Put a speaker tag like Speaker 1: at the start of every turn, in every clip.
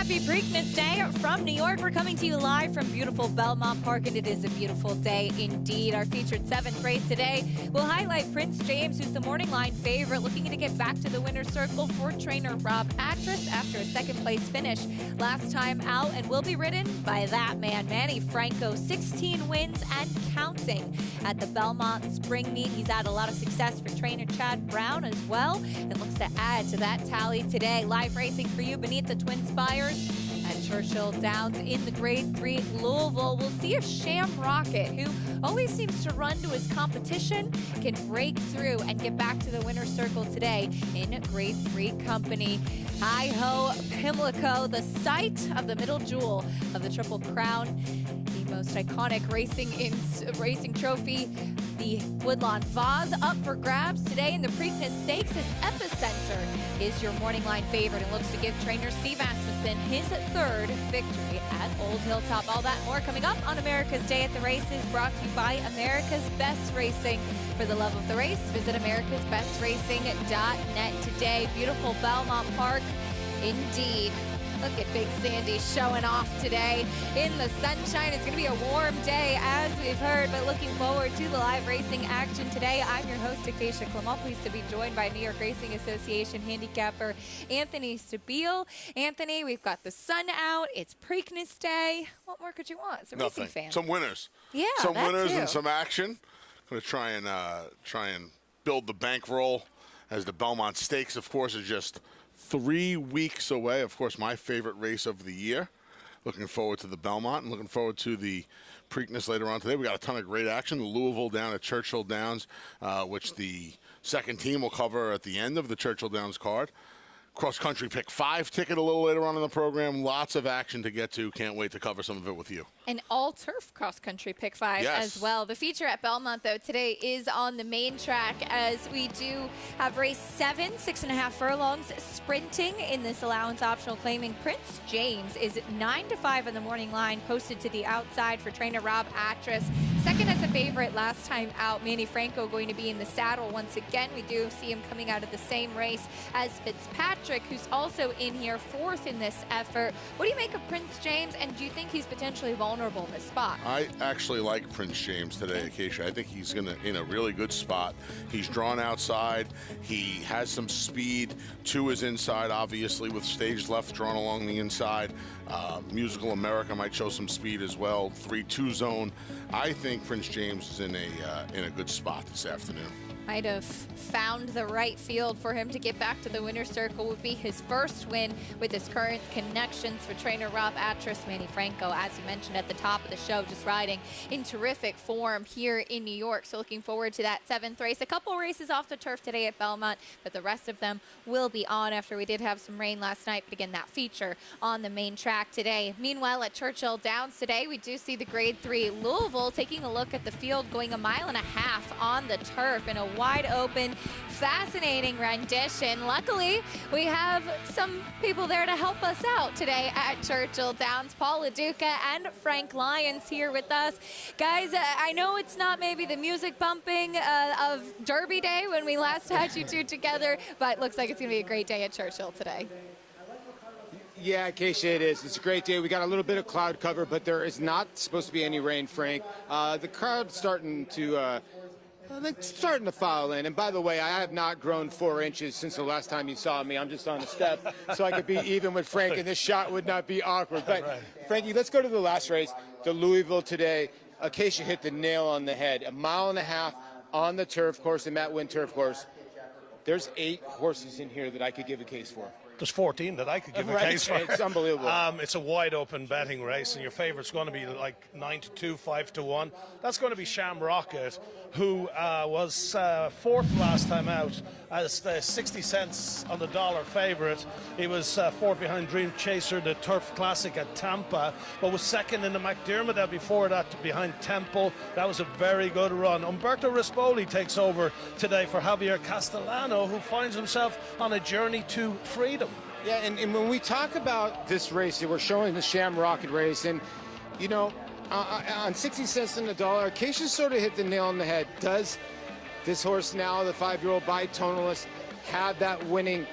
Speaker 1: Happy Preakness Day from New York. We're coming to you live from beautiful Belmont Park, and it is a beautiful day indeed. Our featured seventh race today will highlight Prince James, who's the morning line favorite, looking to get back to the winner's circle for trainer Rob Actress after a second-place finish last time out, and will be ridden by that man, Manny Franco. 16 wins and counting at the Belmont Spring Meet. He's had a lot of success for trainer Chad Brown as well, and looks to add to that tally today. Live racing for you beneath the Twin Spires at Churchill Downs in the Grade 3 Louisville. We'll see if Sham Rocket, who always seems to run to his competition, can break through and get back to the winner's circle today in Grade 3 company. Hi-ho Pimlico, the site of the middle jewel of the Triple Crown, the most iconic racing trophy. The Woodlawn Vase up for grabs today in the Preakness Stakes. His Epicenter is your morning line favorite and looks to give trainer Steve Asmussen his third victory at Old Hilltop. All that and more coming up on America's Day at the Races, brought to you by America's Best Racing. For the love of the race, visit americasbestracing.net today. Beautiful Belmont Park indeed. Look at Big Sandy showing off today in the sunshine. It's going to be a warm day, as we've heard, but looking forward to the live racing action today. I'm your host, Acacia Clement, pleased to be joined by New York Racing Association handicapper Anthony Stabile. Anthony, we've got the sun out. It's Preakness Day. What more could you want? It's a racing fan.
Speaker 2: Some winners.
Speaker 1: Yeah,
Speaker 2: some
Speaker 1: that
Speaker 2: winners
Speaker 1: too.
Speaker 2: and some action. I'm going to try and build the bankroll as the Belmont Stakes, of course, is just 3 weeks away. Of course, my favorite race of the year. Looking forward to the Belmont and looking forward to the Preakness later on today. We got a ton of great action. Louisville down at Churchill Downs, which the second team will cover at the end of the Churchill Downs card. Cross Country Pick 5 ticket a little later on in the program. Lots of action to get to. Can't wait to cover some of it with you.
Speaker 1: An all-turf cross-country pick 5 as well. The feature at Belmont, though, today is on the main track, as we do have race 7, 6.5 furlongs, sprinting in this allowance optional, claiming Prince James is 9-5 on the morning line, posted to the outside for trainer Rob Actress. Second as a favorite last time out, Manny Franco going to be in the saddle once again. We do see him coming out of the same race as Fitzpatrick, who's also in here, fourth in this effort. What do you make of Prince James, and do you think he's potentially vulnerable in this spot?
Speaker 2: I actually like Prince James today, Acacia. I think he's in a really good spot. He's drawn outside. He has some speed to his inside, obviously, with stage left drawn along the inside. Musical America might show some speed as well. 3-2 zone. I think Prince James is in a good spot this afternoon.
Speaker 1: Might have found the right field for him to get back to the winner's circle. Would be his first win with his current connections for trainer Rob Actress. Manny Franco, as you mentioned at the top of the show, just riding in terrific form here in New York. So looking forward to that 7th race. A couple races off the turf today at Belmont, but the rest of them will be on after we did have some rain last night. But again, that feature on the main track today. Meanwhile, at Churchill Downs today, we do see the Grade 3 Louisville taking a look at the field, going 1.5 miles on the turf in a wide open, fascinating rendition. Luckily, we have some people there to help us out today at Churchill Downs. Paul LaDuca and Frank Lyons here with us. Guys, I know it's not maybe the music bumping of Derby Day when we last had you two together, but it looks like it's going to be a great day at Churchill today.
Speaker 3: Yeah, Acacia, it is. It's a great day. We got a little bit of cloud cover, but there is not supposed to be any rain, Frank. The crowd's starting to file in. And by the way, I have not grown 4 inches since the last time you saw me. I'm just on the step, so I could be even with Frank, and this shot would not be awkward. But, Frankie, let's go to the last race, the Louisville today. Acacia hit the nail on the head. 1.5 miles on the turf course, the Matt Wynn turf course. There's 8 horses in here that I could give a case for.
Speaker 4: There's 14 that I could give a case for.
Speaker 3: It's unbelievable.
Speaker 4: It's a wide open betting race, and your favorite's going to be like 9-2, 5-1. That's going to be Sham Rocket, who was fourth last time out as the 60 cents on the dollar favorite. He was fourth behind Dream Chaser, the Turf Classic at Tampa, but was second in the McDermott out before that behind Temple. That was a very good run. Umberto Rispoli takes over today for Javier Castellano, who finds himself on a journey to freedom.
Speaker 3: Yeah, and when we talk about this race, we're showing the Sham Rocket race, and, you know, on 60 cents on the dollar, Acacia sort of hit the nail on the head. Does this horse now, the 5-year-old bitonalist, have that winning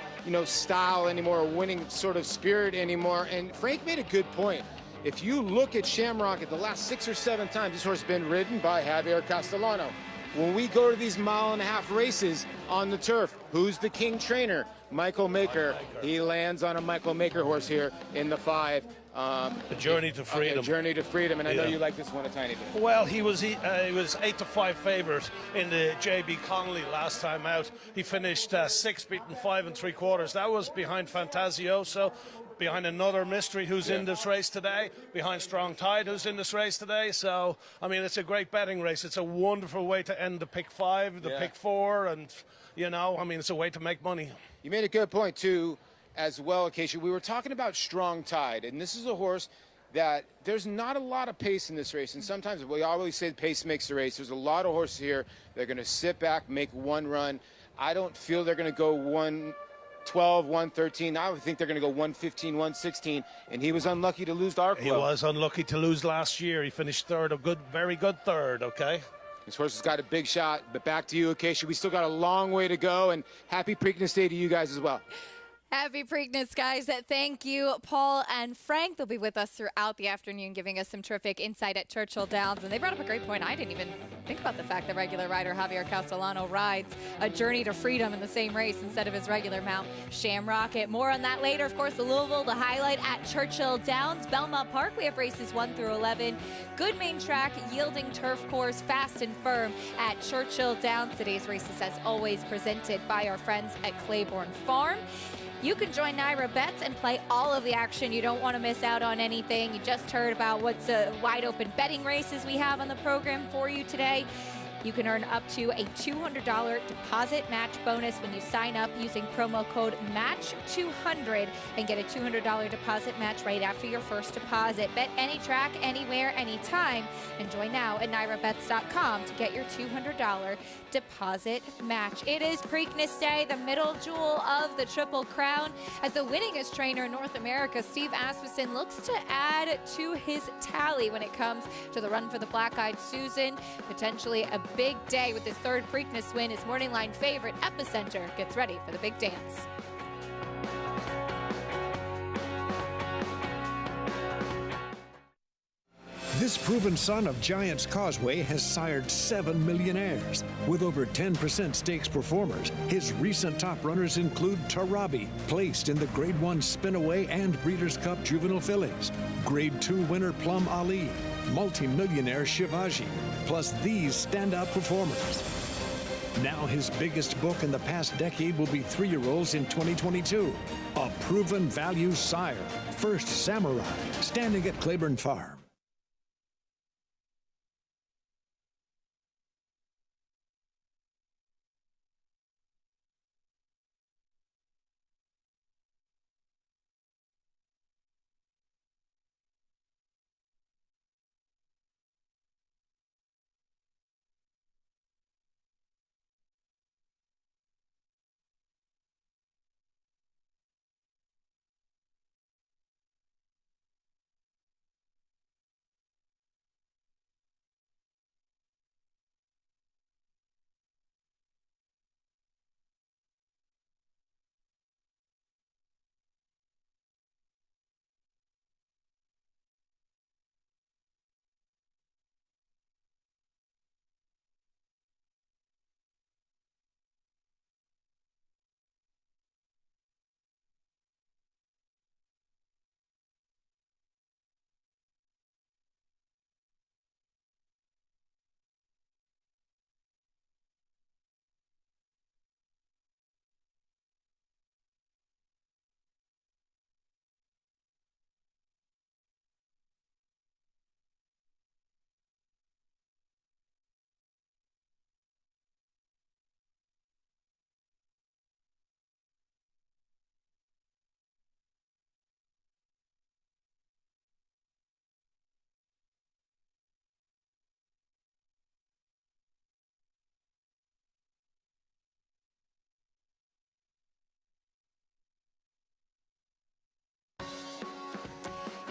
Speaker 3: style anymore, a winning sort of spirit anymore. And Frank made a good point. If you look at Shamrock, at the last 6 or 7 times this horse has been ridden by Javier Castellano. When we go to these mile-and-a-half races on the turf, who's the king trainer? Michael Maker. He lands on a Michael Maker horse here in the 5.
Speaker 4: The Journey to Freedom.
Speaker 3: Okay, Journey to Freedom, and I know you like this one a tiny bit.
Speaker 4: Well, he was 8-5 favourite in the JB Connolly last time out. He finished 6th, beaten 5 3/4. That was behind Fantasioso, behind another mystery who's in this race today, behind Strong Tide who's in this race today. So, I mean, it's a great betting race. It's a wonderful way to end the pick 5, the pick 4, and, it's a way to make money.
Speaker 3: You made a good point, too, as well, Acacia. We were talking about Strong Tide, and this is a horse that there's not a lot of pace in this race, and sometimes we always say pace makes the race. There's a lot of horses here. They're going to sit back, make one run. I don't feel they're going to go 112, 113. I would think they're going to go 115, 116, and he was unlucky to lose to Arclo.
Speaker 4: He was unlucky to lose last year. He finished third, very good third, okay?
Speaker 3: This horse has got a big shot, but back to you, Acacia. We still got a long way to go, and happy Preakness Day to you guys as well.
Speaker 1: Happy Preakness, guys. Thank you, Paul and Frank. They'll be with us throughout the afternoon, giving us some terrific insight at Churchill Downs. And they brought up a great point. I didn't even think about the fact that regular rider Javier Castellano rides a Journey to Freedom in the same race instead of his regular mount, Shamrock. More on that later. Of course, the Louisville, the highlight at Churchill Downs. Belmont Park, we have races 1 through 11. Good main track, yielding turf course, fast and firm at Churchill Downs. Today's races, as always, presented by our friends at Claiborne Farm. You can join Naira Bets and play all of the action. You don't want to miss out on anything. You just heard about what's wide open betting races we have on the program for you today. You can earn up to a $200 deposit match bonus when you sign up using promo code MATCH200 and get a $200 deposit match right after your first deposit. Bet any track, anywhere, anytime, and join now at NairaBets.com to get your $200 deposit match. It is Preakness Day, the middle jewel of the Triple Crown, as the winningest trainer in North America, Steve Asmussen, looks to add to his tally when it comes to the run for the Black-Eyed Susan. Potentially a big day with his third Preakness win. His morning line favorite, Epicenter, gets ready for the big dance.
Speaker 5: This proven son of Giants Causeway has sired 7 millionaires. With over 10% stakes performers, his recent top runners include Tarabi, placed in the Grade 1 Spinaway and Breeders' Cup Juvenile Fillies, Grade 2 winner Plum Ali, multi-millionaire Shivaji, plus these standout performers. Now his biggest book in the past decade will be 3-year-olds in 2022. A proven value sire, First Samurai, standing at Claiborne Farm.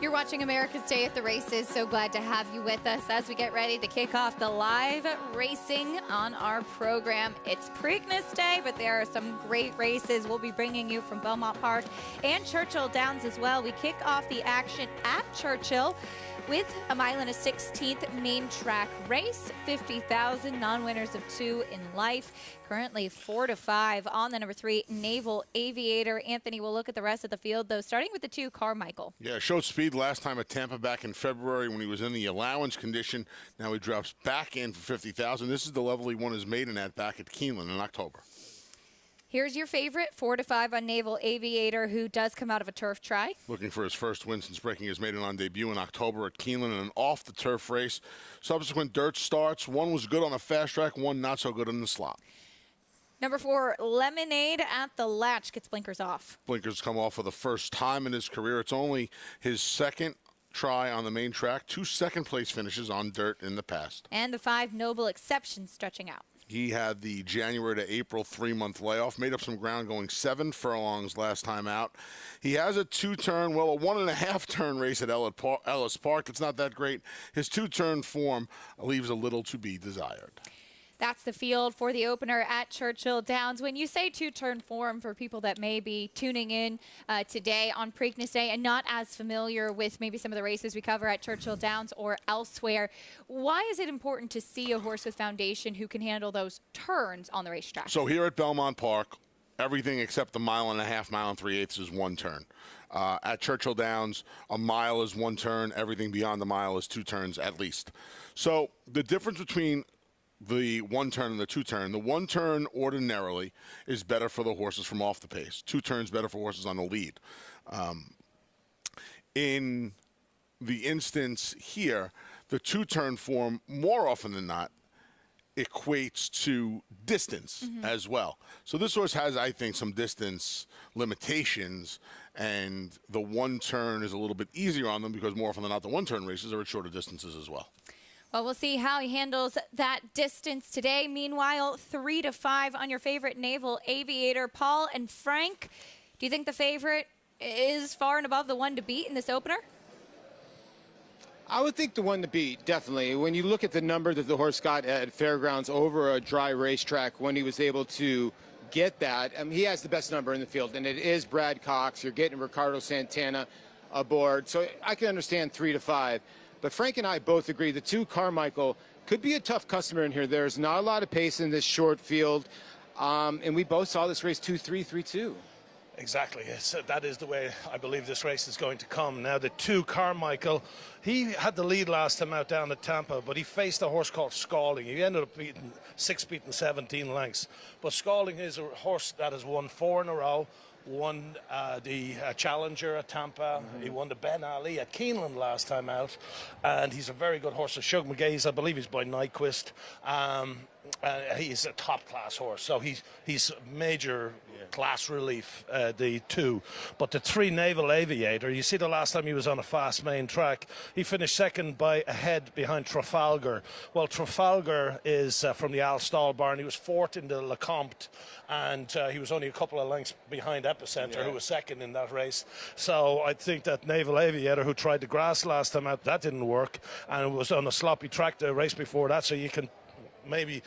Speaker 1: You're watching America's Day at the Races. So glad to have you with us as we get ready to kick off the live racing on our program. It's Preakness Day, but there are some great races we'll be bringing you from Belmont Park and Churchill Downs as well. We kick off the action at Churchill with a 1.16 mile main track race, 50,000 non-winners of 2 in life. Currently 4 to 5 on the number 3 Naval Aviator. Anthony, we'll look at the rest of the field though, starting with the 2 Carmichael.
Speaker 2: Yeah, showed speed last time at Tampa back in February when he was in the allowance condition. Now he drops back in for 50,000. This is the level he won his maiden at back at Keeneland in October.
Speaker 1: Here's your favorite, 4 to 5 on Naval Aviator, who does come out of a turf try.
Speaker 2: Looking for his first win since breaking his maiden on debut in October at Keeneland in an off-the-turf race. Subsequent dirt starts, one was good on a fast track, one not so good in the slot.
Speaker 1: Number 4, Lemonade at the latch, gets blinkers off.
Speaker 2: Blinkers come off for the first time in his career. It's only his second try on the main track, 2 second-place finishes on dirt in the past.
Speaker 1: And the 5, Noble Exception, stretching out.
Speaker 2: He had the January to April 3-month layoff, made up some ground going 7 furlongs last time out. He has a 2-turn, well, a 1.5-turn race at Ellis Park. It's not that great. His 2-turn form leaves a little to be desired.
Speaker 1: That's the field for the opener at Churchill Downs. When you say 2-turn form, for people that may be tuning in today on Preakness Day and not as familiar with maybe some of the races we cover at Churchill Downs or elsewhere, why is it important to see a horse with foundation who can handle those turns on the racetrack?
Speaker 2: So here at Belmont Park, everything except the 1.5 mile and 3/8 is 1 turn. At Churchill Downs, a mile is 1 turn. Everything beyond the mile is 2 turns at least. So the difference between the 1 turn and the 2 turn. The 1 turn ordinarily is better for the horses from off the pace. 2 turns better for horses on the lead. In the instance here, the 2-turn form more often than not equates to distance as well. So this horse has, I think, some distance limitations, and the 1 turn is a little bit easier on them because more often than not the 1-turn races are at shorter distances as well.
Speaker 1: Well, we'll see how he handles that distance today. Meanwhile, 3 to 5 on your favorite Naval Aviator, Paul and Frank. Do you think the favorite is far and above the one to beat in this opener?
Speaker 3: I would think the one to beat, definitely. When you look at the number that the horse got at Fairgrounds over a dry racetrack, when he was able to get that, I mean, he has the best number in the field, and it is Brad Cox. You're getting Ricardo Santana aboard, so I can understand 3 to 5. But Frank and I both agree the 2 Carmichael could be a tough customer in here. There's not a lot of pace in this short field, and we both saw this race 2-3, 3-2.
Speaker 4: Exactly. That is the way I believe this race is going to come. Now, the 2 Carmichael, he had the lead last time out down at Tampa, but he faced a horse called Scalding. He ended up beating 17 lengths. But Scalding is a horse that has won 4 in a row. Won the Challenger at Tampa. He won the Ben Ali at Keeneland last time out. And he's a very good horse. So Shug McGay's, I believe he's by Nyquist. He's a top-class horse. So he's major class relief, the 2. But the 3 Naval Aviator, you see the last time he was on a fast main track, he finished second by a head behind Trafalgar. Well, Trafalgar is from the Al Stall barn. He was 4th in the Lecomte, and he was only a couple of lengths behind Epicenter, who was second in that race. So I think that Naval Aviator, who tried the grass last time out, that didn't work, and it was on a sloppy track the race before that, so you can maybe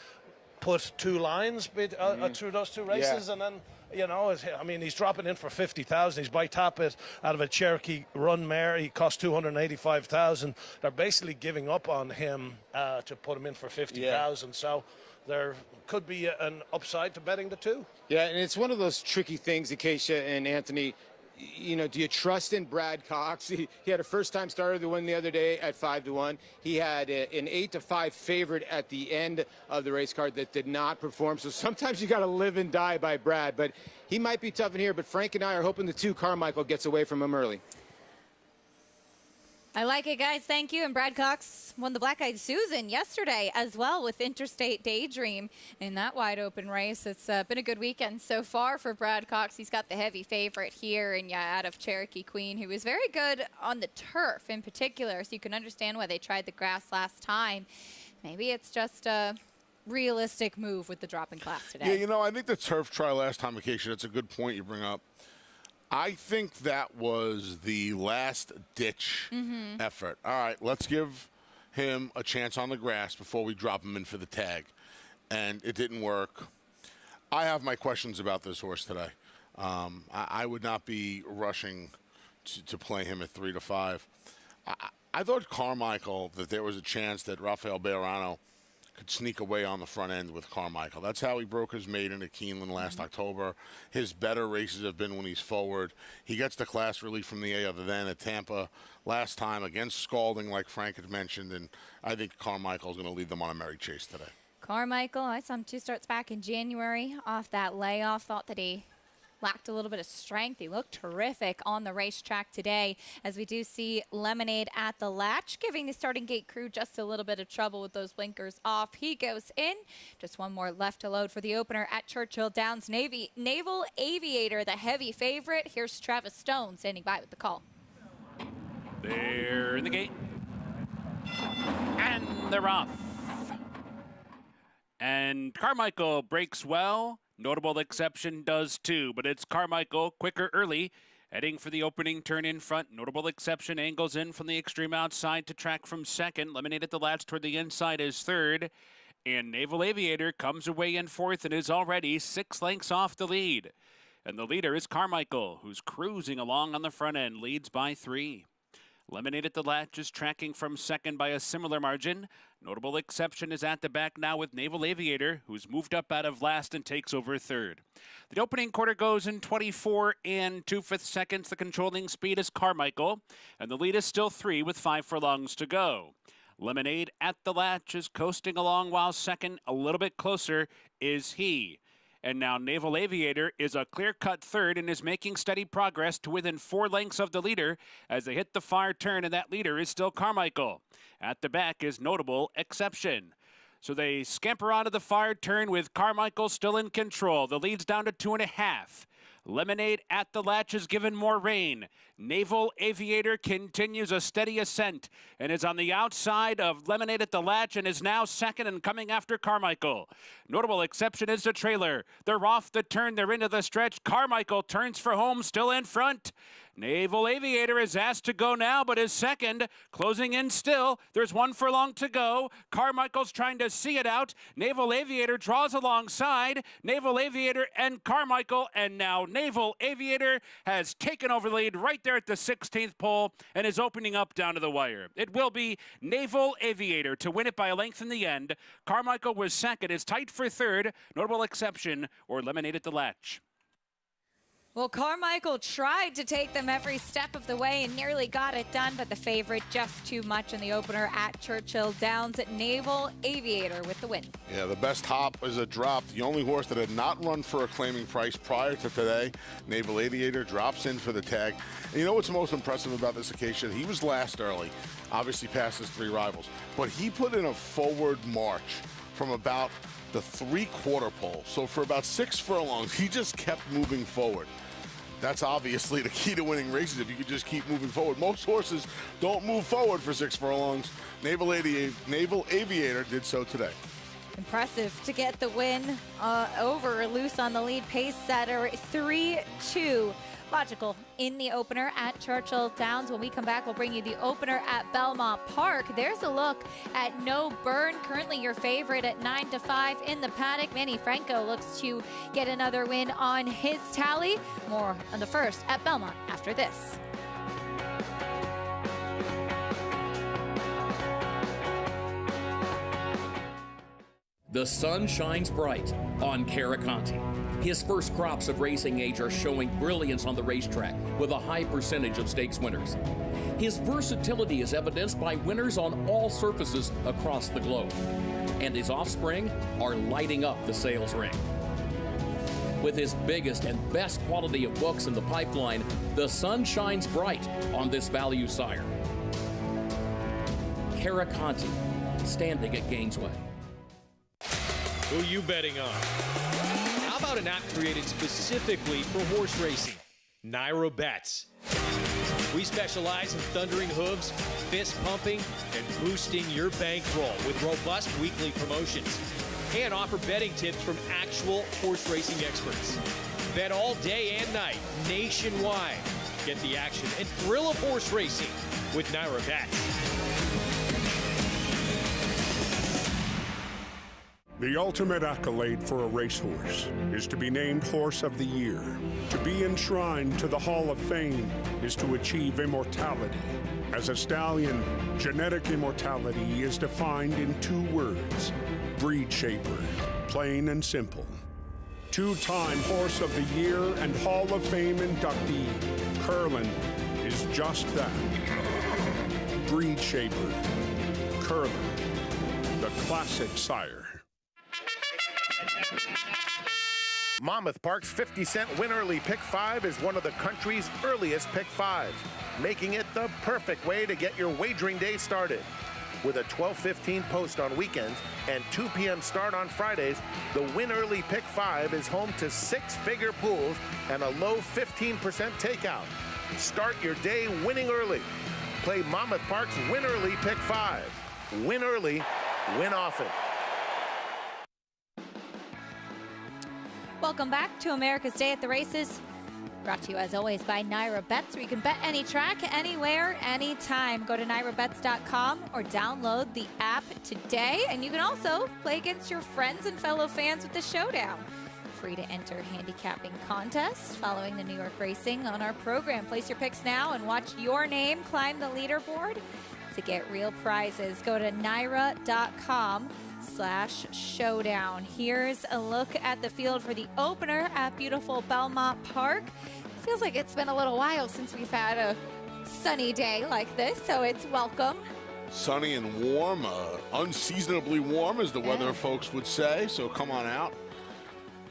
Speaker 4: put 2 lines through those 2 races, and then, you know, I mean, he's dropping in for 50,000. He's by Tappet out of a Cherokee Run mare. He cost 285,000. They're basically giving up on him to put him in for 50,000. So there could be an upside to betting the 2.
Speaker 3: Yeah, and it's one of those tricky things, Acacia and Anthony. You know, do you trust in Brad Cox? He had a first-time starter that won the other day at 5 to 1. He had an 8 to 5 favorite at the end of the race card that did not perform. So sometimes you got to live and die by Brad. But he might be tough in here. But Frank and I are hoping the 2 Carmichael gets away from him early.
Speaker 1: I like it, guys. Thank you. And Brad Cox won the Black Eyed Susan yesterday as well with Interstate Daydream in that wide open race. It's been a good weekend so far for Brad Cox. He's got the heavy favorite here and out of Cherokee Queen, who was very good on the turf in particular. So you can understand why they tried the grass last time. Maybe it's just a realistic move with the drop in class today.
Speaker 2: Yeah, you know, I think the turf try last time, Acacia, that's a good point you bring up. I think that was the last-ditch effort. All right, let's give him a chance on the grass before we drop him in for the tag. And it didn't work. I have my questions about this horse today. I would not be rushing to play him at 3 to 5. I thought Carmichael, that there was a chance that Rafael Bejarano could sneak away on the front end with Carmichael. That's how he broke his maiden at Keeneland last October. His better races have been when he's forward. He gets the class relief from the A other than at Tampa last time against Scalding, like Frank had mentioned, and I think Carmichael's going to lead them on a merry chase today.
Speaker 1: Carmichael, I saw him 2 starts back in January off that layoff. Thought that he lacked a little bit of strength. He looked terrific on the racetrack today, as we do see Lemonade at the latch, giving the starting gate crew just a little bit of trouble with those blinkers off. He goes in. Just one more left to load for the opener at Churchill Downs. Naval Aviator, the heavy favorite. Here's Travis Stone standing by with the call.
Speaker 6: They're in the gate. And they're off. And Carmichael breaks well. Notable Exception does too, but it's Carmichael quicker early, heading for the opening turn in front. Notable Exception angles in from the extreme outside to track from second. Lemonade at the latch toward the inside is third. And Naval Aviator comes away in fourth and is already 6 lengths off the lead. And the leader is Carmichael, who's cruising along on the front end, leads by 3. Lemonade at the latch is tracking from second by a similar margin. Notable Exception is at the back now with Naval Aviator, who's moved up out of last and takes over third. The opening quarter goes in 24 and 2/5 seconds. The controlling speed is Carmichael, and the lead is still 3 with 5 furlongs to go. Lemonade at the latch is coasting along, while second, a little bit closer, is he. And now Naval Aviator is a clear-cut third and is making steady progress to within 4 lengths of the leader as they hit the far turn, and that leader is still Carmichael. At the back is Notable Exception. So they scamper out of the far turn with Carmichael still in control. The lead's down to 2.5. Lemonade at the latch is given more rein. Naval Aviator continues a steady ascent and is on the outside of Lemonade at the latch and is now second and coming after Carmichael. Notable Exception is the trailer. They're off the turn. They're into the stretch. Carmichael turns for home, still in front. Naval Aviator is asked to go now, but is second. Closing in still. There's 1 furlong to go. Carmichael's trying to see it out. Naval Aviator draws alongside. Naval Aviator and Carmichael, and now Naval Aviator has taken over the lead right there at the 16th pole and is opening up down to the wire. It will be Naval Aviator to win it by a length in the end. Carmichael was second. Is tight for third. Notable Exception or Lemonade at the latch.
Speaker 1: Well, Carmichael tried to take them every step of the way and nearly got it done, but the favorite just too much in the opener at Churchill Downs. Naval Aviator with the win.
Speaker 2: Yeah, the best hop is a drop. The only horse that had not run for a claiming price prior to today, Naval Aviator, drops in for the tag. And you know what's most impressive about this occasion? He was last early, obviously past his 3 rivals, but he put in a forward march from about the 3/4 pole. So for about 6 furlongs, he just kept moving forward. That's obviously the key to winning races, if you could just keep moving forward. Most horses don't move forward for 6 furlongs. Naval Aviator did so today.
Speaker 1: Impressive to get the win over loose on the lead pace setter. 3-2. Logical in the opener at Churchill Downs. When we come back, we'll bring you the opener at Belmont Park. There's a look at No Burn, currently your favorite at 9 to 5 in the paddock. Manny Franco looks to get another win on his tally. More on the first at Belmont after this.
Speaker 7: The sun shines bright on Caraconte. His first crops of racing age are showing brilliance on the racetrack with a high percentage of stakes winners. His versatility is evidenced by winners on all surfaces across the globe. And his offspring are lighting up the sales ring. With his biggest and best quality of books in the pipeline, the sun shines bright on this value sire. Caraconte, standing at Gainesway.
Speaker 8: Who are you betting on? How about an app created specifically for horse racing? Naira Bets. We specialize in thundering hooves, fist pumping, and boosting your bankroll with robust weekly promotions. and offer betting tips from actual horse racing experts. Bet all day and night, nationwide. Get the action and thrill of horse racing with Naira Bets.
Speaker 9: The ultimate accolade for a racehorse is to be named Horse of the Year. To be enshrined to the Hall of Fame is to achieve immortality. As a stallion, genetic immortality is defined in 2 words: breed shaper, plain and simple. 2-time Horse of the Year and Hall of Fame inductee, Curlin, is just that. Breed shaper, Curlin, the classic sire.
Speaker 10: Monmouth Park's 50-cent Win Early Pick 5 is one of the country's earliest Pick 5s, making it the perfect way to get your wagering day started. With a 12:15 post on weekends and 2 p.m. start on Fridays, the Win Early Pick 5 is home to 6-figure pools and a low 15% takeout. Start your day winning early. Play Monmouth Park's Win Early Pick 5. Win early, win often.
Speaker 1: Welcome back to America's Day at the Races. Brought to you, as always, by Naira Bets, where you can bet any track, anywhere, anytime. Go to nairabets.com or download the app today. And you can also play against your friends and fellow fans with the Showdown. Free to enter handicapping contests following the New York racing on our program. Place your picks now and watch your name climb the leaderboard to get real prizes. Go to naira.com/showdown. Here's a look at the field for the opener at beautiful Belmont Park. Feels like it's been a little while since we've had a sunny day like this, so it's welcome.
Speaker 2: Sunny and warm, unseasonably warm, as the weather folks would say, so come on out.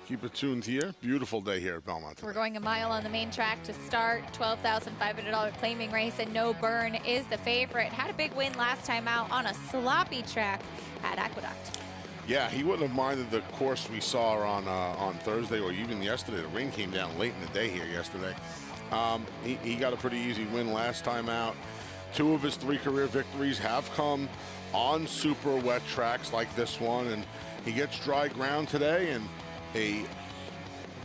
Speaker 2: Keep it tuned here. Beautiful day here at Belmont today.
Speaker 1: We're going a mile on the main track to start. $12,500 claiming race, and No Burn is the favorite. Had a big win last time out on a sloppy track at Aqueduct.
Speaker 2: Yeah, he wouldn't have minded the course we saw on Thursday or even yesterday. The rain came down late in the day here yesterday. He got a pretty easy win last time out. 2 of his 3 career victories have come on super wet tracks like this one, and he gets dry ground today and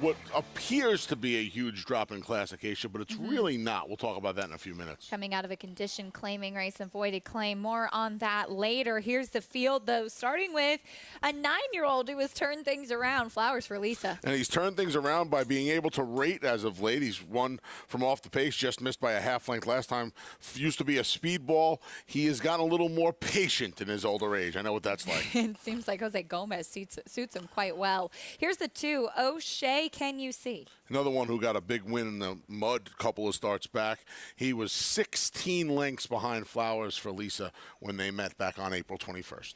Speaker 2: what appears to be a huge drop in classification, but it's really not. We'll talk about that in a few minutes.
Speaker 1: Coming out of a condition claiming race and voided claim. More on that later. Here's the field, though, starting with a 9-year-old who has turned things around. Flowers for Lisa.
Speaker 2: And he's turned things around by being able to rate as of late. He's won from off the pace, just missed by a half length last time. Used to be a speedball. He has gotten a little more patient in his older age. I know what that's like.
Speaker 1: It seems like Jose Gomez suits him quite well. Here's the 2. O'Shea, can you see?
Speaker 2: Another one who got a big win in the mud a couple of starts back. He was 16 lengths behind Flowers for Lisa when they met back on April 21st.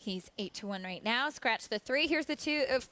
Speaker 1: He's 8-1 right now. Scratch the 3. Here's the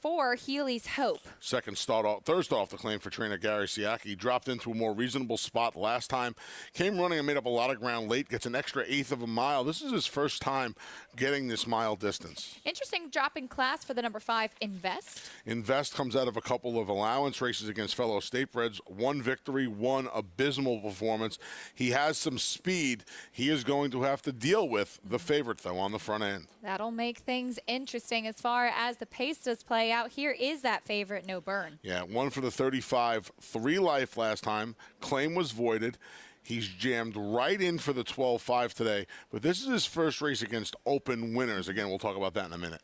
Speaker 1: 4, Healy's Hope.
Speaker 2: Third start off the claim for trainer Gary Siaki. Dropped into a more reasonable spot last time. Came running and made up a lot of ground late. Gets an extra 1/8 of a mile. This is his first time getting this mile distance.
Speaker 1: Interesting drop in class for the number 5, Invest.
Speaker 2: Invest comes out of a couple of allowance races against fellow statebreds. 1 victory, 1 abysmal performance. He has some speed. He is going to have to deal with the favorite, though, on the front end.
Speaker 1: That'll make things interesting as far as the pace does play out. Here is that favorite, No Burn.
Speaker 2: Yeah, 1 for the 35, 3 life last time. Claim was voided. He's jammed right in for the 12-5 today, but this is his first race against open winners. Again, we'll talk about that in a minute.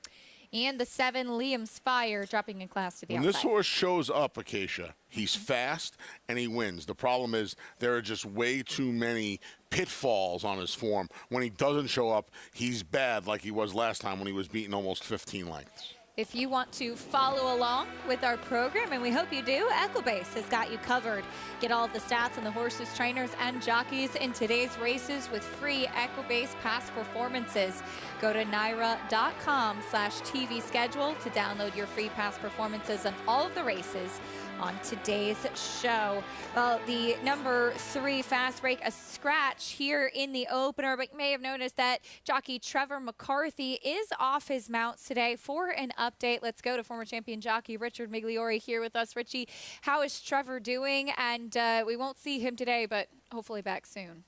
Speaker 1: And the 7, Liam's Fire, dropping in class to the outside.
Speaker 2: When this horse shows up, Acacia, he's fast and he wins. The problem is there are just way too many pitfalls on his form. When he doesn't show up, he's bad like he was last time when he was beaten almost 15 lengths.
Speaker 1: If you want to follow along with our program, and we hope you do, Equibase has got you covered. Get all of the stats on the horses, trainers, and jockeys in today's races with free Equibase past performances. Go to naira.com/TV schedule to download your free past performances on all of the races on today's show. Well, the number 3 fast break, a scratch here in the opener, but you may have noticed that jockey Trevor McCarthy is off his mounts today. For an update, let's go to former champion jockey Richard Migliori here with us. Richie, how is Trevor doing? And we won't see him today, but hopefully back soon.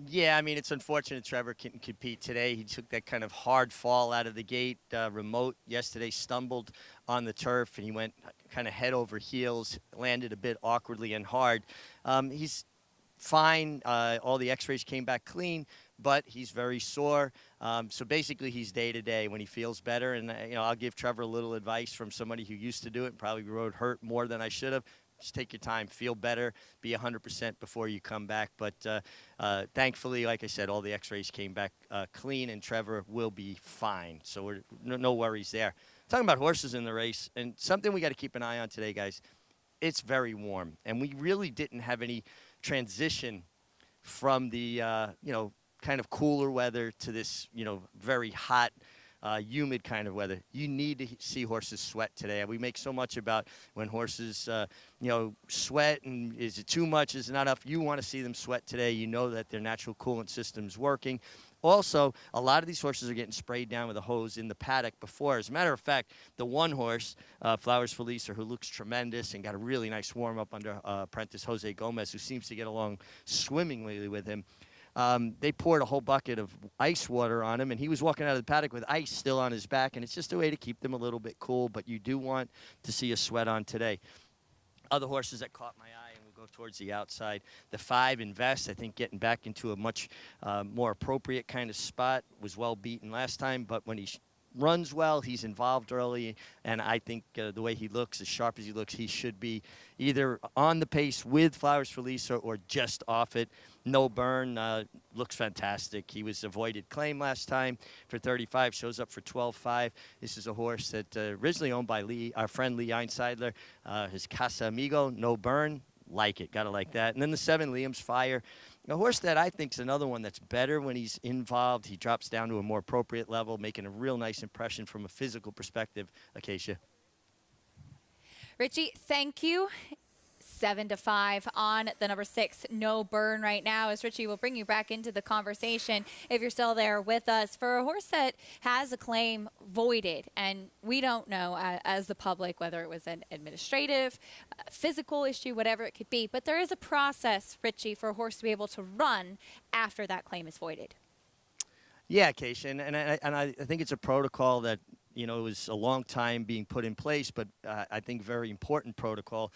Speaker 11: Yeah, I mean, it's unfortunate Trevor couldn't compete today. He took that kind of hard fall out of the gate, remote yesterday, stumbled on the turf, and he went kind of head over heels, landed a bit awkwardly and hard. He's fine. All the x-rays came back clean, but he's very sore. So basically he's day to day when he feels better. And, I'll give Trevor a little advice from somebody who used to do it and probably rode hurt more than I should have. Just take your time, feel better, be 100% before you come back. But thankfully, like I said, all the x-rays came back clean, and Trevor will be fine. So we're no worries there. Talking about horses in the race, and something we got to keep an eye on today, guys. It's very warm, and we really didn't have any transition from the, kind of cooler weather to this, very hot, humid kind of weather. You need to see horses sweat today. We make so much about when horses, sweat, and is it too much, is it not enough? You want to see them sweat today. You know that their natural coolant system's working. Also, a lot of these horses are getting sprayed down with a hose in the paddock before. As a matter of fact, the one horse, Flowers Felicia, who looks tremendous and got a really nice warm-up under apprentice Jose Gomez, who seems to get along swimmingly with him. They poured a whole bucket of ice water on him, and he was walking out of the paddock with ice still on his back, and it's just a way to keep them a little bit cool, but you do want to see a sweat on today. Other horses that caught my eye, and we'll go towards the outside. The 5 Invest, I think getting back into a much more appropriate kind of spot, was well beaten last time, but when he runs well, he's involved early, and I think the way he looks, as sharp as he looks, he should be either on the pace with Flowers Felicia or just off it. No Burn looks fantastic. He was avoided claim last time for 35, shows up for 12.5. This is a horse that originally owned by our friend Lee Einseidler. His Casa Amigo, No Burn, like it, gotta like that. And then the 7 Liam's Fire, a horse that I think is another one that's better when he's involved. He drops down to a more appropriate level, making a real nice impression from a physical perspective. Acacia.
Speaker 1: Richie, thank you. 7-5 on the number 6, No Burn right now, as Richie will bring you back into the conversation if you're still there with us. For a horse that has a claim voided, and we don't know as the public whether it was an administrative, physical issue, whatever it could be, but there is a process, Richie, for a horse to be able to run after that claim is voided.
Speaker 11: Yeah, Keisha, and I think it's a protocol that, it was a long time being put in place, but I think very important protocol.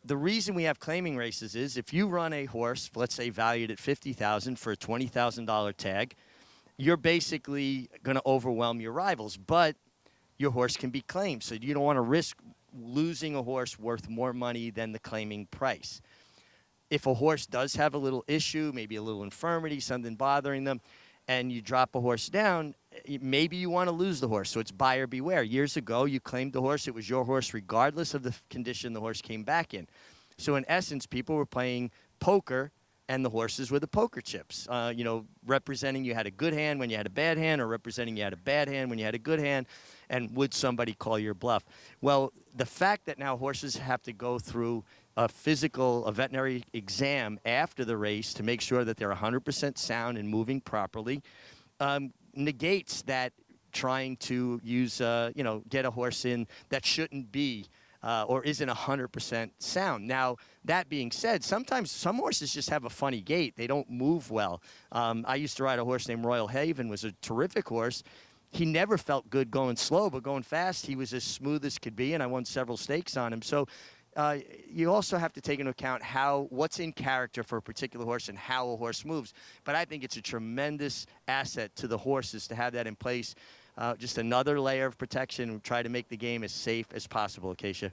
Speaker 11: The reason we have claiming races is if you run a horse, let's say valued at $50,000 for a $20,000 tag, you're basically going to overwhelm your rivals, but your horse can be claimed. So you don't want to risk losing a horse worth more money than the claiming price. If a horse does have a little issue, maybe a little infirmity, something bothering them, and you drop a horse down, maybe you want to lose the horse. So it's buyer beware. Years ago, you claimed the horse. It was your horse regardless of the condition the horse came back in. So in essence, people were playing poker, and the horses were the poker chips, representing you had a good hand when you had a bad hand, or representing you had a bad hand when you had a good hand, and would somebody call your bluff? Well, the fact that now horses have to go through a veterinary exam after the race to make sure that they're 100% sound and moving properly, negates that trying to use, get a horse in that shouldn't be or isn't 100% sound. Now, that being said, sometimes some horses just have a funny gait. They don't move well. I used to ride a horse named Royal Haven, was a terrific horse. He never felt good going slow, but going fast, he was as smooth as could be, and I won several stakes on him. So you also have to take into account what's in character for a particular horse and how a horse moves. But I think it's a tremendous asset to the horses to have that in place. Just another layer of protection. Try to make the game as safe as possible, Acacia.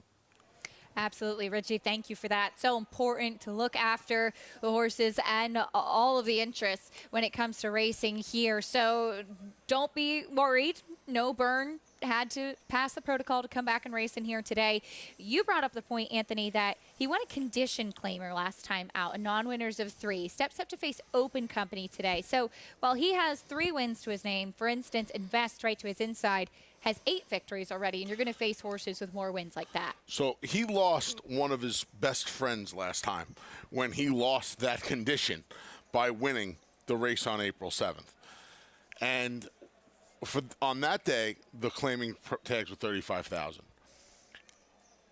Speaker 1: Absolutely, Richie. Thank you for that. So important to look after the horses and all of the interests when it comes to racing here. So don't be worried. No Burn had to pass the protocol to come back and race in here today. You brought up the point, Anthony, that he won a condition claimer last time out, a non-winners of 3. Steps up to face Open Company today. So while he has 3 wins to his name, for instance, Invest right to his inside, has 8 victories already, and you're going to face horses with more wins like that.
Speaker 2: So he lost one of his best friends last time when he lost that condition by winning the race on April 7th. And on that day, the claiming tags were $35,000.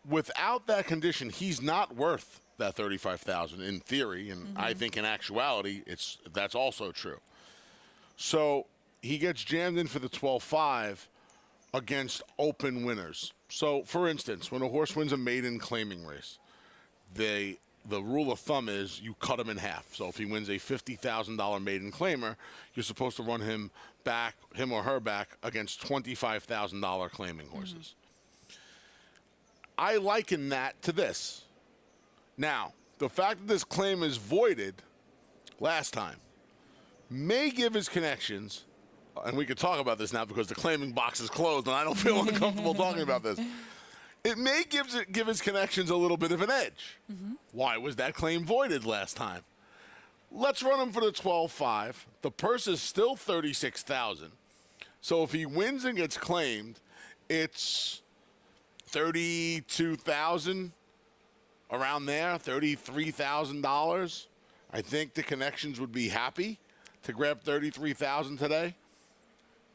Speaker 2: without that condition, he's not worth that $35,000 in theory, and I think in actuality, that's also true. So he gets jammed in for the 12.5 against open winners. So, for instance, when a horse wins a maiden claiming race, the rule of thumb is you cut him in half. So if he wins a $50,000 maiden claimer, you're supposed to run him or her back against $25,000 claiming horses. I liken that to this. Now, the fact that this claim is voided last time may give his connections, and we could talk about this now because the claiming box is closed and I don't feel uncomfortable talking about this. It may give his connections a little bit of an edge. Why was that claim voided last time? Let's run him for the 12.5. The purse is still $36,000. So if he wins and gets claimed, it's $32,000, around there, $33,000. I think the connections would be happy to grab $33,000 today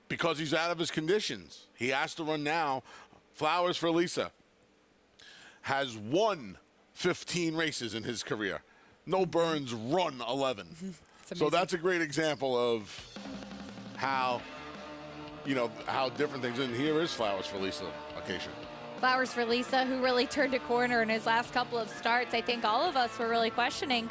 Speaker 2: because he's out of his conditions. He has to run now. Flowers for Lisa has won 15 races in his career. No Burns run 11. So that's a great example of how different things. And here is Flowers for Lisa, Acacia.
Speaker 1: Flowers for Lisa, who really turned a corner in his last couple of starts. I think all of us were really questioning,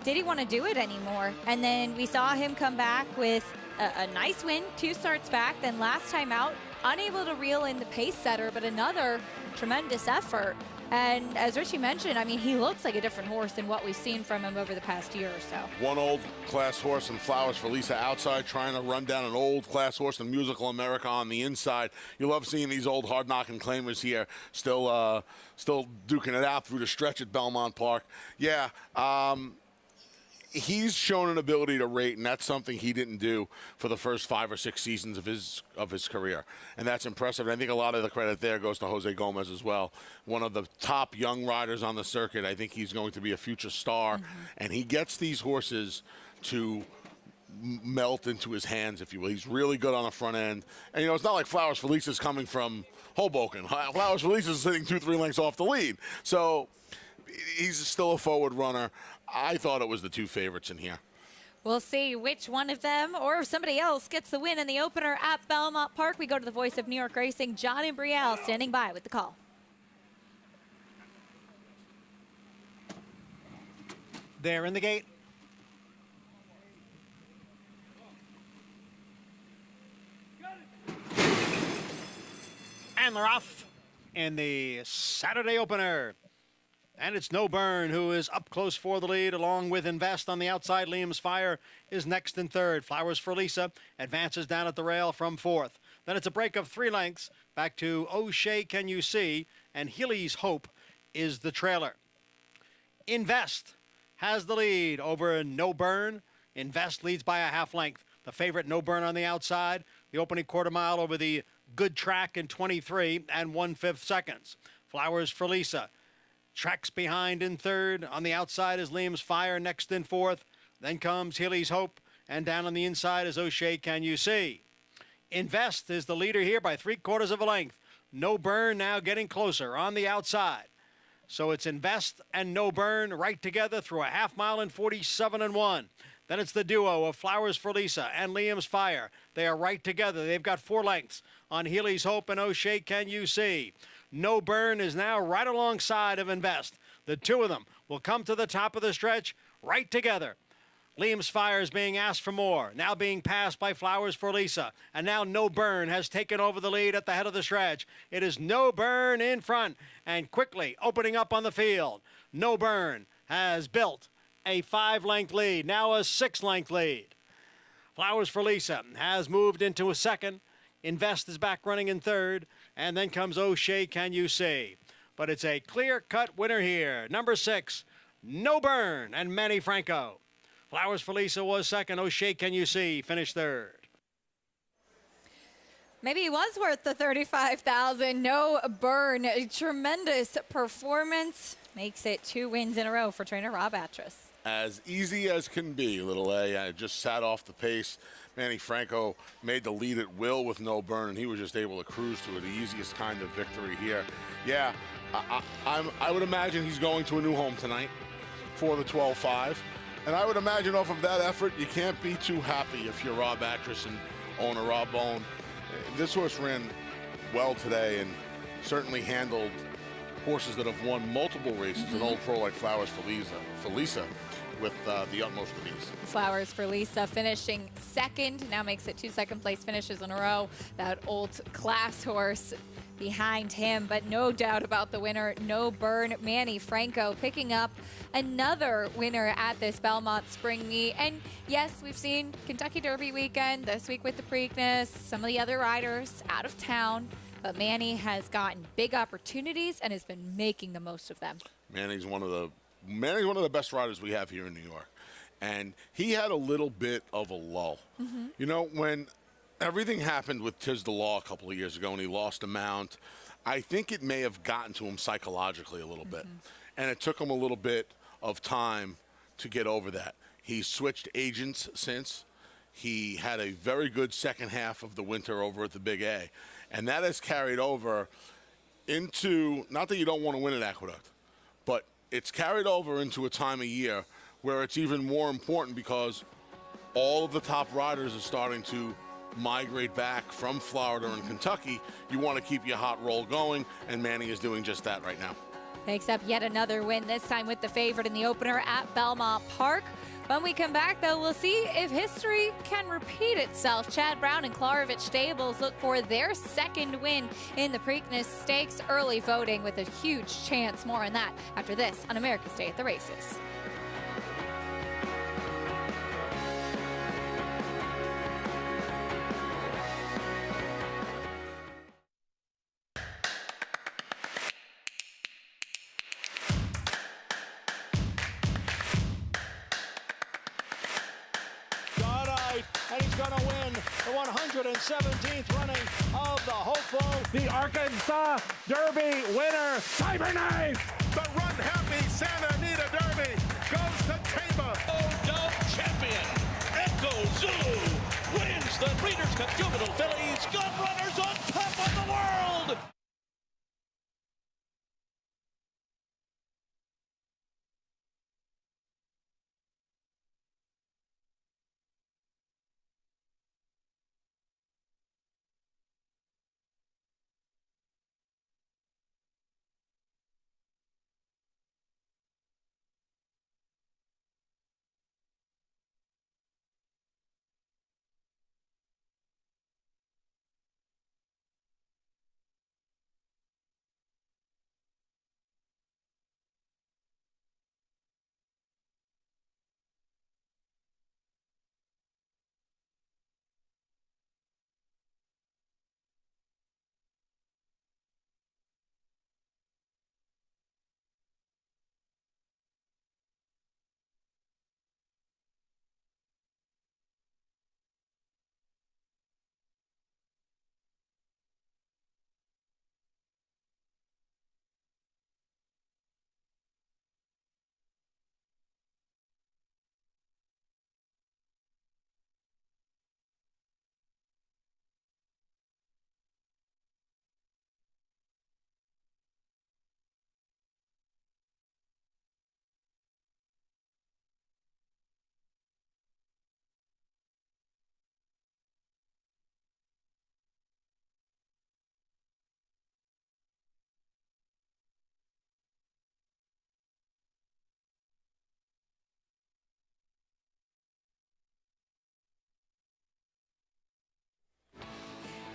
Speaker 1: did he want to do it anymore? And then we saw him come back with a nice win, 2 starts back. Then last time out, unable to reel in the pace setter, but another tremendous effort. And as Richie mentioned, I mean, he looks like a different horse than what we've seen from him over the past year or so.
Speaker 2: One old class horse and Flowers for Lisa outside, trying to run down an old class horse in Musical America on the inside. You love seeing these old hard-knocking claimers here still duking it out through the stretch at Belmont Park. Yeah, he's shown an ability to rate, and that's something he didn't do for the first 5 or 6 seasons of his career, and that's impressive. And I think a lot of the credit there goes to Jose Gomez as well, one of the top young riders on the circuit. I think he's going to be a future star, and he gets these horses to melt into his hands, if you will. He's really good on the front end, and it's not like Flowers for Lisa's coming from Hoboken. Flowers for Lisa's sitting 2-3 lengths off the lead, so he's still a forward runner. I thought it was the 2 favorites in here.
Speaker 1: We'll see which one of them or somebody else gets the win in the opener at Belmont Park. We go to the voice of New York Racing, John Imbriel, standing by with the call.
Speaker 12: There in the gate. And they're off in the Saturday opener. And it's No Burn, who is up close for the lead, along with Invest on the outside. Liam's Fire is next in third. Flowers for Lisa advances down at the rail from fourth. Then it's a break of 3 lengths back to O'Shea Can You See, and Healy's Hope is the trailer. Invest has the lead over No Burn. Invest leads by a half length. The favorite, No Burn, on the outside. The opening quarter mile over the good track in 23 1/5 seconds. Flowers for Lisa tracks behind in third. On the outside is Liam's Fire, next in fourth. Then comes Healy's Hope, and down on the inside is O'Shea Can You See. Invest is the leader here by 3/4 of a length. No Burn now getting closer on the outside. So it's Invest and No Burn right together through a half mile in 47-1. Then it's the duo of Flowers for Lisa and Liam's Fire. They are right together. They've got 4 lengths on Healy's Hope and O'Shea Can You See. No Burn is now right alongside of Invest. The 2 of them will come to the top of the stretch right together. Liam's Fire is being asked for more, now being passed by Flowers for Lisa. And now No Burn has taken over the lead at the head of the stretch. It is No Burn in front and quickly opening up on the field. No Burn has built a 5-length lead, now a 6-length lead. Flowers for Lisa has moved into a second. Invest is back running in third. And then comes O'Shea Can You See. But it's a clear-cut winner here. Number 6, No Burn, and Manny Franco. Flowers for Lisa was second. O'Shea Can You See finished third.
Speaker 1: Maybe he was worth the $35,000. No Burn, a tremendous performance. Makes it 2 wins in a row for trainer Rob Atras.
Speaker 2: as easy as can be, little A. I just sat off the pace. Manny Franco made the lead at will with no burn, and he was just able to cruise to it. The easiest kind of victory here. Yeah, I would imagine he's going to a new home tonight for the 12-5. And I would imagine off of that effort, you can't be too happy if you're Rob Actress and owner Rob Bone. This horse ran well today and certainly handled horses that have won multiple races, an old pro like Flowers for Lisa with the utmost of ease.
Speaker 1: Flowers for Lisa finishing second, now makes it 2 second-place finishes in a row. That old class horse behind him, but no doubt about the winner, No Burn, Manny Franco, picking up another winner at this Belmont Spring Meet. And yes, we've seen Kentucky Derby weekend this week with the Preakness, some of the other riders out of town, but Manny has gotten big opportunities and has been making the most of them.
Speaker 2: Manny's one of the best riders we have here in New York, and he had a little bit of a lull. You know, when everything happened with Tiz the Law a couple of years ago and he lost a mount, I think it may have gotten to him psychologically a little bit, and it took him a little bit of time to get over that. He's switched agents since. He had a very good second half of the winter over at the Big A, and that has carried over into, not that you don't want to win at Aqueduct, but it's carried over into a time of year where it's even more important because all of the top riders are starting to migrate back from Florida and Kentucky. You want to keep your hot roll going, and Manny is doing just that right now.
Speaker 1: Picks up yet another win, this time with the favorite in the opener at Belmont Park. When we come back, though, we'll see if history can repeat itself. Chad Brown and Klarovich Stables look for their second win in the Preakness Stakes. Early voting with a huge chance. More on that after this on America's Day at the Races.
Speaker 12: And he's going to win the 117th running of the hopeful, the Arkansas Derby winner, Cyberknife.
Speaker 10: The Run Happy Santa Anita Derby goes to Taba.
Speaker 13: Dog champion, Echo Zulu, wins the Breeders' Cup Juvenile Fillies. Gun Runners on top of the world.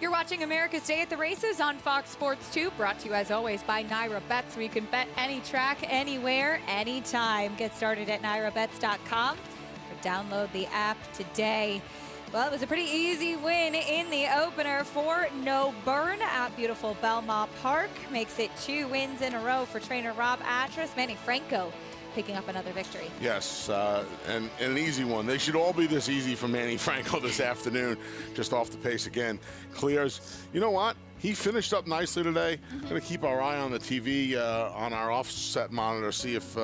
Speaker 1: You're watching America's Day at the Races on Fox Sports 2, brought to you as always by Naira Bets, where you can bet any track, anywhere, anytime. Get started at nairabets.com or download the app today. Well, it was a pretty easy win in the opener for No Burn at beautiful Belmont Park. Makes it 2 wins in a row for trainer Rob Actress. Manny Franco picking up another victory.
Speaker 2: Yes, and an easy one. They should all be this easy for Manny Franco this afternoon. Just off the pace again. Clears. You know what? He finished up nicely today. Going to keep our eye on the TV on our offset monitor, see if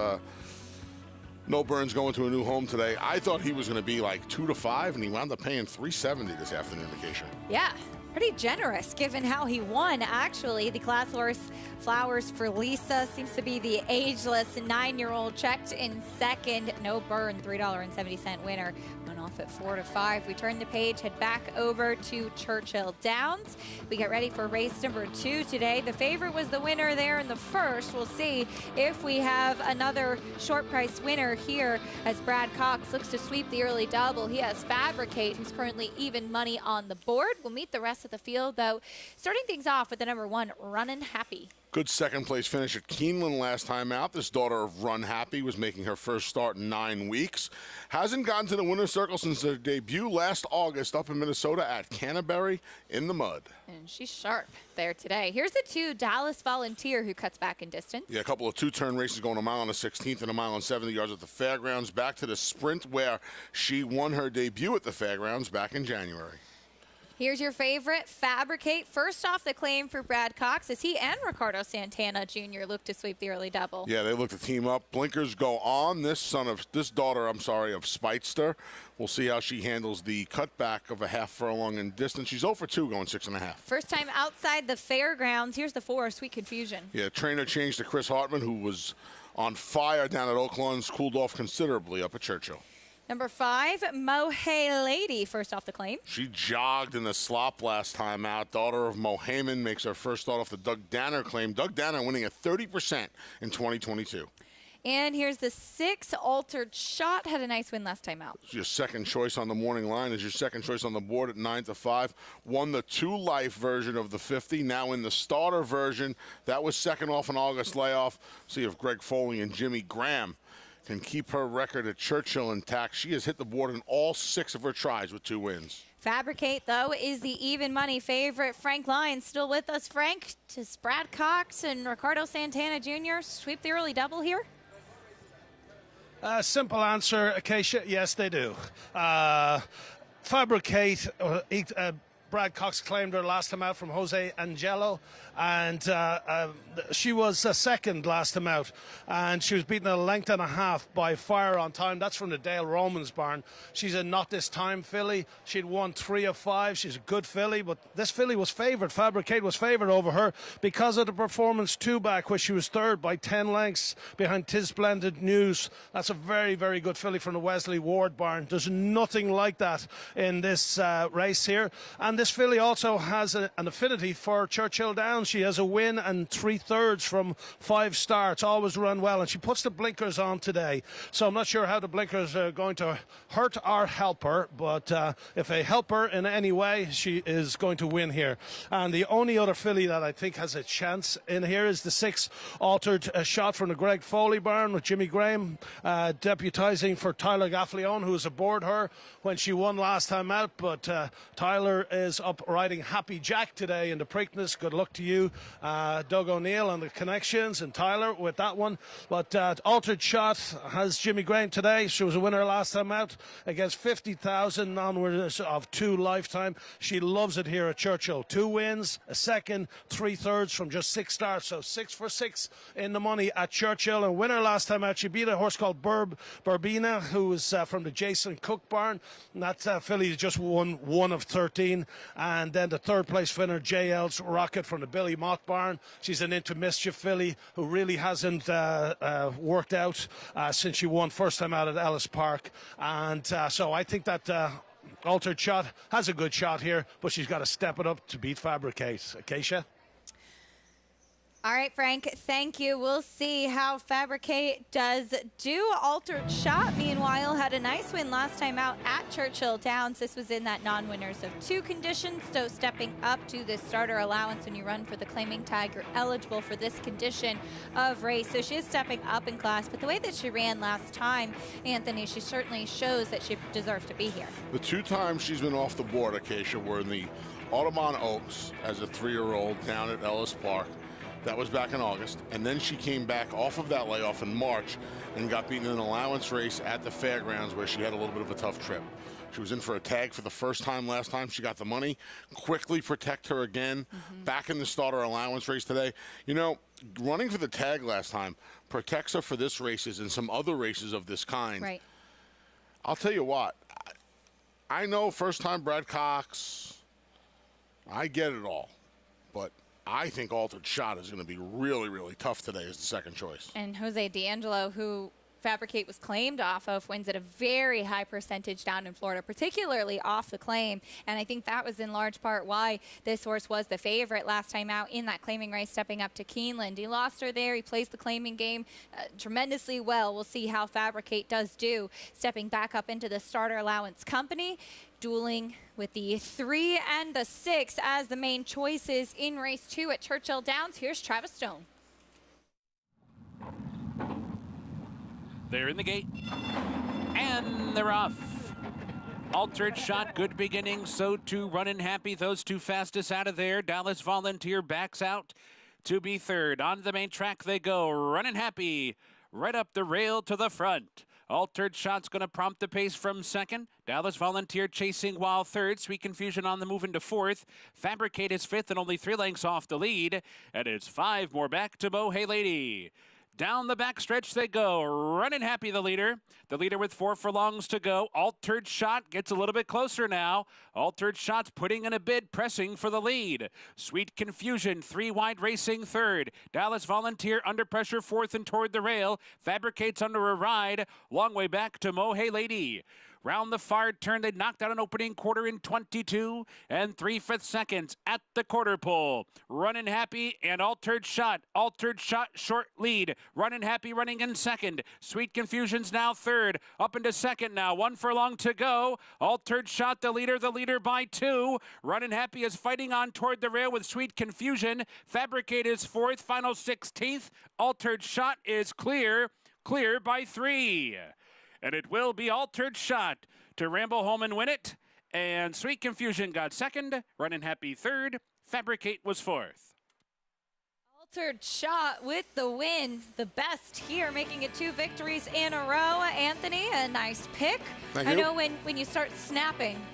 Speaker 2: No Burns going to a new home today. I thought he was going to be like 2 to 5, and he wound up paying $370 this afternoon, Acacia.
Speaker 1: Yeah, pretty generous given how he won. Actually, the class horse Flowers for Lisa seems to be the ageless 9-year-old, checked in second. No Burn, $3.70 winner. Went off at 4 to 5. We turn the page, head back over to Churchill Downs. We get ready for race number 2 today. The favorite was the winner there in the first. We'll see if we have another short price winner here as Brad Cox looks to sweep the early double. He has Fabricate, who's currently even money on the board. We'll meet the rest of the field, though, starting things off with the number 1, Runnin' Happy.
Speaker 2: Good second-place finish at Keeneland last time out. This daughter of Run Happy was making her first start in 9 weeks. Hasn't gotten to the winner's circle since their debut last August up in Minnesota at Canterbury in the mud.
Speaker 1: And she's sharp there today. Here's the 2, Dallas Volunteer, who cuts back in distance.
Speaker 2: Yeah, a couple of 2-turn races going a mile on the 16th and a mile on 70 yards at the fairgrounds. Back to the sprint where she won her debut at the fairgrounds back in January.
Speaker 1: Here's your favorite, Fabricate. First off the claim for Brad Cox as he and Ricardo Santana Jr. look to sweep the early double.
Speaker 2: Yeah, they look to team up. Blinkers go on. This daughter of Speightster. We'll see how she handles the cutback of a half furlong in distance. She's 0 for 2 going 6.5.
Speaker 1: First time outside the fairgrounds. Here's the 4, Sweet Confusion.
Speaker 2: Yeah, trainer changed to Chris Hartman, who was on fire down at Oakland's, cooled off considerably up at Churchill.
Speaker 1: Number 5, Mohey Lady, first off the claim.
Speaker 2: She jogged in the slop last time out. Daughter of Mohayman makes her first start off the Doug Danner claim. Doug Danner winning at 30% in 2022.
Speaker 1: And here's the 6, Altered Shot. Had a nice win last time out.
Speaker 2: Your second choice on the morning line is your second choice on the board at 9 to 5. Won the 2-life version of the 50. Now in the starter version. That was second off an August layoff. See if Greg Foley and Jimmy Graham can keep her record at Churchill intact. She has hit the board in all 6 of her tries with 2 wins.
Speaker 1: Fabricate, though, is the even money favorite. Frank Lyons still with us. Frank, does Brad Cox and Ricardo Santana Jr. sweep the early double here?
Speaker 4: Simple answer, Acacia, yes, they do. Fabricate, Brad Cox claimed her last time out from Jose Angelo, and she was second last time out, and she was beaten a length and a half by Fire on Time. That's from the Dale Romans barn. She's a Not This Time filly. She'd won 3 of 5. She's a good filly, but this filly was favoured. Fabricate was favoured over her because of the performance 2 back, where she was third by 10 lengths behind Tis Splendid News. That's a very, very good filly from the Wesley Ward barn. There's nothing like that in this race here. And this filly also has an affinity for Churchill Downs. She has a win and 3/3 from 5 starts, always run well, and she puts the blinkers on today. So I'm not sure how the blinkers are going to hurt or help her, but if they help her in any way, she is going to win here. And the only other filly that I think has a chance in here is the 6, Altered Shot from the Greg Foley barn with Jimmy Graham deputizing for Tyler Gaffleone, who was aboard her when she won last time out. But Tyler is up riding Happy Jack today in the Preakness. Good luck to you, Doug O'Neill, on the connections, and Tyler with that one. But Altered Shot has Jimmy Graham today. She was a winner last time out against 50,000 non-winners of 2 lifetime. She loves it here at Churchill. 2 wins, a second, 3/3 from just 6 starts. So 6 for 6 in the money at Churchill. And winner last time out, she beat a horse called Burbina, who was from the Jason Cook barn. And that filly just won 1 of 13. And then the 3rd place winner, JL's Rocket from the Billy Mott barn. She's an Into Mischief filly who really hasn't worked out since she won first time out at Ellis Park. And so I think that Altered Shot has a good shot here, but she's got to step it up to beat Fabricate. Acacia?
Speaker 1: All right, Frank, thank you. We'll see how Fabricate does do. Altered Shot, meanwhile, had a nice win last time out at Churchill Downs. This was in that non-winners of 2 condition, so stepping up to the starter allowance when you run for the claiming tag, you're eligible for this condition of race. So she is stepping up in class, but the way that she ran last time, Anthony, she certainly shows that she deserves to be here.
Speaker 2: The 2 times she's been off the board, Acacia, were in the Audubon Oaks as a 3-year-old down at Ellis Park. That was back in August. And then she came back off of that layoff in March and got beaten in an allowance race at the fairgrounds where she had a little bit of a tough trip. She was in for a tag for the first time last time. She got the money. Quickly protect her again. Back in the starter allowance race today. You know, running for the tag last time protects her for this races and some other races of this kind.
Speaker 1: Right.
Speaker 2: I'll tell you what. I know first-time Brad Cox. I get it all. But I think Altered Shot is going to be really, really tough today as the second choice.
Speaker 1: And Jose D'Angelo, who Fabricate was claimed off of, wins at a very high percentage down in Florida, particularly off the claim. And I think that was in large part why this horse was the favorite last time out in that claiming race, stepping up to Keeneland. He lost her there. He plays the claiming game tremendously well. We'll see how Fabricate does do, stepping back up into the starter allowance company, dueling with the 3 and the 6 as the main choices in race 2 at Churchill Downs. Here's Travis Stone.
Speaker 6: They're in the gate, and they're off. Altered Shot, good beginning, so too Running Happy. Those two fastest out of there. Dallas Volunteer backs out to be third. On the main track they go. Running Happy right up the rail to the front. Altered Shot's going to prompt the pace from second. Dallas Volunteer chasing while third. Sweet Confusion on the move into fourth. Fabricate is fifth and only 3 lengths off the lead. And it's 5 more back to Mo Hey Lady. Down the back stretch they go. Running Happy, the leader. The leader with 4 furlongs to go. Altered Shot gets a little bit closer now. Altered Shot's putting in a bid, pressing for the lead. Sweet Confusion, 3 wide racing third. Dallas Volunteer under pressure, fourth and toward the rail. Fabricates under a ride. Long way back to Mo Hey Lady. Round the far turn, they knocked out an opening quarter in 22 and 3/5 seconds at the quarter pole. Running Happy and Altered Shot. Altered Shot short lead. Running Happy running in second. Sweet Confusion's now third. Up into second now. 1 furlong to go. Altered Shot the leader by 2. Running Happy is fighting on toward the rail with Sweet Confusion. Fabricate is fourth, final 16th. Altered Shot is clear by 3. And it will be Altered Shot to ramble home and win it. And Sweet Confusion got second. Running Happy third. Fabricate was fourth.
Speaker 1: Altered Shot with the win. The best here, making it 2 victories in a row. Anthony, a nice pick.
Speaker 2: Thank
Speaker 1: I
Speaker 2: you.
Speaker 1: know when you start snapping,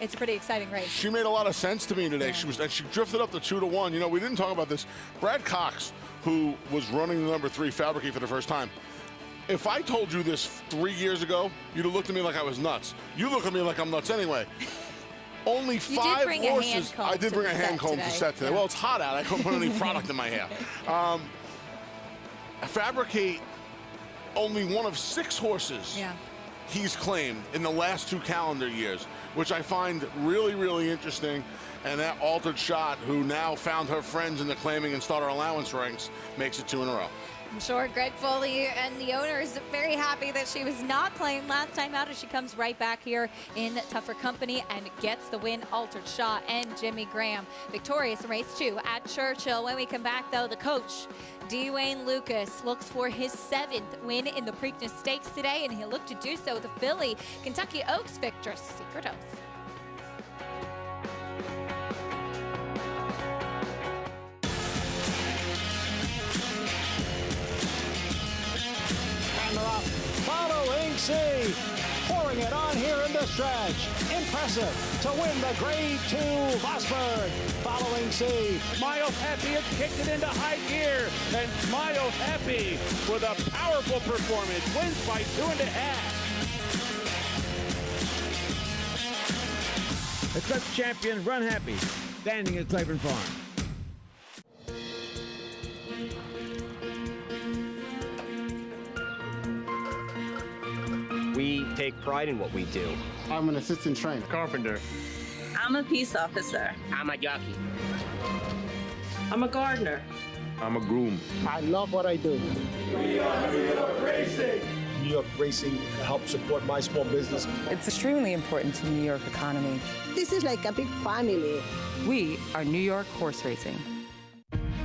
Speaker 1: it's a pretty exciting race.
Speaker 2: She made a lot of sense to me today.
Speaker 1: Yeah.
Speaker 2: She drifted up to 2-1. You know, we didn't talk about this. Brad Cox, who was running the number 3 Fabricate for the first time. If I told you this 3 years ago, you'd have looked at me like I was nuts. You look at me like I'm nuts anyway. Only 5 horses. I did bring a hand comb to set today. Yeah. Well, it's hot out. I couldn't put any product in my hair. Fabricate, only one of 6 horses he's claimed in the last 2 calendar years, which I find really, really interesting. And that Altered Shot, who now found her friends in the claiming and starter allowance ranks, makes it 2 in a row.
Speaker 1: I'm sure Greg Foley and the owner is very happy that she was not claimed last time out as she comes right back here in tougher company and gets the win. Altered Shot and Jimmy Graham victorious in race 2 at Churchill. When we come back, though, the coach, Dwayne Lucas, looks for his 7th win in the Preakness Stakes today, and he'll look to do so with the filly Kentucky Oaks victor, Secret Oath.
Speaker 14: Following C, pouring it on here in the stretch. Impressive to win the Grade 2 Vosburg. Following C.
Speaker 13: Smile Happy has kicked it into high gear, and Smile Happy with a powerful performance wins by 2.5.
Speaker 15: The Clutch champion, Run Happy, standing at Claiborne Farm.
Speaker 16: We take pride in what we do.
Speaker 17: I'm an assistant trainer.
Speaker 16: Carpenter.
Speaker 18: I'm a peace officer.
Speaker 16: I'm a jockey.
Speaker 18: I'm a gardener.
Speaker 16: I'm a groom.
Speaker 17: I love what I do.
Speaker 14: We are New York Racing.
Speaker 19: New York Racing helps support my small business.
Speaker 20: It's extremely important to the New York economy.
Speaker 21: This is like a big family.
Speaker 20: We are New York Horse Racing.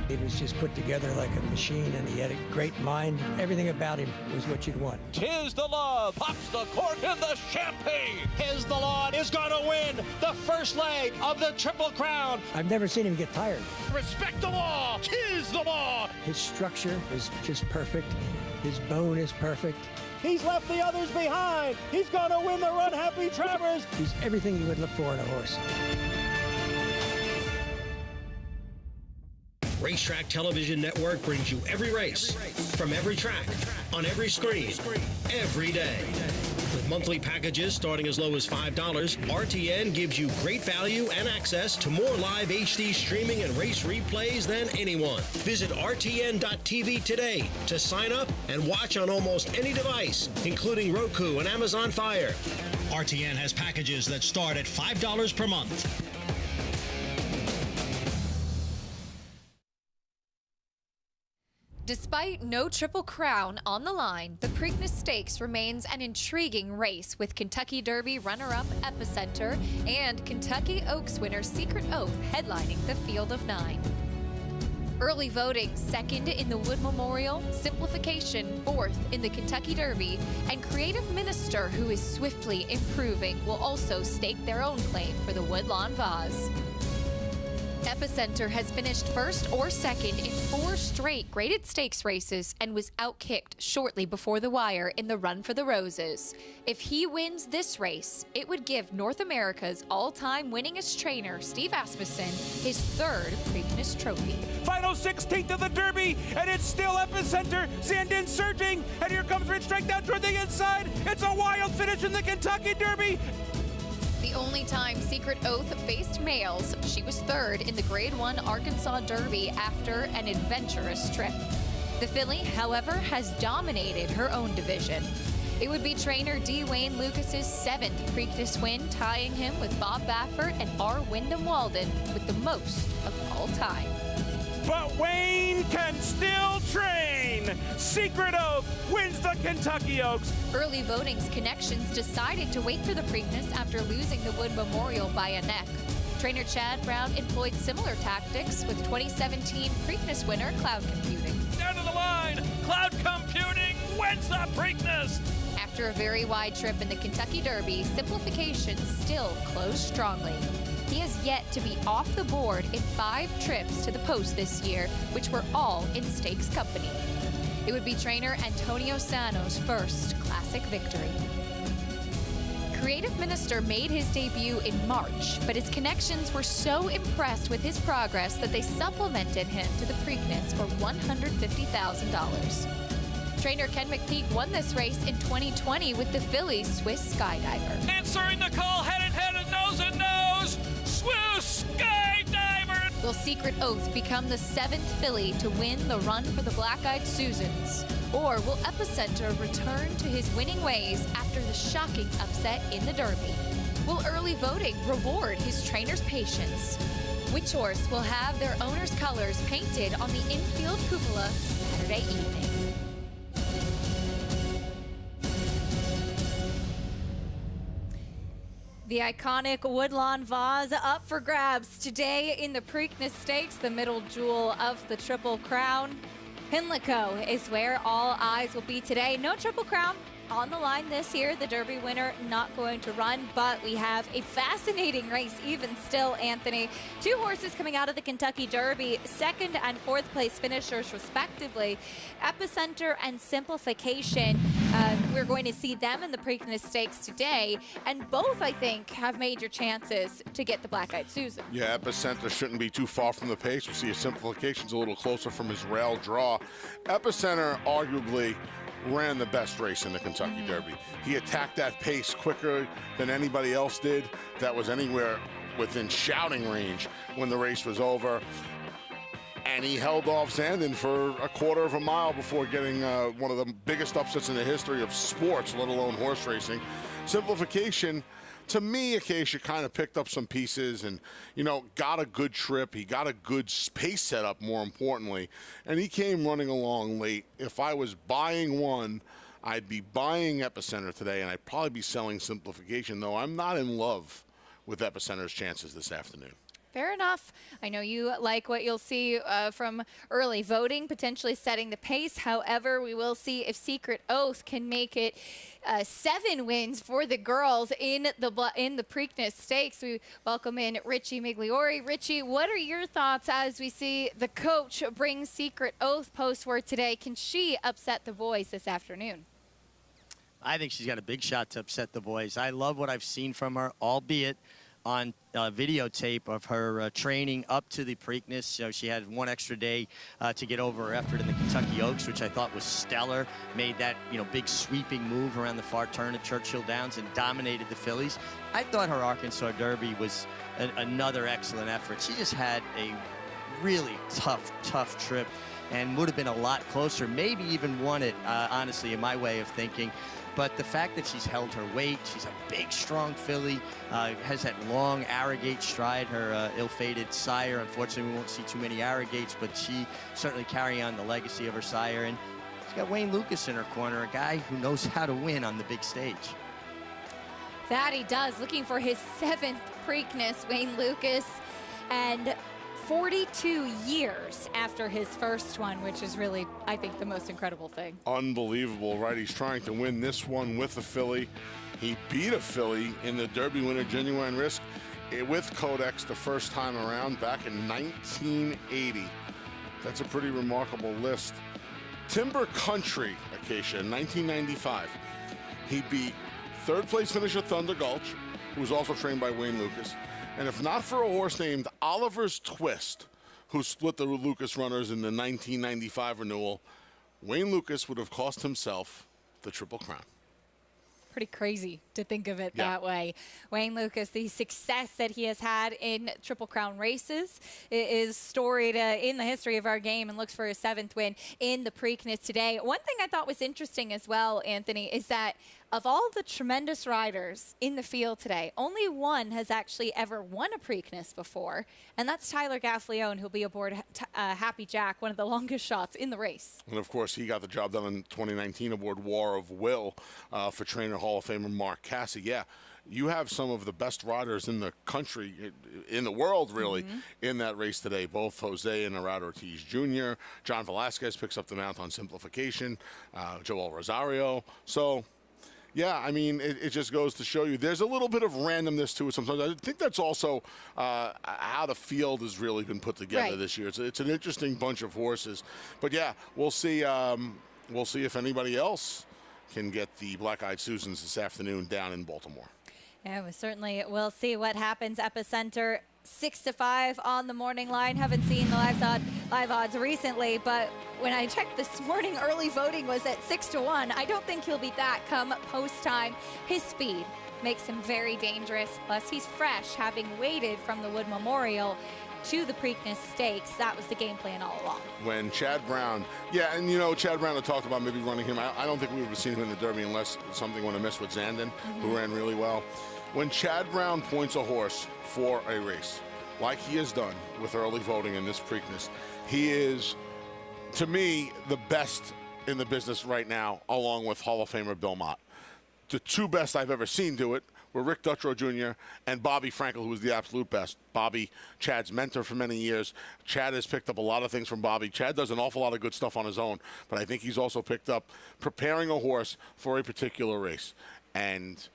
Speaker 21: He was just put together like a machine, and he had a great mind. Everything about him was what you'd want.
Speaker 13: Tis the law, pops the cork in the champagne.
Speaker 14: Tis the Law is going to win the first leg of the Triple Crown.
Speaker 21: I've never seen him get tired.
Speaker 13: Respect the law, tis the law.
Speaker 21: His structure is just perfect. His bone is perfect.
Speaker 14: He's left the others behind. He's going to win the Run Happy Travers.
Speaker 21: He's everything you would look for in a horse.
Speaker 22: Racetrack Television Network brings you every race, from every track, on every screen, every day. With monthly packages starting as low as $5, RTN gives you great value and access to more live HD streaming and race replays than anyone. Visit RTN.tv today to sign up and watch on almost any device, including Roku and Amazon Fire. RTN has packages that start at $5 per month.
Speaker 1: Despite no Triple Crown on the line, the Preakness Stakes remains an intriguing race with Kentucky Derby runner-up Epicenter and Kentucky Oaks winner Secret Oath headlining the field of 9. Early voting second in the Wood Memorial, Simplification fourth in the Kentucky Derby, and Creative Minister, who is swiftly improving, will also stake their own claim for the Woodlawn Vase. Epicenter has finished first or second in 4 straight graded stakes races and was outkicked shortly before the wire in the Run for the Roses. If he wins this race, it would give North America's all-time winningest trainer, Steve Asmussen, his 3rd Preakness trophy.
Speaker 23: Final 16th of the Derby, and it's still Epicenter. Zandon surging, and here comes Rich Strike down toward the inside. It's a wild finish in the Kentucky Derby.
Speaker 1: The only time Secret Oath faced males, she was 3rd in the Grade 1 Arkansas Derby after an adventurous trip. The filly, however, has dominated her own division. It would be trainer D. Wayne Lucas's 7th Preakness win, tying him with Bob Baffert and R. Wyndham Walden with the most of all time.
Speaker 23: But Wayne can still train. Secret Oath wins the Kentucky Oaks.
Speaker 1: Early voting's connections decided to wait for the Preakness after losing the Wood Memorial by a neck. Trainer Chad Brown employed similar tactics with 2017 Preakness winner Cloud Computing.
Speaker 13: Down to the line, Cloud Computing wins the Preakness.
Speaker 1: After a very wide trip in the Kentucky Derby, Simplification still closed strongly. He has yet to be off the board in 5 trips to the post this year, which were all in stakes company. It would be trainer Antonio Sano's first classic victory. Creative Minister made his debut in March, but his connections were so impressed with his progress that they supplemented him to the Preakness for $150,000. Trainer Ken McPeak won this race in 2020 with the filly Swiss Skydiver.
Speaker 13: Answering the call, head and nose and nose, Swiss Skydiver.
Speaker 1: Will Secret Oath become the 7th filly to win the Run for the Black-Eyed Susans? Or will Epicenter return to his winning ways after the shocking upset in the Derby? Will early voting reward his trainer's patience? Which horse will have their owner's colors painted on the infield cupola Saturday evening? The iconic Woodlawn Vase up for grabs today in the Preakness Stakes, the middle jewel of the Triple Crown. Pimlico is where all eyes will be today. No Triple Crown on the line this year. The Derby winner not going to run, but we have a fascinating race even still, Anthony. 2 horses coming out of the Kentucky Derby, 2nd and 4th place finishers respectively. Epicenter and Simplification. We're going to see them in the Preakness Stakes today, and both, I think, have major chances to get the Black-Eyed Susan.
Speaker 2: Yeah, Epicenter shouldn't be too far from the pace. We see a Simplification's a little closer from his rail draw. Epicenter arguably ran the best race in the Kentucky Derby. He attacked that pace quicker than anybody else did. That was anywhere within shouting range when the race was over. And he held off Zandon for a 1/4 mile before getting one of the biggest upsets in the history of sports, let alone horse racing. Simplification, to me, Acacia kind of picked up some pieces and, you know, got a good trip. He got a good pace setup, more importantly, and he came running along late. If I was buying one, I'd be buying Epicenter today, and I'd probably be selling Simplification, though I'm not in love with Epicenter's chances this afternoon.
Speaker 1: Fair enough. I know you like what you'll see from early voting, potentially setting the pace. However, we will see if Secret Oath can make it 7 wins for the girls in the Preakness Stakes. We welcome in Richie Migliori. Richie, what are your thoughts as we see the coach bring Secret Oath post-work today? Can she upset the boys this afternoon?
Speaker 11: I think she's got a big shot to upset the boys. I love what I've seen from her, albeit on videotape of her training up to the Preakness. So she had one extra day to get over her effort in the Kentucky Oaks, which I thought was stellar. Made that big sweeping move around the far turn at Churchill Downs and dominated the fillies. I thought her Arkansas Derby was another excellent effort. She just had a really tough trip and would have been a lot closer, maybe even won it, honestly, in my way of thinking. But the fact that she's held her weight, she's a big, strong filly, has that long Arrogate stride. Her ill-fated sire, unfortunately, we won't see too many Arrogates, but she certainly carrying on the legacy of her sire. And she's got Wayne Lucas in her corner, a guy who knows how to win on the big stage.
Speaker 1: That he does, looking for his 7th Preakness, Wayne Lucas, and 42 years after his first one, which is really, I think, the most incredible thing.
Speaker 2: Unbelievable, right? He's trying to win this one with a filly. He beat a filly in the Derby winner, Genuine Risk, with Codex the first time around back in 1980. That's a pretty remarkable list. Timber Country, Acacia, in 1995. He beat third-place finisher Thunder Gulch, who was also trained by Wayne Lucas. And if not for a horse named Oliver's Twist, who split the Lucas runners in the 1995 renewal, Wayne Lucas would have cost himself the Triple Crown.
Speaker 1: Pretty crazy to think of it that way. Wayne Lucas, the success that he has had in Triple Crown races is storied in the history of our game, and looks for his 7th win in the Preakness today. One thing I thought was interesting as well, Anthony, is that of all the tremendous riders in the field today, only one has actually ever won a Preakness before, and that's Tyler Gaffleone, who'll be aboard Happy Jack, one of the longest shots in the race.
Speaker 2: And, of course, he got the job done in 2019 aboard War of Will for trainer Hall of Famer Mark Cassie. Yeah, you have some of the best riders in the country, in the world, really, in that race today. Both Jose and Arad Ortiz Jr., John Velasquez picks up the mount on Simplification, Joel Rosario. So, yeah, I mean, it just goes to show you there's a little bit of randomness to it sometimes. I think that's also how the field has really been put together this year. It's an interesting bunch of horses. But, yeah, we'll see if anybody else can get the Black-Eyed Susans this afternoon down in Baltimore.
Speaker 1: Yeah, we certainly will see what happens. Epicenter 6-5 on the morning line. Haven't seen the live odds recently, but when I checked this morning, early voting was at 6-1. I don't think he'll beat that come post time. His speed makes him very dangerous. Plus, he's fresh, having waited from the Wood Memorial to the Preakness Stakes. That was the game plan all along.
Speaker 2: When Chad Brown, Chad Brown had talked about maybe running him. I don't think we would have seen him in the Derby unless something went amiss with Zandon, who ran really well. When Chad Brown points a horse for a race, like he has done with early voting in this Preakness, he is, to me, the best in the business right now, along with Hall of Famer Bill Mott. The 2 best I've ever seen do it were Rick Dutrow Jr. and Bobby Frankel, who was the absolute best. Bobby, Chad's mentor for many years. Chad has picked up a lot of things from Bobby. Chad does an awful lot of good stuff on his own, but I think he's also picked up preparing a horse for a particular race. And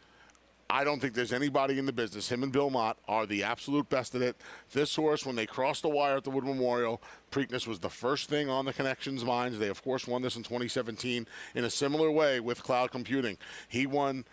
Speaker 2: I don't think there's anybody in the business. Him and Bill Mott are the absolute best at it. This horse, when they crossed the wire at the Wood Memorial, Preakness was the first thing on the Connections' minds. They, of course, won this in 2017 in a similar way with Cloud Computing. He ran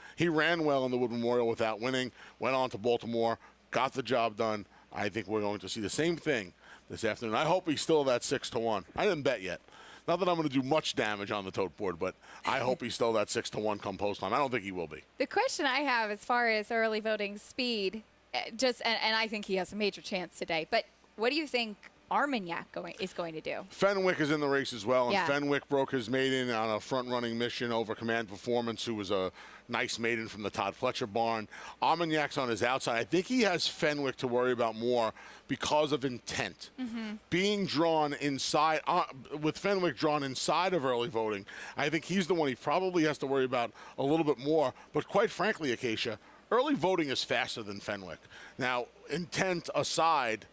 Speaker 2: well in the Wood Memorial without winning, went on to Baltimore, got the job done. I think we're going to see the same thing this afternoon. I hope he's still that 6-1. I didn't bet yet. Not that I'm going to do much damage on the tote board, but I hope he's still that 6-1 come post time. I don't think he will be.
Speaker 1: The question I have as far as early voting speed, and I think he has a major chance today, but what do you think Armagnac is going to do?
Speaker 2: Fenwick is in the race as well, and Fenwick broke his maiden on a front-running mission over Command Performance, who was a nice maiden from the Todd Fletcher barn. Armagnac's on his outside. I think he has Fenwick to worry about more because of intent. Being drawn inside, with Fenwick drawn inside of early voting, I think he's the one he probably has to worry about a little bit more. But quite frankly, Acacia, early voting is faster than Fenwick. Now, intent aside,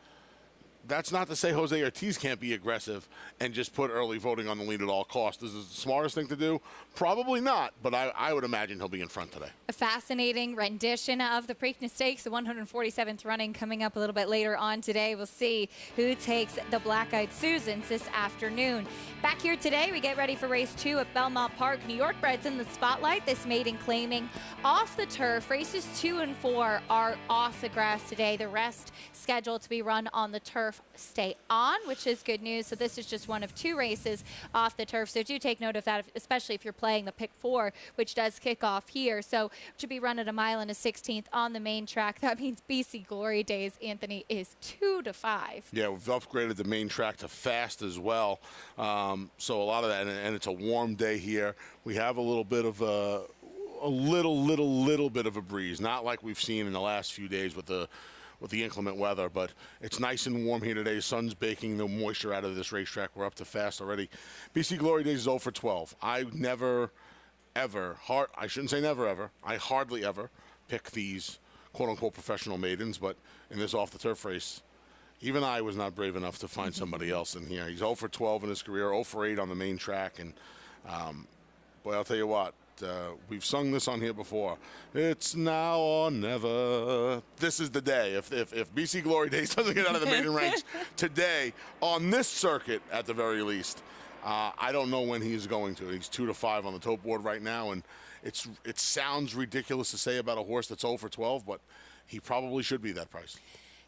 Speaker 2: that's not to say Jose Ortiz can't be aggressive and just put early voting on the lead at all costs. Is this the smartest thing to do? Probably not, but I would imagine he'll be in front today.
Speaker 1: A fascinating rendition of the Preakness Stakes, the 147th running coming up a little bit later on today. We'll see who takes the Black-Eyed Susans this afternoon. Back here today, we get ready for race 2 at Belmont Park. New York breds in the spotlight. This maiden claiming off the turf. Races 2 and 4 are off the grass today. The rest scheduled to be run on the turf stay on, which is good news. So this is just one of 2 races off the turf. So do take note of that, especially if you're playing the pick 4, which does kick off here. So it should be run at 1 1/16 on the main track. That means BC Glory Days, Anthony, is 2 to 5.
Speaker 2: Yeah, we've upgraded the main track to fast as well. So a lot of that, and it's a warm day here. We have a little bit of a little bit of a breeze, not like we've seen in the last few days with the inclement weather, but it's nice and warm here today. Sun's baking the moisture out of this racetrack. We're up to fast already. BC Glory Days is 0 for 12. I never, ever, I shouldn't say never, ever. I hardly ever pick these quote-unquote professional maidens, but in this off-the-turf race, even I was not brave enough to find somebody else in here. He's 0 for 12 in his career, 0 for 8 on the main track, and boy, I'll tell you what, we've sung this on here before. It's now or never. This is the day. If BC Glory Days doesn't get out of the maiden ranks today on this circuit, at the very least, I don't know when he's going to. He's 2 to 5 on the tote board right now, and it sounds ridiculous to say about a horse that's 0 for 12, but he probably should be that price.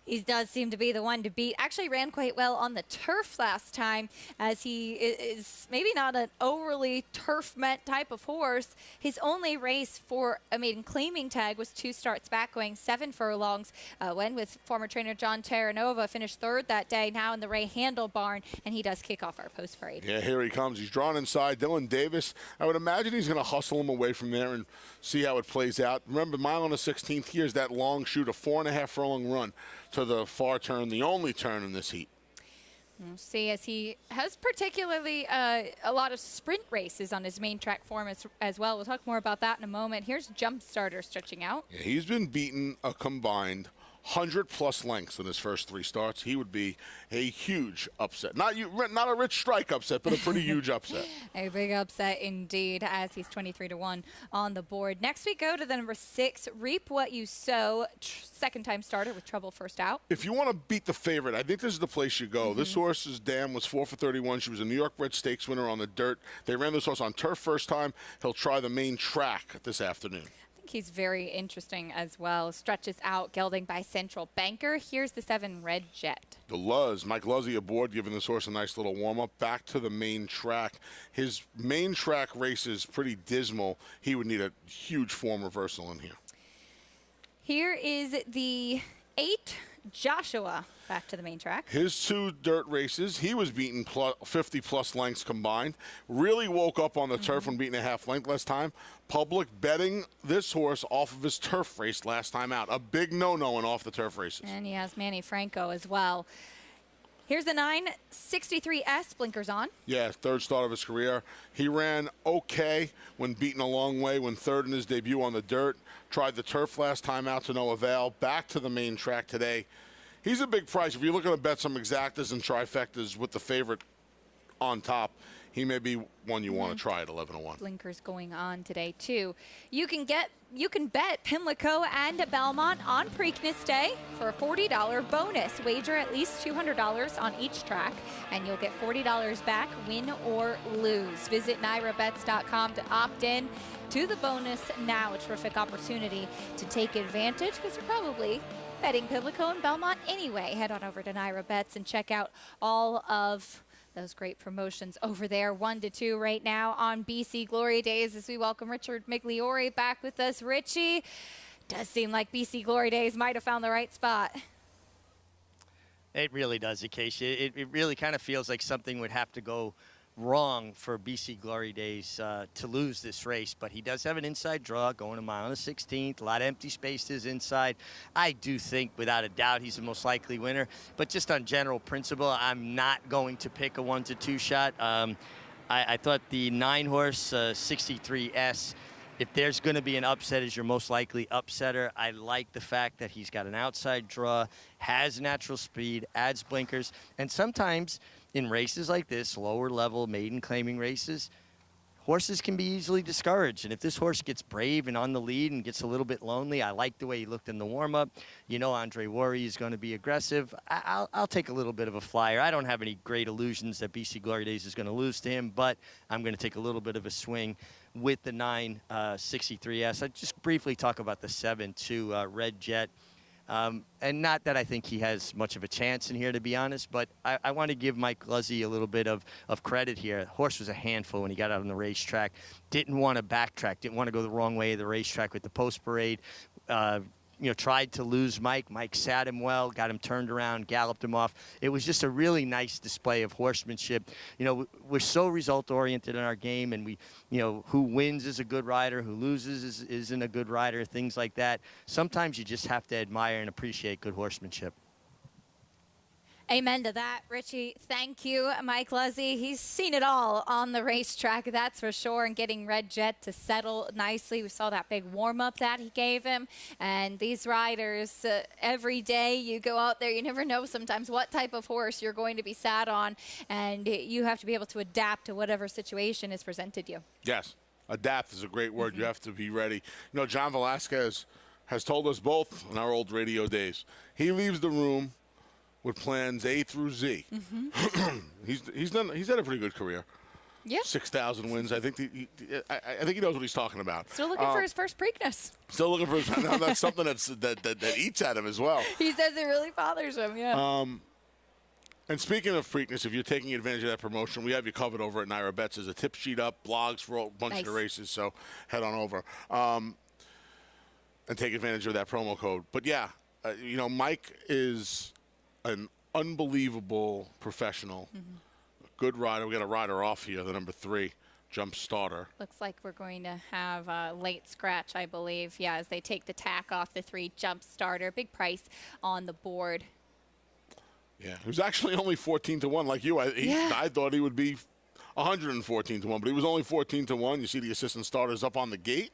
Speaker 1: He does seem to be the one to beat. Actually ran quite well on the turf last time, as he is maybe not an overly turf-meant type of horse. His only race for a maiden claiming tag was 2 starts back, going 7 furlongs. Went with former trainer John Terranova, finished 3rd that day, now in the Ray Handel barn, and he does kick off our post parade.
Speaker 2: Yeah, here he comes. He's drawn inside. Dylan Davis, I would imagine he's going to hustle him away from there and see how it plays out. Remember, 1 1/16, here's that long shoot, a 4.5 furlong run to the far turn, the only turn in this heat.
Speaker 1: We'll see, as he has particularly a lot of sprint races on his main track form as well. We'll talk more about that in a moment. Here's Jump Starter stretching out.
Speaker 2: Yeah, he's been beaten a combined 100+ lengths in his first 3 starts. He would be a huge upset. Not a Rich Strike upset, but a pretty huge upset.
Speaker 1: A big upset indeed, as he's 23 to 1 on the board. Next we go to the number 6, Reap What You Sow, second-time starter with trouble first out.
Speaker 2: If you want to beat the favorite, I think this is the place you go. This horse's dam was 4 for 31. She was a New York bred stakes winner on the dirt. They ran this horse on turf first time. He'll try the main track this afternoon.
Speaker 1: He's very interesting as well. Stretches out, gelding by Central Banker. Here's the 7, Red Jet.
Speaker 2: The Luz, Mike Luzzy aboard, giving this horse a nice little warm-up. Back to the main track. His main track race is pretty dismal. He would need a huge form reversal in here.
Speaker 1: Here is the 8, Joshua, back to the main track.
Speaker 2: His 2 dirt races, he was beaten 50+ lengths combined. Really woke up on the turf when beaten a half length last time. Public betting this horse off of his turf race last time out. A big no-no in off the turf races.
Speaker 1: And he has Manny Franco as well. Here's the 9, 63S, blinkers on.
Speaker 2: Yeah, 3rd start of his career. He ran okay when beaten a long way, when 3rd in his debut on the dirt. Tried the turf last time out to no avail. Back to the main track today. He's a big price. If you're looking to bet some exactas and trifectas with the favorite on top, he may be one you want to try at 11 to 1.
Speaker 1: Blinkers going on today too. You can bet Pimlico and Belmont on Preakness Day for a $40 bonus. Wager at least $200 on each track, and you'll get $40 back, win or lose. Visit NYRABets.com to opt in to the bonus now. A terrific opportunity to take advantage, because you're probably betting Pimlico and Belmont anyway. Head on over to NYRA Bets and check out all of those great promotions over there. 1 to 2 right now on BC Glory Days, as we welcome Richard Migliore back with us. Richie, does seem like BC Glory Days might have found the right spot.
Speaker 11: It really does, Acacia. It really kind of feels like something would have to go wrong for BC Glory Days to lose this race, but he does have an inside draw going a 1 1/16, a lot of empty spaces inside. I do think, without a doubt, he's the most likely winner, but just on general principle, I'm not going to pick a 1 to 2 shot. I thought the 9 horse 63S if there's going to be an upset, is your most likely upsetter. I like the fact that he's got an outside draw, has natural speed, adds blinkers, and sometimes in races like this, lower level maiden claiming races, horses can be easily discouraged. And if this horse gets brave and on the lead and gets a little bit lonely, I like the way he looked in the warm-up. You know Andre Worry is going to be aggressive. I'll take a little bit of a flyer. I don't have any great illusions that BC Glory Days is going to lose to him, but I'm going to take a little bit of a swing with the 963S. I just briefly talk about the 7-2 Red Jet. And not that I think he has much of a chance in here, to be honest, but I want to give Mike Luzzy a little bit of credit here. The horse was a handful when he got out on the racetrack. Didn't want to backtrack, didn't want to go the wrong way of the racetrack with the post parade. Tried to lose Mike. Mike sat him well, got him turned around, galloped him off. It was just a really nice display of horsemanship. We're so result-oriented in our game, and who wins is a good rider, who loses isn't a good rider, things like that. Sometimes you just have to admire and appreciate good horsemanship.
Speaker 1: Amen to that, Richie. Thank you, Mike Luzzy. He's seen it all on the racetrack, that's for sure, and getting Red Jet to settle nicely. We saw that big warm-up that he gave him. And these riders, every day you go out there, you never know sometimes what type of horse you're going to be sat on, and you have to be able to adapt to whatever situation is presented you.
Speaker 2: Yes, adapt is a great word. You have to be ready. John Velasquez has told us both in our old radio days, he leaves the room with plans A through Z. He's had a pretty good career.
Speaker 1: Yeah.
Speaker 2: 6,000 wins. I think he knows what he's talking about.
Speaker 1: Still looking for his first Preakness.
Speaker 2: Still looking for his. That's something that eats at him as well.
Speaker 1: He says it really bothers him. Yeah.
Speaker 2: And speaking of Preakness, if you're taking advantage of that promotion, we have you covered over at Naira Bets. There's a tip sheet up, blogs for a bunch of the races. So head on over and take advantage of that promo code. But yeah, Mike is an unbelievable professional, good rider. We got a rider off here, the number 3, Jump Starter.
Speaker 1: Looks like we're going to have a late scratch, I believe. Yeah, as they take the tack off the 3 Jump Starter. Big price on the board.
Speaker 2: Yeah, he was actually only 14-1, like you. I thought he would be 114-1, but he was only 14-1. You see the assistant starters up on the gate.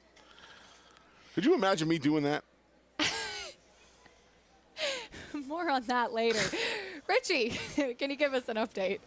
Speaker 2: Could you imagine me doing that?
Speaker 1: More on that later. Richie, can you give us an update?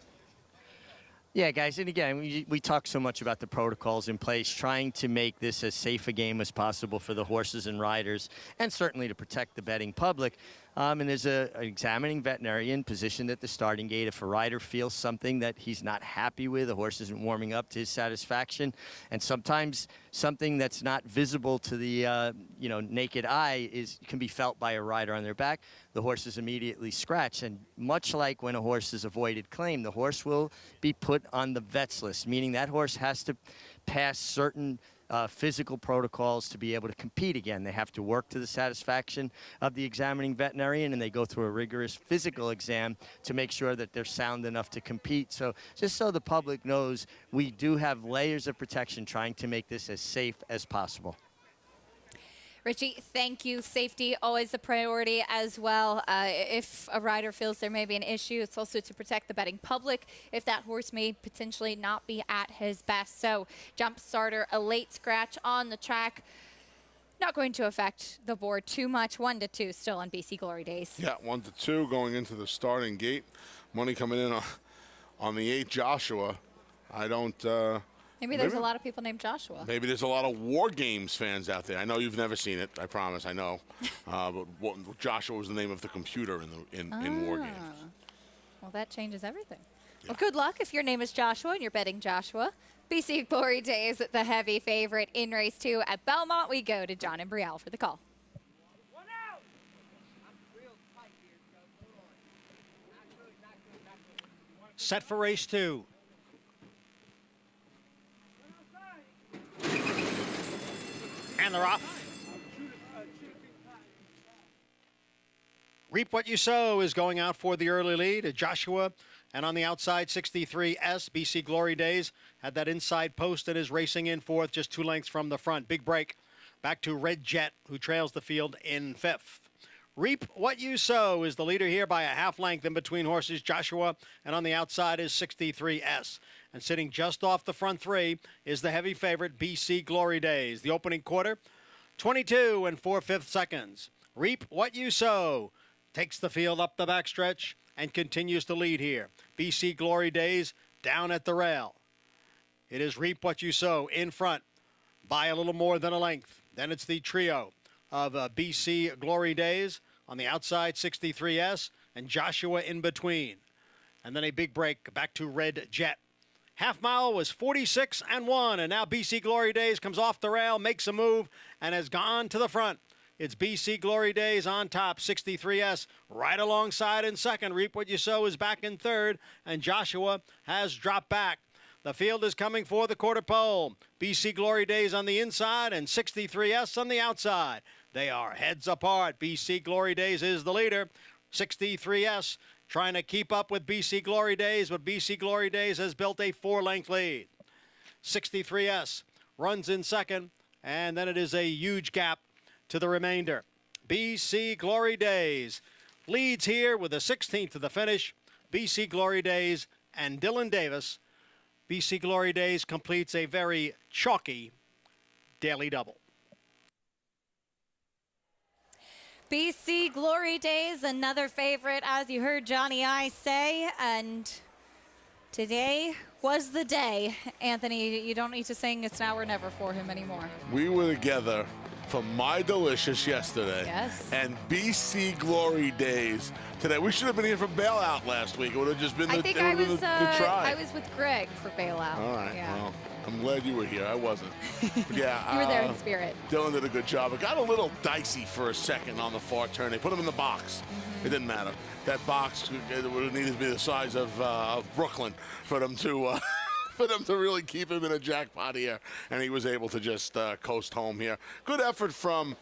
Speaker 11: Yeah, guys, and again, we talk so much about the protocols in place, trying to make this as safe a game as possible for the horses and riders, and certainly to protect the betting public. And there's an examining veterinarian positioned at the starting gate. If a rider feels something that he's not happy with, the horse isn't warming up to his satisfaction, and sometimes something that's not visible to the naked eye can be felt by a rider on their back, the horse is immediately scratched. And much like when a horse is avoided claim, the horse will be put on the vet's list, meaning that horse has to pass certain physical protocols to be able to compete again. They have to work to the satisfaction of the examining veterinarian, and they go through a rigorous physical exam to make sure that they're sound enough to compete. So just so the public knows, we do have layers of protection trying to make this as safe as possible.
Speaker 1: Richie, thank you. Safety, always a priority as well. If a rider feels there may be an issue, it's also to protect the betting public if that horse may potentially not be at his best. So, Jump Starter, a late scratch on the track. Not going to affect the board too much. 1-2 still on BC Glory Days.
Speaker 2: Yeah, 1-2 going into the starting gate. Money coming in on the 8 Joshua. I don't...
Speaker 1: Maybe there's a lot of people named Joshua.
Speaker 2: Maybe there's a lot of War Games fans out there. I know you've never seen it. I promise. I know. But Joshua was the name of the computer in War Games.
Speaker 1: Well, that changes everything. Yeah. Well, good luck if your name is Joshua and you're betting Joshua. BC Glory Days, the heavy favorite in race 2 at Belmont. We go to John and Brielle for the call.
Speaker 12: Set for race 2. And they're off. Reap What You Sow is going out for the early lead. Joshua, and on the outside, 63S, BC Glory Days, had that inside post and is racing in 4th, just 2 lengths from the front. Big break. Back to Red Jet, who trails the field in 5th. Reap What You Sow is the leader here by a half length in between horses. Joshua, and on the outside is 63S. And sitting just off the front three is the heavy favorite, BC Glory Days. The opening quarter, 22 and 4/5 seconds. Reap What You Sow takes the field up the backstretch and continues to lead here. BC Glory Days down at the rail. It is Reap What You Sow in front by a little more than a length. Then it's the trio of BC Glory Days on the outside, 63S, and Joshua in between. And then a big break back to Red Jet. Half mile was 46 and 1, and now BC Glory Days comes off the rail, makes a move, and has gone to the front. It's BC Glory Days on top, 63S right alongside in second. Reap What You Sow is back in third, and Joshua has dropped back. The field is coming for the quarter pole. BC Glory Days on the inside and 63S on the outside. They are heads apart. BC Glory Days is the leader. 63S trying to keep up with BC Glory Days, but BC Glory Days has built a 4-length lead. 63S runs in second, and then it is a huge gap to the remainder. BC Glory Days leads here with a 16th to the finish. BC Glory Days and Dylan Davis. BC Glory Days completes a very chalky daily double.
Speaker 1: BC Glory Days, another favorite, as you heard Johnny I say, and today was the day. Anthony, you don't need to sing It's Now or Never for him anymore.
Speaker 2: We were together for My Delicious yesterday.
Speaker 1: Yes.
Speaker 2: And BC Glory Days today. We should have been here for bailout last week. It would have just been
Speaker 1: I think I was,
Speaker 2: the try.
Speaker 1: I was with Greg for bailout.
Speaker 2: All right,
Speaker 1: yeah.
Speaker 2: well, I'm glad you were here. I wasn't. But yeah,
Speaker 1: You were there in spirit.
Speaker 2: Dylan did a good job. It got a little dicey for a second on the far turn. They put him in the box. It didn't matter. That box would have needed to be the size of Brooklyn for them to for them to really keep him in a jackpot here, and he was able to just coast home here. Good effort from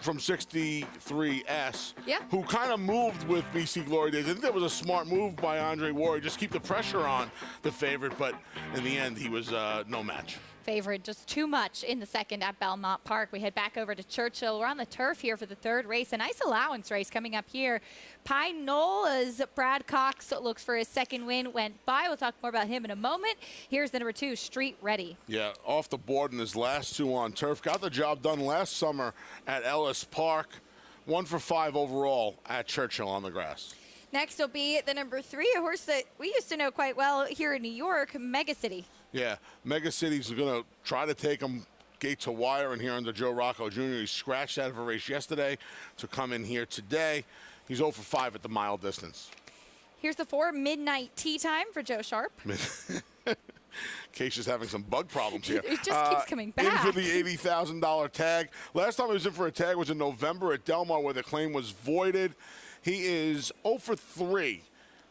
Speaker 2: 63S,
Speaker 1: yeah,
Speaker 2: who kind of moved with BC Glory Days. I think that was a smart move by Andre Warrior, just keep the pressure on the favorite, but in the end, he was no match.
Speaker 1: Favorite just too much in the second at Belmont Park. We head back over to Churchill. We're on the turf here for the third race. A nice allowance race coming up here. Pine Knoll, as Brad Cox looks for his second win, went by. We'll talk more about him in a moment. Here's the number 2, Street Ready.
Speaker 2: Yeah, off the board in his last 2 on turf. Got the job done last summer at Ellis Park. 1 for 5 overall at Churchill on the grass.
Speaker 1: Next will be the number 3, a horse that we used to know quite well here in New York, Mega City.
Speaker 2: Yeah, Mega City's going to try to take him gate to wire in here under Joe Rocco Jr. He scratched out of a race yesterday to come in here today. He's 0 for 5 at the mile distance.
Speaker 1: Here's the 4, Midnight Tea Time for Joe Sharp.
Speaker 2: Keisha's having some bug problems here.
Speaker 1: It just keeps coming back.
Speaker 2: In for the $80,000 tag. Last time he was in for a tag was in November at Del Mar, where the claim was voided. He is 0 for 3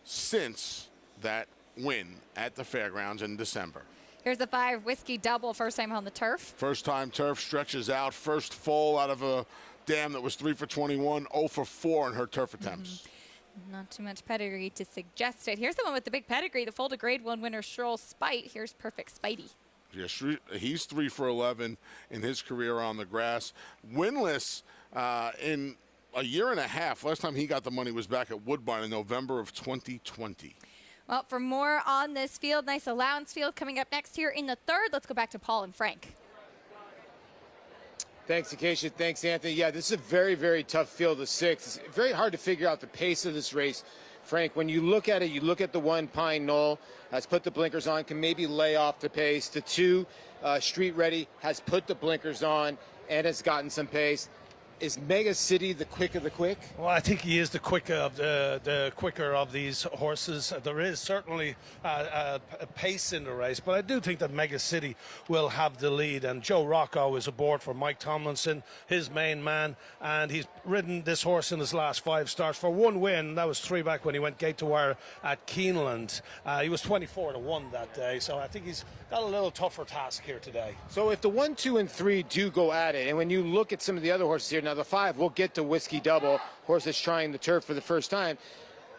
Speaker 2: since that win at the fairgrounds in December.
Speaker 1: Here's the 5, Whiskey Double, first time on the turf.
Speaker 2: First time turf, stretches out, first full out of a dam that was 3 for 21, 0 for 4 in her turf attempts.
Speaker 1: Not too much pedigree to suggest it. Here's the one with the big pedigree, the full to grade 1 winner, Stroll Spite. Here's Perfect Spidey.
Speaker 2: Yes, he's 3 for 11 in his career on the grass. Winless in a year and a half. Last time he got the money was back at Woodbine in November of 2020.
Speaker 1: Well, for more on this field, nice allowance field coming up next here in the third. Let's go back to Paul and Frank.
Speaker 3: Thanks, Acacia. Thanks, Anthony. Yeah, this is a very, very tough field of 6. It's very hard to figure out the pace of this race. Frank, when you look at it, you look at the 1, Pine Knoll, has put the blinkers on, can maybe lay off the pace. The 2, Street Ready, has put the blinkers on and has gotten some pace. Is Mega City the quick of the quick?
Speaker 4: Well, I think he is the quicker of the quicker of these horses. There is certainly a pace in the race, but I do think that Mega City will have the lead. And Joe Rocco is aboard for Mike Tomlinson, his main man, and he's ridden this horse in his last 5 starts for 1 win. That was 3 back when he went gate to wire at Keeneland. He was 24 to 1 that day, so I think he's got a little tougher task here today.
Speaker 3: So if the 1, 2, and 3 do go at it, and when you look at some of the other horses here, now the 5, we'll get to Whiskey Double, horse that's trying the turf for the first time.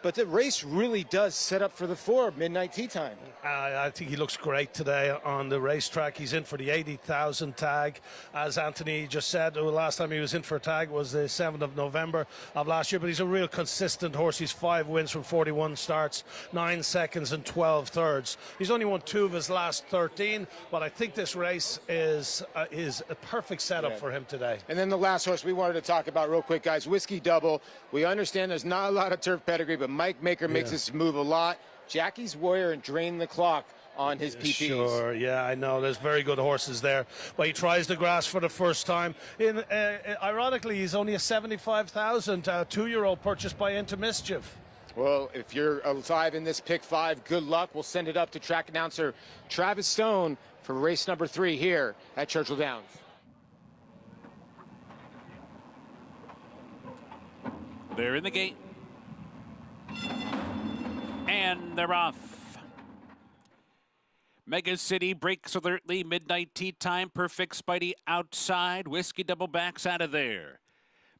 Speaker 3: But the race really does set up for the 4 midnight tea time.
Speaker 4: I think he looks great today on the racetrack. He's in for the 80,000 tag. As Anthony just said, the last time he was in for a tag was the 7th of November of last year. But he's a real consistent horse. He's 5 wins from 41 starts, 9 seconds and 12 thirds. He's only won 2 of his last 13. But I think this race is a perfect setup for him today.
Speaker 3: And then the last horse we wanted to talk about real quick, guys, Whiskey Double. We understand there's not a lot of turf pedigree, but Mike Maker makes this move a lot. Jackie's Warrior and Drain the Clock on his PPs.
Speaker 4: Sure, yeah, I know. There's very good horses there. But he tries the grass for the first time. Ironically, he's only a 75,000 2-year-old purchased by Intermission.
Speaker 3: Well, if you're alive in this pick 5, good luck. We'll send it up to track announcer Travis Stone for race number 3 here at Churchill Downs.
Speaker 6: They're in the gate. And they're off. Mega City breaks alertly. Midnight tea time. Perfect Spidey outside. Whiskey Double backs out of there.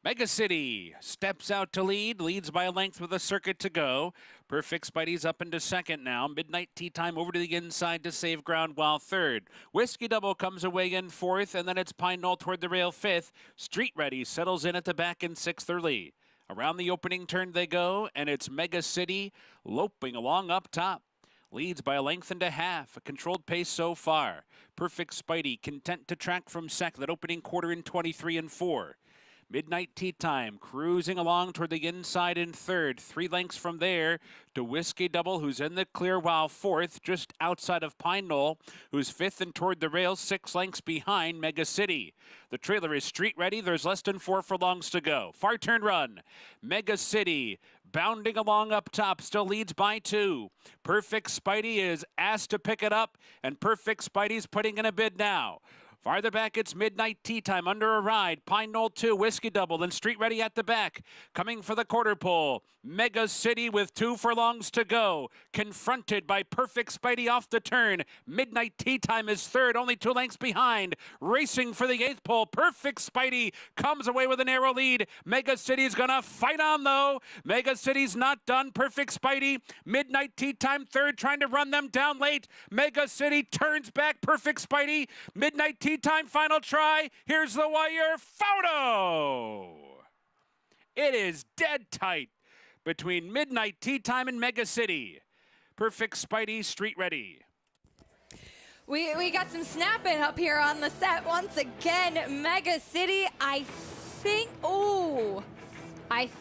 Speaker 6: Mega City steps out to lead. Leads by a length with a circuit to go. Perfect Spidey's up into second now. Midnight tea time over to the inside to save ground while third. Whiskey Double comes away in fourth. And then it's Pine Knoll toward the rail fifth. Street Ready settles in at the back in sixth early. Around the opening turn they go, and it's Mega City loping along up top. Leads by a length and a half, a controlled pace so far. Perfect Spidey content to track from second, that opening quarter in 23 and 4. Midnight tea time, cruising along toward the inside in third. 3 lengths from there to Whiskey Double, who's in the clear while fourth, just outside of Pine Knoll, who's fifth and toward the rails, 6 lengths behind Mega City. The trailer is Street Ready. There's less than 4 furlongs to go. Far turn run. Mega City bounding along up top, still leads by 2. Perfect Spidey is asked to pick it up, and Perfect Spidey's putting in a bid now. Farther back, it's Midnight tea time under a ride. Pine Knoll 2, Whiskey Double, then Street Ready at the back. Coming for the quarter pole. Mega City with 2 furlongs to go. Confronted by Perfect Spidey off the turn. Midnight tea time is third, only 2 lengths behind. Racing for the 8th pole. Perfect Spidey comes away with a narrow lead. Mega City's gonna fight on though. Mega City's not done. Perfect Spidey. Midnight tea time third, trying to run them down late. Mega City turns back. Perfect Spidey. Midnight tea time final try. Here's the wire photo. It is dead tight between Midnight tea time and Mega City. Perfect Spidey, Street Ready.
Speaker 1: We got some snapping up here on the set once again. Mega City, I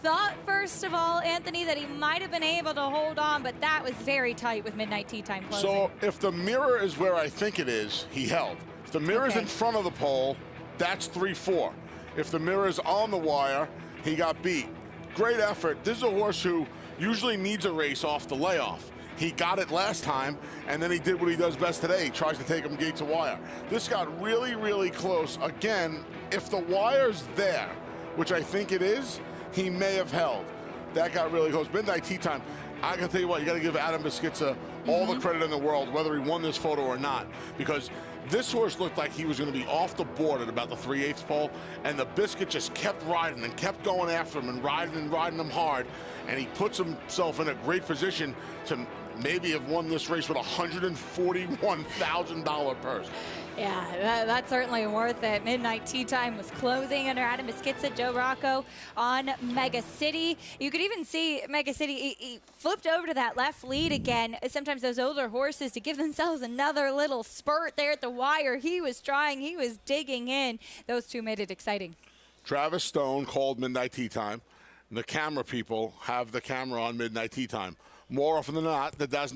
Speaker 1: thought, first of all, Anthony, that he might have been able to hold on, but that was very tight with Midnight tea time closing.
Speaker 2: So if the mirror is where I think it is, he held. If the mirror's in front of the pole, that's 3-4. If the mirror's on the wire, he got beat. Great effort. This is a horse who usually needs a race off the layoff. He got it last time, and then he did what he does best today. He tries to take him gate to wire. This got really, really close. Again, if the wire's there, which I think it is, he may have held. That got really close. Midnight tea time. I can tell you what, you got to give Adam Biscuitza all the credit in the world, whether he won this photo or not, because this horse looked like he was going to be off the board at about the 3/8 pole, and the Biscuit just kept riding and kept going after him and riding him hard, and he puts himself in a great position to maybe have won this race with a $141,000 purse.
Speaker 1: Yeah, that's certainly worth it. Midnight tea time was closing under Adam Biscuitza, Joe Rocco on Mega City. You could even see Mega City, he flipped over to that left lead again. Sometimes those older horses, to give themselves another little spurt there at the wire, he was trying, he was digging in. Those two made it exciting.
Speaker 2: Travis Stone called Midnight tea time. The camera people have the camera on Midnight tea time. More often than not, that does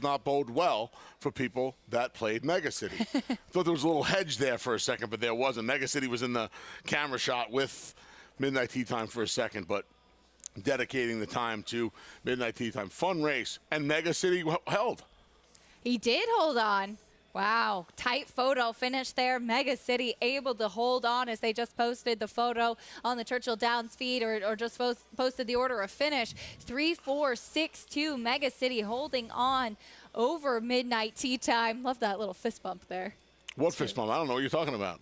Speaker 2: not bode well for people that played Mega City. Thought there was a little hedge there for a second, but there wasn't. Mega City was in the camera shot with Midnight tea time for a second, but dedicating the time to Midnight tea time. Fun race, and Mega City held.
Speaker 1: He did hold on. Wow, tight photo finish there. Mega City able to hold on as they just posted the photo on the Churchill Downs feed, or just posted the order of finish. 3-4-6-2, Mega City holding on over Midnight tea time. Love that little fist bump there.
Speaker 2: What fist bump? I don't know what you're talking about.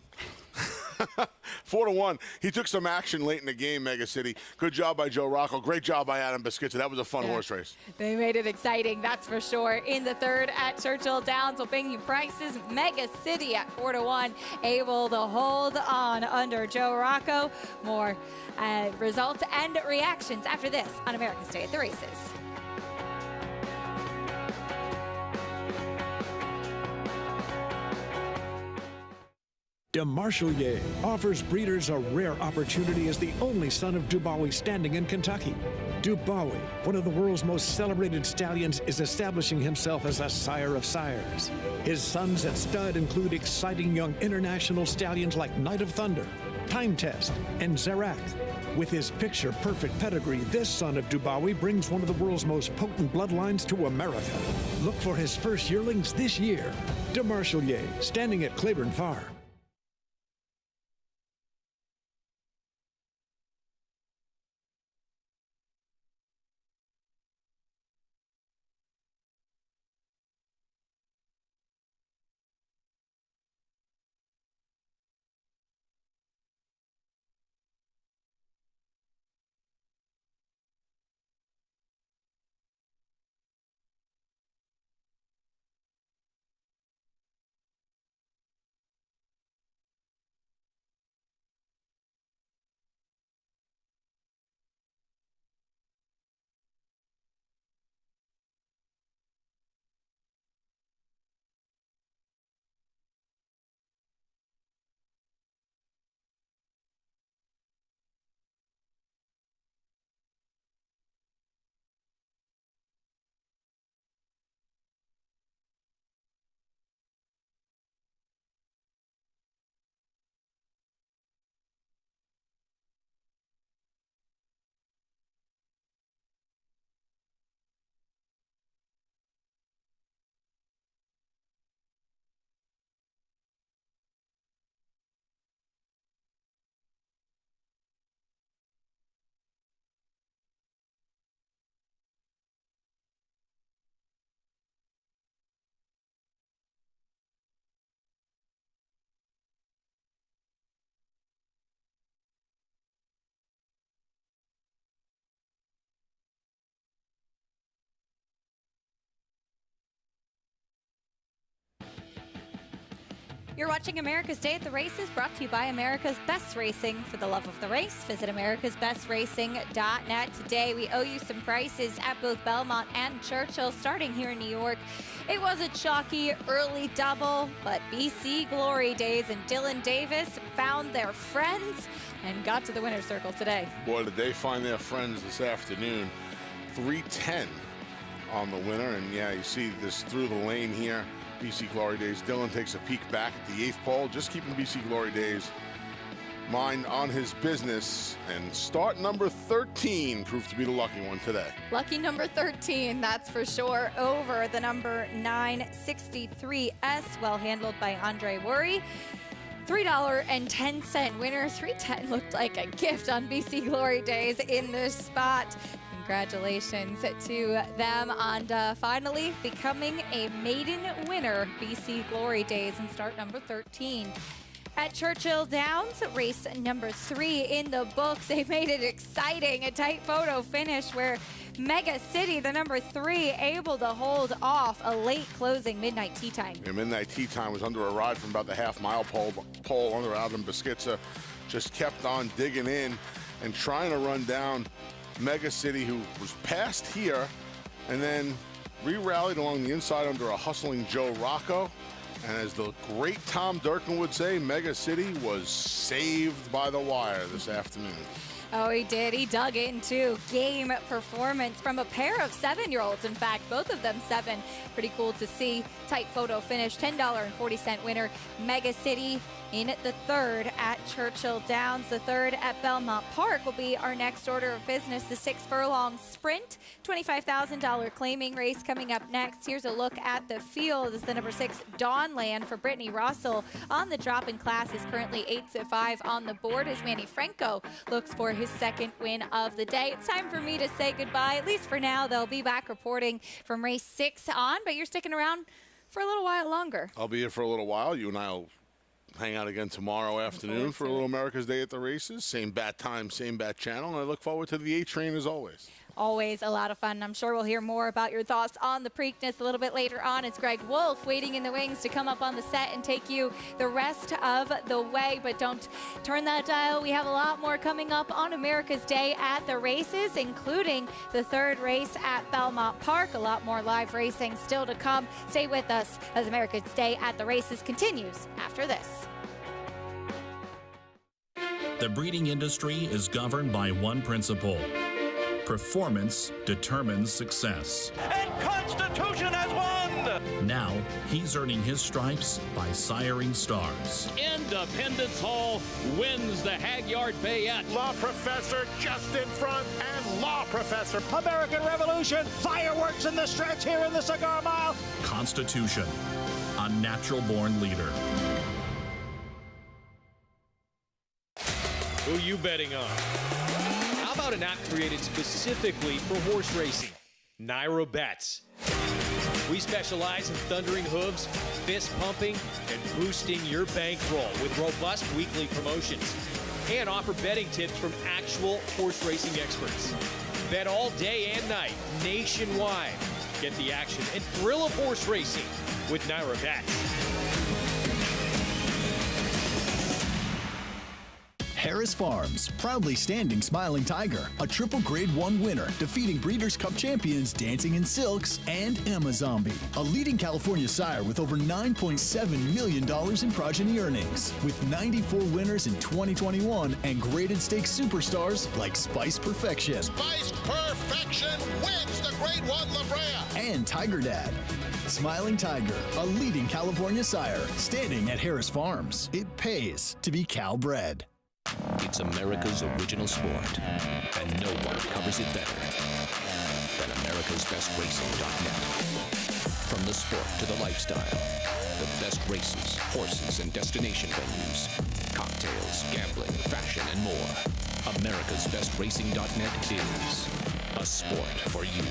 Speaker 2: 4-1. He took some action late in the game, Mega City. Good job by Joe Rocco. Great job by Adam Beschizza. That was a fun horse race.
Speaker 1: They made it exciting, that's for sure. In the third at Churchill Downs, will bring you prices. Mega City at 4-1, able to hold on under Joe Rocco. More results and reactions after this on America's Day at the Races.
Speaker 14: DeMarchelier offers breeders a rare opportunity as the only son of Dubawi standing in Kentucky. Dubawi, one of the world's most celebrated stallions, is establishing himself as a sire of sires. His sons at stud include exciting young international stallions like Night of Thunder, Time Test, and Zarak. With his picture-perfect pedigree, this son of Dubawi brings one of the world's most potent bloodlines to America. Look for his first yearlings this year. DeMarchelier, standing at Claiborne Farm.
Speaker 1: You're watching America's Day at the Races, brought to you by America's Best Racing. For the love of the race, visit americasbestracing.net. Today, we owe you some prices at both Belmont and Churchill, starting here in New York. It was a chalky early double, but BC Glory Days and Dylan Davis found their friends and got to the winner's circle today.
Speaker 2: Boy, did they find their friends this afternoon. 3:10 on the winner, and yeah, you see this through the lane here. BC Glory Days. Dylan takes a peek back at the 8th pole, just keeping BC Glory Days mind on his business. And start number 13 proved to be the lucky one today.
Speaker 1: Lucky number 13, that's for sure, over the number 963S, well handled by Andre Worry. $3.10 winner. 310 looked like a gift on BC Glory Days in this spot. Congratulations to them on finally becoming a maiden winner, BC Glory Days, and start number 13. At Churchill Downs, race number 3 in the books. They made it exciting, a tight photo finish where Mega City, the number 3, able to hold off a late closing midnight tea time.
Speaker 2: Yeah, midnight tea time was under a ride from about the half-mile pole under Adam Beschizza. Just kept on digging in and trying to run down Mega City, who was passed here and then re-rallied along the inside under a hustling Joe Rocco. And as the great Tom Durkin would say, Mega City was saved by the wire this afternoon.
Speaker 1: Oh, he did. He dug into game performance from a pair of 7-year-olds. In fact, both of them 7. Pretty cool to see. Tight photo finish, $10.40 winner. Mega City in the 3rd at Churchill Downs. The 3rd at Belmont Park will be our next order of business. The 6-furlong sprint, $25,000 claiming race coming up next. Here's a look at the field. This is the number 6 Dawnland for Brittany Russell on the drop-in class, is currently 8-5 on the board as Manny Franco looks for his 2nd win of the day. It's time for me to say goodbye, at least for now. They'll be back reporting from race 6 on, but you're sticking around for a little while longer.
Speaker 2: I'll be here for a little while. You and I will hang out again tomorrow afternoon for a little America's Day at the Races. Same bat time, same bat channel, and I look forward to the A Train as always.
Speaker 1: Always a lot of fun. I'm sure we'll hear more about your thoughts on the Preakness a little bit later on. It's Greg Wolf waiting in the wings to come up on the set and take you the rest of the way. But don't turn that dial. We have a lot more coming up on America's Day at the Races, including the third race at Belmont Park. A lot more live racing still to come. Stay with us as America's Day at the Races continues after this.
Speaker 5: The breeding industry is governed by one principle. Performance determines success.
Speaker 13: And Constitution has won!
Speaker 5: Now, he's earning his stripes by siring stars.
Speaker 7: Independence Hall wins the Hagyard Bayette.
Speaker 10: Law Professor just in front, and Law Professor.
Speaker 12: American Revolution, fireworks in the stretch here in the Cigar Mile.
Speaker 5: Constitution, a natural-born leader.
Speaker 7: Who you betting on? How about an app created specifically for horse racing? Naira Bets. We specialize in thundering hooves, fist pumping, and boosting your bankroll with robust weekly promotions. And offer betting tips from actual horse racing experts. Bet all day and night, nationwide. Get the action and thrill of horse racing with Naira Bets.
Speaker 8: Harris Farms, proudly standing Smiling Tiger, a triple Grade 1 winner, defeating Breeders' Cup champions Dancing in Silks and Amazombie, a leading California sire with over $9.7 million in progeny earnings, with 94 winners in 2021 and graded stakes superstars like Spice Perfection.
Speaker 24: Spice Perfection wins the Grade 1 La Brea.
Speaker 8: And Tiger Dad. Smiling Tiger, a leading California sire, standing at Harris Farms. It pays to be Cal-bred.
Speaker 22: It's America's original sport, and no one covers it better than America'sBestRacing.net. From the sport to the lifestyle, the best races, horses, and destination venues, cocktails, gambling, fashion, and more. America'sBestRacing.net is a sport for you.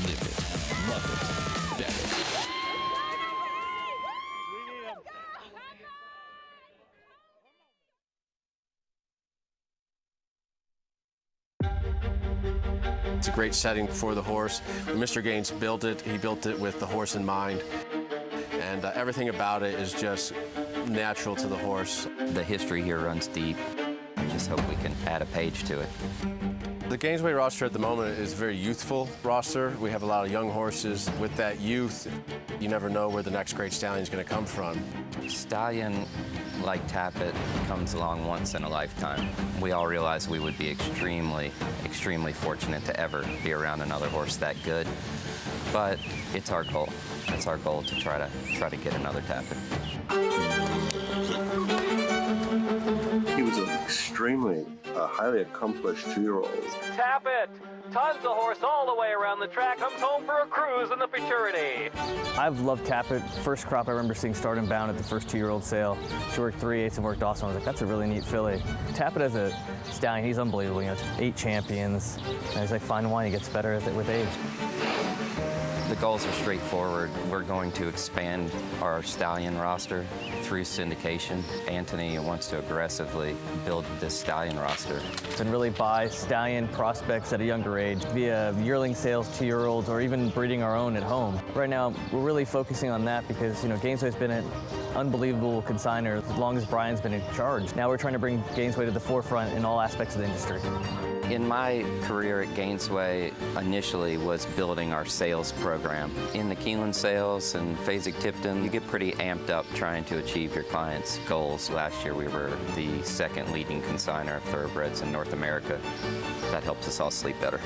Speaker 22: Live it, love it, bet it.
Speaker 25: It's a great setting for the horse. When Mr. Gaines built it, he built it with the horse in mind. And everything about it is just natural to the horse.
Speaker 26: The history here runs deep. I just hope we can add a page to it.
Speaker 25: The Gainesway roster at the moment is a very youthful roster. We have a lot of young horses. With that youth, you never know where the next great stallion is going to come from.
Speaker 26: Stallion, like Tappet, comes along once in a lifetime. We all realize we would be extremely, extremely fortunate to ever be around another horse that good. But it's our goal. It's our goal to try to get another Tappet.
Speaker 27: He was an extremely highly accomplished 2-year-old.
Speaker 28: Tappet! Tons of horse all the way around the track, comes home for a cruise in the futurity.
Speaker 29: I've loved Tappet. First crop I remember seeing start and bound at the first 2-year-old sale. She worked 3/8 and worked awesome. I was like, that's a really neat filly. Tappet as a stallion, he's unbelievable. You know, 8 champions. And he's like fine wine, he gets better with age.
Speaker 26: The goals are straightforward. We're going to expand our stallion roster through syndication. Anthony wants to aggressively build this stallion roster.
Speaker 29: And really buy stallion prospects at a younger age via yearling sales, 2-year-olds, or even breeding our own at home. Right now, we're really focusing on that because, you know, Gainesway's been an unbelievable consignor as long as Brian's been in charge. Now we're trying to bring Gainesway to the forefront in all aspects of the industry.
Speaker 26: In my career at Gainesway, initially was building our sales program. In the Keeneland sales and Fasig-Tipton, you get pretty amped up trying to achieve your clients' goals. Last year we were the second leading consignor of thoroughbreds in North America. That helps us all sleep better.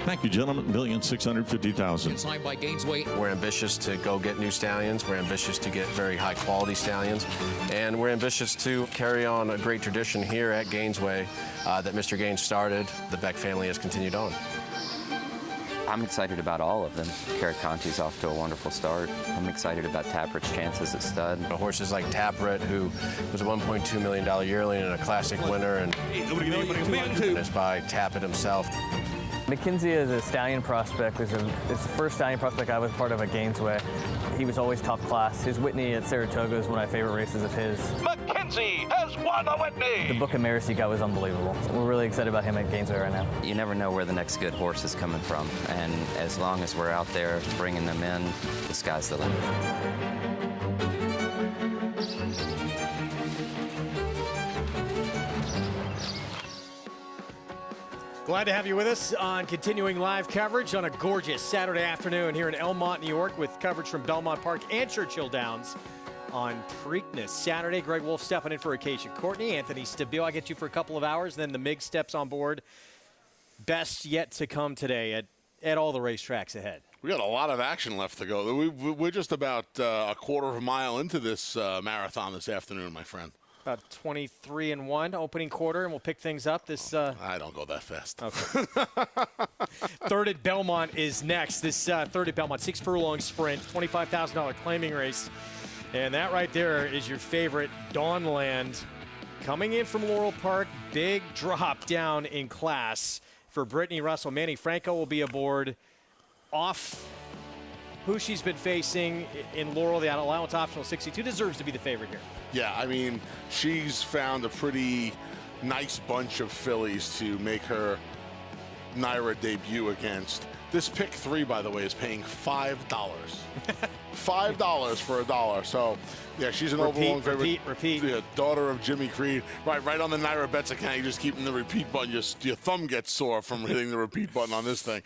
Speaker 30: Thank you, gentlemen. $1,650,000.
Speaker 25: Signed by Gainesway. We're ambitious to go get new stallions. We're ambitious to get very high quality stallions. And we're ambitious to carry on a great tradition here at Gainesway that Mr. Gaines started. The Beck family has continued on.
Speaker 26: I'm excited about all of them. Caraconti's off to a wonderful start. I'm excited about Tappert's chances at stud.
Speaker 25: Horses like Tappert, who was a $1.2 million yearling and a classic winner, and it's by Tappet himself.
Speaker 29: McKinsey as a stallion prospect is the first stallion prospect I was part of at Gainesway. He was always top class. His Whitney at Saratoga is one of my favorite races of his.
Speaker 13: McKenzie has won a Whitney.
Speaker 29: The Book of Maracy guy was unbelievable. We're really excited about him at Gainesway right now.
Speaker 26: You never know where the next good horse is coming from, and as long as we're out there bringing them in, the sky's the limit.
Speaker 7: Glad to have you with us on continuing live coverage on a gorgeous Saturday afternoon here in Elmont, New York, with coverage from Belmont Park and Churchill Downs on Preakness Saturday. Greg Wolf stepping in for Acacia Courtney. Anthony Stabile, I get you for a couple of hours. Then the MiG steps on board. Best yet to come today at all the racetracks ahead.
Speaker 2: We got a lot of action left to go. We're just about a quarter of a mile into this marathon this afternoon, my friend.
Speaker 7: About 23-1 opening quarter, and we'll pick things up. This
Speaker 2: I don't go that fast.
Speaker 7: Okay. Third at Belmont is next. This third at Belmont, 6 furlong sprint, $25,000 claiming race. And that right there is your favorite, Dawnland. Coming in from Laurel Park, big drop down in class for Brittany Russell. Manny Franco will be aboard. Off who she's been facing in Laurel, the allowance optional 62, deserves to be the favorite here.
Speaker 2: Yeah, I mean, she's found a pretty nice bunch of fillies to make her NYRA debut against. This pick 3, by the way, is paying $5. $5 for a dollar. So, yeah, she's an overwhelming favorite.
Speaker 7: Repeat.
Speaker 2: Yeah, daughter of Jimmy Creed. Right on the NYRA Bets account. You just keep the repeat button. Your thumb gets sore from hitting the repeat button on this thing.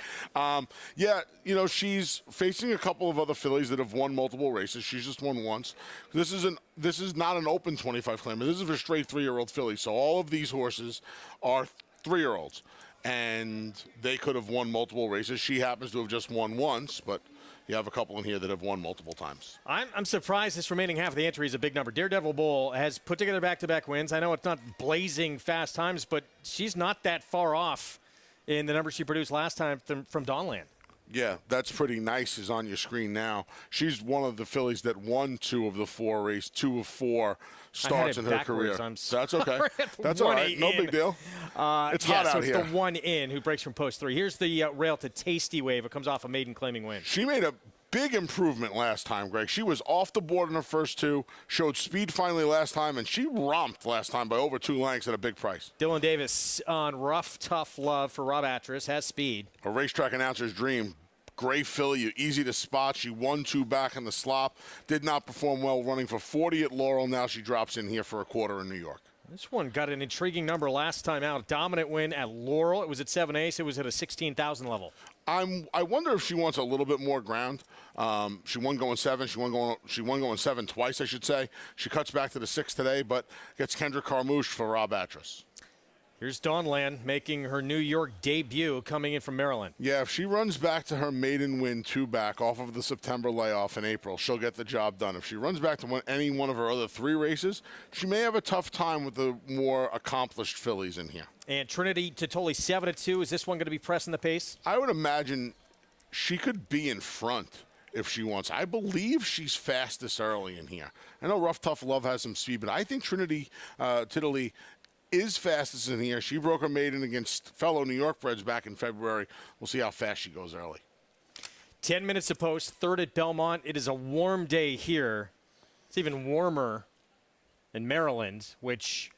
Speaker 2: Yeah, you know, she's facing a couple of other fillies that have won multiple races. She's just won once. This is not an open 25 claimer. This is for straight 3-year-old fillies. So all of these horses are 3-year-olds. And they could have won multiple races. She happens to have just won once, but you have a couple in here that have won multiple times.
Speaker 7: I'm surprised this remaining half of the entry is a big number. Daredevil Bull has put together back-to-back wins. I know it's not blazing fast times, but she's not that far off in the numbers she produced last time from Dawnland.
Speaker 2: Yeah, that's pretty nice. Is on your screen now. She's one of the fillies that won 2 of the 4 races, 2 of 4 starts in her career. That's okay. That's all right. No big deal. It's hot out here.
Speaker 7: So it's the 1 in who breaks from post 3. Here's the rail to Tasty Wave. It comes off a maiden claiming win.
Speaker 2: She made a big improvement last time, Greg. She was off the board in her first 2, showed speed finally last time, and she romped last time by over 2 lengths at a big price.
Speaker 7: Dylan Davis on Rough Tough Love for Rob Atras, has speed.
Speaker 2: A racetrack announcer's dream. Gray filly, easy to spot. She won 2 back in the slop. Did not perform well running for 40 at Laurel. Now she drops in here for a quarter in New York.
Speaker 7: This one got an intriguing number last time out. Dominant win at Laurel. It was at 7 ace. It was at a 16,000 level.
Speaker 2: I wonder if she wants a little bit more ground. She won going 7. She won going 7 twice, I should say. She cuts back to the 6 today, but gets Kendra Carmouche for Rob Atras.
Speaker 7: Here's Dawnland making her New York debut, coming in from Maryland.
Speaker 2: Yeah, if she runs back to her maiden win 2 back off of the September layoff in April, she'll get the job done. If she runs back to any one of her other 3 races, she may have a tough time with the more accomplished fillies in here.
Speaker 7: And Trinity Titoli 7-2. Is this one going to be pressing the pace?
Speaker 2: I would imagine she could be in front if she wants. I believe she's fastest early in here. I know Rough Tough Love has some speed, but I think Trinity Titoli is fastest in here. She broke her maiden against fellow New York breds back in February. We'll see how fast she goes early.
Speaker 7: 10 minutes to post, third at Belmont. It is a warm day here. It's even warmer in Maryland, which,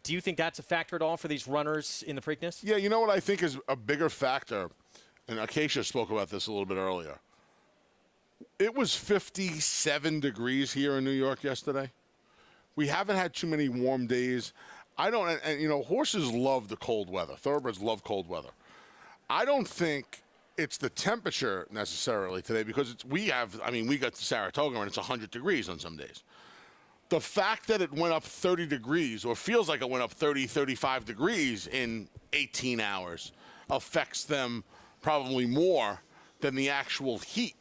Speaker 7: do you think that's a factor at all for these runners in the Preakness?
Speaker 2: Yeah, you know what I think is a bigger factor, and Acacia spoke about this a little bit earlier. It was 57 degrees here in New York yesterday. We haven't had too many warm days. And you know, horses love the cold weather. Thoroughbreds love cold weather. I don't think it's the temperature necessarily today because we got to Saratoga and it's 100 degrees on some days. The fact that it went up 30 degrees or feels like it went up 30, 35 degrees in 18 hours affects them probably more than the actual heat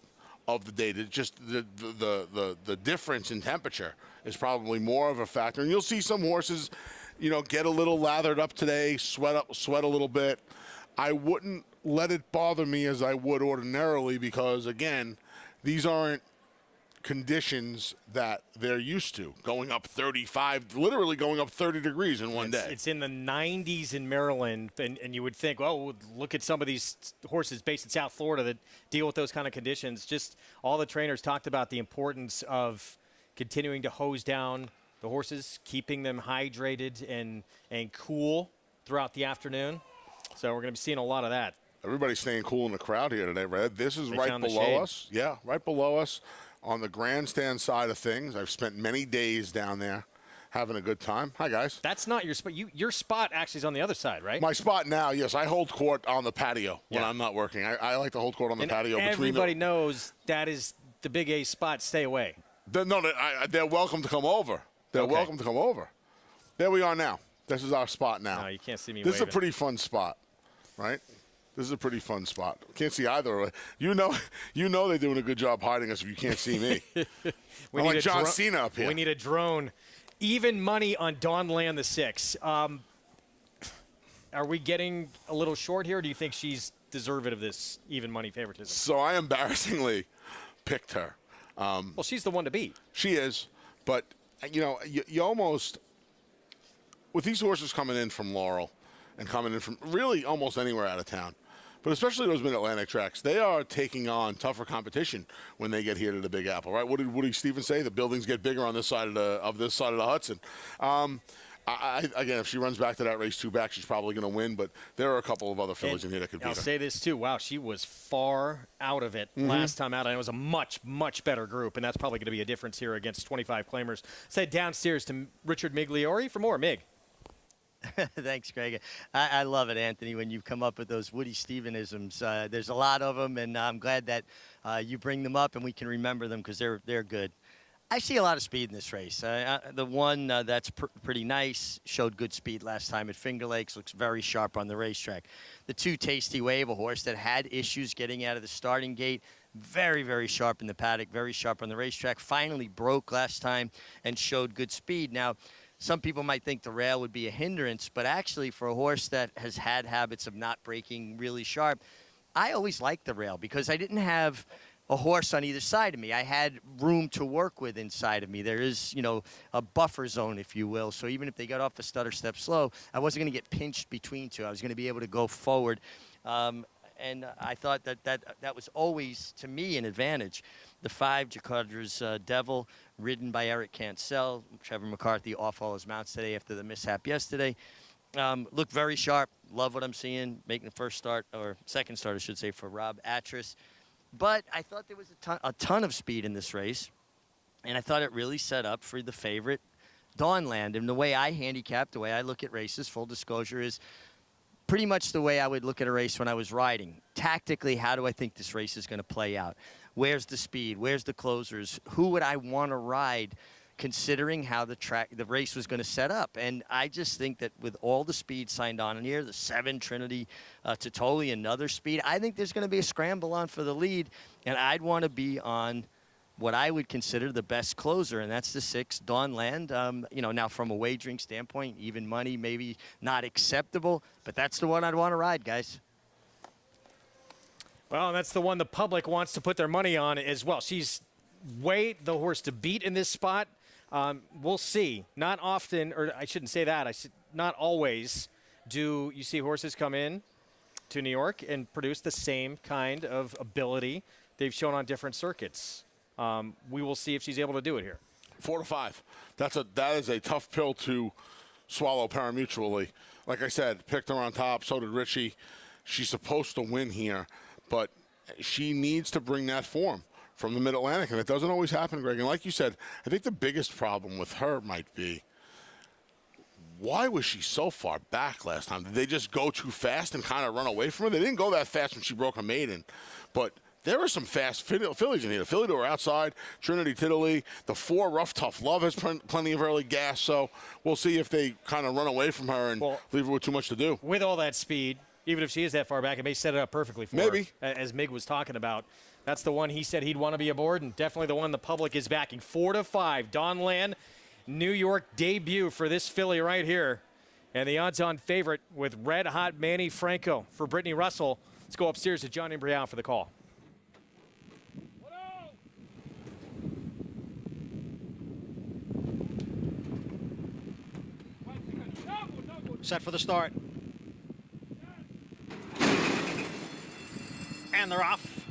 Speaker 2: of the day. Just the difference in temperature is probably more of a factor. And you'll see some horses, you know, get a little lathered up today, sweat a little bit. I wouldn't let it bother me as I would ordinarily because, again, these aren't conditions that they're used to, going up 35, literally going up 30 degrees in one day.
Speaker 9: It's in the 90s in Maryland, and you would think, well, look at some of these horses based in South Florida that deal with those kind of conditions. Just all the trainers talked about the importance of continuing to hose down the horses, keeping them hydrated and cool throughout the afternoon. So we're going to be seeing a lot of that.
Speaker 2: Everybody's staying cool in the crowd here today, Red. This is right below us. Yeah, right below us on the grandstand side of things. I've spent many days down there having a good time. Hi, guys.
Speaker 9: That's not your spot. Your spot actually is on the other side, right?
Speaker 2: My spot now, yes. I hold court on the patio when I'm not working. I like to hold court on the patio.
Speaker 9: Everybody knows that is the Big A spot. Stay away.
Speaker 2: They're welcome to come over. They're welcome to come over. There we are now. This is our spot now.
Speaker 9: No, you can't see me
Speaker 2: This is
Speaker 9: waving.
Speaker 2: a pretty fun spot, right? This is a pretty fun spot. Can't see either. You know they're doing a good job hiding us if you can't see me. I'm like John Cena up here.
Speaker 9: We need a drone. Even money on Dawnland the 6. Are we getting a little short here, or do you think she's deserving of this even money favoritism?
Speaker 2: So I embarrassingly picked her.
Speaker 9: Well, she's the one to beat.
Speaker 2: She is. But, you almost – with these horses coming in from Laurel and coming in from really almost anywhere out of town, but especially those Mid-Atlantic tracks, they are taking on tougher competition when they get here to the Big Apple, right? What did Woody Stevens say? The buildings get bigger on this side of the Hudson. Again, if she runs back to that race 2 back, she's probably going to win. But there are a couple of other fillies in here that could beat her.
Speaker 9: I'll say this too. Wow, she was far out of it last time out, and it was a much, much better group, and that's probably going to be a difference here against 25 claimers. Say downstairs to Richard Migliori for more. Mig.
Speaker 11: Thanks, Greg. I love it, Anthony, when you come up with those Woody Stevenisms. There's a lot of them, and I'm glad that you bring them up and we can remember them because they're good. I see a lot of speed in this race. The one that's pretty nice, showed good speed last time at Finger Lakes, looks very sharp on the racetrack. The 2 Tasty Wave, a horse that had issues getting out of the starting gate, very, very sharp in the paddock, very sharp on the racetrack, finally broke last time and showed good speed. Now, some people might think the rail would be a hindrance, but actually for a horse that has had habits of not breaking really sharp, I always liked the rail because I didn't have a horse on either side of me. I had room to work with inside of me. There is, a buffer zone, if you will. So even if they got off the stutter step slow, I wasn't going to get pinched between two. I was going to be able to go forward. And I thought that was always, to me, an advantage. The 5, Jakarta's Devil, ridden by Eric Cancel. Trevor McCarthy off all his mounts today after the mishap yesterday. Looked very sharp. Love what I'm seeing. Making the first start, or second start, I should say, for Rob Atras. But I thought there was a ton of speed in this race. And I thought it really set up for the favorite, Dawnland. And the way I handicap, the way I look at races, full disclosure, is pretty much the way I would look at a race when I was riding. Tactically, how do I think this race is going to play out? Where's the speed? Where's the closers? Who would I want to ride, considering how the race was going to set up? And I just think that with all the speed signed on in here, the 7 Trinity Totoli, another speed, I think there's going to be a scramble on for the lead, and I'd want to be on what I would consider the best closer, and that's the 6, Dawnland. Now from a wagering standpoint, even money maybe not acceptable, but that's the one I'd want to ride, guys.
Speaker 9: Well, that's the one the public wants to put their money on as well. She's the horse to beat in this spot. We'll see. Not often, or I shouldn't say that. Not always do you see horses come in to New York and produce the same kind of ability they've shown on different circuits. We will see if she's able to do it here.
Speaker 2: 4 to 5. That is a tough pill to swallow pari-mutually. Like I said, picked her on top. So did Richie. She's supposed to win here, but she needs to bring that form from the Mid-Atlantic, and it doesn't always happen, Greg. And like you said, I think the biggest problem with her might be, why was she so far back last time? Did they just go too fast and kind of run away from her? They didn't go that fast when she broke her maiden, but there are some fast fillies in here. The filly to her outside, Trinity Tiddly. The 4, Rough Tough Love, has plenty of early gas, so we'll see if they kind of run away from her and leave her with too much to do.
Speaker 9: With all that speed, even if she is that far back, it may set it up perfectly for her, as Mig was talking about. That's the one he said he'd want to be aboard, and definitely the one the public is backing. 4 to 5, Dawnland, New York debut for this filly right here. And the odds-on favorite with Red Hot Manny Franco for Brittany Russell. Let's go upstairs to Johnny Brielle for the call.
Speaker 12: set for the start. And they're off.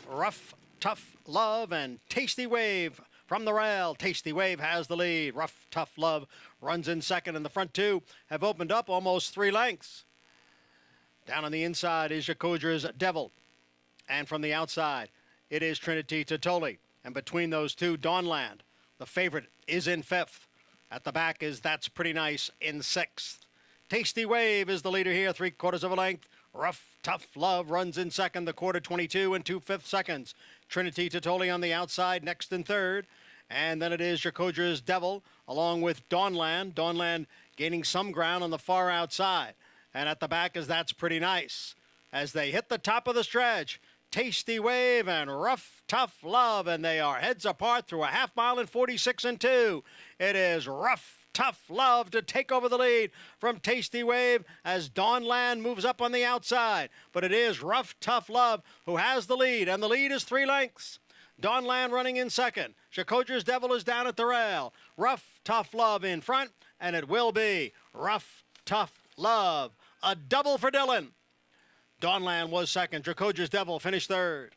Speaker 12: Rough, Tough Love and Tasty Wave from the rail. Tasty Wave has the lead. Rough, Tough Love runs in second, and the front two have opened up almost 3 lengths. Down on the inside is Jacodra's Devil. And from the outside, it is Trinity Totoli. And between those two, Dawnland, the favorite, is in 5th. At the back is That's Pretty Nice in 6th. Tasty Wave is the leader here, 3/4 of a length. Rough, Tough Love runs in second, the quarter 22 and 2/5 seconds. Trinity Totoli on the outside, next in third. And then it is Jacodra's Devil, along with Dawnland. Dawnland gaining some ground on the far outside. And at the back is That's Pretty Nice. As they hit the top of the stretch, Tasty Wave and Rough, Tough Love, and they are heads apart through a half mile in 46 and 2. It is Rough, Tough Love to take over the lead from Tasty Wave as Dawnland moves up on the outside. But it is Rough, Tough Love who has the lead, and the lead is 3 lengths. Dawnland running in second. Jacodra's Devil is down at the rail. Rough, Tough Love in front, and it will be Rough, Tough Love. A double for Dylan. Dawnland was second. Jacodra's Devil finished third.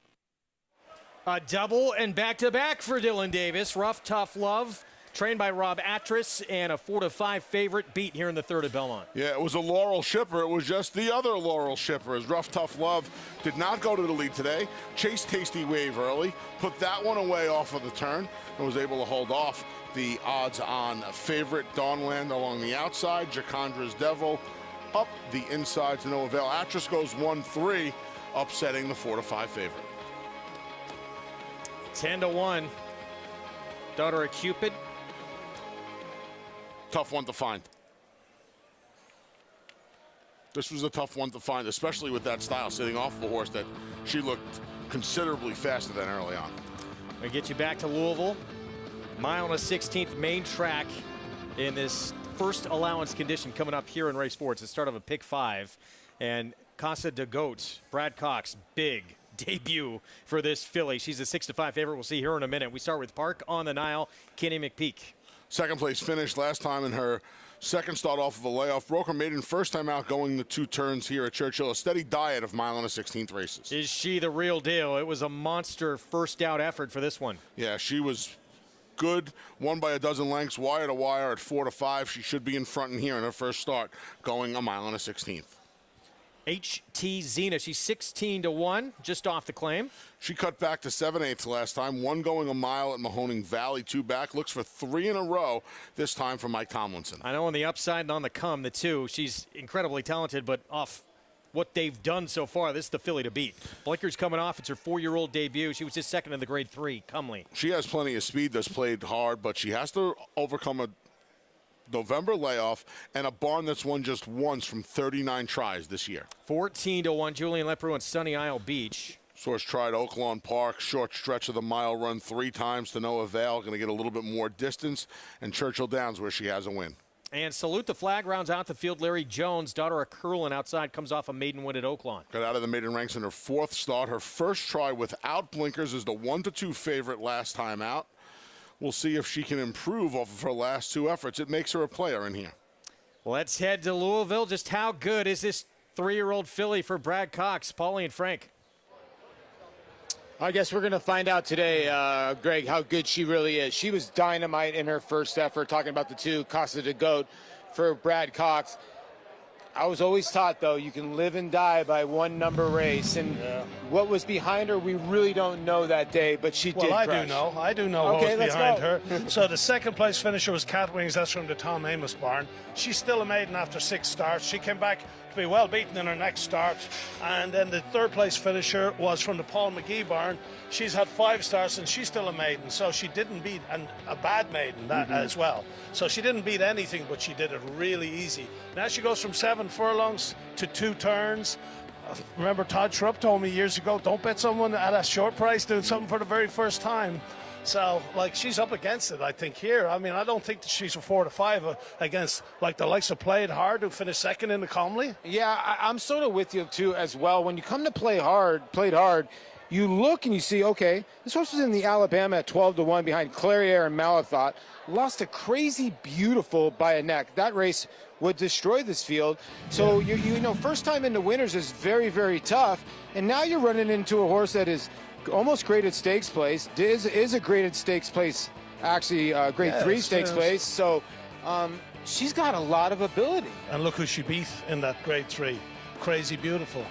Speaker 9: A double and back-to-back for Dylan Davis. Rough, Tough Love, trained by Rob Atras, and a 4-5 favorite beat here in the third at Belmont.
Speaker 2: Yeah, it was a Laurel shipper. It was just the other Laurel shipper as Rough Tough Love did not go to the lead today. Chased Tasty Wave early, put that one away off of the turn, and was able to hold off the odds-on favorite Dawnland along the outside. Jacodra's Devil up the inside to no avail. Atras goes 1-3, upsetting the 4-5 favorite.
Speaker 9: 10-1. Daughter of Cupid.
Speaker 2: Tough one to find. This was a tough one to find, especially with that style, sitting off the horse that she looked considerably faster than early on.
Speaker 9: We get you back to Louisville. Mile and a 16th main track in this first allowance condition coming up here in race 4. It's the start of a pick 5. And Casa de Goat, Brad Cox, big debut for this filly. She's a 6-5 favorite. We'll see her in a minute. We start with Park on the Nile, Kenny McPeak.
Speaker 2: Second place finish last time in her second start off of a layoff. Broke her maiden first time out going the 2 turns here at Churchill. A steady diet of mile and a 16th races.
Speaker 9: Is she the real deal? It was a monster first out effort for this one.
Speaker 2: Yeah, she was good. Won by a dozen lengths, wire to wire at 4-5. She should be in front in here in her first start, going a mile and a 16th.
Speaker 9: HT Zena, she's 16-1, just off the claim.
Speaker 2: She cut back to 7/8 last time. 1 going a mile at Mahoning Valley, 2 back. Looks for 3 in a row, this time from Mike Tomlinson.
Speaker 9: I know on the upside and on the come, the 2. She's incredibly talented, but off what they've done so far, this is the filly to beat. Blinker's coming off. It's her 4-year-old debut. She was just second in the grade 3, Comely.
Speaker 2: She has plenty of speed, that's played hard, but she has to overcome a November layoff and a barn that's won just once from 39 tries this year.
Speaker 9: 14-1, Julian Leproux on Sunny Isle Beach.
Speaker 2: Source tried Oaklawn Park, short stretch of the mile run 3 times to no avail. Going to get a little bit more distance. And Churchill Downs, where she has a win.
Speaker 9: And Salute the Flag rounds out the field. Larry Jones, daughter of Curlin, outside, comes off a maiden win at Oaklawn.
Speaker 2: Got out of the maiden ranks in her 4th start. Her first try without blinkers is the 1-2 favorite last time out. We'll see if she can improve off of her last 2 efforts. It makes her a player in here.
Speaker 9: Let's head to Louisville. Just how good is this 3-year-old filly for Brad Cox? Paulie and Frank.
Speaker 3: I guess we're going to find out today, Greg, how good she really is. She was dynamite in her first effort, talking about the 2, Casa de Goat for Brad Cox. I was always taught, though, you can live and die by 1 number race. And what was behind her, we really don't know that day, but she did crush.
Speaker 4: I do know what was behind her. So the second place finisher was Cat Wings. That's from the Tom Amos barn. She's still a maiden after 6 starts. She came back to be well beaten in her next start. And then the third place finisher was from the Paul McGee barn. She's had 5 starts and she's still a maiden. So she didn't beat a bad maiden as well. So she didn't beat anything, but she did it really easy. Now she goes from 7 furlongs to 2 turns. Remember, Todd Schrupp told me years ago, don't bet someone at a short price doing something for the very first time. So, like, she's up against it, I think, here. I mean, I don't think that she's a 4-5 against, like, the likes of Played Hard, who finished second in the Comley.
Speaker 3: Yeah, I'm sort of with you, too, as well. When you come to Played Hard, you look and you see, okay, this horse was in the Alabama at 12-1 behind Clariere and Malathot. Lost to Crazy Beautiful by a neck. That race would destroy this field. So, you know, first time in the winners is very, very tough. And now you're running into a horse that is almost graded stakes place, is a graded stakes place, actually grade 3 stakes place. So she's got a lot of ability.
Speaker 4: And look who she beat in that grade 3. Crazy Beautiful.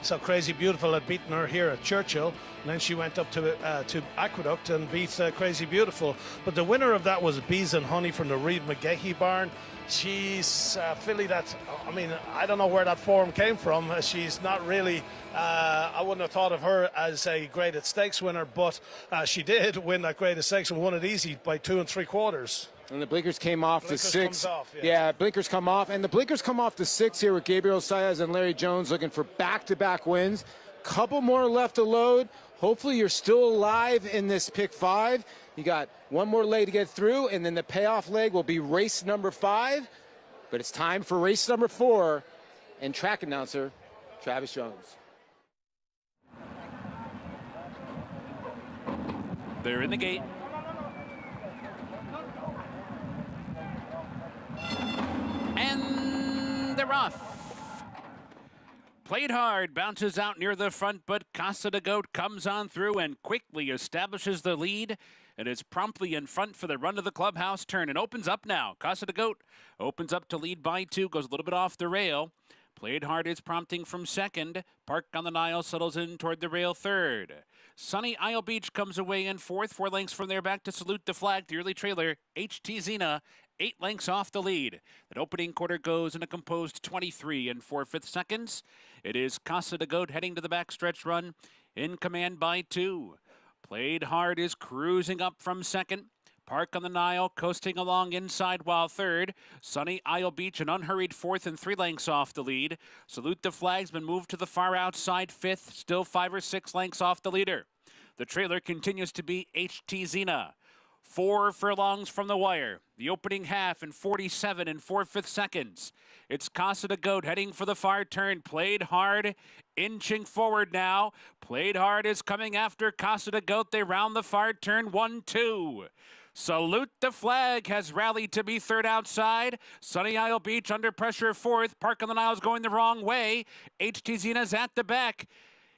Speaker 4: So Crazy Beautiful had beaten her here at Churchill, and then she went up to Aqueduct and beat Crazy Beautiful. But the winner of that was Bees and Honey from the Reed McGehee barn. She's a filly that, I mean, I don't know where that form came from. She's not really, I wouldn't have thought of her as a graded stakes winner, but she did win that graded stakes and won it easy by 2 3/4.
Speaker 3: And the blinkers came off the 6.
Speaker 4: Off,
Speaker 3: yeah, blinkers come off. And the blinkers come off the 6 here with Gabriel Saez and Larry Jones looking for back-to-back wins. Couple more left to load. Hopefully you're still alive in this pick 5. You got one more leg to get through, and then the payoff leg will be race number 5. But it's time for race number 4. And track announcer, Travis Jones.
Speaker 6: They're in the gate. And they're off. Played Hard bounces out near the front, but Casa de Goat comes on through and quickly establishes the lead. It is promptly in front for the run to the clubhouse turn and opens up now. Casa de Goat opens up to lead by 2, goes a little bit off the rail. Played Hard is prompting from 2nd. Park on the Nile settles in toward the rail 3rd. Sunny Isle Beach comes away in 4th. 4 lengths from there back to Salute the Flag. The early trailer, HT Zena, 8 lengths off the lead. That opening quarter goes in a composed 23 and 4/5 seconds. It is Casa de Goat heading to the backstretch run in command by 2. Played Hard is cruising up from 2nd. Park on the Nile coasting along inside while 3rd. Sunny Isle Beach an unhurried 4th and 3 lengths off the lead. Salute the Flag's been moved to the far outside 5th, still 5 or 6 lengths off the leader. The trailer continues to be HT Zena. 4 furlongs from the wire. The opening half in 47 and 4/5 seconds. It's Casa de Goat heading for the far turn. Played Hard inching forward now. Played Hard is coming after Casa de Goat. They round the far turn 1-2. Salute the Flag has rallied to be 3rd outside. Sunny Isle Beach under pressure 4th. Park on the Nile is going the wrong way. HT Zena's at the back.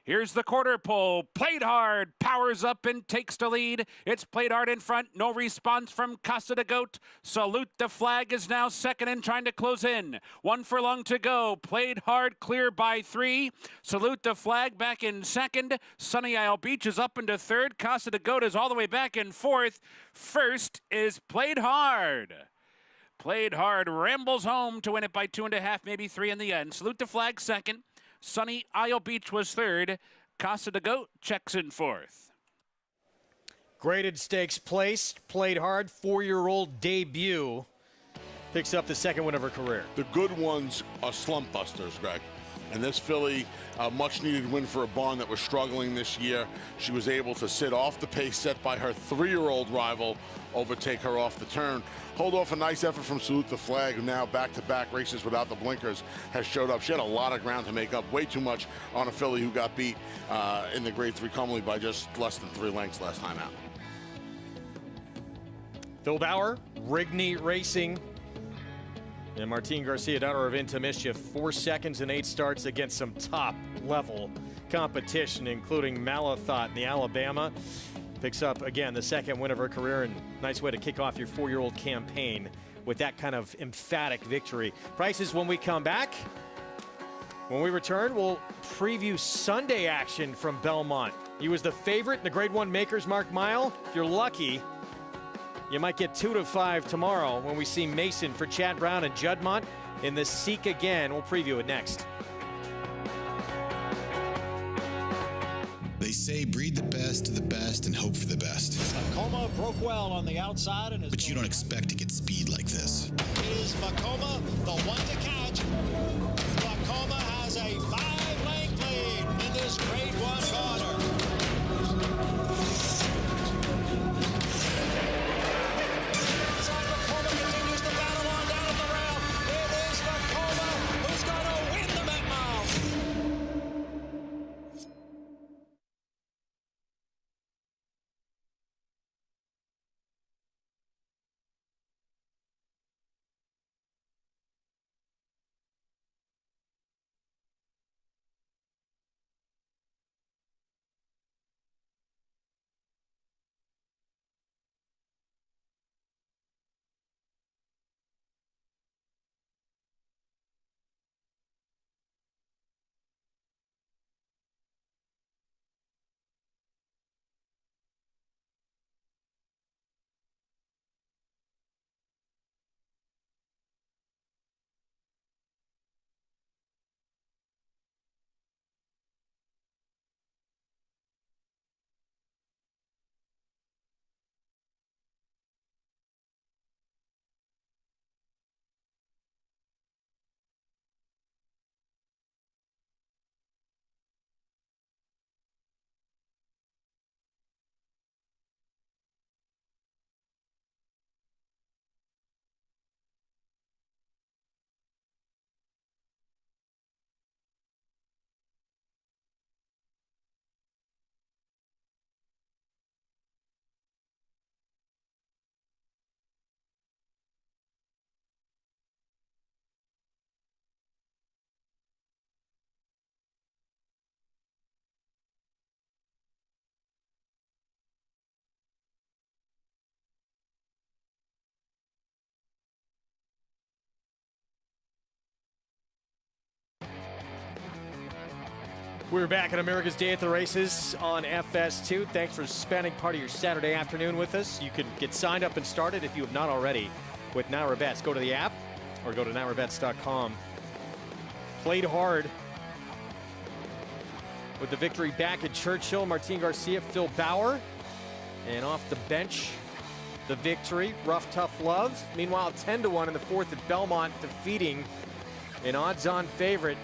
Speaker 6: Here's the quarter pole. Played Hard powers up and takes the lead. It's Played Hard in front. No response from Casa de Goat. Salute the Flag is now 2nd and trying to close in. 1 furlong to go. Played Hard clear by 3. Salute the Flag back in 2nd. Sunny Isle Beach is up into 3rd. Casa de Goat is all the way back in 4th. First is Played Hard. Played Hard rambles home to win it by 2.5, maybe 3 in the end. Salute the Flag 2nd. Sunny Isle Beach was 3rd. Casa de Goat checks in 4th.
Speaker 9: Graded stakes placed. Played Hard. 4-year-old debut. Picks up the 2nd win of her career.
Speaker 2: The good ones are slump busters, Greg. And this filly, a much-needed win for a barn that was struggling this year. She was able to sit off the pace set by her 3-year-old rival, overtake her off the turn. Hold off a nice effort from Salute the Flag, who now back-to-back races without the blinkers has showed up. She had a lot of ground to make up, way too much on a filly who got beat in the grade 3 commonly by just less than 3 lengths last time out.
Speaker 9: Phil Bauer, Rigney Racing, and Martine Garcia, daughter of Intermission, 4 seconds and 8 starts against some top-level competition, including Malathot in the Alabama. Picks up, again, the 2nd win of her career, and nice way to kick off your 4-year-old campaign with that kind of emphatic victory. Prices when we come back. When we return, we'll preview Sunday action from Belmont. He was the favorite in the Grade 1 Makers Mark Mile. If you're lucky, you might get 2 to 5 tomorrow when we see Mason for Chad Brown and Juddmonte in the Seek Again. We'll preview it next.
Speaker 14: They say breed the best of the best and hope for the best.
Speaker 12: Macoma broke well on the outside. And
Speaker 14: but you don't expect to get speed like this.
Speaker 12: Is Macoma the one to catch? Macoma has a 5-length lead in this Grade 1 corner.
Speaker 9: We're back at America's Day at the Races on FS2. Thanks for spending part of your Saturday afternoon with us. You can get signed up and started if you have not already with Naira Bets. Go to the app or go to nairabets.com. Played hard with the victory back at Churchill. Martin Garcia, Phil Bauer, and off the bench, the victory. Rough Tough Love. Meanwhile, 10-1 in the fourth at Belmont, defeating an odds-on favorite.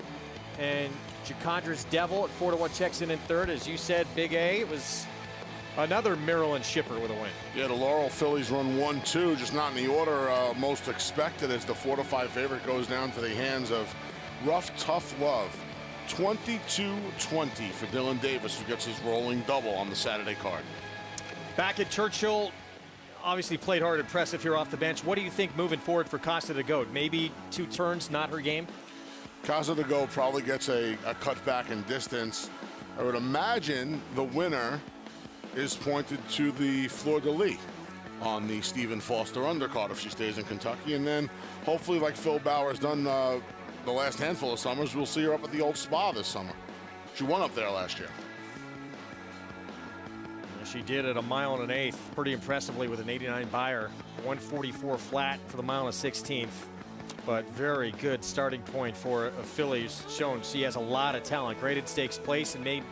Speaker 9: And Jacondra's Devil at 4-1 checks in third. As you said, Big A, it was another Maryland shipper with a win.
Speaker 2: Yeah, the Laurel fillies run 1-2, just not in the order most expected, as the 4-5 favorite goes down to the hands of Rough Tough Love. 22-20 for Dylan Davis, who gets his rolling double on the Saturday card.
Speaker 9: Back at Churchill, obviously played hard, impressive here off the bench. What do you think moving forward for Casa de Goat? Maybe 2 turns, not her game?
Speaker 2: Casa de Go probably gets a cut back in distance. I would imagine the winner is pointed to the Fleur de Lis on the Stephen Foster undercard if she stays in Kentucky. And then hopefully, like Phil Bauer's done the last handful of summers, we'll see her up at the old spa this summer. She won up there last year.
Speaker 9: She did at 1 1/8 pretty impressively with an 89 buyer. 144 flat for the 1 16th. But very good starting point for a filly who's shown she has a lot of talent. Graded stakes place and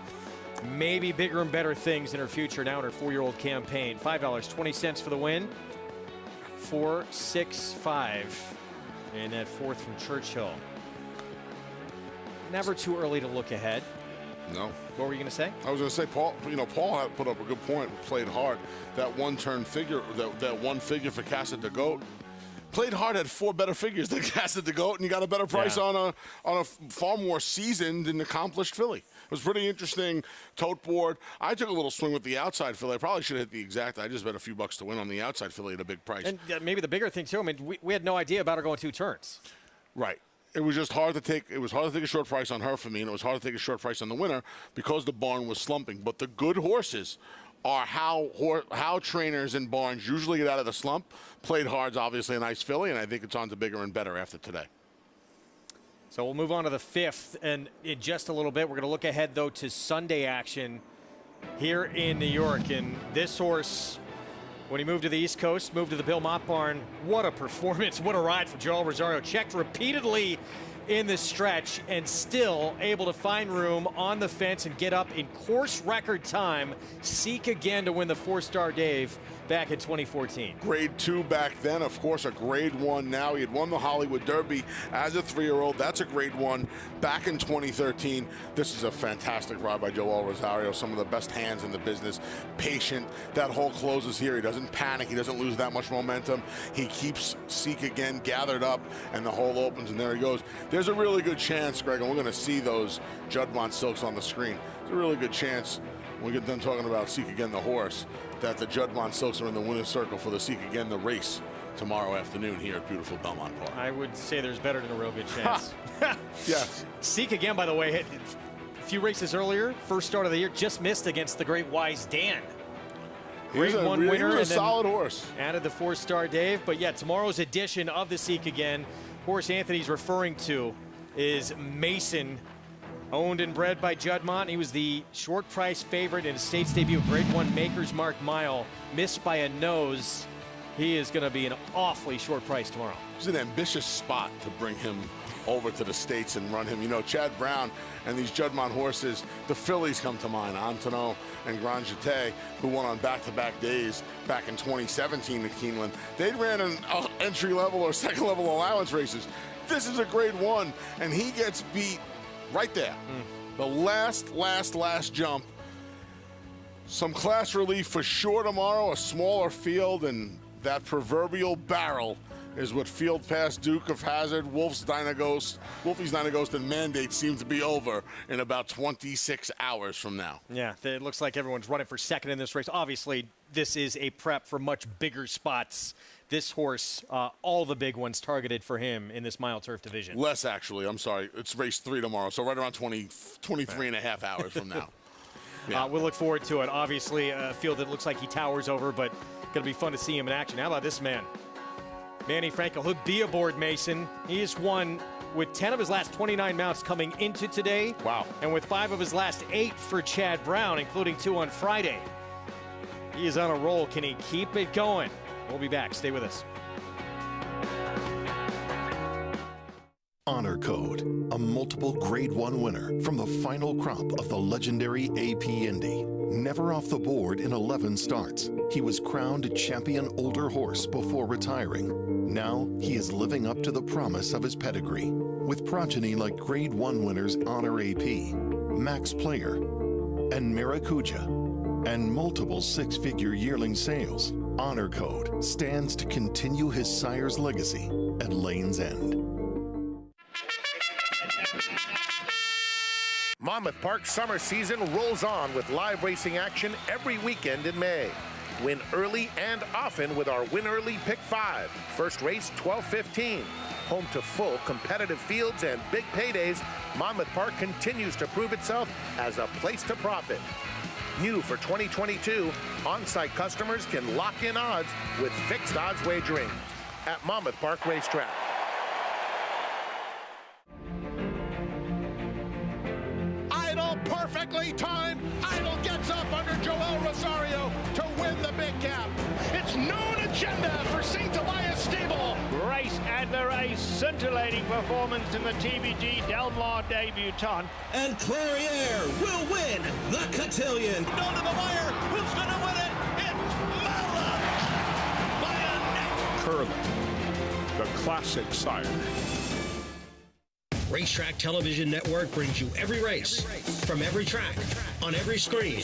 Speaker 9: maybe bigger and better things in her future now in her 4-year-old campaign. $5.20 for the win. 4-6-5. And that fourth from Churchill. Never too early to look ahead.
Speaker 2: No.
Speaker 9: What were you going to say?
Speaker 2: I was going to say, Paul had put up a good point, played hard. That one-turn figure, that one figure for Casa de Goat, played hard, had 4 better figures than Casa de Goat, and you got a better price on a far more seasoned and accomplished filly. It was pretty interesting. Tote board. I took a little swing with the outside filly. I probably should have hit the exact. I just bet a few bucks to win on the outside filly at a big price.
Speaker 9: And maybe the bigger thing too. I mean, we had no idea about her going 2 turns.
Speaker 2: Right. It was just hard to take. It was hard to take a short price on her for me, and it was hard to take a short price on the winner because the barn was slumping. But the good horses are how trainers in barns usually get out of the slump. Played hard's obviously a nice filly, and I think it's on to bigger and better after today.
Speaker 9: So we'll move on to the 5th, and in just a little bit, we're going to look ahead, though, to Sunday action here in New York. And this horse, when he moved to the East Coast, moved to the Belmont barn, what a performance, what a ride for Joel Rosario. Checked repeatedly in the stretch and still able to find room on the fence and get up in course record time. Seek again to win the 4-star Dave back in 2014.
Speaker 2: Grade 2 back then, of course, a grade 1 now. He had won the Hollywood Derby as a 3-year-old. That's a grade 1 back in 2013. This is a fantastic ride by Joel Rosario. Some of the best hands in the business. Patient. That hole closes here. He doesn't panic. He doesn't lose that much momentum. He keeps Seek again gathered up, and the hole opens, and there he goes. There's a really good chance, Greg, and we're going to see those Judmont Silks on the screen. There's a really good chance when we get done talking about Seek Again the horse that the Judmont Silks are in the winner's circle for the Seek Again the race tomorrow afternoon here at beautiful Belmont Park.
Speaker 9: I would say there's better than a real good chance.
Speaker 2: Yes.
Speaker 9: Seek Again, by the way, hit a few races earlier, first start of the year, just missed against the great Wise Dan. Grade 1 winner,
Speaker 2: he was a
Speaker 9: and
Speaker 2: solid horse.
Speaker 9: Added the 4-star Dave. But yeah, tomorrow's edition of the Seek Again, horse Anthony's referring to is Mason, owned and bred by Judmont. He was the short price favorite in his state's debut, grade 1 Maker's Mark Mile, missed by a nose. He is going to be an awfully short price tomorrow.
Speaker 2: It's an ambitious spot to bring him over to the States and run him. You know, Chad Brown and these Judmont horses, the fillies come to mind, Antono and Grand Jeté, who won on back-to-back days back in 2017 at Keeneland. They ran an entry-level or second-level allowance races. This is a grade 1, and he gets beat right there. The last jump. Some class relief for sure tomorrow, a smaller field, and that proverbial barrel is what Field Pass, Duke of Hazzard, Wolfie's Dynaghost, and Mandate seem to be over in about 26 hours from now.
Speaker 9: Yeah, it looks like everyone's running for second in this race. Obviously, this is a prep for much bigger spots. This horse, all the big ones targeted for him in this mile turf division.
Speaker 2: Less, actually. I'm sorry. It's race 3 tomorrow, so right around 23 and a half hours from now. Yeah.
Speaker 9: We'll look forward to it. Obviously, a field that looks like he towers over, but going to be fun to see him in action. How about this man? Manny Frankel, he'll be aboard Mason. He has won with 10 of his last 29 mounts coming into today.
Speaker 2: Wow.
Speaker 9: And with 5 of his last 8 for Chad Brown, including 2 on Friday. He is on a roll. Can he keep it going? We'll be back. Stay with us.
Speaker 1: Honor Code, a multiple Grade 1 winner from the final crop of the legendary AP Indy. Never off the board in 11 starts, he was crowned champion older horse before retiring. Now he is living up to the promise of his pedigree, with progeny like Grade 1 winners Honor AP, Max Player, and Maracuja, and multiple 6-figure yearling sales. Honor Code stands to continue his sire's legacy at Lane's End.
Speaker 10: Monmouth Park's summer season rolls on with live racing action every weekend in May. Win early and often with our Win Early Pick 5. First race 12:15. Home to full competitive fields and big paydays, Monmouth Park continues to prove itself as a place to profit. New for 2022, on-site customers can lock in odds with fixed odds wagering at Monmouth Park Racetrack.
Speaker 24: Perfectly timed. Idol gets up under Joel Rosario to win the big cap.
Speaker 13: It's known agenda for St. Elias Stable.
Speaker 15: Race and the race, scintillating performance in the TVG Del Mar debutant.
Speaker 22: And Clariere will win the cotillion.
Speaker 13: Down to the wire. Who's going to win it? It's Mala by a neck.
Speaker 16: Curling, the classic sire.
Speaker 22: Racetrack Television Network brings you every race, from every track, on every screen,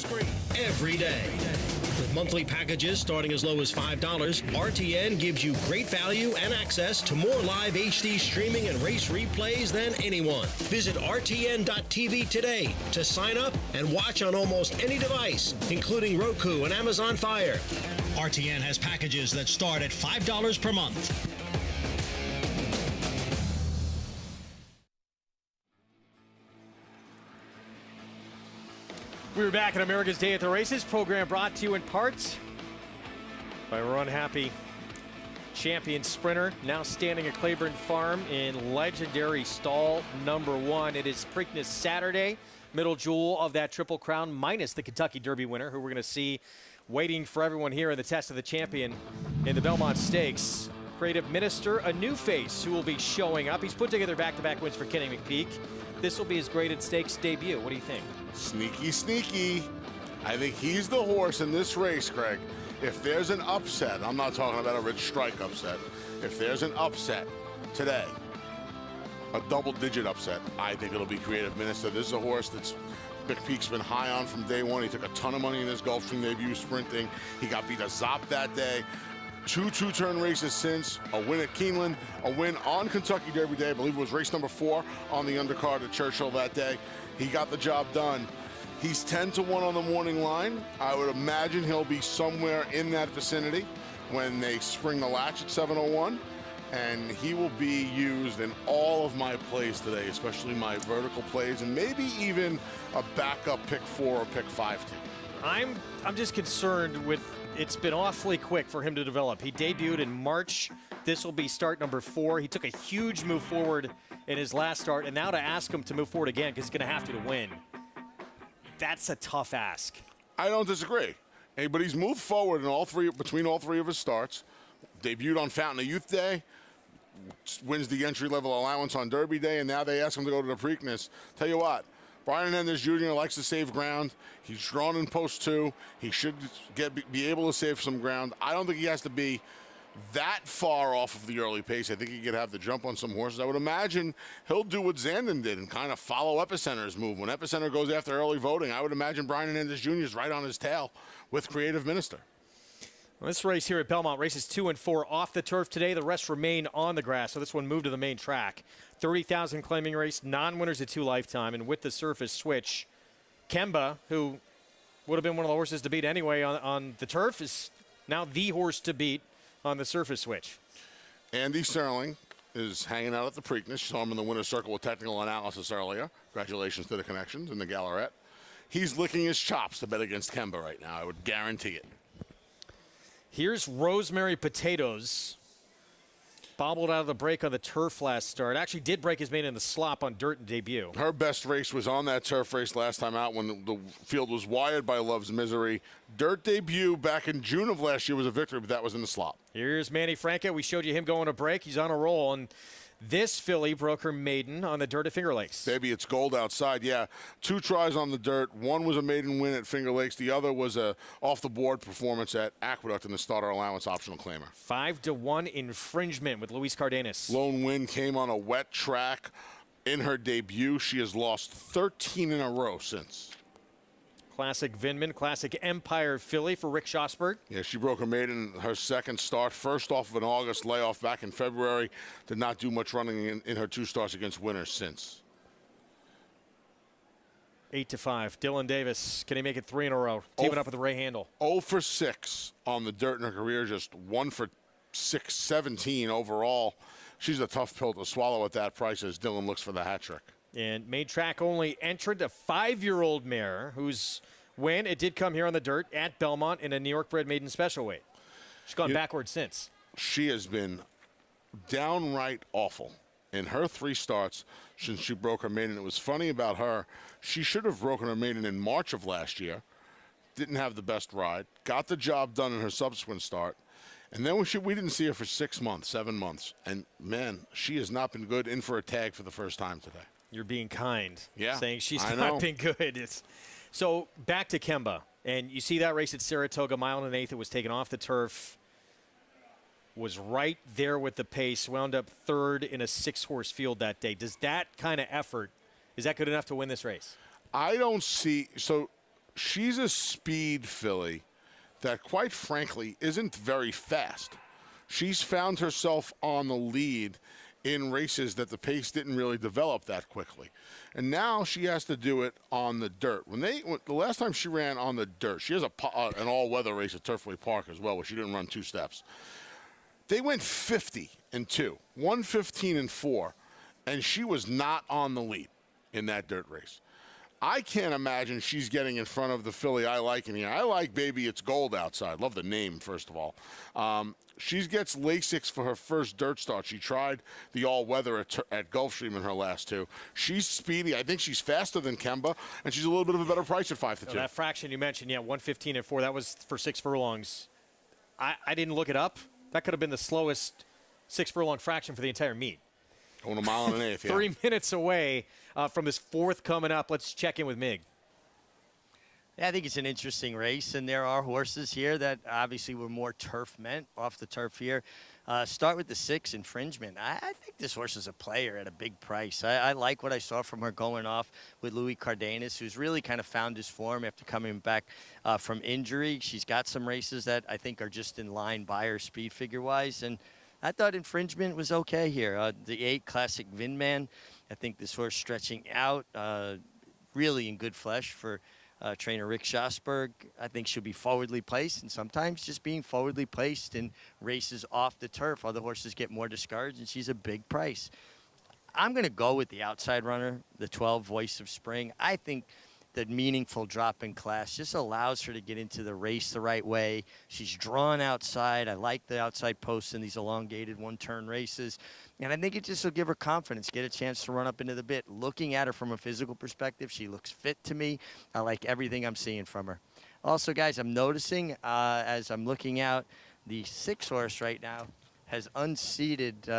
Speaker 22: every day. With monthly packages starting as low as $5, RTN gives you great value and access to more live HD streaming and race replays than anyone. Visit RTN.tv today to sign up and watch on almost any device, including Roku and Amazon Fire. RTN has packages that start at $5 per month.
Speaker 9: We're back at America's Day at the Races, program brought to you in part by Run Happy. Champion sprinter, now standing at Claiborne Farm in legendary stall number 1. It is Preakness Saturday, middle jewel of that Triple Crown, minus the Kentucky Derby winner, who we're going to see waiting for everyone here in the Test of the Champion in the Belmont Stakes. Creative Minister, a new face who will be showing up. He's put together back-to-back wins for Kenny McPeak. This will be his graded stakes debut. What do you think?
Speaker 2: Sneaky, sneaky. I think he's the horse in this race, Craig. If there's an upset, I'm not talking about a Rich Strike upset. If there's an upset today, a double-digit upset, I think it'll be Creative Minister. This is a horse that's McPeak's been high on from day one. He took a ton of money in his Gulfstream debut sprinting. He got beat a Zop that day. 2 two-turn races since, a win at Keeneland, a win on Kentucky Derby Day. I believe it was race number 4 on the undercard at Churchill that day. He got the job done. He's 10-1 on the morning line. I would imagine he'll be somewhere in that vicinity when they spring the latch at 7:01. And he will be used in all of my plays today, especially my vertical plays, and maybe even a backup pick 4 or pick 5 team.
Speaker 9: I'm just concerned with, it's been awfully quick for him to develop. He debuted in March. This will be start number 4. He took a huge move forward in his last start, and now to ask him to move forward again because he's going to have to win, that's a tough ask.
Speaker 2: I don't disagree. Hey, but he's moved forward in between all three of his starts. Debuted on Fountain of Youth Day, wins the entry-level allowance on Derby Day, and now they ask him to go to the Preakness. Tell you what, Brian Hernandez Jr. likes to save ground. He's drawn in post 2. He should be able to save some ground. I don't think he has to be that far off of the early pace. I think he could have the jump on some horses. I would imagine he'll do what Zandon did and kind of follow Epicenter's move. When Epicenter goes after early voting, I would imagine Brian Hernandez Jr. is right on his tail with Creative Minister.
Speaker 9: Well, this race here at Belmont, races 2 and 4 off the turf today. The rest remain on the grass, so this one moved to the main track. 30,000 claiming race, non-winners at 2 lifetime, and with the surface switch, Kemba, who would have been one of the horses to beat anyway on the turf, is now the horse to beat on the surface switch.
Speaker 2: Andy Serling is hanging out at the Preakness. You saw him in the winner's circle with technical analysis earlier. Congratulations to the connections in the Gallery. He's licking his chops to bet against Kemba right now. I would guarantee it.
Speaker 9: Here's Rosemary Potatoes. bobbled out of the break on the turf last start. Actually did break his maiden in the slop on dirt in debut.
Speaker 2: Her best race was on that turf race last time out when the field was wired by Love's Misery. Dirt debut back in June of last year was a victory, but that was in the slop.
Speaker 9: Here's Manny Franca. We showed you him going to break. He's on a roll, and this filly broke her maiden on the dirt at Finger Lakes.
Speaker 2: Baby, it's gold outside. Yeah, 2 tries on the dirt. One was a maiden win at Finger Lakes. The other was a off-the-board performance at Aqueduct in the starter allowance optional claimer.
Speaker 9: 5-1 infringement with Luis Cardenas.
Speaker 2: Lone win came on a wet track in her debut. She has lost 13 in a row since.
Speaker 9: Classic Vinman, classic Empire filly for Rick Schosberg.
Speaker 2: Yeah, she broke her maiden her second start. First off of an August layoff back in February. Did not do much running in her 2 starts against winners since.
Speaker 9: 8-5. Dylan Davis, can he make it 3 in a row? Teaming up with Ray Handel.
Speaker 2: 0 for 6 on the dirt in her career. Just 1 for 6, 17 overall. She's a tough pill to swallow at that price as Dylan looks for the hat trick.
Speaker 9: And made track only entrant, a 5-year-old mare whose win, it did come here on the dirt at Belmont in a New York bred maiden special weight. She's gone backwards since.
Speaker 2: She has been downright awful in her 3 starts since she broke her maiden. It was funny about her. She should have broken her maiden in March of last year. Didn't have the best ride. Got the job done in her subsequent start. And then we didn't see her for 6 months, 7 months. And, man, she has not been good. In for a tag for the first time today.
Speaker 9: You're being kind.
Speaker 2: Yeah,
Speaker 9: saying she's
Speaker 2: I
Speaker 9: not
Speaker 2: know.
Speaker 9: been good. So back to Kemba. And you see that race at Saratoga, 1 1/8. It was taken off the turf. Was right there with the pace. Wound up 3rd in a 6-horse field that day. Does that kind of effort, is that good enough to win this race?
Speaker 2: I don't see. So she's a speed filly that, quite frankly, isn't very fast. She's found herself on the lead in races that the pace didn't really develop that quickly. And now she has to do it on the dirt. The last time she ran on the dirt, she has an all-weather race at Turfway Park as well, where she didn't run 2 steps. They went 50-2, 115-4, and she was not on the lead in that dirt race. I can't imagine she's getting in front of the filly I like in here. I like Baby It's Gold outside. Love the name, first of all. She gets Lasix for her first dirt start. She tried the all-weather at Gulfstream in her last 2. She's speedy. I think she's faster than Kemba, and she's a little bit of a better price at 5-2.
Speaker 9: That fraction you mentioned, 115-4, that was for 6 furlongs. I didn't look it up. That could have been the slowest 6 furlong fraction for the entire meet.
Speaker 2: Going 1 1/8 miles, yeah.
Speaker 9: 3 minutes away from his 4th coming up. Let's check in with Mig.
Speaker 11: Yeah, I think it's an interesting race, and there are horses here that obviously were more turf meant off the turf here. Start with the 6, Infringement. I think this horse is a player at a big price. I like what I saw from her going off with Luis Cardenas, who's really kind of found his form after coming back from injury. She's got some races that I think are just in line by her speed figure-wise, and I thought Infringement was okay here. The 8, Classic Vinman. I think this horse stretching out, really in good flesh for trainer Rick Schosberg. I think she'll be forwardly placed, and sometimes just being forwardly placed in races off the turf, other horses get more discouraged, and she's a big price. I'm going to go with the outside runner, the 12, Voice of Spring. I think that meaningful drop in class just allows her to get into the race the right way. She's drawn outside. I like the outside posts in these elongated 1-turn races. And I think it just will give her confidence, get a chance to run up into the bit. Looking at her from a physical perspective, she looks fit to me. I like everything I'm seeing from her. Also, guys, I'm noticing as I'm looking out, the 6-horse right now has unseated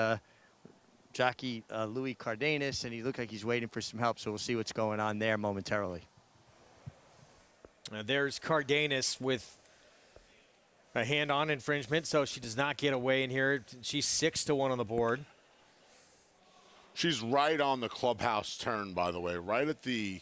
Speaker 11: jockey Luis Cardenas, and he looked like he's waiting for some help, so we'll see what's going on there momentarily.
Speaker 9: There's Cardenas with a hand on Infringement, so she does not get away in here. She's 6-1 on the board.
Speaker 2: She's right on the clubhouse turn, by the way, right at the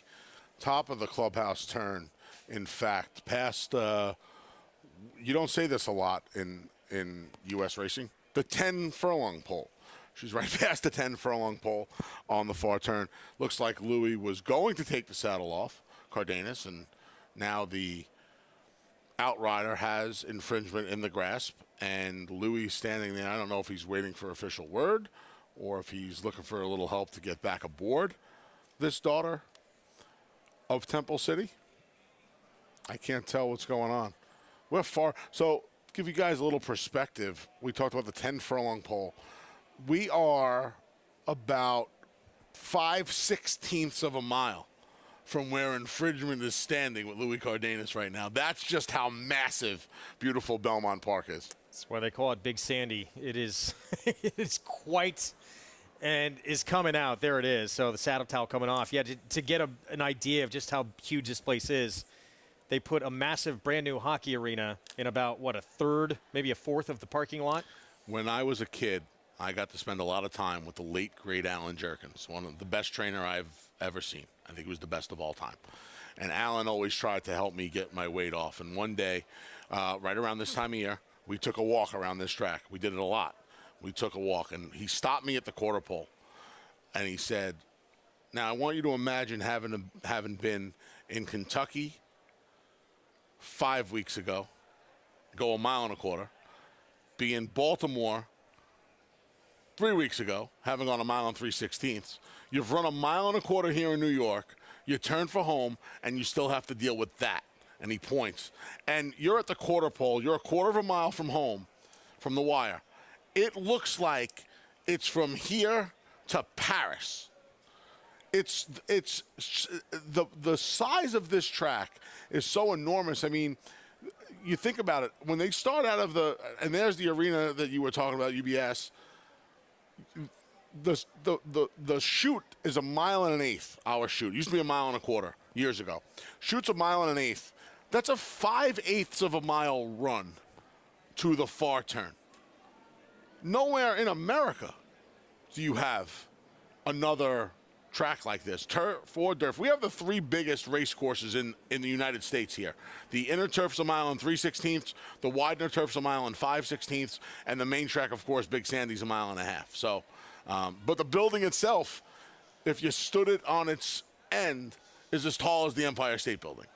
Speaker 2: top of the clubhouse turn. In fact, past, you don't say this a lot in U.S. racing, the 10 furlong pole. She's right past the 10 furlong pole on the far turn. Looks like Louis was going to take the saddle off Cardenas, and now the outrider has Infringement in the grasp, and Louis standing there. I don't know if he's waiting for official word or if he's looking for a little help to get back aboard this daughter of Temple City. I can't tell what's going on. We're far. So give you guys a little perspective. We talked about the 10 furlong pole. We are about 5/16 of a mile from where Infringement is standing with Louis Cardenas right now. That's just how massive beautiful Belmont Park is.
Speaker 9: That's why they call it Big Sandy. It is it's quite, and is coming out. There it is. So the saddle towel coming off. Yeah, to get an idea of just how huge this place is, they put a massive brand new hockey arena in about, what, a third, maybe a fourth of the parking lot?
Speaker 2: When I was a kid, I got to spend a lot of time with the late, great Alan Jerkins, one of the best trainer I've ever seen. I think he was the best of all time. And Alan always tried to help me get my weight off. And one day, right around this time of year, we took a walk around this track. We did it a lot. We took a walk, and he stopped me at the quarter pole, and he said, now I want you to imagine having been in Kentucky 5 weeks ago, go 1.25 miles, be in Baltimore 3 weeks ago, having gone 1 3/16 miles. You've run 1.25 miles here in New York. You turn for home, and you still have to deal with that. And he points. And you're at the quarter pole. You're 1/4 mile from home, from the wire. It looks like it's from here to Paris. It's the size of this track is so enormous. I mean, you think about it. When they start out of and there's the arena that you were talking about, UBS. The chute is 1.125 miles, our chute. It used to be 1.25 miles years ago. Chute's 1.125 miles. That's a 5/8 of a mile run to the far turn. Nowhere in America do you have another track like this, turf or dirt. We have the 3 biggest race courses in the United States here. The inner turf's 1 3/16 miles, the Widener turf's 1 5/16 miles, and the main track, of course, Big Sandy's 1.5 miles. So, but the building itself, if you stood it on its end, is as tall as the Empire State Building.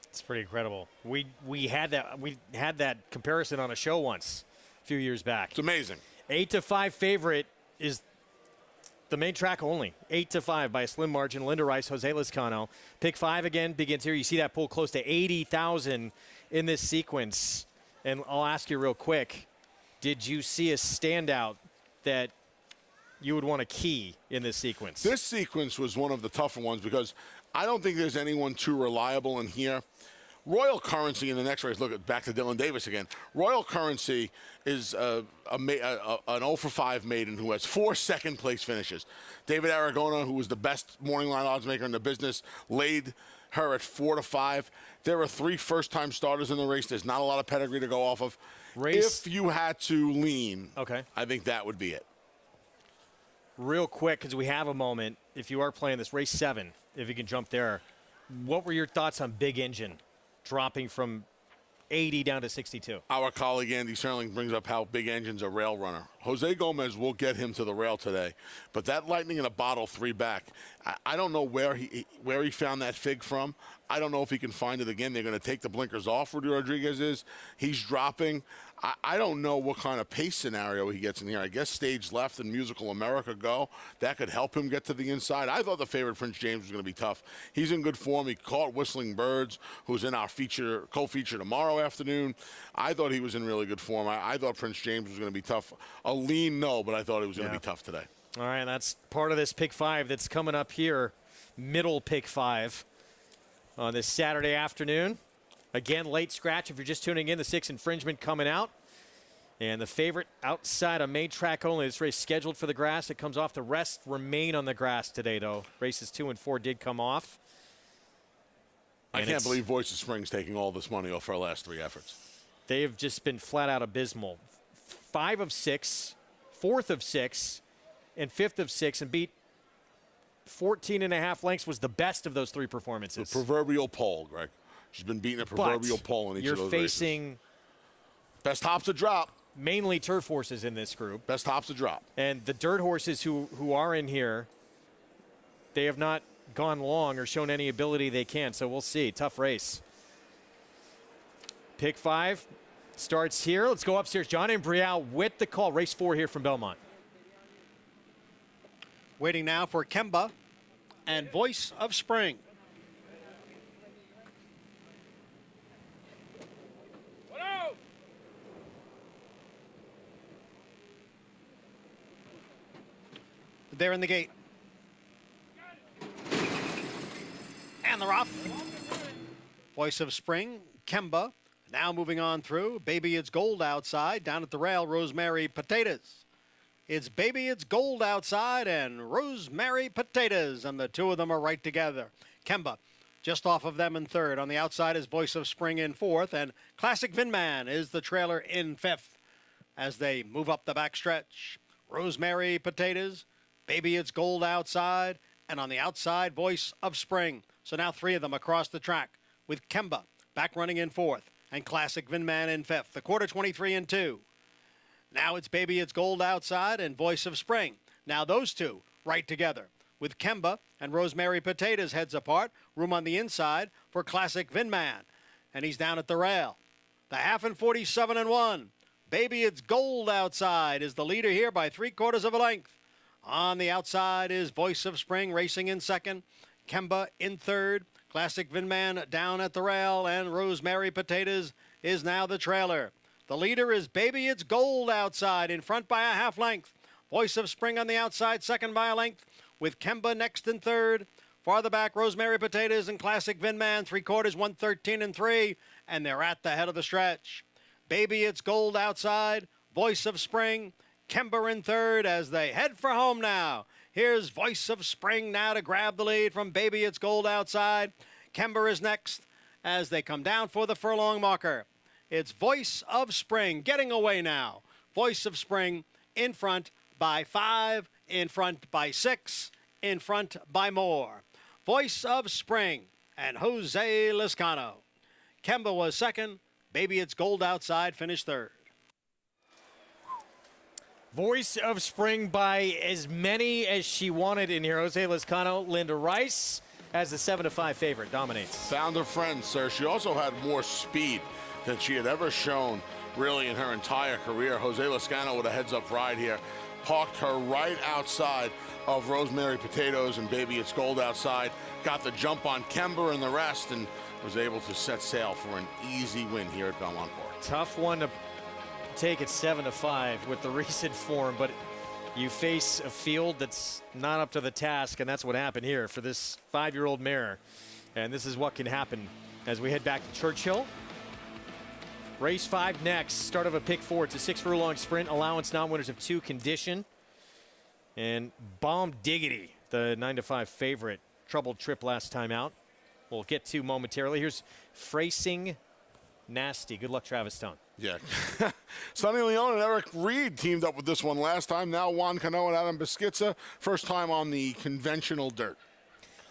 Speaker 9: It's pretty incredible. We had that comparison on a show once a few years back.
Speaker 2: It's amazing.
Speaker 9: 8-5 favorite is the main track only. 8-5 by a slim margin. Linda Rice, Jose Lizcano. Pick 5 again begins here. You see that pull close to 80,000 in this sequence. And I'll ask you real quick, did you see a standout that you would want to key in this sequence?
Speaker 2: This sequence was one of the tougher ones because I don't think there's anyone too reliable in here. Royal Currency in the next race, back to Dylan Davis again. Royal Currency is an 0-for-5 maiden who has 4 second-place finishes. David Aragona, who was the best morning line odds maker in the business, laid her at 4-5. There are 3 first-time starters in the race. There's not a lot of pedigree to go off of. If you had to lean, I think that would be it.
Speaker 9: Real quick, because we have a moment, if you are playing this, race 7, if you can jump there, what were your thoughts on Big Engine dropping from 80 down to 62?
Speaker 2: Our colleague Andy Serling brings up how Big Engine's a rail runner. Jose Gomez will get him to the rail today, but that lightning in a bottle 3 back, I don't know where he found that fig from. I don't know if he can find it again. They're going to take the blinkers off. Rudy Rodriguez is. He's dropping. I don't know what kind of pace scenario he gets in here. I guess stage left and Musical America go. That could help him get to the inside. I thought the favorite Prince James was going to be tough. He's in good form. He caught Whistling Birds, who's in our co-feature tomorrow afternoon. I thought he was in really good form. I thought Prince James was going to be tough. A lean no, but I thought it was going to be tough today.
Speaker 9: All right, that's part of this pick 5 that's coming up here. Middle pick 5 on this Saturday afternoon. Again, late scratch if you're just tuning in. The 6 Infringement coming out. And the favorite outside of main track only. This race scheduled for the grass. It comes off. The rest remain on the grass today, though. Races 2 and 4 did come off.
Speaker 2: I can't believe Voice of Spring's taking all this money off our last 3 efforts.
Speaker 9: They have just been flat out abysmal. 5 of 6, 4th of 6, and 5th of 6, and beat 14.5 lengths was the best of those 3 performances.
Speaker 2: The proverbial pole, Greg. She's been beating a proverbial pole in each of those races.
Speaker 9: You're facing
Speaker 2: best hops to drop.
Speaker 9: Mainly turf horses in this group.
Speaker 2: Best hops to drop.
Speaker 9: And the dirt horses who are in here, they have not gone long or shown any ability they can. So we'll see. Tough race. Pick 5 starts here. Let's go upstairs. John Embrial with the call. Race 4 here from Belmont.
Speaker 12: Waiting now for Kemba and Voice of Spring. there in the gate. And the rough. Voice of Spring, Kemba. Now moving on through. Baby It's Gold outside. Down at the rail, Rosemary Potatoes. It's Baby It's Gold outside and Rosemary Potatoes. And the two of them are right together. Kemba just off of them in third. On the outside is Voice of Spring in fourth. And Classic Vinman is the trailer in fifth. As they move up the backstretch, Rosemary Potatoes, Baby It's Gold outside, and on the outside, Voice of Spring. So now three of them across the track with Kemba back running in fourth and Classic Vinman in fifth. The quarter 23 and 2. Now it's Baby It's Gold outside and Voice of Spring. Now those two right together with Kemba and Rosemary Potatoes heads apart. Room on the inside for Classic Vinman. And he's down at the rail. The half and 47 and 1. Baby It's Gold outside is the leader here by 3/4 of a length. On the outside is Voice of Spring racing in second. Kemba in third. Classic Vinman down at the rail. And Rosemary Potatoes is now the trailer. The leader is Baby It's Gold outside in front by a half length. Voice of Spring on the outside second by a length with Kemba next in third. Farther back, Rosemary Potatoes and Classic Vinman 3/4, 113 and 3. And they're at the head of the stretch. Baby It's Gold outside, Voice of Spring, Kemba in third as they head for home now. Here's Voice of Spring now to grab the lead from Baby It's Gold outside. Kemba is next as they come down for the furlong marker. It's Voice of Spring getting away now. Voice of Spring in front by 5, in front by 6, in front by more. Voice of Spring and Jose Lizcano. Kemba was second. Baby It's Gold outside finished third.
Speaker 9: Voice of Spring by as many as she wanted in here. Jose Lizcano, Linda Rice as the 7-5 favorite dominates.
Speaker 2: Found her friend, sir. She also had more speed than she had ever shown really in her entire career. Jose Lizcano with a heads-up ride here. Parked her right outside of Rosemary Potatoes and Baby It's Gold outside. Got the jump on Kemba and the rest and was able to set sail for an easy win here at Belmont Park.
Speaker 9: Tough one to take at 7-5 with the recent form, but you face a field that's not up to the task, and that's what happened here for this 5-year-old mare. And this is what can happen as we head back to Churchill. Race 5 next, start of a pick 4. It's a 6-furlong sprint, allowance non-winners of 2 condition. And Bomb Diggity, the 9-5 favorite, troubled trip last time out. We'll get to momentarily. Here's Fracing Nasty. Good luck, Travis Stone.
Speaker 2: Yeah. Sonny Leone and Eric Reed teamed up with this one last time. Now Juan Cano and Adam Beschizza. First time on the conventional dirt.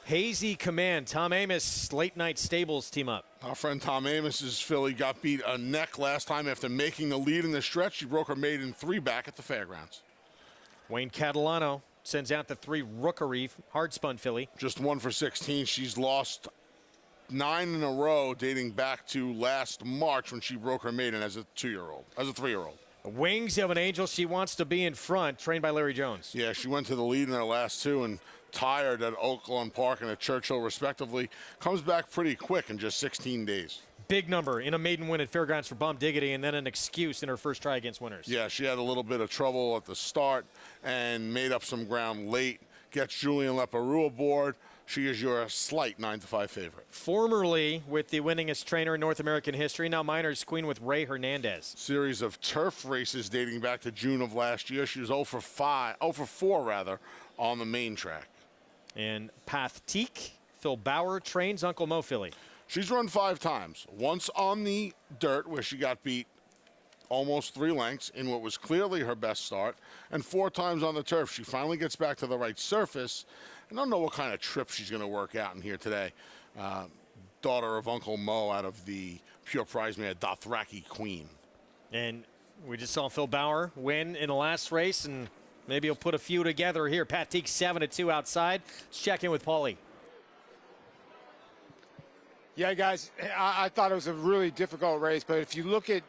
Speaker 9: Hazy Command, Tom Amos, Late Night Stables team up.
Speaker 2: Our friend Tom Amos's filly got beat a neck last time after making the lead in the stretch. She broke her maiden 3 back at the fairgrounds.
Speaker 9: Wayne Catalano sends out the 3 Rookery hard-spun filly.
Speaker 2: Just 1 for 16. She's lost 9 in a row dating back to last March when she broke her maiden as a 3-year-old.
Speaker 9: Wings of an Angel, she wants to be in front, trained by Larry Jones.
Speaker 2: Yeah, she went to the lead in her last 2 and tired at Oaklawn Park and at Churchill respectively. Comes back pretty quick in just 16 days.
Speaker 9: Big number in a maiden win at Fairgrounds for Bomb Diggity, and then an excuse in her first try against winners.
Speaker 2: Yeah, she had a little bit of trouble at the start and made up some ground late. Gets Julian Leperoux aboard. She is your slight 9-5 favorite.
Speaker 9: Formerly with the winningest trainer in North American history, now Miners Queen with Ray Hernandez.
Speaker 2: Series of turf races dating back to June of last year. She was 0 for 4 on the main track.
Speaker 9: And Path Teak, Phil Bauer trains Uncle Mo filly.
Speaker 2: She's run 5 times. Once on the dirt where she got beat almost 3 lengths in what was clearly her best start, and 4 times on the turf. She finally gets back to the right surface. I don't know what kind of trip she's going to work out in here today. Daughter of Uncle Mo out of the pure prize mare Dothraki Queen.
Speaker 9: And we just saw Phil Bauer win in the last race, and maybe he'll put a few together here. Pat Teak 7-2 outside. Let's check in with Paulie.
Speaker 3: Yeah, guys, I thought it was a really difficult race, but if you look at,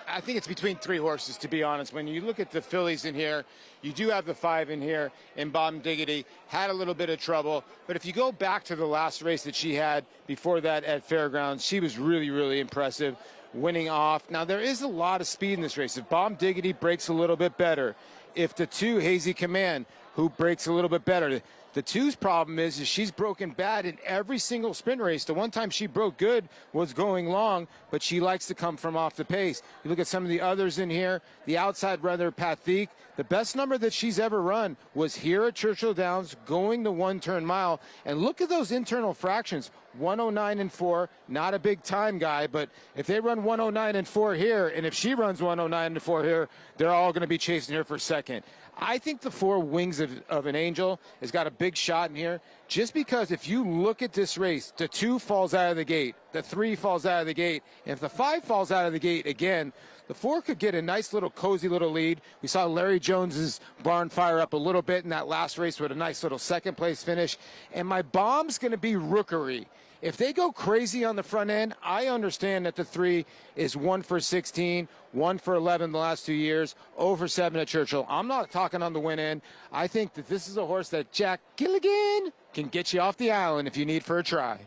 Speaker 3: I think it's between 3 horses, to be honest. When you look at the fillies in here, you do have the 5 in here, and Bomb Diggity had a little bit of trouble. But if you go back to the last race that she had before that at Fairgrounds, she was really, really impressive, winning off. Now, there is a lot of speed in this race. If Bomb Diggity breaks a little bit better, if the 2, Hazy Command, who breaks a little bit better. The 2's problem is she's broken bad in every single sprint race. The one time she broke good was going long, but she likes to come from off the pace. You look at some of the others in here, the outside runner, Pathique, the best number that she's ever run was here at Churchill Downs, going the 1-turn mile. And look at those internal fractions, 109.4, not a big time guy, but if they run 109.4 here, and if she runs 109.4 here, they're all going to be chasing her for second. I think the 4, Wings of an Angel, has got a big shot in here, just because if you look at this race, the 2 falls out of the gate, the 3 falls out of the gate, and if the 5 falls out of the gate again, the 4 could get a nice little cozy little lead. We saw Larry Jones's barn fire up a little bit in that last race with a nice little second place finish. And my bomb's going to be Rookery. If they go crazy on the front end, I understand that the 3 is 1 for 16, 1 for 11 the last 2 years, 0 for 7 at Churchill. I'm not talking on the win end. I think that this is a horse that Jack Gilligan can get you off the island if you need for a try.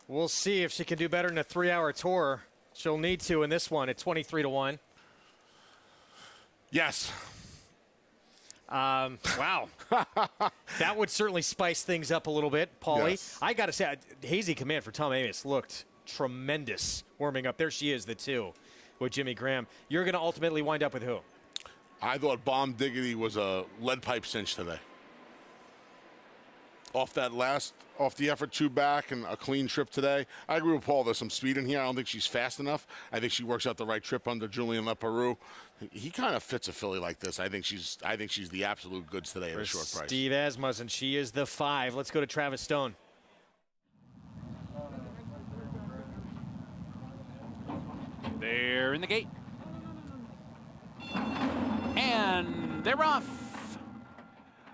Speaker 9: We'll see if she can do better in a 3-hour tour. She'll need to in this one at 23-1.
Speaker 2: Yes.
Speaker 9: Wow. That would certainly spice things up a little bit, Paulie.
Speaker 2: Yes.
Speaker 9: I got to say, Hazy Command for Tom Amoss looked tremendous warming up. There she is, the 2 with Jimmy Graham. You're going to ultimately wind up with who?
Speaker 2: I thought Bomb Diggity was a lead pipe cinch today. Off the effort 2 back and a clean trip today. I agree with Paul. There's some speed in here. I don't think she's fast enough. I think she works out the right trip under Julian Leparoux. He kind of fits a filly like this. I think she's the absolute goods today at a short price.
Speaker 9: Steve Asmussen, she is the 5. Let's go to Travis Stone.
Speaker 6: They're in the gate. And they're off.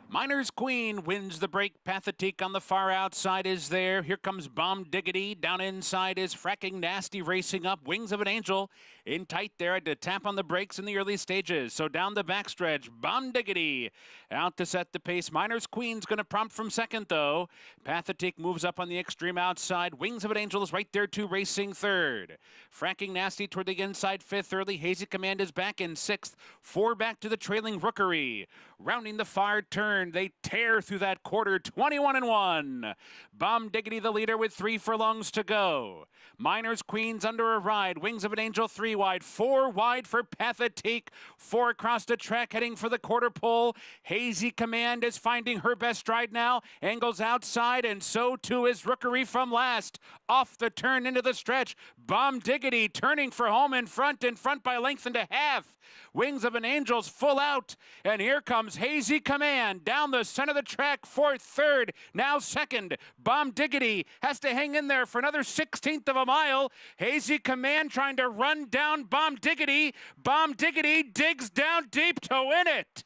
Speaker 6: Miner's Queen wins the break. Pathitique on the far outside is there. Here comes Bomb Diggity. Down inside is Fracking Nasty racing up. Wings of an Angel in tight there. Had to tap on the brakes in the early stages. So down the backstretch, Bomb Diggity out to set the pace. Miner's Queen's going to prompt from second, though. Pathitique moves up on the extreme outside. Wings of an Angel is right there, too, racing third. Fracking Nasty toward the inside fifth early. Hazy Command is back in sixth. 4 back to the trailing Rookery. Rounding the far turn, they tear through that quarter, 21-1. Bomb Diggity the leader with 3 furlongs to go. Miner's Queen's under a ride. Wings of an Angel 3 wide, 4 wide for Pathitique. 4 across the track heading for the quarter pole. Hazy Command is finding her best stride now. Angles outside, and so too is Rookery from last. Off the turn into the stretch. Bomb Diggity turning for home in front by a length and a half. Wings of an Angel's full out, and here comes Hazy Command down the center of the track, 4th, 3rd, now 2nd. Bomb Diggity has to hang in there for another 1/16 of a mile. Hazy Command trying to run down Bomb Diggity. Bomb Diggity digs down deep to win it.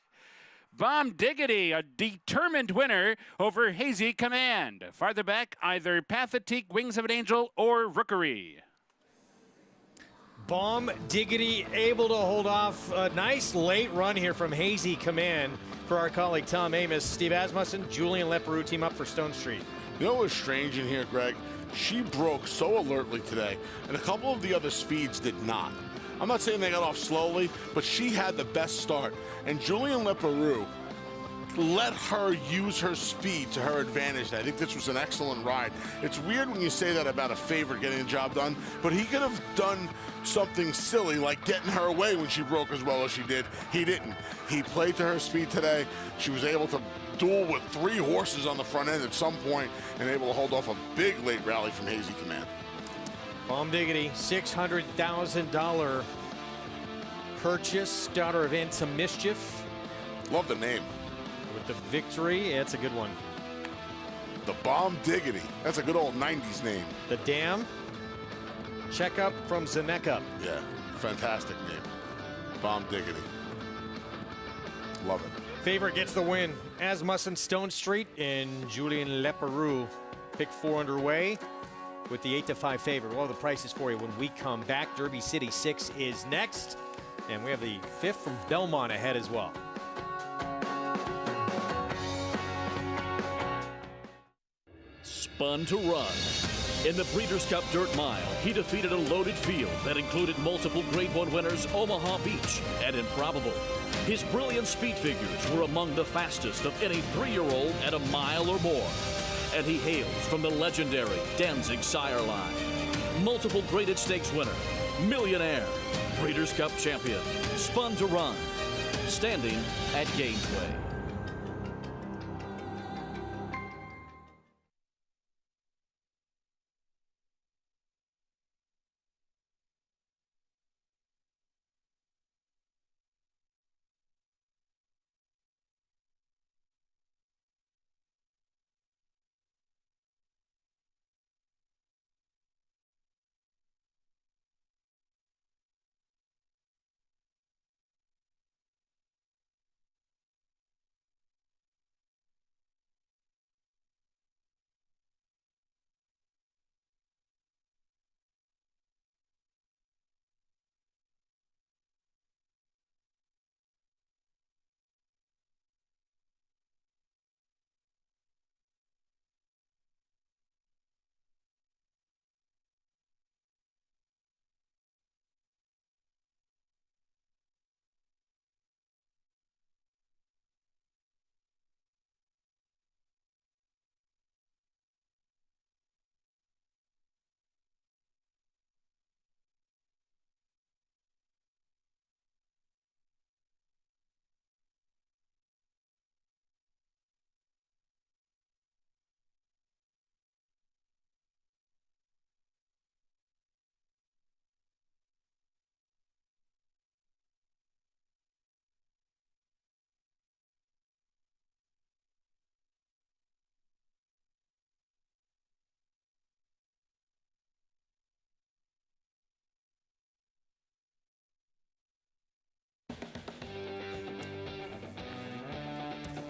Speaker 6: Bomb Diggity, a determined winner over Hazy Command. Farther back, either Pathitique, Wings of an Angel, or Rookery.
Speaker 9: Bomb Diggity able to hold off a nice late run here from Hazy Command for our colleague Tom Amoss. Steve Asmussen, Julian Leparoux team up for Stone Street.
Speaker 2: You know what was strange in here, Greg? She broke so alertly today, and a couple of the other speeds did not. I'm not saying they got off slowly, but she had the best start. And Julian Leparoux let her use her speed to her advantage. I think this was an excellent ride. It's weird when you say that about a favorite getting the job done, but he could have done something silly like getting her away when she broke as well as she did. He didn't. He played to her speed today. She was able to duel with 3 horses on the front end at some point and able to hold off a big late rally from Hazy Command.
Speaker 9: Bomb Diggity, $600,000 purchase, daughter of Into Mischief.
Speaker 2: Love the name.
Speaker 9: With the victory, yeah, it's a good one.
Speaker 2: The Bomb Diggity. That's a good old 90s name.
Speaker 9: The Dam. Checkup from Zemeckis.
Speaker 2: Yeah, fantastic name. Bomb Diggity. Love it.
Speaker 9: Favorite gets the win. Asmussen, Stone Street, and Julian Leparoux. Pick 4 underway with the 8-5 favorite. We'll have the prices for you when we come back. Derby City 6 is next. And we have the 5th from Belmont ahead as well.
Speaker 13: Spun to run. In the Breeders' Cup Dirt Mile, he defeated a loaded field that included multiple Grade 1 winners Omaha Beach and Improbable. His brilliant speed figures were among the fastest of any 3-year-old at a mile or more. And he hails from the legendary Danzig sire line. Multiple graded stakes winner, millionaire, Breeders' Cup champion, spun to run, standing at Gainesway.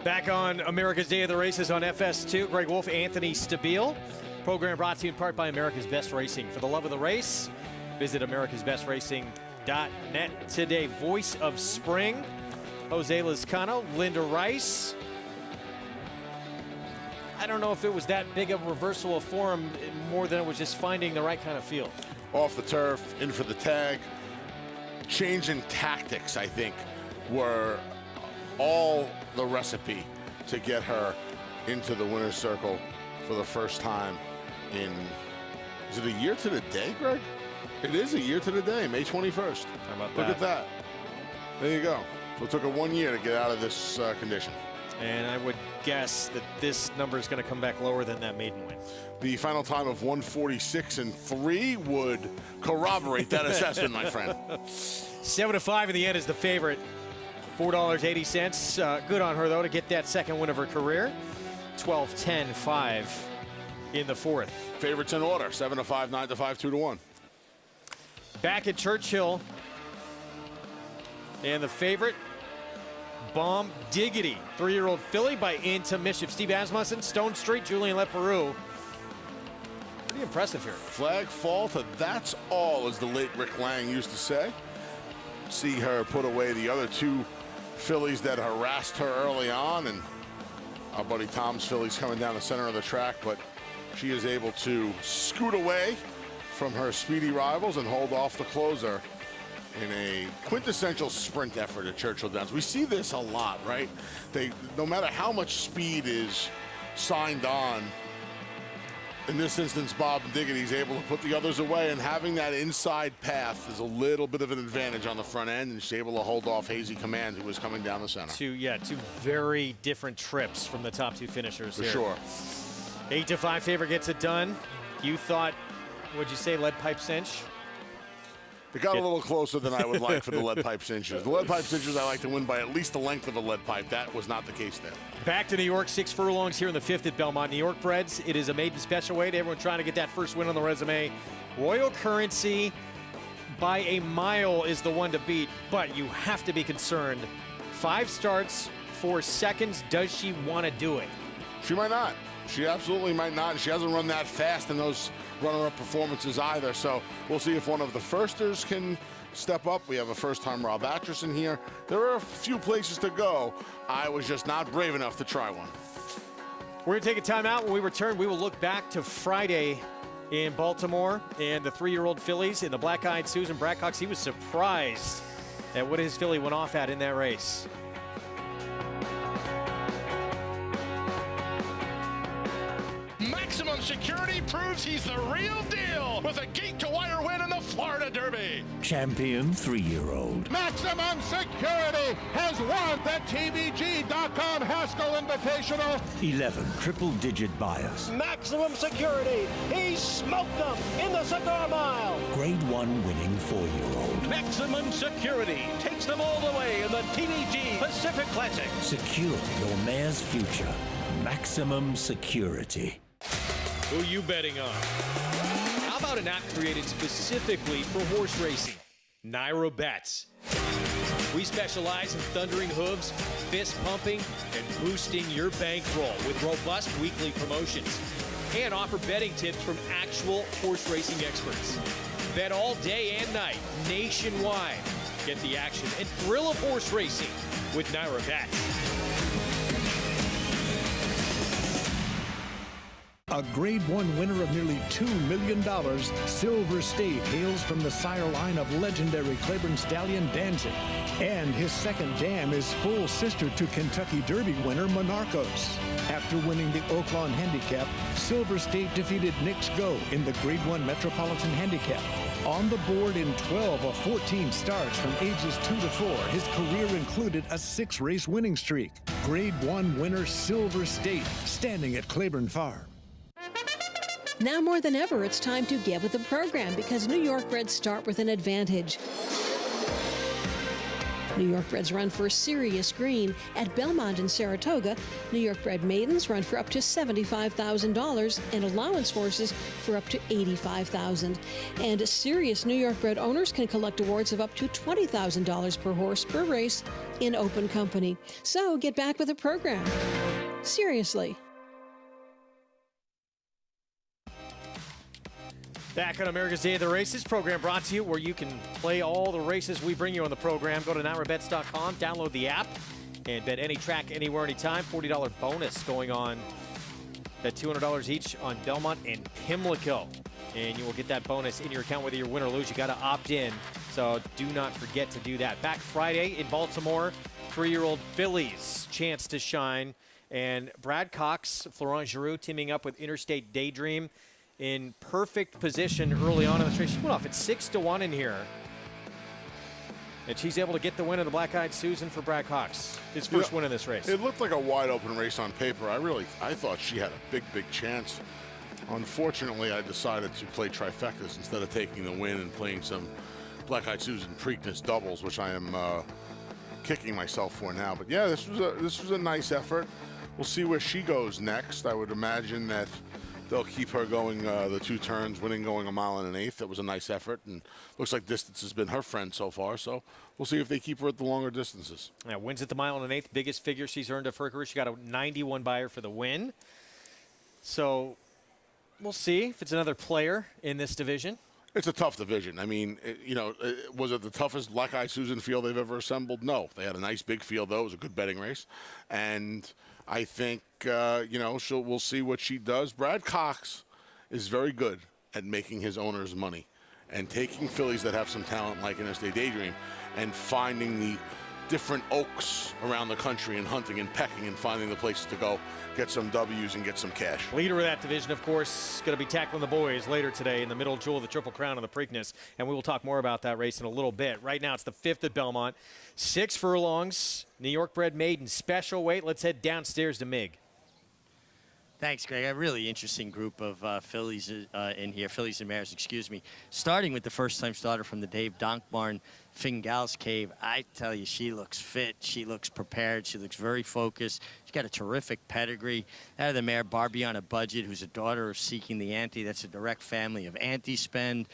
Speaker 9: Back on America's Day of the Races on FS2. Greg Wolf, Anthony Stabile. Program brought to you in part by America's Best Racing. For the love of the race, visit americasbestracing.net today. Voice of Spring, Jose Lizcano, Linda Rice. I don't know if it was that big of a reversal of form, more than it was just finding the right kind of field.
Speaker 2: Off the turf, in for the tag. Change in tactics, I think, were all the recipe to get her into the winner's circle for the first time in, is it a year to the day, Greg? It is a year to the day, May 21st.
Speaker 9: How about that?
Speaker 2: Look at that. There you go. So it took her 1 year to get out of this condition.
Speaker 9: And I would guess that this number is going to come back lower than that maiden win.
Speaker 2: The final time of 1:46.3 would corroborate that assessment, my friend.
Speaker 9: 7-5 in the end is the favorite. $4.80. Good on her, though, to get that second win of her career. 12-10-5 in the fourth.
Speaker 2: Favorites in order, 7-5, 9-5, 2-1.
Speaker 9: Back at Churchill. And the favorite, Bomb Diggity. 3-year-old filly by Intermission. Steve Asmussen, Stone Street, Julian Leperoux. Pretty impressive here.
Speaker 2: Flag fall to that's all, as the late Rick Lang used to say. See her put away the other two fillies that harassed her early on, and our buddy Tom's fillies coming down the center of the track, but she is able to scoot away from her speedy rivals and hold off the closer in a quintessential sprint effort at Churchill Downs. We see this a lot, right? No matter how much speed is signed on, in this instance, Bob Diggity is able to put the others away, and having that inside path is a little bit of an advantage on the front end, and she's able to hold off Hazy Command, who was coming down the center.
Speaker 9: Two very different trips from the top two finishers
Speaker 2: For
Speaker 9: here.
Speaker 2: sure.
Speaker 9: 8-5 favorite gets it done. You thought, what'd you say, lead pipe cinch?
Speaker 2: It got a little closer than I would like for the lead pipe cinchers. The lead pipe cinchers I like to win by at least the length of a lead pipe. That was not the case there.
Speaker 9: Back to New York, 6 furlongs here in the 5th at Belmont. New York breds, it is a maiden special weight. Everyone trying to get that first win on the resume. Royal Currency by a mile is the one to beat, but you have to be concerned. 5 starts, 4 seconds. Does she want to do it?
Speaker 2: She might not. She absolutely might not. And she hasn't run that fast in those runner-up performances either. So we'll see if one of the firsters can step up. We have a first-time Rob Atchison here. There are a few places to go. I was just not brave enough to try one.
Speaker 9: We're going to take a timeout. When we return, we will look back to Friday in Baltimore and the 3-year-old fillies in the black-eyed Susan Bradcox. He was surprised And what his filly went off at in that race.
Speaker 24: Maximum Security proves he's the real deal with a gate-to-wire win in the Florida Derby.
Speaker 5: Champion 3-year-old.
Speaker 24: Maximum Security has won the TVG.com Haskell Invitational.
Speaker 5: 11 triple-digit bias.
Speaker 22: Maximum Security. He smoked them in the Cigar Mile.
Speaker 5: Grade 1 winning 4-year-old.
Speaker 22: Maximum Security takes them all the way in the TVG Pacific Classic.
Speaker 5: Secure your mare's future. Maximum Security.
Speaker 7: Who you betting on? How about an app created specifically for horse racing? Naira Bets. We specialize in thundering hooves, fist pumping, and boosting your bankroll with robust weekly promotions. And offer betting tips from actual horse racing experts. Bet all day and night, nationwide. Get the action and thrill of horse racing with Naira Bets.
Speaker 5: A Grade 1 winner of nearly $2 million, Silver State hails from the sire line of legendary Claiborne stallion Danzig. And his second dam is full sister to Kentucky Derby winner Monarchos. After winning the Oaklawn Handicap, Silver State defeated Knicks Go in the Grade 1 Metropolitan Handicap. On the board in 12 of 14 starts from ages 2 to 4, his career included a 6-race winning streak. Grade 1 winner Silver State, standing at Claiborne Farm.
Speaker 8: Now more than ever, it's time to get with the program because New York breds start with an advantage. New York breds run for serious green. At Belmont and Saratoga, New York bred maidens run for up to $75,000 and allowance horses for up to $85,000. And serious New York bred owners can collect awards of up to $20,000 per horse per race in open company. So get back with the program. Seriously.
Speaker 9: Back on America's Day of the Races program brought to you where you can play all the races we bring you on the program. Go to NairaBets.com, download the app, and bet any track, anywhere, anytime. $40 bonus going on. Bet $200 each on Belmont and Pimlico. And you will get that bonus in your account whether you win or lose. You got to opt in, so do not forget to do that. Back Friday in Baltimore, 3-year-old fillies chance to shine. And Brad Cox, Florent Giroux teaming up with Interstate Daydream in perfect position early on in this race. She went off at 6-1 in here. And she's able to get the win of the Black-Eyed Susan for Brad Cox. His first win in this race.
Speaker 2: It looked like a wide open race on paper. I thought she had a big chance. Unfortunately, I decided to play trifectas instead of taking the win and playing some Black-Eyed Susan Preakness doubles, which I am kicking myself for now. But yeah, this was a nice effort. We'll see where she goes next. I would imagine that they'll keep her going the 2 turns, winning going 1 1/8. That was a nice effort, and looks like distance has been her friend so far. So we'll see if they keep her at the longer distances.
Speaker 9: Yeah, wins at the 1 1/8, biggest figure she's earned of her career. She got a 91 buyer for the win. So we'll see if it's another player in this division.
Speaker 2: It's a tough division. I mean, was it the toughest Black-Eyed Susan field they've ever assembled? No. They had a nice big field, though. It was a good betting race. And I think, we'll see what she does. Brad Cox is very good at making his owners money and taking fillies that have some talent like Interstate Daydream and finding the different oaks around the country and hunting and pecking and finding the places to go, get some W's and get some cash.
Speaker 9: Leader of that division, of course, going to be tackling the boys later today in the middle jewel of the Triple Crown of the Preakness, and we will talk more about that race in a little bit. Right now, it's the 5th at Belmont. 6 furlongs, New York bred maiden, special weight. Let's head downstairs to Mig.
Speaker 11: Thanks, Greg. A really interesting group of fillies in here, fillies and mares, excuse me. Starting with the first-time starter from the Dave Donk Barn, Fingal's Cave. I tell you, she looks fit. She looks prepared. She looks very focused. She's got a terrific pedigree. Out of the mare, Barbie on a Budget, who's a daughter of Seeking the Ante. That's a direct family of Anti-Spend.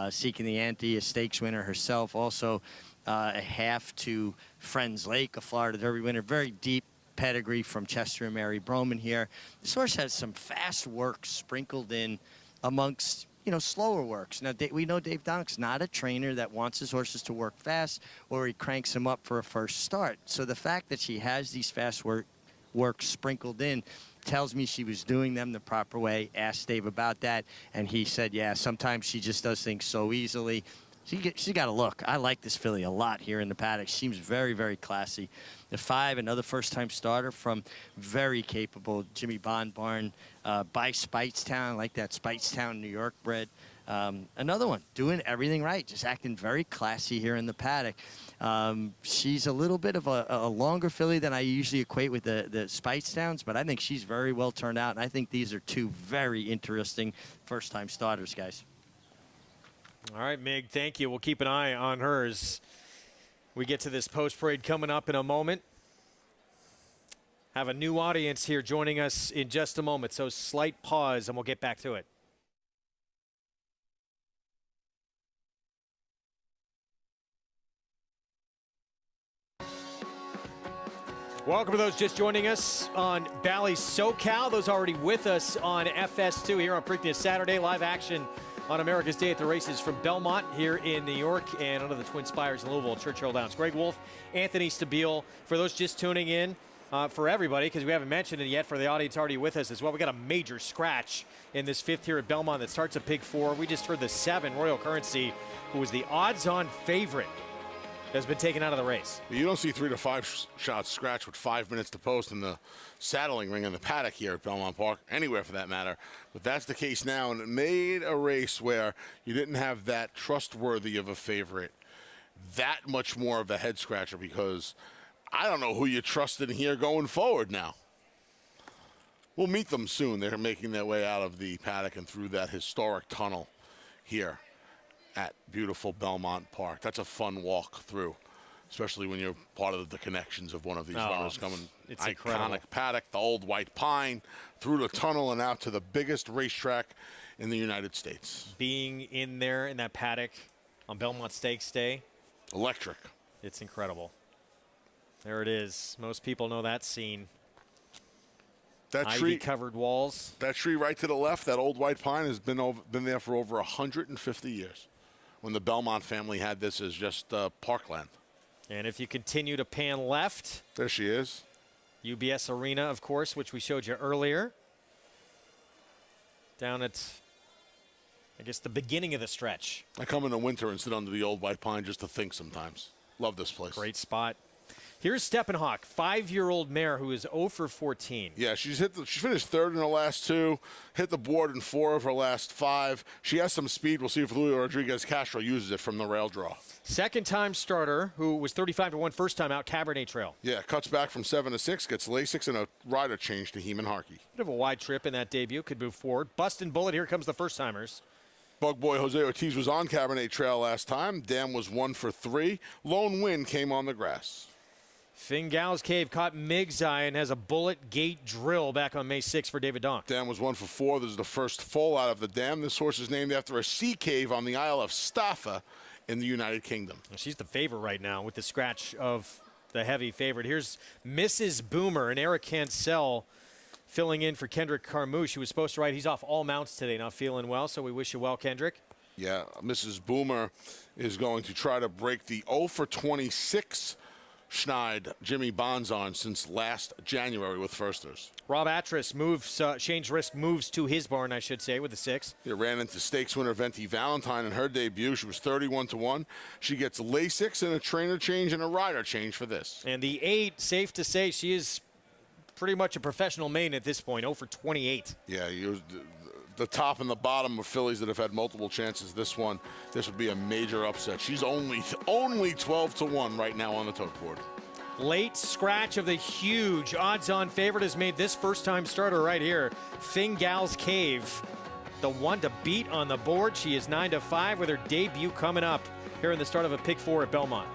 Speaker 11: Seeking the Ante, a stakes winner herself. Also a half to Friends Lake, a Florida Derby winner. Very deep pedigree from Chester and Mary Broman here. This horse has some fast work sprinkled in amongst, slower works. Now, we know Dave Donk's not a trainer that wants his horses to work fast or he cranks them up for a first start. So the fact that she has these fast work sprinkled in tells me she was doing them the proper way. Asked Dave about that, and he said, yeah, sometimes she just does things so easily. She got a look. I like this filly a lot here in the paddock. Seems very, very classy. The 5, another first-time starter from very capable Jimmy Barn by Speightstown, like that Speightstown, New York bred. Another one doing everything right, just acting very classy here in the paddock. She's a little bit of a longer filly than I usually equate with the Speightstowns, but I think she's very well turned out, and I think these are 2 very interesting first-time starters, guys.
Speaker 9: All right, Mig, thank you. We'll keep an eye on hers. We get to this post parade coming up in a moment. Have a new audience here joining us in just a moment, so slight pause and we'll get back to it. Welcome to those just joining us on Bally SoCal. Those already with us on FS2 here on Preakness Saturday. Live action on America's Day at the Races from Belmont here in New York and under the Twin Spires in Louisville, Churchill Downs. Greg Wolf, Anthony Stabile. For those just tuning in, for everybody, because we haven't mentioned it yet, for the audience already with us as well, we got a major scratch in this 5th here at Belmont that starts at Pig 4. We just heard the 7, Royal Currency, who was the odds-on favorite, has been taken out of the race.
Speaker 2: You don't see 3 to 5 shots scratch with 5 minutes to post in the saddling ring in the paddock here at Belmont Park, anywhere for that matter. But that's the case now, and it made a race where you didn't have that trustworthy of a favorite, that much more of a head scratcher, because I don't know who you trusted in here going forward now. We'll meet them soon. They're making their way out of the paddock and through that historic tunnel here at beautiful Belmont Park. That's a fun walk through, especially when you're part of the connections of one of these runners coming.
Speaker 9: It's
Speaker 2: iconic
Speaker 9: incredible.
Speaker 2: paddock, the old White Pine, through the tunnel and out to the biggest racetrack in the United States.
Speaker 9: Being in there in that paddock on Belmont Stakes Day.
Speaker 2: Electric.
Speaker 9: It's incredible. There it is. Most people know that scene.
Speaker 2: That
Speaker 9: Ivy-covered walls.
Speaker 2: That tree right to the left, that old White Pine, has been there for over 150 years. When the Belmont family had this as just parkland.
Speaker 9: And if you continue to pan left.
Speaker 2: There she is.
Speaker 9: UBS Arena, of course, which we showed you earlier. Down at, I guess, the beginning of the stretch.
Speaker 2: I come in the winter and sit under the old White Pine just to think sometimes. Love this place.
Speaker 9: Great spot. Here's Steppenhawk, 5-year-old mare who is 0 for 14.
Speaker 2: Yeah, she finished 3rd in her last 2, hit the board in 4 of her last 5. She has some speed. We'll see if Julio Rodriguez Castro uses it from the rail draw.
Speaker 9: Second-time starter who was 35-1 first time out, Cabernet Trail.
Speaker 2: Yeah, cuts back from 7 to 6, gets Lasix and a rider change to Heeman Harkey.
Speaker 9: Bit of a wide trip in that debut, could move forward. Bustin' Bullet, here comes the first-timers.
Speaker 2: Bug Boy Jose Ortiz was on Cabernet Trail last time. Dam was 1 for 3. Lone Win came on the grass.
Speaker 9: Fingal's Cave caught Mig's eye and has a bullet gate drill back on May 6 for David Donk.
Speaker 2: Dam was 1 for 4. This is the first fall out of the dam. This horse is named after a sea cave on the Isle of Staffa in the United Kingdom.
Speaker 9: She's the favorite right now with the scratch of the heavy favorite. Here's Mrs. Boomer and Eric Cancel filling in for Kendrick Carmouche, who was supposed to ride. He's off all mounts today, not feeling well, so we wish you well, Kendrick.
Speaker 2: Yeah, Mrs. Boomer is going to try to break the 0 for 26 Schneid Jimmy Bonds on since last January with firsters.
Speaker 9: Rob Atras moves, Shane's Risk moves to his barn, I should say, with the 6.
Speaker 2: He ran into stakes winner Venti Valentine in her debut. She was 31-1. She gets Lasix and a trainer change and a rider change for this.
Speaker 9: And the 8, safe to say, she is pretty much a professional maiden at this point, 0 for 28.
Speaker 2: Yeah, the top and the bottom of fillies that have had multiple chances. This would be a major upset. She's only 12-1 right now on the tote board.
Speaker 9: Late scratch of the huge odds-on favorite has made this first-time starter right here, Fingal's Cave, the one to beat on the board. She is 9-5 with her debut coming up here in the start of a Pick 4 at Belmont.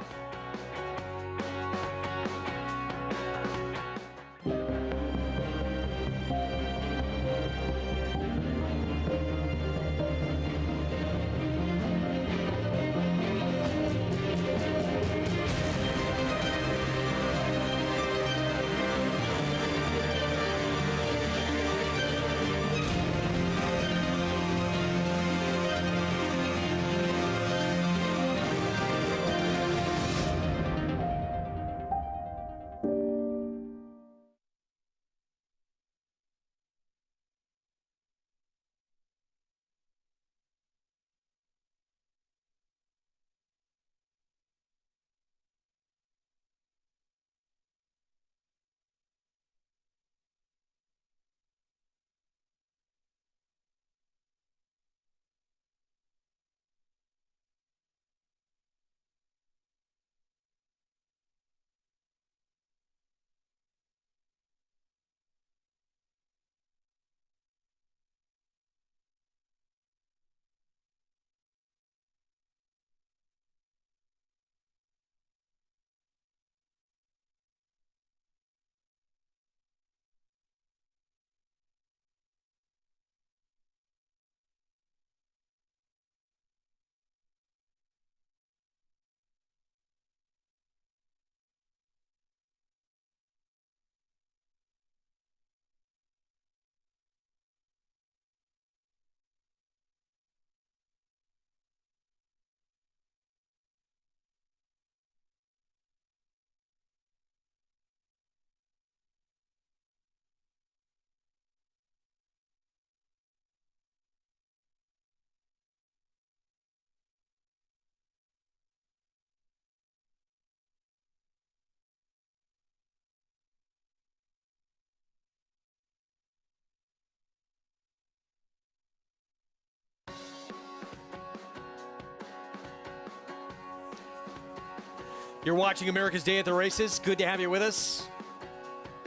Speaker 9: You're watching America's Day at the Races. Good to have you with us.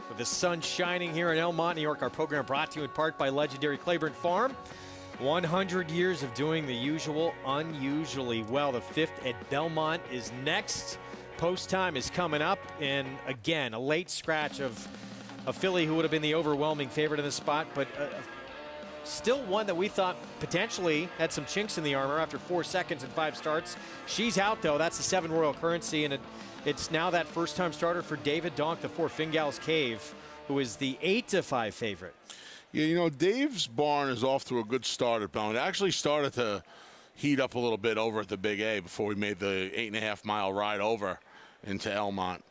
Speaker 9: With the sun shining here in Elmont, New York, our program brought to you in part by legendary Claiborne Farm. 100 years of doing the usual unusually well. The 5th at Belmont is next. Post time is coming up. And again, a late scratch of a filly who would have been the overwhelming favorite in the spot, but still one that we thought potentially had some chinks in the armor after 4 seconds and 5 starts. She's out, though. That's the 7 Royal Currency, and it's now that first-time starter for David Donk, the 4 Fingal's Cave, who is the 8-5 favorite.
Speaker 2: Yeah, you know, Dave's barn is off to a good start at Belmont. It actually started to heat up a little bit over at the Big A before we made the 8.5-mile ride over into Elmont.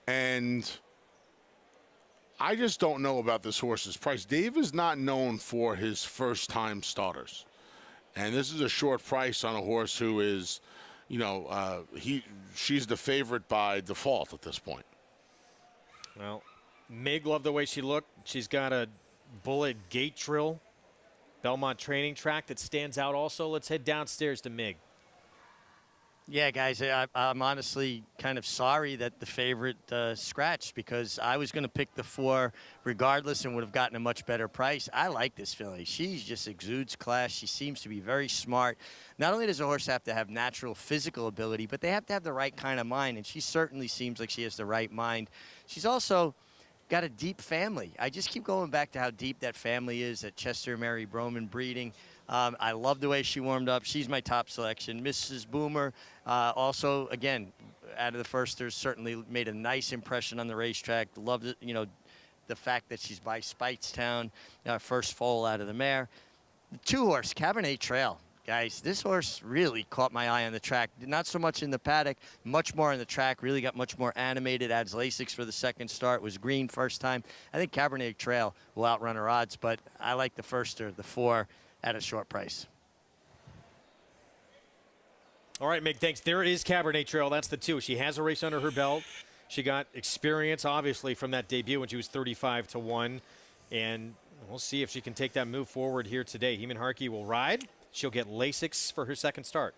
Speaker 2: And I just don't know about this horse's price. Dave is not known for his first-time starters. And this is a short price on a horse who is, you know, she's the favorite by default at this point.
Speaker 9: Well, Mig loved the way she looked. She's got a bullet gate drill, Belmont training track that stands out also. Let's head downstairs to Mig.
Speaker 11: Yeah, guys, I'm honestly kind of sorry that the favorite scratched, because I was going to pick the 4 regardless and would have gotten a much better price. I like this filly. She just exudes class. She seems to be very smart. Not only does a horse have to have natural physical ability, but they have to have the right kind of mind, and she certainly seems like she has the right mind. She's also got a deep family. I just keep going back to how deep that family is at Chester Mary Broman breeding. I love the way she warmed up. She's my top selection. Mrs. Boomer, also, again, out of the firsters, certainly made a nice impression on the racetrack. Loved it, you know, the fact that she's by Speightstown, first foal out of the mare. The 2-horse, Cabernet Trail. Guys, this horse really caught my eye on the track. Not so much in the paddock, much more on the track. Really got much more animated. Adds Lasix for the second start. Was green first time. I think Cabernet Trail will outrun her odds, but I like the firster, the 4, at a short price.
Speaker 9: All right, Mick, thanks. There is Cabernet Trail. That's the 2. She has a race under her belt. She got experience, obviously, from that debut when she was 35-1. And we'll see if she can take that move forward here today. Heeman Harkey will ride. She'll get Lasix for her second start.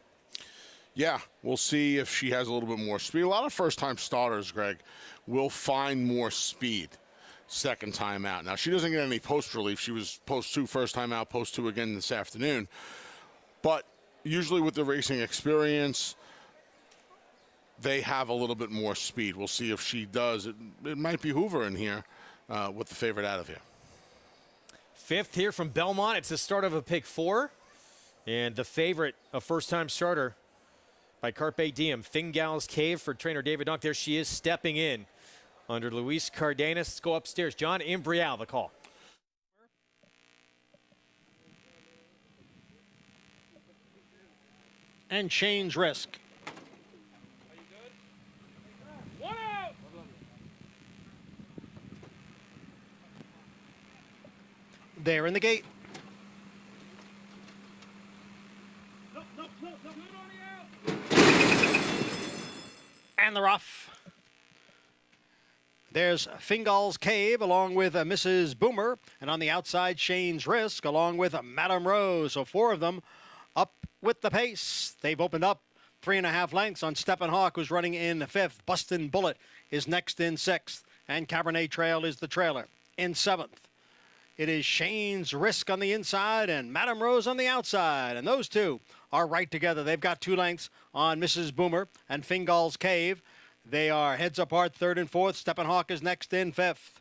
Speaker 2: Yeah, we'll see if she has a little bit more speed. A lot of first-time starters, Greg, will find more speed second time out. Now, she doesn't get any post relief. She was post 2 first time out, post 2 again this afternoon. But usually with the racing experience, they have a little bit more speed. We'll see if she does. It might be Hoover in here with the favorite out of here.
Speaker 9: 5th here from Belmont. It's the start of a pick 4. And the favorite, a first-time starter by Carpe Diem, Fingal's Cave for trainer David Donk. There she is stepping in under Luis Cardenas. Let's go upstairs. John Imbrial, the call.
Speaker 12: And change risk. There in the gate. And the rough. There's Fingal's Cave along with Mrs. Boomer, and on the outside, Shane's Risk along with Madame Rose. So 4 of them up with the pace. They've opened up 3.5 lengths on Steppen Hawk, who's running in 5th. Bustin' Bullet is next in 6th, and Cabernet Trail is the trailer in 7th. It is Shane's Risk on the inside and Madame Rose on the outside, and those 2 are right together. They've got 2 lengths on Mrs. Boomer and Fingal's Cave. They are heads apart, 3rd and 4th. Steppen Hawk is next in 5th.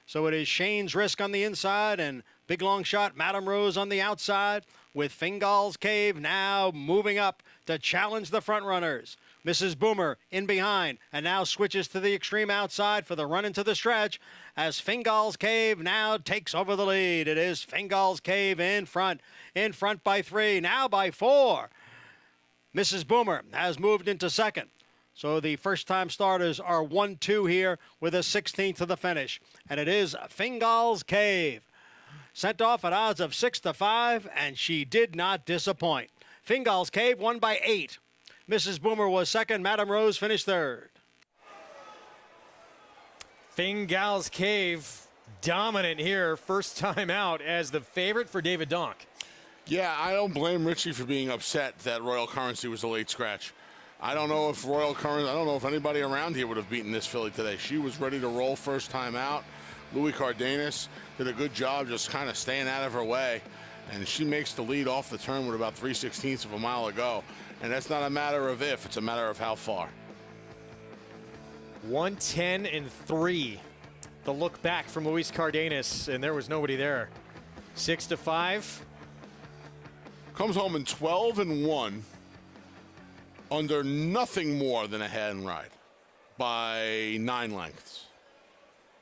Speaker 12: So it is Shane's Risk on the inside and big long shot Madame Rose on the outside, with Fingal's Cave now moving up to challenge the front runners. Mrs. Boomer in behind and now switches to the extreme outside for the run into the stretch as Fingal's Cave now takes over the lead. It is Fingal's Cave in front by 3, now by 4. Mrs. Boomer has moved into 2nd. So the first-time starters are 1-2 here with a 16th to the finish. And it is Fingal's Cave. Sent off at odds of 6-5, and she did not disappoint. Fingal's Cave won by 8. Mrs. Boomer was 2nd. Madame Rose finished 3rd.
Speaker 9: Fingal's Cave dominant here, first time out as the favorite for David Donk.
Speaker 2: Yeah, I don't blame Richie for being upset that Royal Currency was a late scratch. I don't know if Royal Current, I don't know if anybody around here would have beaten this filly today. She was ready to roll first time out. Louis Cardenas did a good job just kind of staying out of her way. And she makes the lead off the turn with about 3/16 of a mile to go. And that's not a matter of if, it's a matter of how far.
Speaker 9: 1:10.3. The look back from Luis Cardenas, and there was nobody there. 6-5.
Speaker 2: Comes home in 12-1. Under nothing more than a hand ride by 9 lengths.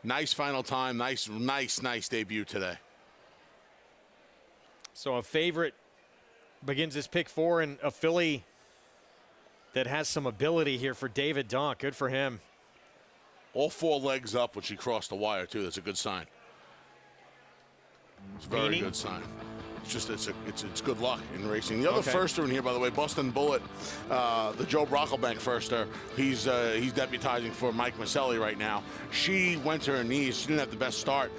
Speaker 2: Nice final time, nice debut today.
Speaker 9: So a favorite begins his pick 4, and a filly that has some ability here for David Donk. Good for him.
Speaker 2: All 4 legs up when she crossed the wire too. That's a good sign. It's a very good sign. It's just it's good luck in racing. The other firster in here, by the way, Boston Bullet, the Joe Brocklebank firster. He's deputizing for Mike Maselli right now. She went to her knees. She didn't have the best start.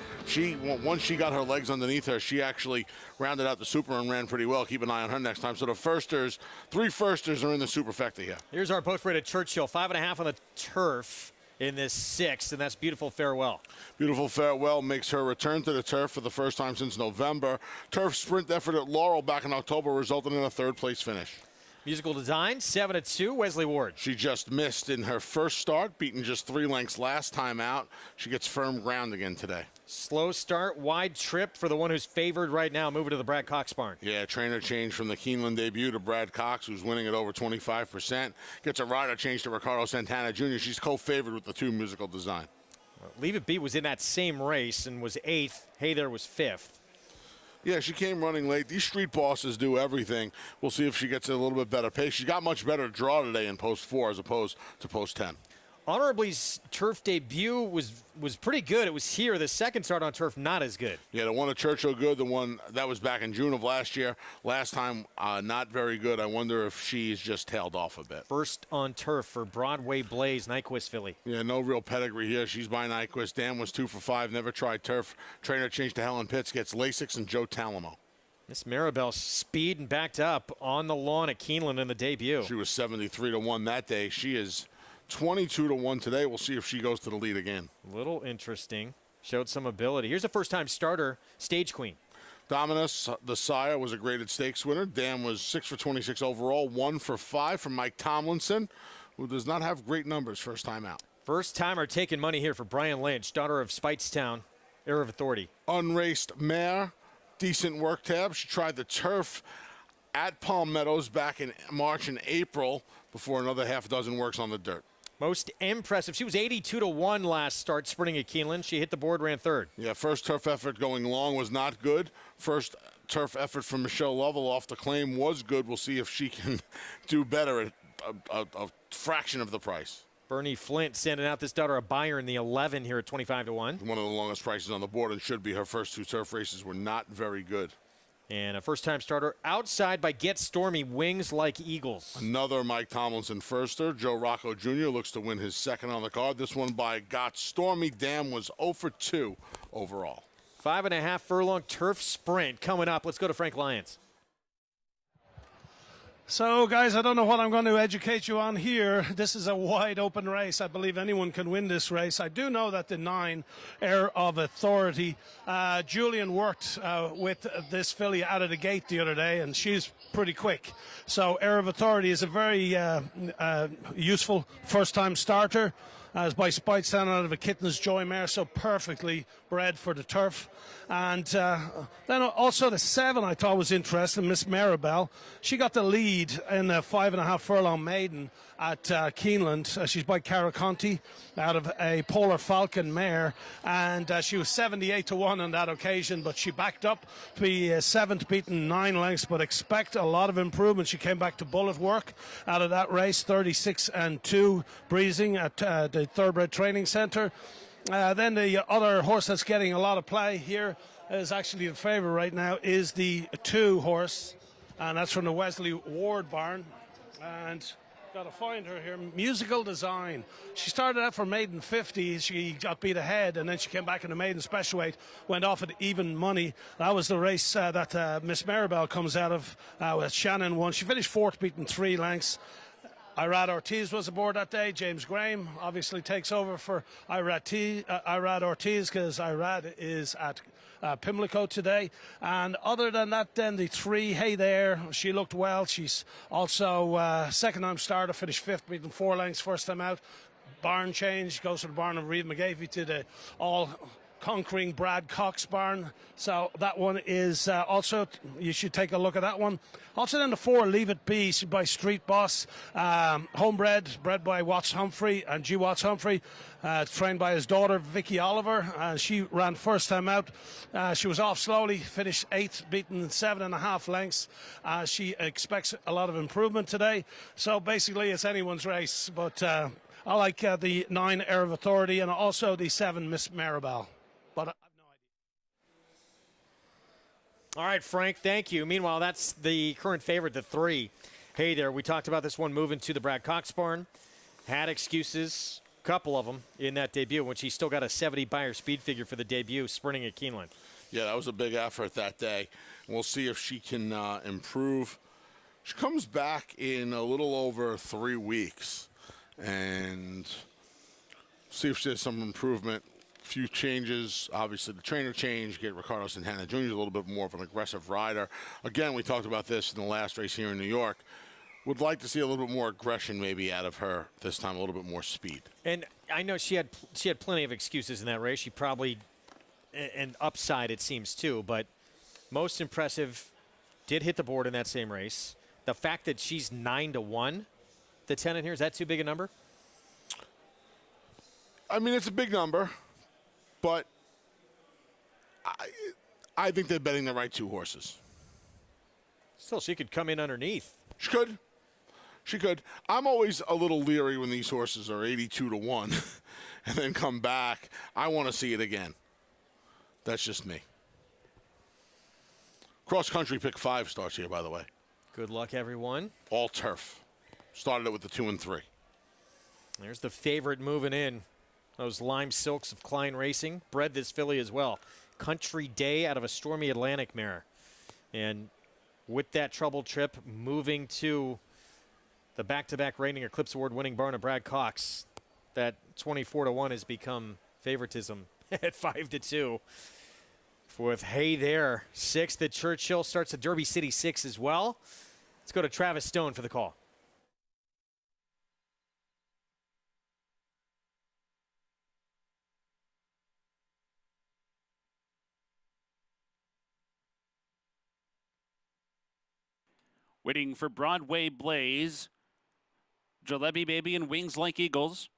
Speaker 2: Once she got her legs underneath her, she actually rounded out the super and ran pretty well. Keep an eye on her next time. So the firsters, 3 firsters are in the superfecta here.
Speaker 9: Here's our post rate at Churchill, 5.5 on the turf in this 6th, and that's Beautiful Farewell.
Speaker 2: Beautiful Farewell makes her return to the turf for the first time since November. Turf sprint effort at Laurel back in October resulted in a 3rd place finish.
Speaker 9: Musical Design, 7-2, Wesley Ward.
Speaker 2: She just missed in her first start, beaten just 3 lengths last time out. She gets firm ground again today.
Speaker 9: Slow start, wide trip for the one who's favored right now, moving to the Brad Cox barn.
Speaker 2: Yeah, trainer change from the Keeneland debut to Brad Cox, who's winning at over 25%. Gets a rider change to Ricardo Santana Jr. She's co-favored with the 2 Musical Design.
Speaker 9: Leave It Be was in that same race and was 8th. Hey There was 5th.
Speaker 2: Yeah, she came running late. These street bosses do everything. We'll see if she gets a little bit better pace. She got much better draw today in post 4 as opposed to post 10.
Speaker 9: Honorably's turf debut was pretty good. It was here. The second start on turf, not as good.
Speaker 2: Yeah, the one at Churchill good. The one that was back in June of last year. Last time, not very good. I wonder if she's just tailed off a bit.
Speaker 9: First on turf for Broadway Blaze, Nyquist filly.
Speaker 2: Yeah, no real pedigree here. She's by Nyquist. Dan was 2 for 5. Never tried turf. Trainer changed to Helen Pitts. Gets Lasix and Joe Talamo.
Speaker 9: Miss Maribel speed and backed up on the lawn at Keeneland in the debut.
Speaker 2: She was 73-1 that day. She is 22-1 today. We'll see if she goes to the lead again.
Speaker 9: Little interesting. Showed some ability. Here's a first-time starter, Stage Queen.
Speaker 2: Dominus, the sire, was a graded stakes winner. Dan was 6 for 26 overall, 1 for 5 from Mike Tomlinson, who does not have great numbers first time out.
Speaker 9: First-timer taking money here for Brian Lynch, daughter of Speightstown, heir of authority.
Speaker 2: Unraced mare, decent work tab. She tried the turf at Palm Meadows back in March and April before another half dozen works on the dirt.
Speaker 9: Most impressive. She was 82-1 last start sprinting at Keeneland. She hit the board, ran 3rd.
Speaker 2: Yeah, first turf effort going long was not good. First turf effort from Michelle Lovell off the claim was good. We'll see if she can do better at a fraction of the price.
Speaker 9: Bernie Flint sending out this daughter of Bayern, the 11 here at 25-1.
Speaker 2: One of the longest prices on the board, and should be. Her first 2 turf races were not very good.
Speaker 9: And a first-time starter outside by Get Stormy, Wings Like Eagles.
Speaker 2: Another Mike Tomlinson firster. Joe Rocco Jr. looks to win his second on the card. This one by Got Stormy. Dam was 0 for 2 overall.
Speaker 9: 5.5 furlong turf sprint coming up. Let's go to Frank Lyons.
Speaker 4: So, guys, I don't know what I'm going to educate you on here. This is a wide open race. I believe anyone can win this race. I do know that the 9, Heir of Authority, Julian worked with this filly out of the gate the other day, and she's pretty quick. So, Heir of Authority is a very useful first-time starter. As by Speightstown out of a Kitten's Joy mare, so perfectly bred for the turf. And then also the 7 I thought was interesting, Miss Maribel. She got the lead in a 5.5 furlong maiden at Keeneland. She's by Cara Conti out of a Polar Falcon mare, and she was 78-1 on that occasion, but she backed up to be 7th, beaten 9 lengths, but expect a lot of improvement. She came back to bullet work out of that race, 36-2 breezing at the Thoroughbred Training Centre. Then the other horse that's getting a lot of play here is actually in favour right now is the 2 horse, and that's from the Wesley Ward barn. And got to find her here. Musical Design. She started out for maiden 50. She got beat ahead, and then she came back in the maiden special weight, went off at even money. That was the race that Miss Maribel comes out of. With Shannon won. She finished 4th, beaten 3 lengths. Irad Ortiz was aboard that day. James Graham obviously takes over for Irad Ortiz because Irad is at Pimlico today. And other than that, then the three, Hey There, she looked well. She's also second-time starter, finished fifth, beating 4 lengths first time out. Barn change, goes from the barn of Reed McGavey to the all-conquering Brad Cox barn. So that one is also, you should take a look at that one. Also then the 4, Leave It Be, by Street Boss, homebred, bred by Watts Humphrey and G. Watts Humphrey, trained by his daughter Vicky Oliver. She ran first time out. She was off slowly, finished 8th, beaten 7.5 lengths. She expects a lot of improvement today. So basically it's anyone's race, but I like the 9, Air of Authority, and also the 7, Miss Maribel. But I've no idea.
Speaker 9: All right, Frank, thank you. Meanwhile, that's the current favorite, the 3. Hey There, we talked about this one moving to the Brad Cox barn. Had excuses, a couple of them, in that debut, when she still got a 70 Beyer speed figure for the debut, sprinting at Keeneland.
Speaker 2: Yeah, that was a big effort that day. We'll see if she can improve. She comes back in a little over 3 weeks. And see if there's some improvement. A few changes. Obviously, the trainer change. Get Ricardo Santana Jr. a little bit more of an aggressive rider. Again, we talked about this in the last race here in New York. Would like to see a little bit more aggression maybe out of her this time, a little bit more speed.
Speaker 9: And I know she had plenty of excuses in that race. She probably, an upside it seems too, but most impressive, did hit the board in that same race. The fact that she's 9-1. The 10 in here, is that too big a number?
Speaker 2: I mean, it's a big number, but I think they're betting the right 2 horses.
Speaker 9: Still, she could come in underneath.
Speaker 2: She could. She could. I'm always a little leery when these horses are 82-1 and then come back. I want to see it again. That's just me. Cross country pick 5 starts here, by the way.
Speaker 9: Good luck, everyone.
Speaker 2: All turf. Started it with the 2 and 3.
Speaker 9: There's the favorite moving in. Those Lime Silks of Klein Racing. Bred this filly as well. Country Day out of a Stormy Atlantic mare. And with that troubled trip, moving to the back-to-back reigning Eclipse Award winning barn of Brad Cox, that 24-1 has become favoritism at 5-2. With Hey There, 6th at Churchill. Starts at Derby City 6 as well. Let's go to Travis Stone for the call.
Speaker 6: Waiting for Broadway Blaze, Jalebi Baby and Wings Like Eagles.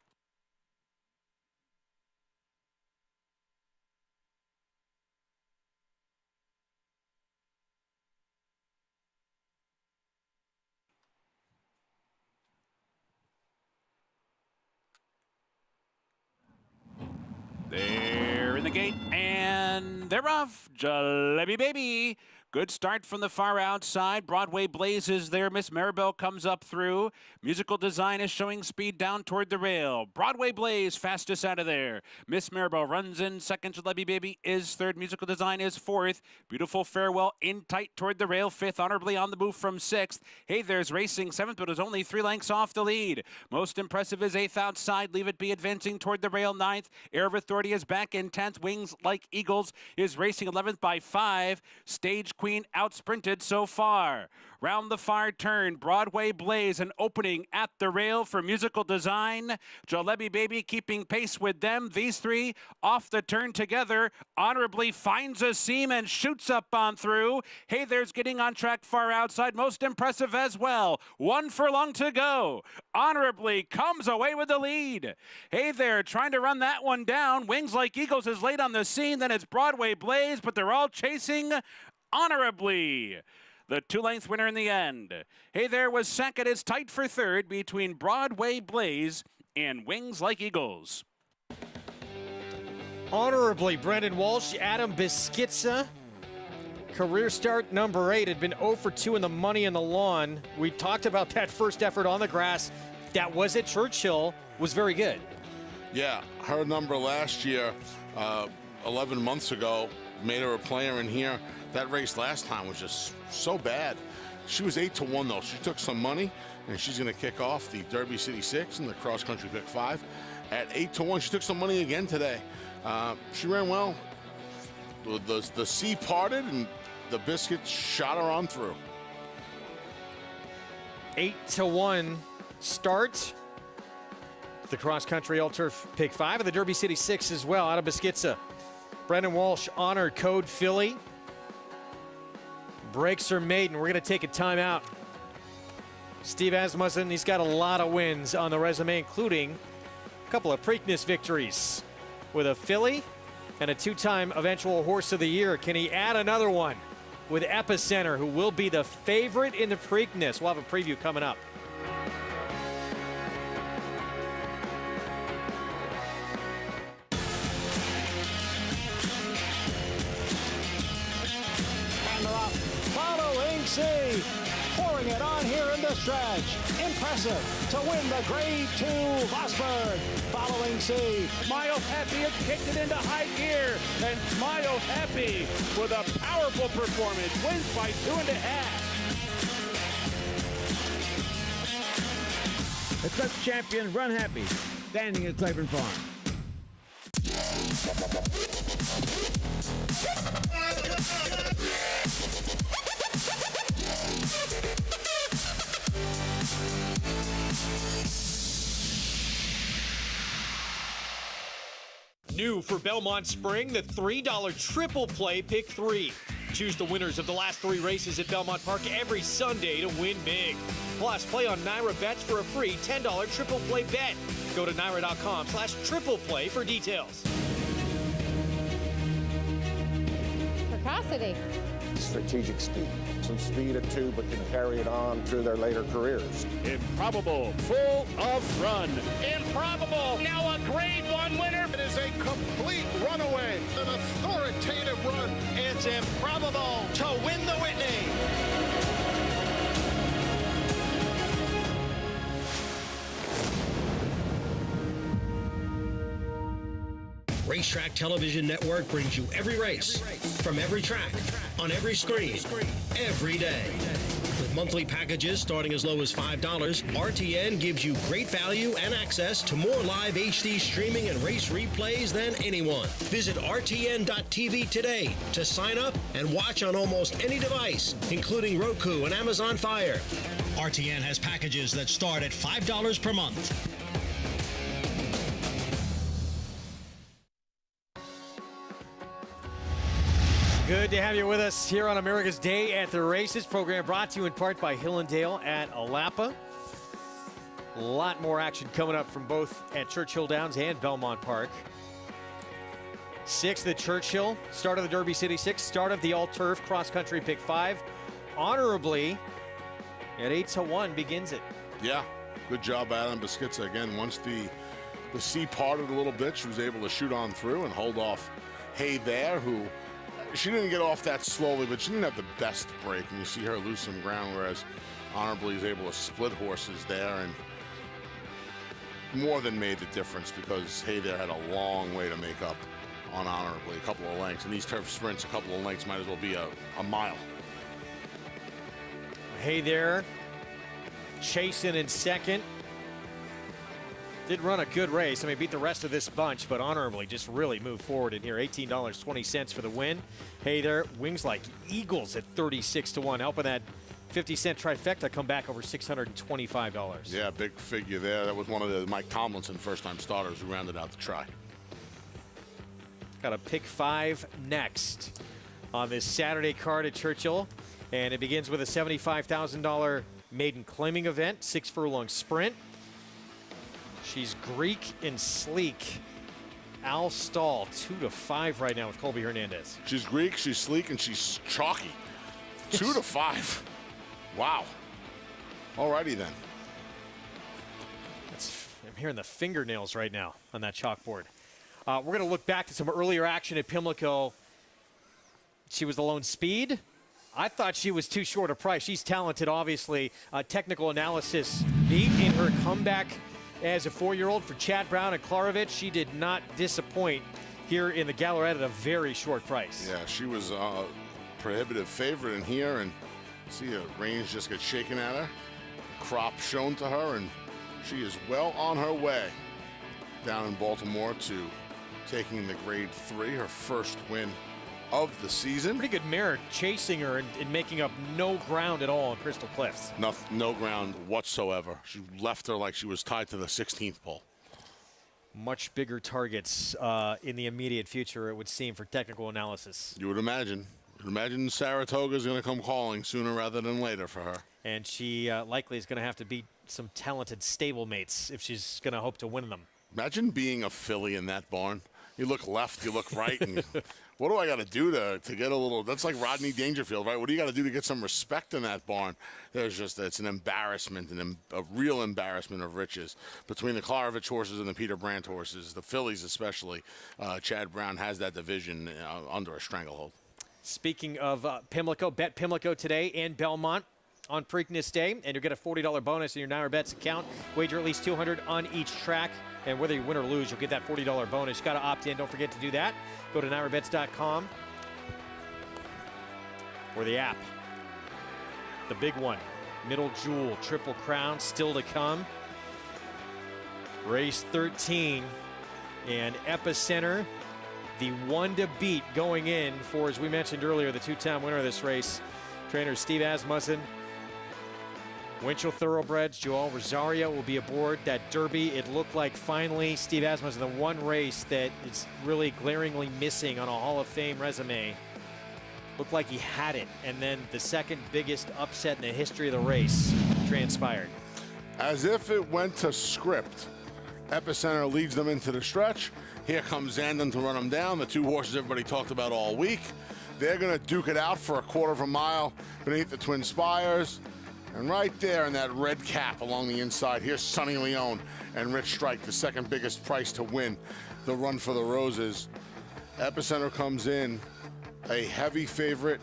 Speaker 6: They're in the gate, and they're off. Jalebi Baby. Good start from the far outside. Broadway Blaze is there. Miss Maribel comes up through. Musical Design is showing speed down toward the rail. Broadway Blaze fastest out of there. Miss Maribel runs in second. Jalebi Baby is third. Musical Design is fourth. Beautiful Farewell in tight toward the rail. Fifth. Honorably on the move from sixth. Hey There's racing seventh, but is only 3 lengths off the lead. Most impressive is eighth outside. Leave It Be advancing toward the rail ninth. Air of Authority is back in 10th. Wings Like Eagles is racing 11th by 5. Stage Queen outsprinted so far. Round the far turn, Broadway Blaze, an opening at the rail for Musical Design. Jalebi Baby keeping pace with them. These three off the turn together. Honorably finds a seam and shoots up on through. Hey There's getting on track far outside. Most impressive as well. 1 furlong to go. Honorably comes away with the lead. Hey There trying to run that one down. Wings Like Eagles is late on the scene. Then it's Broadway Blaze, but they're all chasing Honorably. The 2-length winner in the end. Hey There was second. It's tight for third between Broadway Blaze and Wings Like Eagles.
Speaker 9: Honorably, Brendan Walsh, Adam Biskitsa. Career start number 8 had been 0 for 2 in the money in the lawn. We talked about that first effort on the grass. That was at Churchill, was very good.
Speaker 2: Yeah, her number last year, 11 months ago, made her a player in here. That race last time was just so bad. She was 8-1 though. She took some money, and she's going to kick off the Derby City 6 and the Cross Country Pick 5 at 8-1. She took some money again today. She ran well. The sea parted, and the biscuit shot her on through.
Speaker 9: 8-1 start. The Cross Country All-Turf Pick 5 and the Derby City 6 as well out of Beskidzha. Brendan Walsh, Honor Code Filly. Breaks her maiden. We're going to take a timeout. Steve Asmussen, he's got a lot of wins on the resume, including a couple of Preakness victories with a filly and a 2-time eventual Horse of the Year. Can he add another one with Epicenter, who will be the favorite in the Preakness? We'll have a preview coming up.
Speaker 15: Following C, pouring it on here in the stretch. Impressive to win the Grade 2 Vosburg. Following C, Smile Happy has kicked it into high gear, and Smile Happy with a powerful performance wins by 2.5.
Speaker 17: The Clutch champion Run Happy, standing at Claiborne Farm.
Speaker 7: New for Belmont Spring, the $3 triple play pick 3. Choose the winners of the last 3 races at Belmont Park every Sunday to win big. Plus, play on NYRA Bets for a free $10 triple play bet. Go to NYRA.com/triple play for details.
Speaker 18: Precocity.
Speaker 19: Strategic speed. Some speed at 2, but can carry it on through their later careers.
Speaker 15: Improbable, full of run. Improbable, now a Grade 1 winner.
Speaker 24: It is a complete runaway, an authoritative run.
Speaker 15: It's improbable to win the Whitney.
Speaker 22: Racetrack Television Network brings you every race, from every track, on every screen, every day. With monthly packages starting as low as $5, RTN gives you great value and access to more live HD streaming and race replays than anyone. Visit RTN.tv today to sign up and watch on almost any device, including Roku and Amazon Fire. RTN has packages that start at $5 per month.
Speaker 9: Good to have you with us here on America's Day at the Races. Program brought to you in part by Hillendale at Alapa. A lot more action coming up from both at Churchill Downs and Belmont Park. 6th at Churchill, start of the Derby City 6, start of the All-Turf Cross Country Pick 5. Honorably at 8-1 begins it.
Speaker 2: Yeah, good job, Adam Beskidzha. Again, once the sea parted a little bit, she was able to shoot on through and hold off Hey There, who she didn't get off that slowly, but she didn't have the best break. And you see her lose some ground, whereas Honorably is able to split horses there and more than made the difference, because Hey There had a long way to make up on Honorably, a couple of lengths. And these turf sprints, a couple of lengths might as well be a mile.
Speaker 9: Hey There, chasing in second. Did run a good race. I mean, beat the rest of this bunch, but Honorably just really moved forward in here. $18.20 for the win. Hey There, wings like eagles at 36-1, helping that 50-cent trifecta come back over $625.
Speaker 2: Yeah, big figure there. That was one of the Mike Tomlinson first-time starters who rounded out the try.
Speaker 9: Got a pick 5 next on this Saturday card at Churchill, and it begins with a $75,000 maiden claiming event, 6-furlong sprint. She's Greek and sleek. Al Stahl, 2-5 right now with Colby Hernandez.
Speaker 2: She's Greek, she's sleek, and she's chalky. 2-5. Wow. Alrighty then.
Speaker 9: I'm hearing the fingernails right now on that chalkboard. We're going to look back to some earlier action at Pimlico. She was the lone speed. I thought she was too short a price. She's talented, obviously. Technical analysis beat in her comeback as a 4-year-old for Chad Brown and Klarovich. She did not disappoint here in the Gallery at a very short price.
Speaker 2: Yeah, she was a prohibitive favorite in here, and See the reins just get shaken at her. Crop shown to her, and she is well on her way down in Baltimore to taking the Grade 3, her first win of the season.
Speaker 9: Pretty good mare chasing her and making up no ground at all in Crystal Cliffs.
Speaker 2: No ground whatsoever. She left her like she was tied to the 16th pole.
Speaker 9: Much bigger targets in the immediate future, it would seem, for technical analysis.
Speaker 2: You would imagine. Imagine Saratoga is going to come calling sooner rather than later for her.
Speaker 9: And she likely is going to have to beat some talented stablemates if she's going to hope to win them.
Speaker 2: Imagine being a filly in that barn. You look left, you look right, and what do I got to do to get a little? That's like Rodney Dangerfield, right? What do you got to do to get some respect in that barn? It's an embarrassment, a real embarrassment of riches between the Klarovich horses and the Peter Brandt horses, the fillies especially. Chad Brown has that division under a stranglehold.
Speaker 9: Speaking of Pimlico, bet Pimlico today in Belmont on Preakness Day, and you'll get a $40 bonus in your Naira Bets account. Wager at least $200 on each track, and whether you win or lose, you'll get that $40 bonus. You got to opt in. Don't forget to do that. Go to NairaBets.com or the app. The big one, Middle Jewel, Triple Crown, still to come. Race 13 and Epicenter, the one to beat going in for, as we mentioned earlier, the two-time winner of this race, trainer Steve Asmussen. Winchell Thoroughbreds, Joel Rosario will be aboard that Derby. It looked like finally Steve Asmussen, the one race that is really glaringly missing on a Hall of Fame resume, looked like he had it. And then the second biggest upset in the history of the race transpired.
Speaker 2: As if it went to script, Epicenter leads them into the stretch. Here comes Zandon to run them down. The two horses everybody talked about all week. They're going to duke it out for a quarter of a mile beneath the Twin Spires. And right there in that red cap along the inside, here's Sonny Leone and Rich Strike, the second biggest price to win the Run for the Roses. Epicenter comes in a heavy favorite.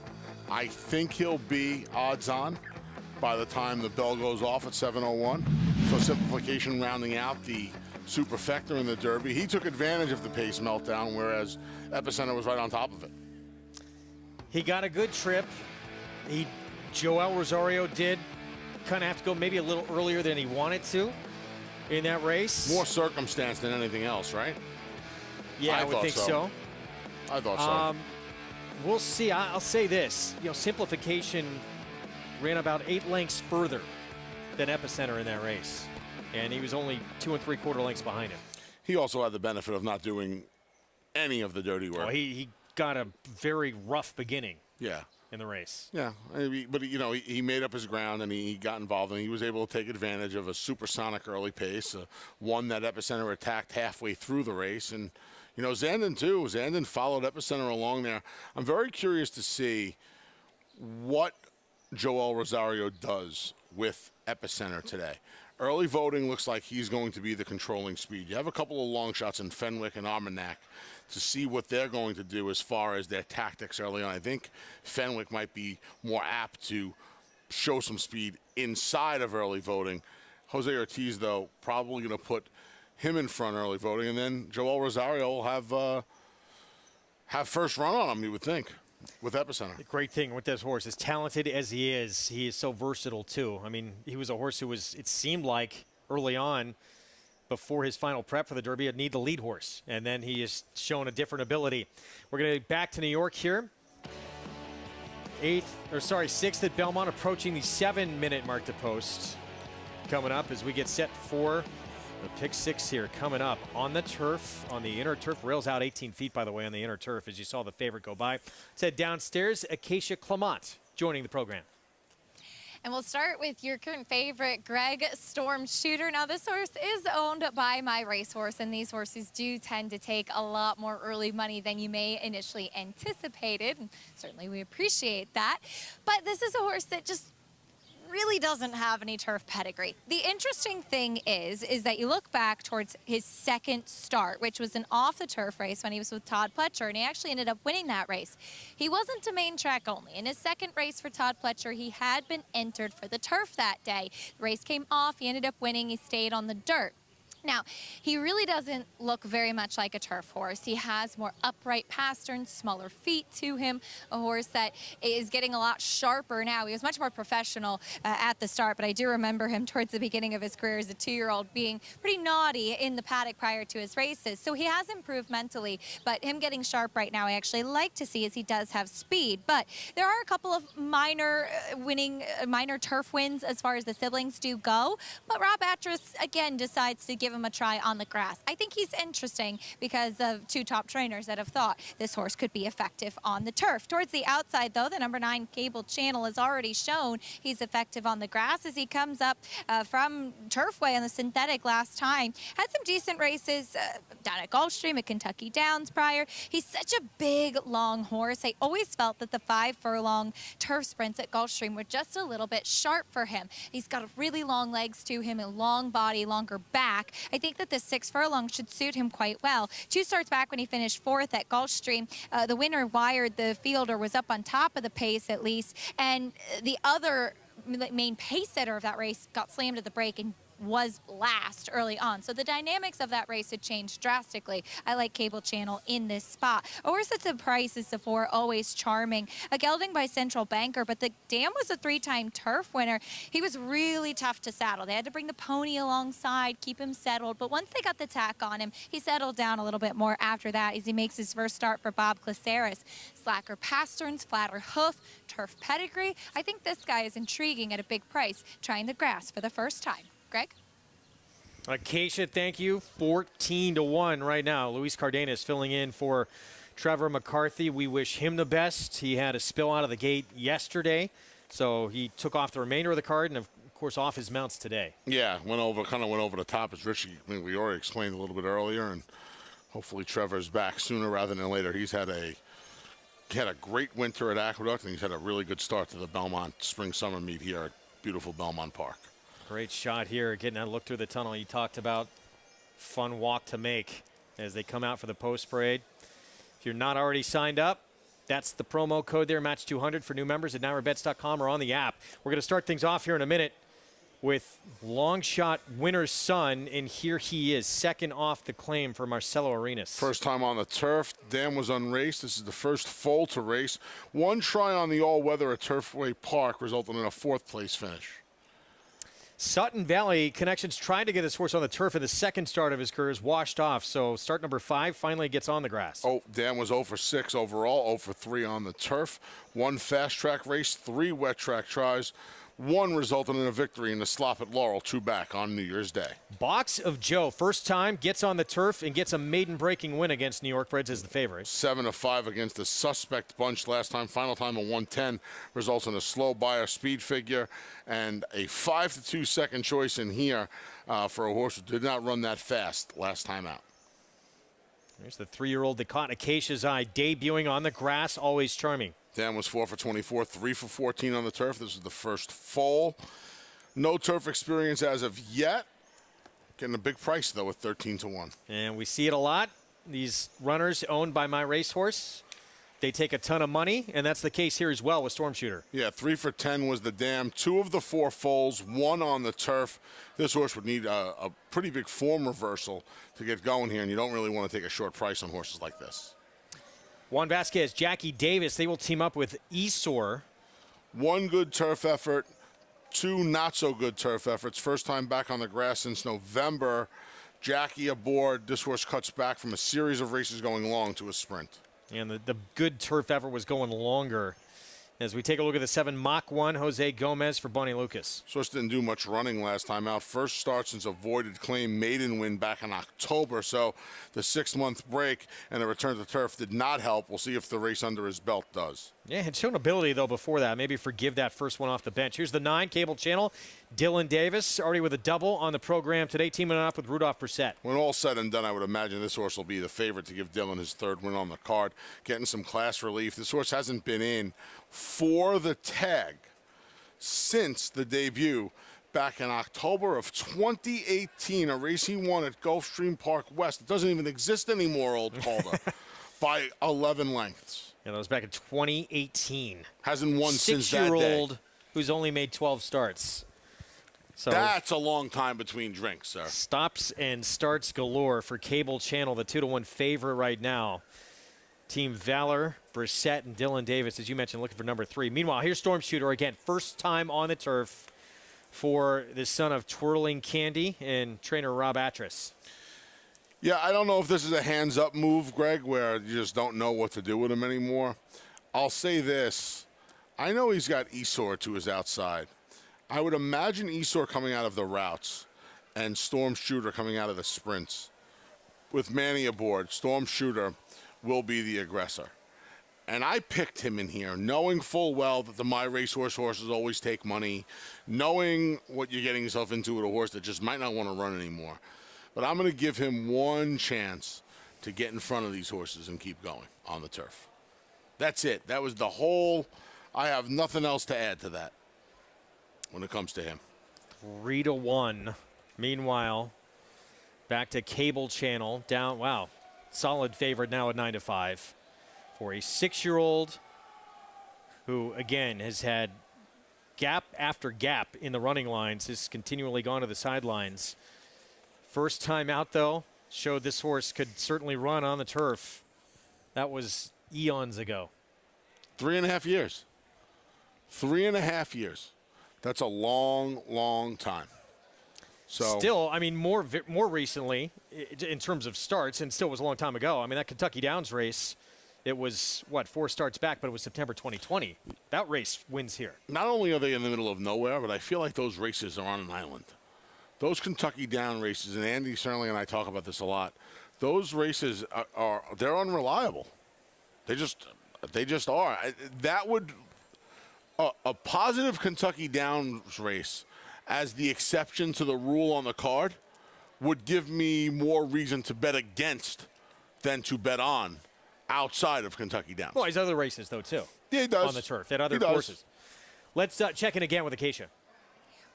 Speaker 2: I think he'll be odds on by the time the bell goes off at 7:01. So Simplification rounding out the superfecta in the Derby. He took advantage of the pace meltdown, whereas Epicenter was right on top of it.
Speaker 9: He got a good trip. Joel Rosario did kind of have to go maybe a little earlier than he wanted to in that race.
Speaker 2: More circumstance than anything else, right?
Speaker 9: Yeah, I would think so.
Speaker 2: I thought so.
Speaker 9: We'll see. I'll say this. Simplification ran about 8 lengths further than Epicenter in that race, and he was only 2 3/4 lengths behind him.
Speaker 2: He also had the benefit of not doing any of the dirty work.
Speaker 9: Well, he got a very rough beginning.
Speaker 2: Yeah.
Speaker 9: In the race.
Speaker 2: Yeah, but he made up his ground and he got involved, and he was able to take advantage of a supersonic early pace, one that Epicenter attacked halfway through the race. And Zandon too. Zandon followed Epicenter along there. I'm very curious to see what Joel Rosario does with Epicenter today. Early voting looks like he's going to be the controlling speed. You have a couple of long shots in Fenwick and Armagnac to see what they're going to do as far as their tactics early on. I think Fenwick might be more apt to show some speed inside of early voting. Jose Ortiz, though, probably going to put him in front early voting, and then Joel Rosario will have first run on him, you would think, with Epicenter.
Speaker 9: The great thing with this horse, as talented as he is so versatile, too. I mean, he was a horse who was, it seemed like, early on, before his final prep for the Derby, he'd need the lead horse. And then he has shown a different ability. We're going to get back to New York here. 6th at Belmont, approaching the 7-minute mark to post. Coming up as we get set for the pick 6 here. Coming up on the turf, on the inner turf. Rails out 18 feet, by the way, on the inner turf as you saw the favorite go by. Let's head downstairs. Acacia Clement joining the program.
Speaker 18: And we'll start with your current favorite, Greg Storm Shooter. Now, this horse is owned by my racehorse, and these horses do tend to take a lot more early money than you may initially anticipated. And certainly, we appreciate that. But this is a horse that just really doesn't have any turf pedigree. The interesting thing is that you look back towards his second start, which was an off-the-turf race when he was with Todd Pletcher, and he actually ended up winning that race. He wasn't a main track only. In his second race for Todd Pletcher, he had been entered for the turf that day. The race came off. He ended up winning. He stayed on the dirt. Now, he really doesn't look very much like a turf horse. He has more upright pasterns, smaller feet to him, a horse that is getting a lot sharper now. He was much more professional at the start, but I do remember him towards the beginning of his career as a 2-year-old being pretty naughty in the paddock prior to his races. So he has improved mentally, but him getting sharp right now I actually like to see, as he does have speed. But there are a couple of minor turf wins as far as the siblings do go, but Rob Atras again decides to give him a try on the grass. I think he's interesting because of 2 top trainers that have thought this horse could be effective on the turf. Towards the outside, though, the number 9 Cable Channel has already shown he's effective on the grass as he comes up from Turfway on the synthetic last time. Had some decent races down at Gulfstream, at Kentucky Downs prior. He's such a big, long horse. I always felt that the 5 furlong turf sprints at Gulfstream were just a little bit sharp for him. He's got really long legs to him, a long body, longer back. I think that the 6 furlong should suit him quite well. 2 starts back when he finished 4th at Gulfstream, the winner wired the fielder, was up on top of the pace at least, and the other main pace setter of that race got slammed at the break and was last early on. So the dynamics of that race had changed drastically. I like Cable Channel in this spot. A horse that's a price is the 4, Always Charming. A gelding by Central Banker, but the dam was a 3-time turf winner. He was really tough to saddle. They had to bring the pony alongside, keep him settled. But once they got the tack on him, he settled down a little bit more after that as he makes his first start for Bob Caceres. Slacker pasterns, flatter hoof, turf pedigree. I think this guy is intriguing at a big price, trying the grass for the first time. Greg?
Speaker 9: Acacia, thank you. 14-1 right now. Luis Cardenas filling in for Trevor McCarthy. We wish him the best. He had a spill out of the gate yesterday, so he took off the remainder of the card and, of course, off his mounts today.
Speaker 2: Yeah, kind of went over the top, as Richie, we already explained a little bit earlier, and hopefully Trevor's back sooner rather than later. He had a great winter at Aqueduct, and he's had a really good start to the Belmont Spring-Summer meet here at beautiful Belmont Park.
Speaker 9: Great shot here, getting a look through the tunnel. You talked about fun walk to make as they come out for the post parade. If you're not already signed up, that's the promo code there, Match 200 for new members at NYRABets.com or on the app. We're going to start things off here in a minute with long shot winner's son, and here he is, second off the claim for Marcelo Arenas.
Speaker 2: First time on the turf. Dan was unraced. This is the first foal to race. 1 try on the all-weather at Turfway Park resulted in a 4th place finish.
Speaker 9: Sutton Valley Connections tried to get this horse on the turf in the second start of his career, is washed off. So start number 5 finally gets on the grass.
Speaker 2: Oh, Dan was 0 for 6 overall, 0 for 3 on the turf. 1 fast track race, 3 wet track tries. 1 resulted in a victory in the slop at Laurel, 2 back on New Year's Day.
Speaker 9: Box of Joe, first time, gets on the turf and gets a maiden-breaking win against New York Breds as the favorite.
Speaker 2: 7-5 against the suspect bunch last time. Final time a 110 results in a slow buyer speed figure and a 5-2 second choice in here for a horse who did not run that fast last time out.
Speaker 9: There's the 3-year-old that caught Acacia's eye, debuting on the grass, Always Charming.
Speaker 2: Dan was 4 for 24, 3 for 14 on the turf. This is the first foal. No turf experience as of yet. Getting a big price, though, at 13-1.
Speaker 9: And we see it a lot. These runners owned by My Racehorse, they take a ton of money, and that's the case here as well with Storm Shooter.
Speaker 2: Yeah, 3 for 10 was the dam. 2 of the 4 foals, 1 on the turf. This horse would need a pretty big form reversal to get going here, and you don't really want to take a short price on horses like this.
Speaker 9: Juan Vasquez, Jackie Davis, they will team up with Esor.
Speaker 2: 1 good turf effort, 2 not-so-good turf efforts. First time back on the grass since November. Jackie aboard. This horse cuts back from a series of races going long to a sprint.
Speaker 9: And the good turf effort was going longer. As we take a look at the 7 Mach 1, Jose Gomez for Bonnie Lucas.
Speaker 2: This horse didn't do much running last time out. First start since avoided claim maiden win back in October. So the 6-month break and the return to turf did not help. We'll see if the race under his belt does.
Speaker 9: Yeah, had shown ability, though, before that. Maybe forgive that first one off the bench. Here's the 9, Cable Channel. Dylan Davis, already with a double on the program today, teaming up with Rudolph Brissett.
Speaker 2: When all said and done, I would imagine this horse will be the favorite to give Dylan his 3rd win on the card. Getting some class relief. This horse hasn't been in for the tag since the debut back in October of 2018, a race he won at Gulfstream Park West. It doesn't even exist anymore, Old Calder, by 11 lengths.
Speaker 9: Yeah, that was back in 2018.
Speaker 2: Hasn't won since that day.
Speaker 9: 6-year-old who's only made 12 starts. So
Speaker 2: that's a long time between drinks, sir.
Speaker 9: Stops and starts galore for Cable Channel, the 2-1 favorite right now. Team Valor, Brissett, and Dylan Davis, as you mentioned, looking for number 3. Meanwhile, here's Storm Shooter again. First time on the turf for the son of Twirling Candy and trainer Rob Atras.
Speaker 2: Yeah, I don't know if this is a hands-up move, Greg, where you just don't know what to do with him anymore. I'll say this. I know he's got Esor to his outside. I would imagine Esor coming out of the routes and Storm Shooter coming out of the sprints. With Manny aboard, Storm Shooter will be the aggressor. And I picked him in here, knowing full well that the My Racehorse horses always take money, knowing what you're getting yourself into with a horse that just might not want to run anymore. But I'm going to give him one chance to get in front of these horses and keep going on the turf. That's it. That was the whole. I have nothing else to add to that when it comes to him.
Speaker 9: 3-1. Meanwhile, back to Cable Channel. Down, wow, solid favorite now at 9-5 for a 6-year-old who, again, has had gap after gap in the running lines, has continually gone to the sidelines. First time out, though, showed this horse could certainly run on the turf. That was eons ago.
Speaker 2: 3.5 years. 3.5 years. That's a long, long time. So
Speaker 9: still, I mean, more recently in terms of starts, and still was a long time ago. I mean, that Kentucky Downs race, it was, 4 starts back, but it was September 2020. That race wins here.
Speaker 2: Not only are they in the middle of nowhere, but I feel like those races are on an island. Those Kentucky Down races, and Andy Serling and I talk about this a lot, those races they're unreliable. They just are. That would a positive Kentucky Downs race as the exception to the rule on the card would give me more reason to bet against than to bet on outside of Kentucky Downs.
Speaker 9: Well, he's other races, though, too.
Speaker 2: Yeah, he does.
Speaker 9: On the turf. At other courses. Let's check in again with Acacia.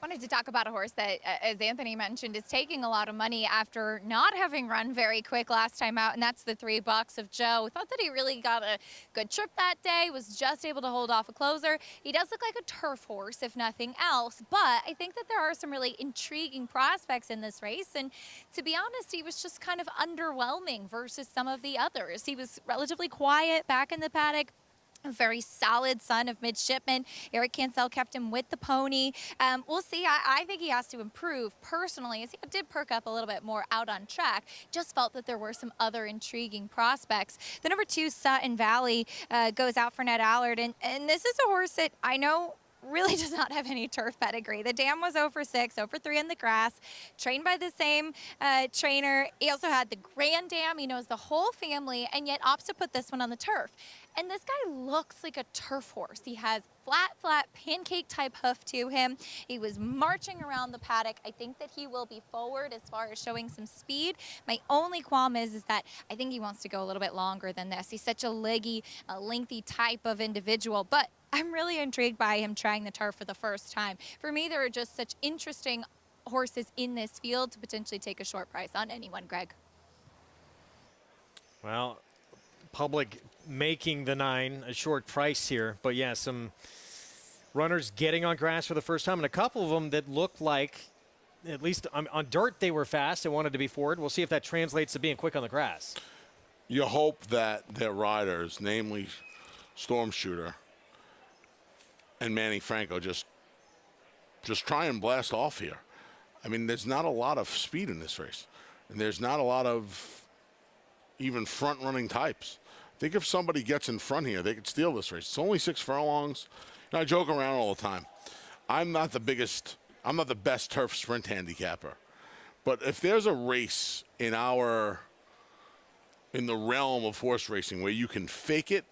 Speaker 18: Wanted to talk about a horse that, as Anthony mentioned, is taking a lot of money after not having run very quick last time out, and that's the 3 Bucks of Joe. Thought that he really got a good trip that day, was just able to hold off a closer. He does look like a turf horse, if nothing else, but I think that there are some really intriguing prospects in this race, and to be honest, he was just kind of underwhelming versus some of the others. He was relatively quiet back in the paddock. A very solid son of midshipman. Eric Cancel kept him with the pony. We'll see. I think he has to improve personally, as he did perk up a little bit more out on track. Just felt that there were some other intriguing prospects. The number 2, Sutton Valley, goes out for Ned Allard. And this is a horse that I know really does not have any turf pedigree. The dam was 0 for 6, 0 for 3 in the grass, trained by the same trainer. He also had the Grand Dam. He knows the whole family, and yet opts to put this one on the turf. And this guy looks like a turf horse. He has flat, pancake-type hoof to him. He was marching around the paddock. I think that he will be forward as far as showing some speed. My only qualm is that I think he wants to go a little bit longer than this. He's such a leggy, lengthy type of individual, but I'm really intrigued by him trying the turf for the first time. For me, there are just such interesting horses in this field to potentially take a short price on anyone, Greg.
Speaker 9: Well, public making the 9 a short price here, but yeah, some runners getting on grass for the first time, and a couple of them that looked like, at least on dirt, they were fast and wanted to be forward. We'll see if that translates to being quick on the grass.
Speaker 2: You hope that their riders, namely Storm Shooter and Manny Franco, just try and blast off here. I mean, there's not a lot of speed in this race, and there's not a lot of even front-running types. I think if somebody gets in front here, they could steal this race. It's only 6 furlongs. You know, I joke around all the time. I'm not the best turf sprint handicapper. But if there's a race in the realm of horse racing where you can fake it,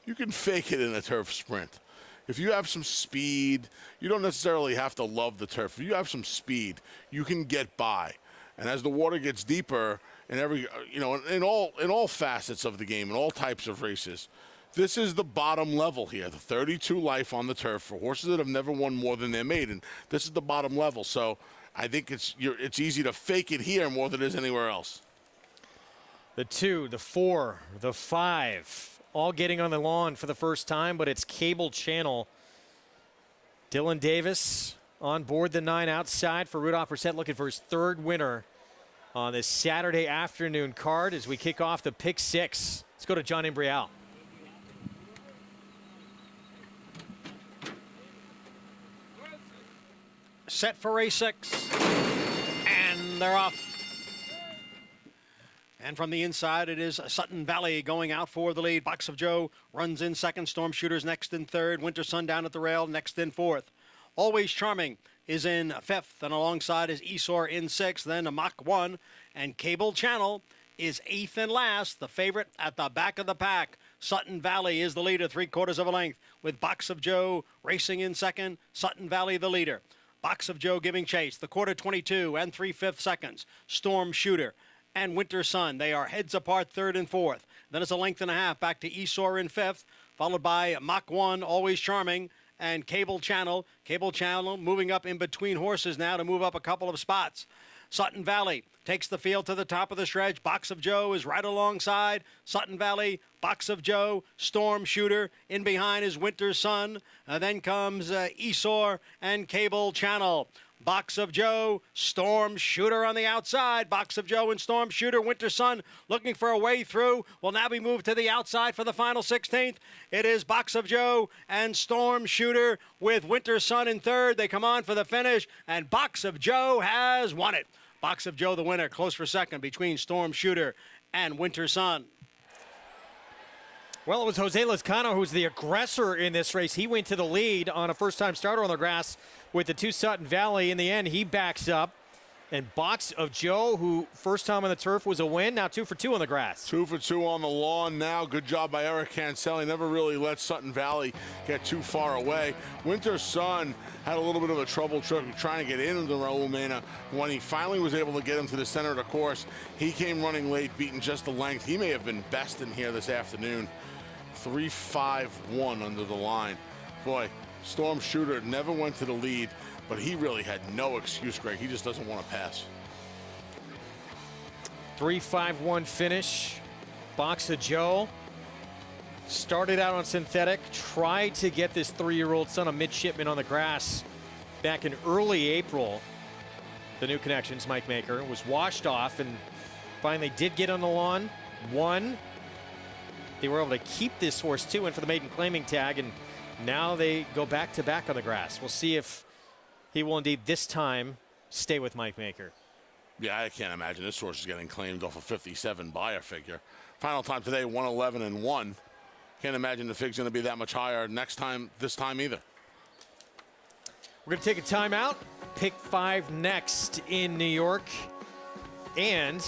Speaker 2: you can fake it in a turf sprint. If you have some speed, you don't necessarily have to love the turf. If you have some speed, you can get by. And as the water gets deeper, in all facets of the game, in all types of races, this is the bottom level here. The 32 life on the turf for horses that have never won more than they're made, and this is the bottom level. So I think it's easy to fake it here more than it is anywhere else.
Speaker 9: The 2, the 4, the 5, all getting on the lawn for the first time, but it's Cable Channel. Dylan Davis on board the 9 outside for Rudolph Brissett, looking for his 3rd winner on this Saturday afternoon card as we kick off the pick 6. Let's go to John Imbrial.
Speaker 12: Set for race 6. And they're off. And from the inside, it is Sutton Valley going out for the lead. Box of Joe runs in second. Storm Shooter's next in third. Winter Sun down at the rail, next in fourth. Always Charming is in fifth, and alongside is Esor in sixth. Then a Mach 1, and Cable Channel is eighth and last. The favorite at the back of the pack. Sutton Valley is the leader, 3/4 of a length, with Box of Joe racing in second. Sutton Valley the leader. Box of Joe giving chase. The quarter 22 and 3/5 seconds. Storm Shooter and Winter Sun. They are heads apart, third and fourth. Then it's a length and a half back to Esor in fifth, followed by Mach 1, Always Charming, and Cable Channel. Cable Channel moving up in between horses now to move up a couple of spots. Sutton Valley takes the field to the top of the stretch. Box of Joe is right alongside. Sutton Valley, Box of Joe, Storm Shooter. In behind is Winter Sun. Then comes Esor and Cable Channel. Box of Joe, Storm Shooter on the outside. Box of Joe and Storm Shooter. Winter Sun looking for a way through. Will now be moved to the outside for the final 16th. It is Box of Joe and Storm Shooter with Winter Sun in third. They come on for the finish, and Box of Joe has won it. Box of Joe the winner, close for second between Storm Shooter and Winter Sun.
Speaker 9: Well, it was Jose Lezcano who's the aggressor in this race. He went to the lead on a first-time starter on the grass with the 2 Sutton Valley. In the end, he backs up. And Box of Joe, who first time on the turf was a win, now 2 for 2 on the grass.
Speaker 2: 2 for 2 on the lawn now. Good job by Eric Cancelli. Never really let Sutton Valley get too far away. Winter Sun had a little bit of a trouble trying to get into Raul Mena. When he finally was able to get him to the center of the course, he came running late, beating just the length. He may have been best in here this afternoon. 3-5-1 under the line. Boy, Storm Shooter never went to the lead, but he really had no excuse, Greg. He just doesn't want to pass.
Speaker 9: 3-5-1 finish. Box of Joe started out on synthetic, tried to get this 3-year-old son of midshipman on the grass back in early April. The new connections, Mike Maker, was washed off and finally did get on the lawn, won. They were able to keep this horse too, and for the maiden claiming tag, and now they go back-to-back on the grass. We'll see if he will indeed this time stay with Mike Maker.
Speaker 2: Yeah, I can't imagine this horse is getting claimed off a 57 buyer figure. Final time today, 111-1. Can't imagine the fig's going to be that much higher this time either.
Speaker 9: We're going to take a timeout. Pick 5 next in New York and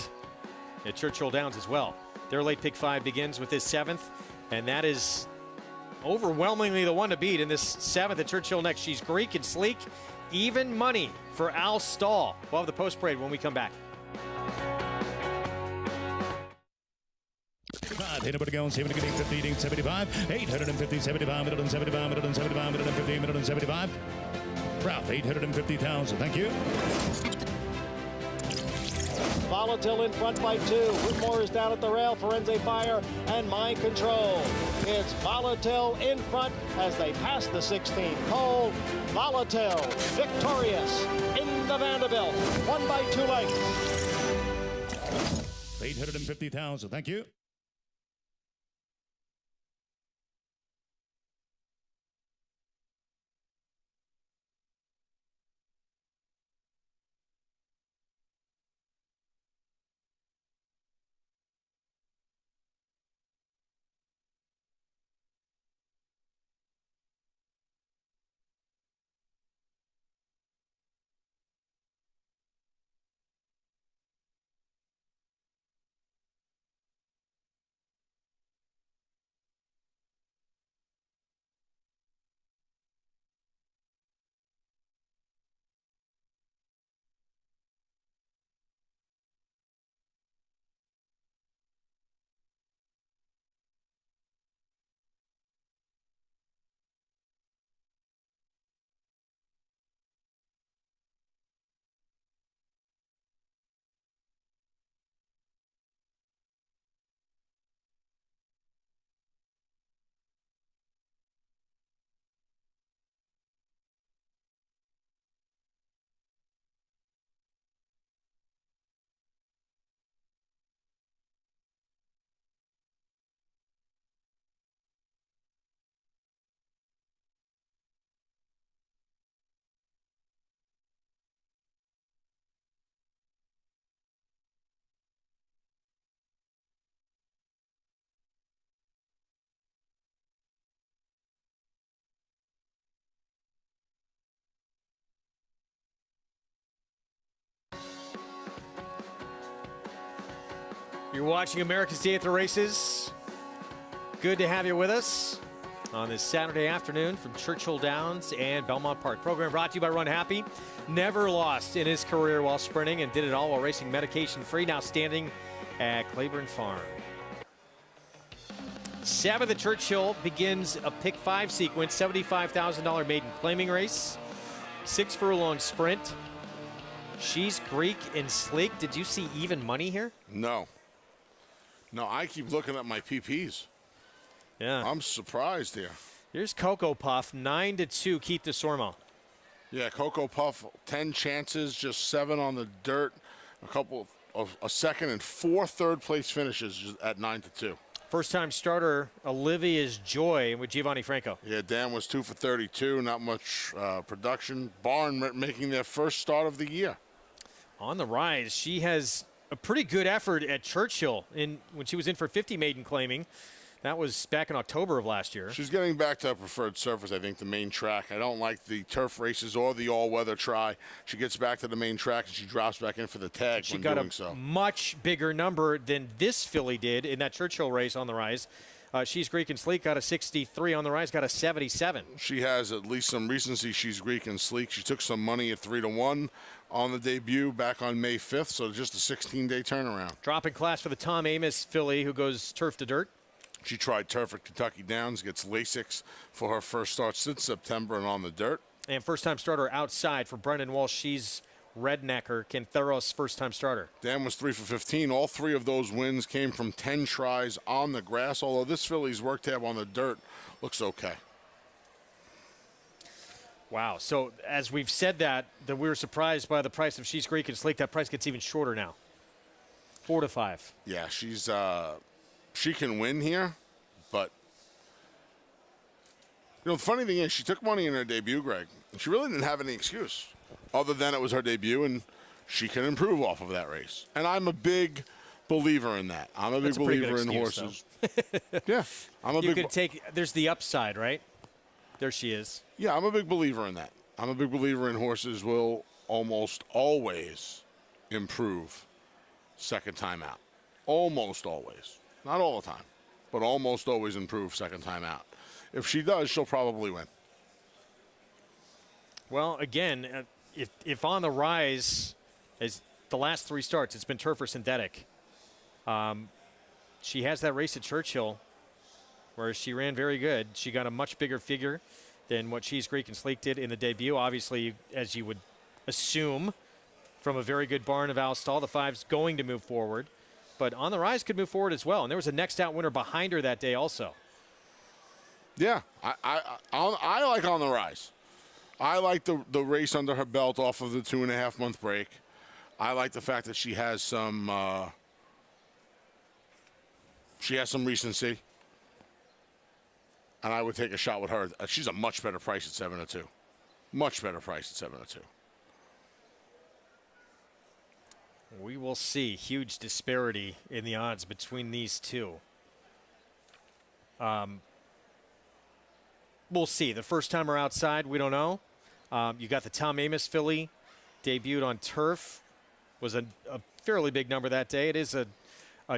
Speaker 9: at Churchill Downs as well. Their late pick 5 begins with this 7th, and that is overwhelmingly the one to beat in this 7th at Churchill next. She's Greek and sleek. Even money for Al Stahl. We'll have the post parade when we come back.
Speaker 14: Anybody going 70, 50, 75, 850, 75, 175, 175, 150, 175. Ralph, 850,000. Thank you.
Speaker 15: Volatile in front by 2. Whitmore is down at the rail. Forense Fire and Mind Control. It's Volatile in front as they pass the 16th hole. Volatile victorious in the Vanderbilt. 1 by 2 lengths.
Speaker 14: 850,000. Thank you.
Speaker 9: You're watching America's Day at the Races. Good to have you with us on this Saturday afternoon from Churchill Downs and Belmont Park. Program brought to you by Run Happy. Never lost in his career while sprinting and did it all while racing medication-free. Now standing at Claiborne Farm. 7th at Churchill begins a pick 5 sequence, $75,000 maiden claiming race. 6 furlong sprint. She's Greek and Sleek. Did you see even money here?
Speaker 2: No. No, I keep looking at my PPs.
Speaker 9: Yeah.
Speaker 2: I'm surprised here.
Speaker 9: Here's Cocoa Puff, 9-2, Keith DeSormo.
Speaker 2: Yeah, Cocoa Puff, 10 chances, just 7 on the dirt, a second and 4 third-place finishes at 9-2.
Speaker 9: First-time starter, Olivia's Joy with Giovanni Franco.
Speaker 2: Yeah, Dan was 2 for 32, not much production. Barn making their first start of the year.
Speaker 9: On the rise, she has a pretty good effort at Churchill when she was in for 50 maiden claiming. That was back in October of last year.
Speaker 2: She's getting back to her preferred surface, I think, the main track. I don't like the turf races or the all-weather try. She gets back to the main track and she drops back in for the tag
Speaker 9: she
Speaker 2: when
Speaker 9: got
Speaker 2: doing
Speaker 9: a
Speaker 2: so.
Speaker 9: much bigger number than this filly did in that Churchill race on the rise. She's Greek and Sleek got a 63 on the rise, got a 77.
Speaker 2: She has at least some recency. She's Greek and Sleek. She took some money at 3-1 on the debut back on May 5th, so just a 16-day turnaround.
Speaker 9: Dropping class for the Tom Amos filly who goes turf to dirt.
Speaker 2: She tried turf at Kentucky Downs, gets Lasix for her first start since September and on the dirt.
Speaker 9: And first-time starter outside for Brendan Walsh. She's Rednecker, Kentheros, first-time starter.
Speaker 2: Dan was 3 for 15. All 3 of those wins came from 10 tries on the grass, although this filly's work tab on the dirt looks okay.
Speaker 9: Wow. So as we've said that we were surprised by the price of She's Greek and Sleek. That price gets even shorter now. 4 to 5.
Speaker 2: Yeah, she's she can win here, but you know the funny thing is she took money in her debut, Greg, and she really didn't have any excuse other than it was her debut and she can improve off of that race. And I'm a big believer in that. I'm a big believer in horses. Yeah, I'm a
Speaker 9: you
Speaker 2: big.
Speaker 9: could take. There's the upside, right? There she is.
Speaker 2: Yeah, I'm a big believer in that. I'm a big believer in horses will almost always improve second time out. Almost always. Not all the time, but almost always improve second time out. If she does, she'll probably win.
Speaker 9: Well, again, if on the rise, as the last 3 starts, it's been turf or synthetic. She has that race at Churchill where she ran very good. She got a much bigger figure than what She's Greek and Sleek did in the debut. Obviously, as you would assume, from a very good barn of Alstall, the 5's going to move forward. But on the rise could move forward as well. And there was a next out winner behind her that day also.
Speaker 2: Yeah, I like on the rise. I like the race under her belt off of the 2.5-month break. I like the fact that she has some recency. And I would take a shot with her. She's a much better price at 7-2. Much better price at 7-2.
Speaker 9: We will see. Huge disparity in the odds between these two. We'll see. The first timer outside, we don't know. You got the Tom Amos filly, debuted on turf. Was a fairly big number that day. It is a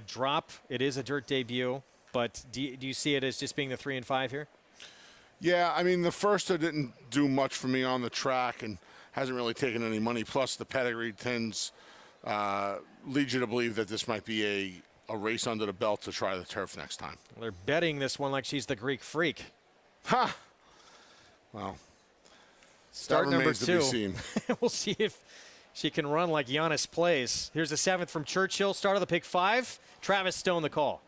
Speaker 9: drop. It is a dirt debut. But do you see it as just being the 3 and 5 here?
Speaker 2: Yeah, I mean, the first didn't do much for me on the track and hasn't really taken any money. Plus, the pedigree tends leads you to believe that this might be a race under the belt to try the turf next time.
Speaker 9: Well, they're betting this one like she's the Greek freak.
Speaker 2: Ha! Well,
Speaker 9: start number 2.
Speaker 2: To be seen.
Speaker 9: We'll see if she can run like Giannis plays. Here's the 7th from Churchill. Start of the pick 5. Travis Stone the call.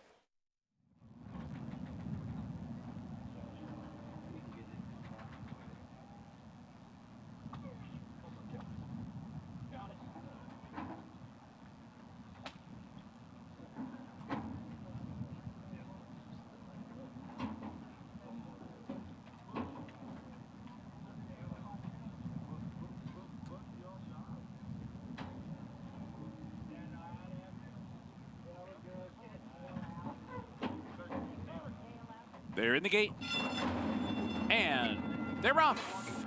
Speaker 6: They're in the gate. And they're off.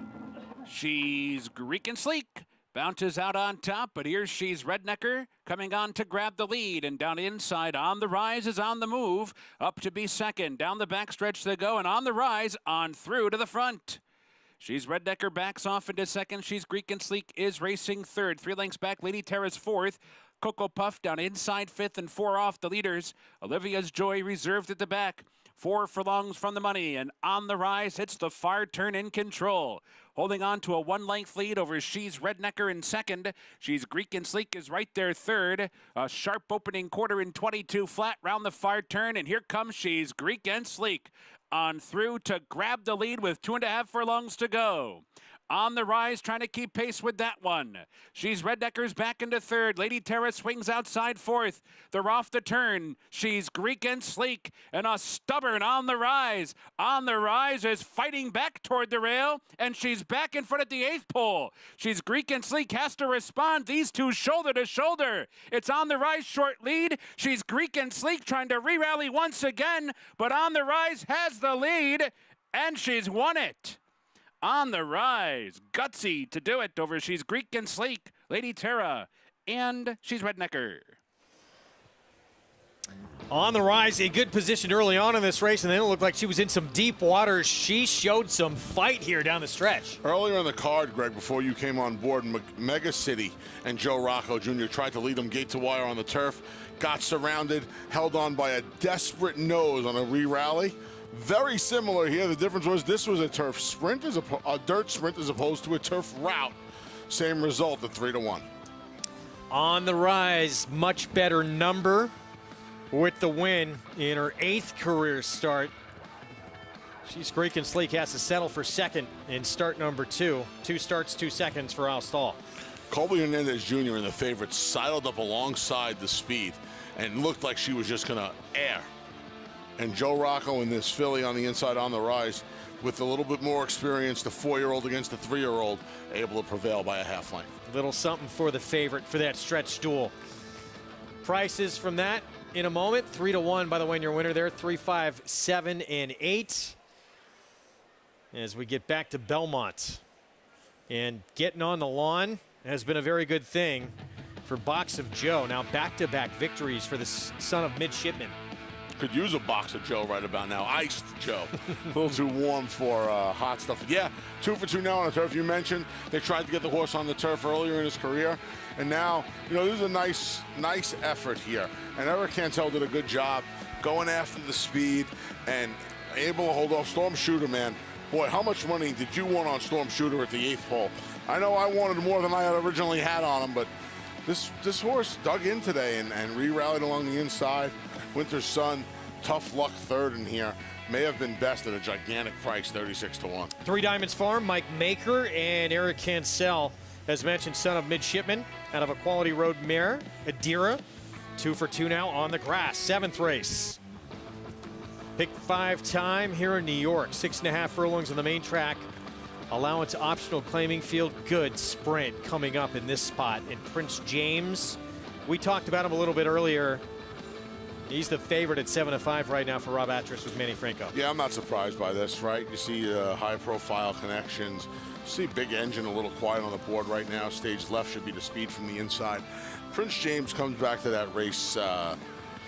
Speaker 6: She's Greek and Sleek Bounces out on top, but here she's Rednecker coming on to grab the lead, and down inside On the Rise is on the move, up to be second. Down the backstretch they go, and On the Rise on through to the front. She's Rednecker backs off into second. She's Greek and Sleek is racing third. 3 lengths back, Lady Terra's fourth. Cocoa Puff down inside fifth and 4 off the leaders. Olivia's Joy reserved at the back. 4 furlongs from the money, and On the Rise hits the far turn in control. Holding on to a 1-length lead over She's Rednecker in second. She's Greek and Sleek is right there third. A sharp opening quarter in 22 flat round the far turn, and here comes She's Greek and Sleek on through to grab the lead with 2.5 furlongs to go. On the Rise, trying to keep pace with that one. She's Reddecker's back into third. Lady Terra swings outside fourth. They're off the turn. She's Greek and Sleek, and a stubborn On the Rise. On the Rise is fighting back toward the rail, and she's back in front at the 8th pole. She's Greek and Sleek has to respond. These two shoulder to shoulder. It's On the Rise short lead. She's Greek and Sleek trying to re-rally once again, but On the Rise has the lead, and she's won it. On the Rise, gutsy to do it over She's Greek and Sleek, Lady Terra, and She's Rednecker.
Speaker 9: On the Rise, a good position early on in this race, and then it looked like she was in some deep water. She showed some fight here down the stretch.
Speaker 2: Earlier in the card, Greg, before you came on board, Mega City and Joe Rocco Jr. tried to lead them gate to wire on the turf, got surrounded, held on by a desperate nose on a re-rally. Very similar here. The difference was this was a turf sprint, a dirt sprint as opposed to a turf route. Same result at 3-1.
Speaker 9: On the Rise, much better number with the win in her 8th career start. She's Greek and Sleek has to settle for second in start number 2. 2 starts, 2 seconds for Al Stahl.
Speaker 2: Colby Hernandez Jr. and the favorites sidled up alongside the speed and looked like she was just going to air. And Joe Rocco in this filly on the inside On the Rise with a little bit more experience, the 4-year-old against the 3-year-old, able to prevail by a half length.
Speaker 9: Little something for the favorite for that stretch duel. Prices from that in a moment. 3-1, by the way, in your winner there. 3, 5, 7, and 8. As we get back to Belmont. And getting on the lawn has been a very good thing for Box of Joe. Now back-to-back victories for the son of midshipman.
Speaker 2: Could use a box of Joe right about now. Iced Joe. A little too warm for hot stuff. Yeah, 2 for 2 now on the turf. You mentioned they tried to get the horse on the turf earlier in his career. And now, you know, this is a nice effort here. And Eric Cantel did a good job going after the speed and able to hold off Storm Shooter, man. Boy, how much money did you want on Storm Shooter at the 8th pole? I know I wanted more than I had originally had on him, but this horse dug in today and re-rallied along the inside. Winter's Son, tough luck third in here. May have been best at a gigantic price, 36-1.
Speaker 9: 3 Diamonds Farm, Mike Maker and Eric Cancel, as mentioned, son of midshipman, out of a Quality Road mare, Adira. 2 for 2 now on the grass. 7th race. Pick 5 time here in New York. 6.5 furlongs on the main track. Allowance optional claiming field. Good sprint coming up in this spot. And Prince James, we talked about him a little bit earlier. He's the favorite at 7-5 right now for Rob Atras with Manny Franco.
Speaker 2: Yeah, I'm not surprised by this, right? You see high-profile connections. You see Big Engine a little quiet on the board right now. Stage left should be the speed from the inside. Prince James comes back to that race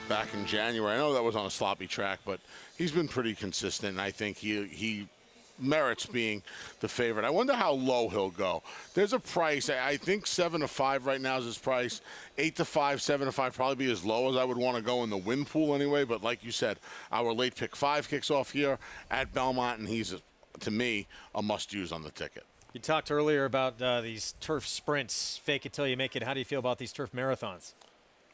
Speaker 2: back in January. I know that was on a sloppy track, but he's been pretty consistent. And I think he merits being the favorite. I wonder how low he'll go. There's a price. I think 7-5 right now is his price. 8-5, 7-5 probably be as low as I would want to go in the win pool anyway. But like you said, our late pick 5 kicks off here at Belmont, and he's, to me, a must-use on the ticket.
Speaker 9: You talked earlier about these turf sprints, fake it till you make it. How do you feel about these turf marathons?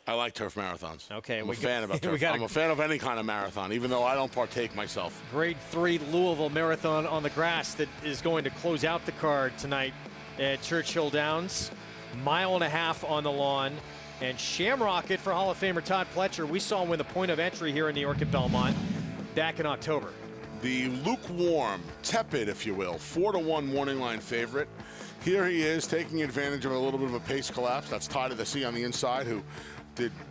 Speaker 2: I like turf marathons.
Speaker 9: Okay,
Speaker 2: I'm a fan of turf. I'm a fan of any kind of marathon, even though I don't partake myself.
Speaker 9: Grade 3 Louisville Marathon on the grass that is going to close out the card tonight at Churchill Downs. 1.5 miles on the lawn. And Shamrocket for Hall of Famer Todd Pletcher. We saw him win the point of entry here in New York at Belmont back in October.
Speaker 2: The lukewarm, tepid, if you will, 4-1 morning line favorite. Here he is taking advantage of a little bit of a pace collapse. That's Tide of the Sea on the inside, who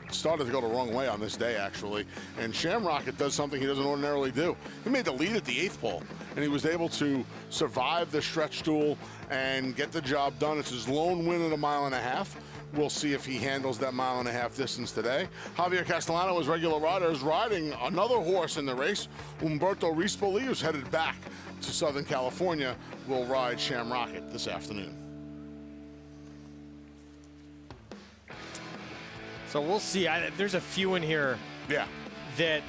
Speaker 2: started to go the wrong way on this day, actually. And Shamrocket does something he doesn't ordinarily do. He made the lead at the 8th pole. and he was able to survive the stretch duel and get the job done. It's his lone win at a 1.5 miles. We'll see if he handles that 1.5 mile distance today. Javier Castellano, his regular rider, is riding another horse in the race. Umberto Rispoli, who's headed back to Southern California, will ride Shamrocket this afternoon.
Speaker 9: So we'll see. There's a few in here.
Speaker 2: Yeah.
Speaker 9: That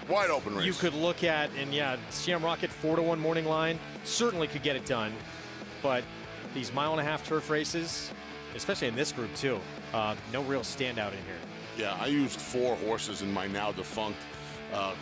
Speaker 2: wide open race
Speaker 9: you could look at, and yeah, Shamrocket 4-1 morning line certainly could get it done. But these 1.5 mile turf races, especially in this group too, no real standout in here.
Speaker 2: Yeah, I used 4 horses in my now defunct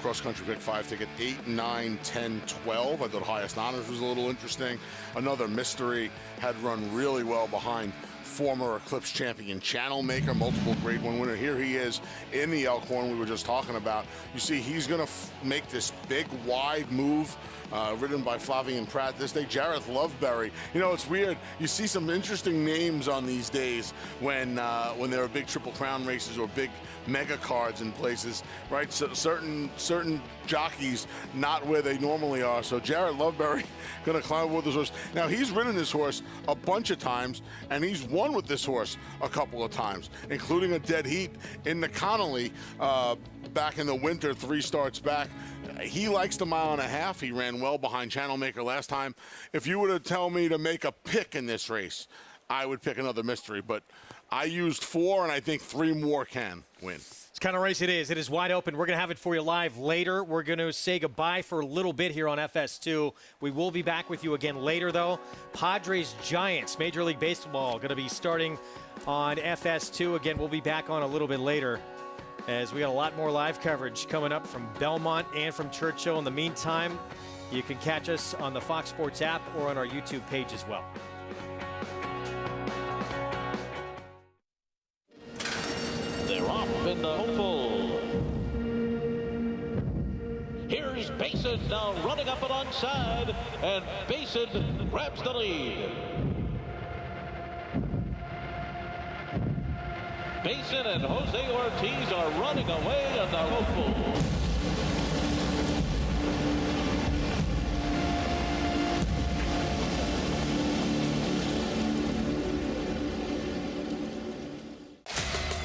Speaker 2: cross-country pick 5 ticket, 8, 9, 10, 12. I thought Highest Honors was a little interesting. Another mystery had run really well behind former Eclipse champion Channel Maker, multiple Grade 1 winner. Here he is in the Elkhorn we were just talking about. You see, he's going to make this big, wide move, ridden by Flavian Pratt this day. Jareth Loveberry. You know, it's weird. You see some interesting names on these days when there are big Triple Crown races or big mega cards in places, right? So certain jockeys not where they normally are. So Jareth Loveberry going to climb with this horse. Now, he's ridden this horse a bunch of times, and he's won with this horse a couple of times, including a dead heat in the Connolly back in the winter, 3 starts back. He likes the 1.5 miles. He ran well behind Channel Maker last time. If you were to tell me to make a pick in this race, I would pick another mystery, but I used 4, and I think 3 more can win.
Speaker 9: It's kind of race it is. It is wide open. We're going to have it for you live later. We're going to say goodbye for a little bit here on FS2. We will be back with you again later, though. Padres Giants, Major League Baseball, going to be starting on FS2. Again, we'll be back on a little bit later, as we got a lot more live coverage coming up from Belmont and from Churchill. In the meantime, you can catch us on the Fox Sports app or on our YouTube page as well.
Speaker 1: They're off in the hopeful. Here's Basin now running up alongside, and Basin grabs the lead. Basin and Jose Ortiz are running away in the hopeful.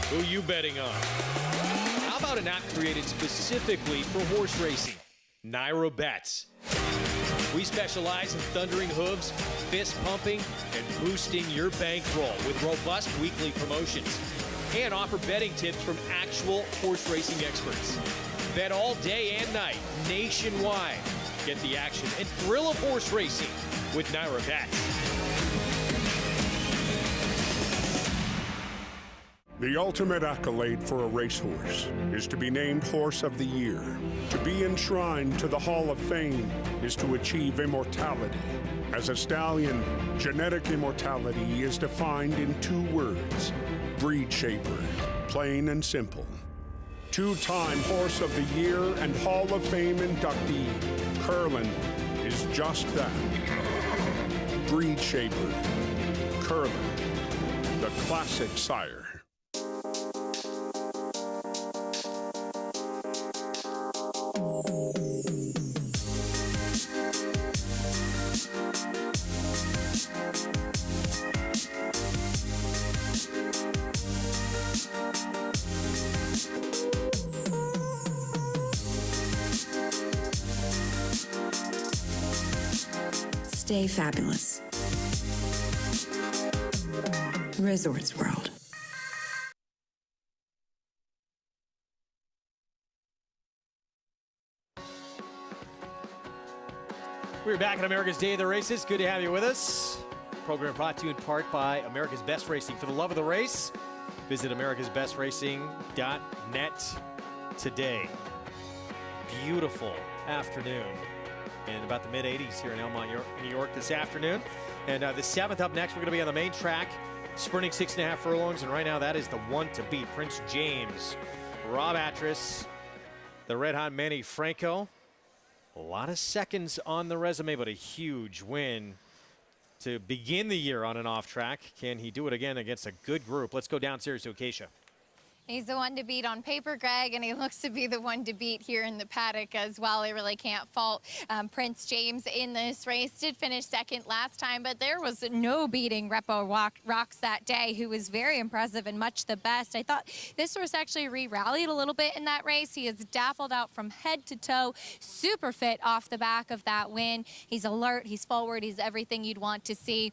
Speaker 7: Who you betting on? How about an app created specifically for horse racing? Naira Bets. We specialize in thundering hooves, fist pumping, and boosting your bankroll with robust weekly promotions. And offer betting tips from actual horse racing experts. Bet all day and night, nationwide. Get the action and thrill of horse racing with Naira Bets.
Speaker 16: The ultimate accolade for a racehorse is to be named Horse of the Year. To be enshrined to the Hall of Fame is to achieve immortality. As a stallion, genetic immortality is defined in 2 words: breed shaper, plain and simple. 2-time Horse of the Year and Hall of Fame inductee, Curlin, is just that. Breed shaper, Curlin, the classic sire.
Speaker 20: Stay fabulous. Resorts World.
Speaker 9: We're back at America's Day of the Races. Good to have you with us. Program brought to you in part by America's Best Racing. For the love of the race, visit americasbestracing.net today. Beautiful afternoon in about the mid-80s here in Elmont, New York this afternoon. And the 7th up next, we're going to be on the main track, sprinting 6.5 furlongs. And right now, that is the one to beat. Prince James, Rob Atras, the red-hot Manny Franco. A lot of seconds on the resume, but a huge win to begin the year on an off track. Can he do it again against a good group? Let's go downstairs to Acacia.
Speaker 18: He's the one to beat on paper, Greg, and he looks to be the one to beat here in the paddock as well. I really can't fault Prince James in this race. Did finish second last time, but there was no beating Repo Rocks that day, who was very impressive and much the best. I thought this horse actually re-rallied a little bit in that race. He is dappled out from head to toe, super fit off the back of that win. He's alert, he's forward, he's everything you'd want to see.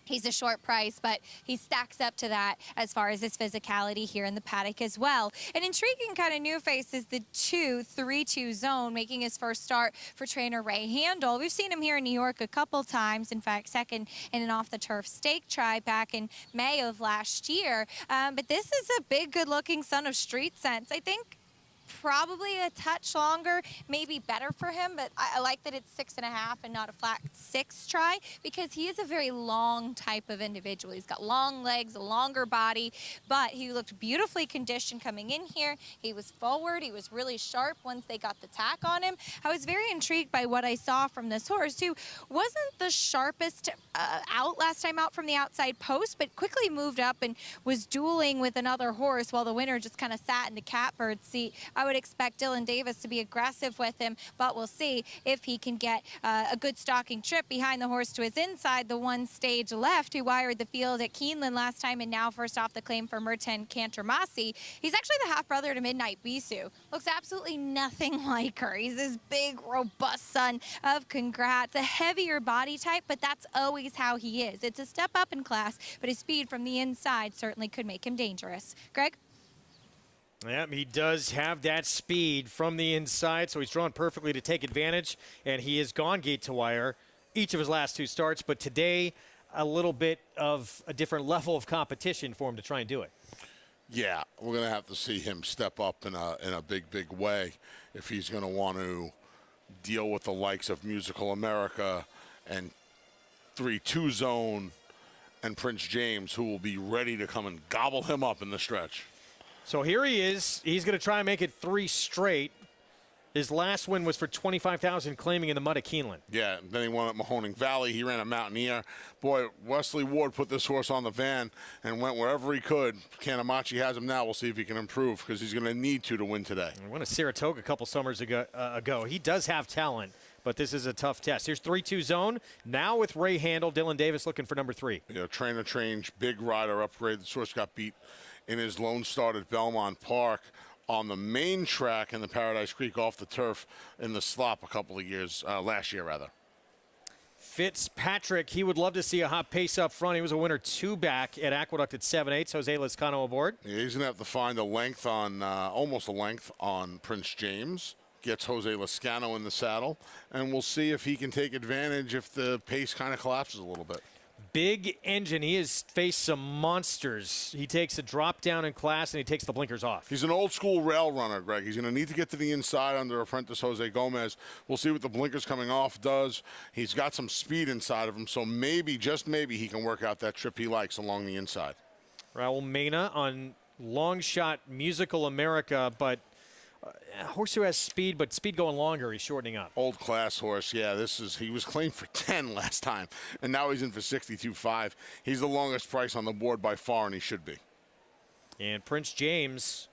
Speaker 18: He's a short price, but he stacks up to that as far as his physicality here in the paddock as well. An intriguing kind of new face is the 2-3-2 zone, making his first start for trainer Ray Handel. We've seen him here in New York a couple times. In fact, second in an off-the-turf stake try back in May of last year. But this is a big, good-looking son of Street Sense. I think probably a touch longer, maybe better for him, but I like that it's 6.5 and not a flat 6 try, because he is a very long type of individual. He's got long legs, a longer body, but he looked beautifully conditioned coming in here. He was forward, he was really sharp once they got the tack on him. I was very intrigued by what I saw from this horse, who wasn't the sharpest out last time out from the outside post, but quickly moved up and was dueling with another horse while the winner just kind of sat in the catbird seat. I would expect Dylan Davis to be aggressive with him, but we'll see if he can get a good stalking trip behind the horse to his inside, the one stage left, who wired the field at Keeneland last time and now first off the claim for Merten Cantermasi. He's actually the half-brother to Midnight Bisou. Looks absolutely nothing like her. He's this big, robust son of Congrats, a heavier body type, but that's always how he is. It's a step up in class, but his speed from the inside certainly could make him dangerous. Greg?
Speaker 9: Yeah, he does have that speed from the inside, so he's drawn perfectly to take advantage, and he has gone gate to wire each of his last 2 starts, but today a little bit of a different level of competition for him to try and do it.
Speaker 2: Yeah, we're going to have to see him step up in a big, big way if he's going to want to deal with the likes of Musical America and 3-2 zone and Prince James, who will be ready to come and gobble him up in the stretch.
Speaker 9: So here he is. He's going to try and make it 3 straight. His last win was for $25,000, claiming in the mud at Keeneland.
Speaker 2: Yeah, then he won at Mahoning Valley. He ran at Mountaineer. Boy, Wesley Ward put this horse on the van and went wherever he could. Cantermasi has him now. We'll see if he can improve, because he's going to need to win today.
Speaker 9: He won at Saratoga a couple summers ago. He does have talent, but this is a tough test. Here's 3-2 zone. Now with Ray Handel, Dylan Davis looking for number 3.
Speaker 2: You know, trainer change, big rider upgrade. The horse got beat in his lone start at Belmont Park on the main track in the Paradise Creek off the turf in the slop last year rather.
Speaker 9: Fitzpatrick, he would love to see a hot pace up front. He was a winner 2 back at Aqueduct at 7/8. Jose Lezcano aboard.
Speaker 2: Yeah, he's going to have to find a length on, almost a length on Prince James. Gets Jose Lezcano in the saddle, and we'll see if he can take advantage if the pace kind of collapses a little bit.
Speaker 9: Big engine. He has faced some monsters. He takes a drop down in class, and he takes the blinkers off.
Speaker 2: He's an old-school rail runner, Greg. He's going to need to get to the inside under apprentice Jose Gomez. We'll see what the blinkers coming off does. He's got some speed inside of him, so maybe, just maybe, he can work out that trip he likes along the inside. Raul
Speaker 9: Mena on long shot Musical America, but a horse who has speed, but speed going longer, he's shortening up.
Speaker 2: Old class horse, yeah. He was claimed for 10 last time, and now he's in for 62.5. He's the longest price on the board by far, and he should be.
Speaker 9: And Prince James,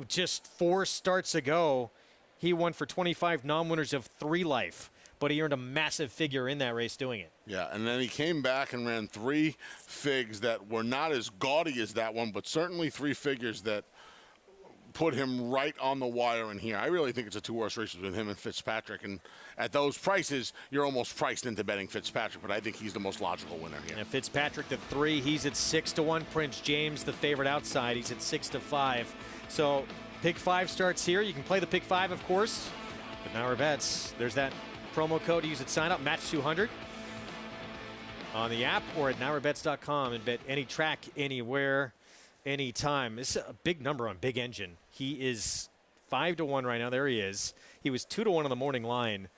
Speaker 9: just 4 starts ago, he won for 25 non-winners of 3 life, but he earned a massive figure in that race doing it.
Speaker 2: Yeah, and then he came back and ran 3 figs that were not as gaudy as that one, but certainly 3 figures that put him right on the wire in here. I really think it's a 2-horse race with him and Fitzpatrick, and at those prices, you're almost priced into betting Fitzpatrick, but I think he's the most logical winner here.
Speaker 9: Yeah, Fitzpatrick the 3, he's at 6-1. Prince James, the favorite outside, he's at 6-5. So pick 5 starts here. You can play the pick 5, of course, but now our bets. There's that promo code to use at sign up, match 200 on the app or at NowRBets.com, and bet any track, anywhere, anytime. This is a big number on Big Engine. He is 5-1 right now. There he is. He was 2-1 on the morning line.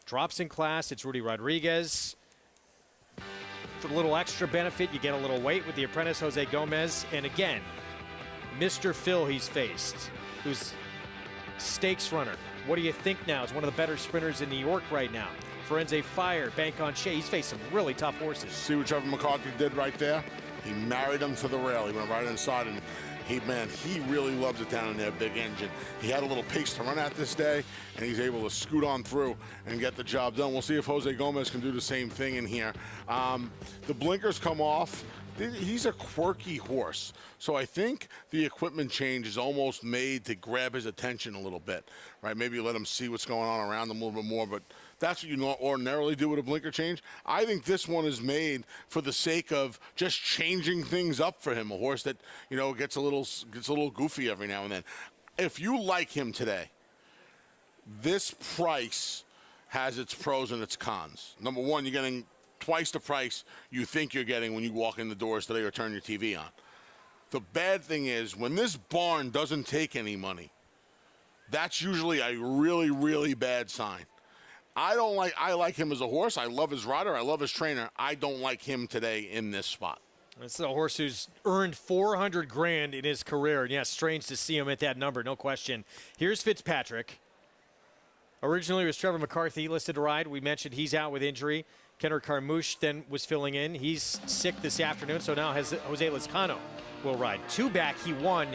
Speaker 9: Drops in class. It's Rudy Rodriguez. For a little extra benefit, you get a little weight with the apprentice Jose Gomez. And again, Mr. Phil he's faced, who's stakes runner. What do you think now? Is one of the better sprinters in New York right now. Firenze Fire, Bank on Shea. He's faced some really tough horses.
Speaker 2: See what Trevor McCarthy did right there? He married him to the rail. He went right inside, and He really loves it down in there, Big Engine. He had a little pace to run at this day, and he's able to scoot on through and get the job done. We'll see if Jose Gomez can do the same thing in here. The blinkers come off. He's a quirky horse, so I think the equipment change is almost made to grab his attention a little bit, right? Maybe let him see what's going on around him a little bit more, but that's what you ordinarily do with a blinker change. I think this one is made for the sake of just changing things up for him, a horse that, you know, gets a little goofy every now and then. If you like him today, this price has its pros and its cons. Number one, you're getting twice the price you think you're getting when you walk in the doors today or turn your TV on. The bad thing is when this barn doesn't take any money, that's usually a really, really bad sign. I like him as a horse. I love his rider. I love his trainer. I don't like him today in this spot.
Speaker 9: It's a horse who's earned $400,000 in his career. And yeah, strange to see him at that number, no question. Here's Fitzpatrick. Originally it was Trevor McCarthy listed to ride. We mentioned he's out with injury. Kendrick Carmouche then was filling in. He's sick this afternoon, so now Jose Lezcano will ride. Two back, he won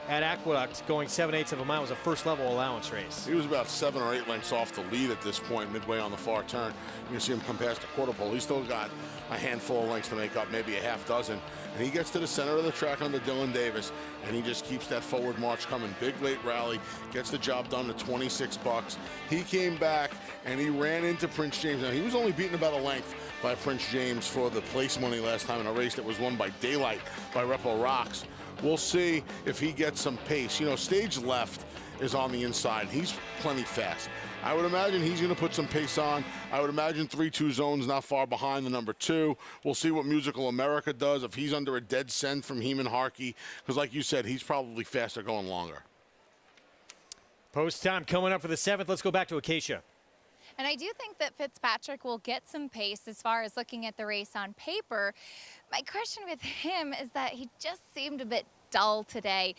Speaker 9: at Aqueduct, going 7/8 of a mile. It was a first-level allowance race.
Speaker 2: He was about 7 or 8 lengths off the lead at this point, midway on the far turn. You can see him come past the quarter pole. He's still got a handful of lengths to make up, maybe a half dozen. And he gets to the center of the track under Dylan Davis, and he just keeps that forward march coming. Big late rally, gets the job done at $26. He came back, and he ran into Prince James. Now, he was only beaten about a length by Prince James for the place money last time in a race that was won by Daylight by Repo Rocks. We'll see if he gets some pace. You know, stage left is on the inside. He's plenty fast. I would imagine he's going to put some pace on. I would imagine 3-2 zones not far behind the number 2. We'll see what Musical America does, if he's under a dead scent from Heeman Harkey, because like you said, he's probably faster going longer.
Speaker 9: Post time coming up for the 7th. Let's go back to Acacia.
Speaker 18: And I do think that Fitzpatrick will get some pace as far as looking at the race on paper. My question with him is that he just seemed a bit dull today.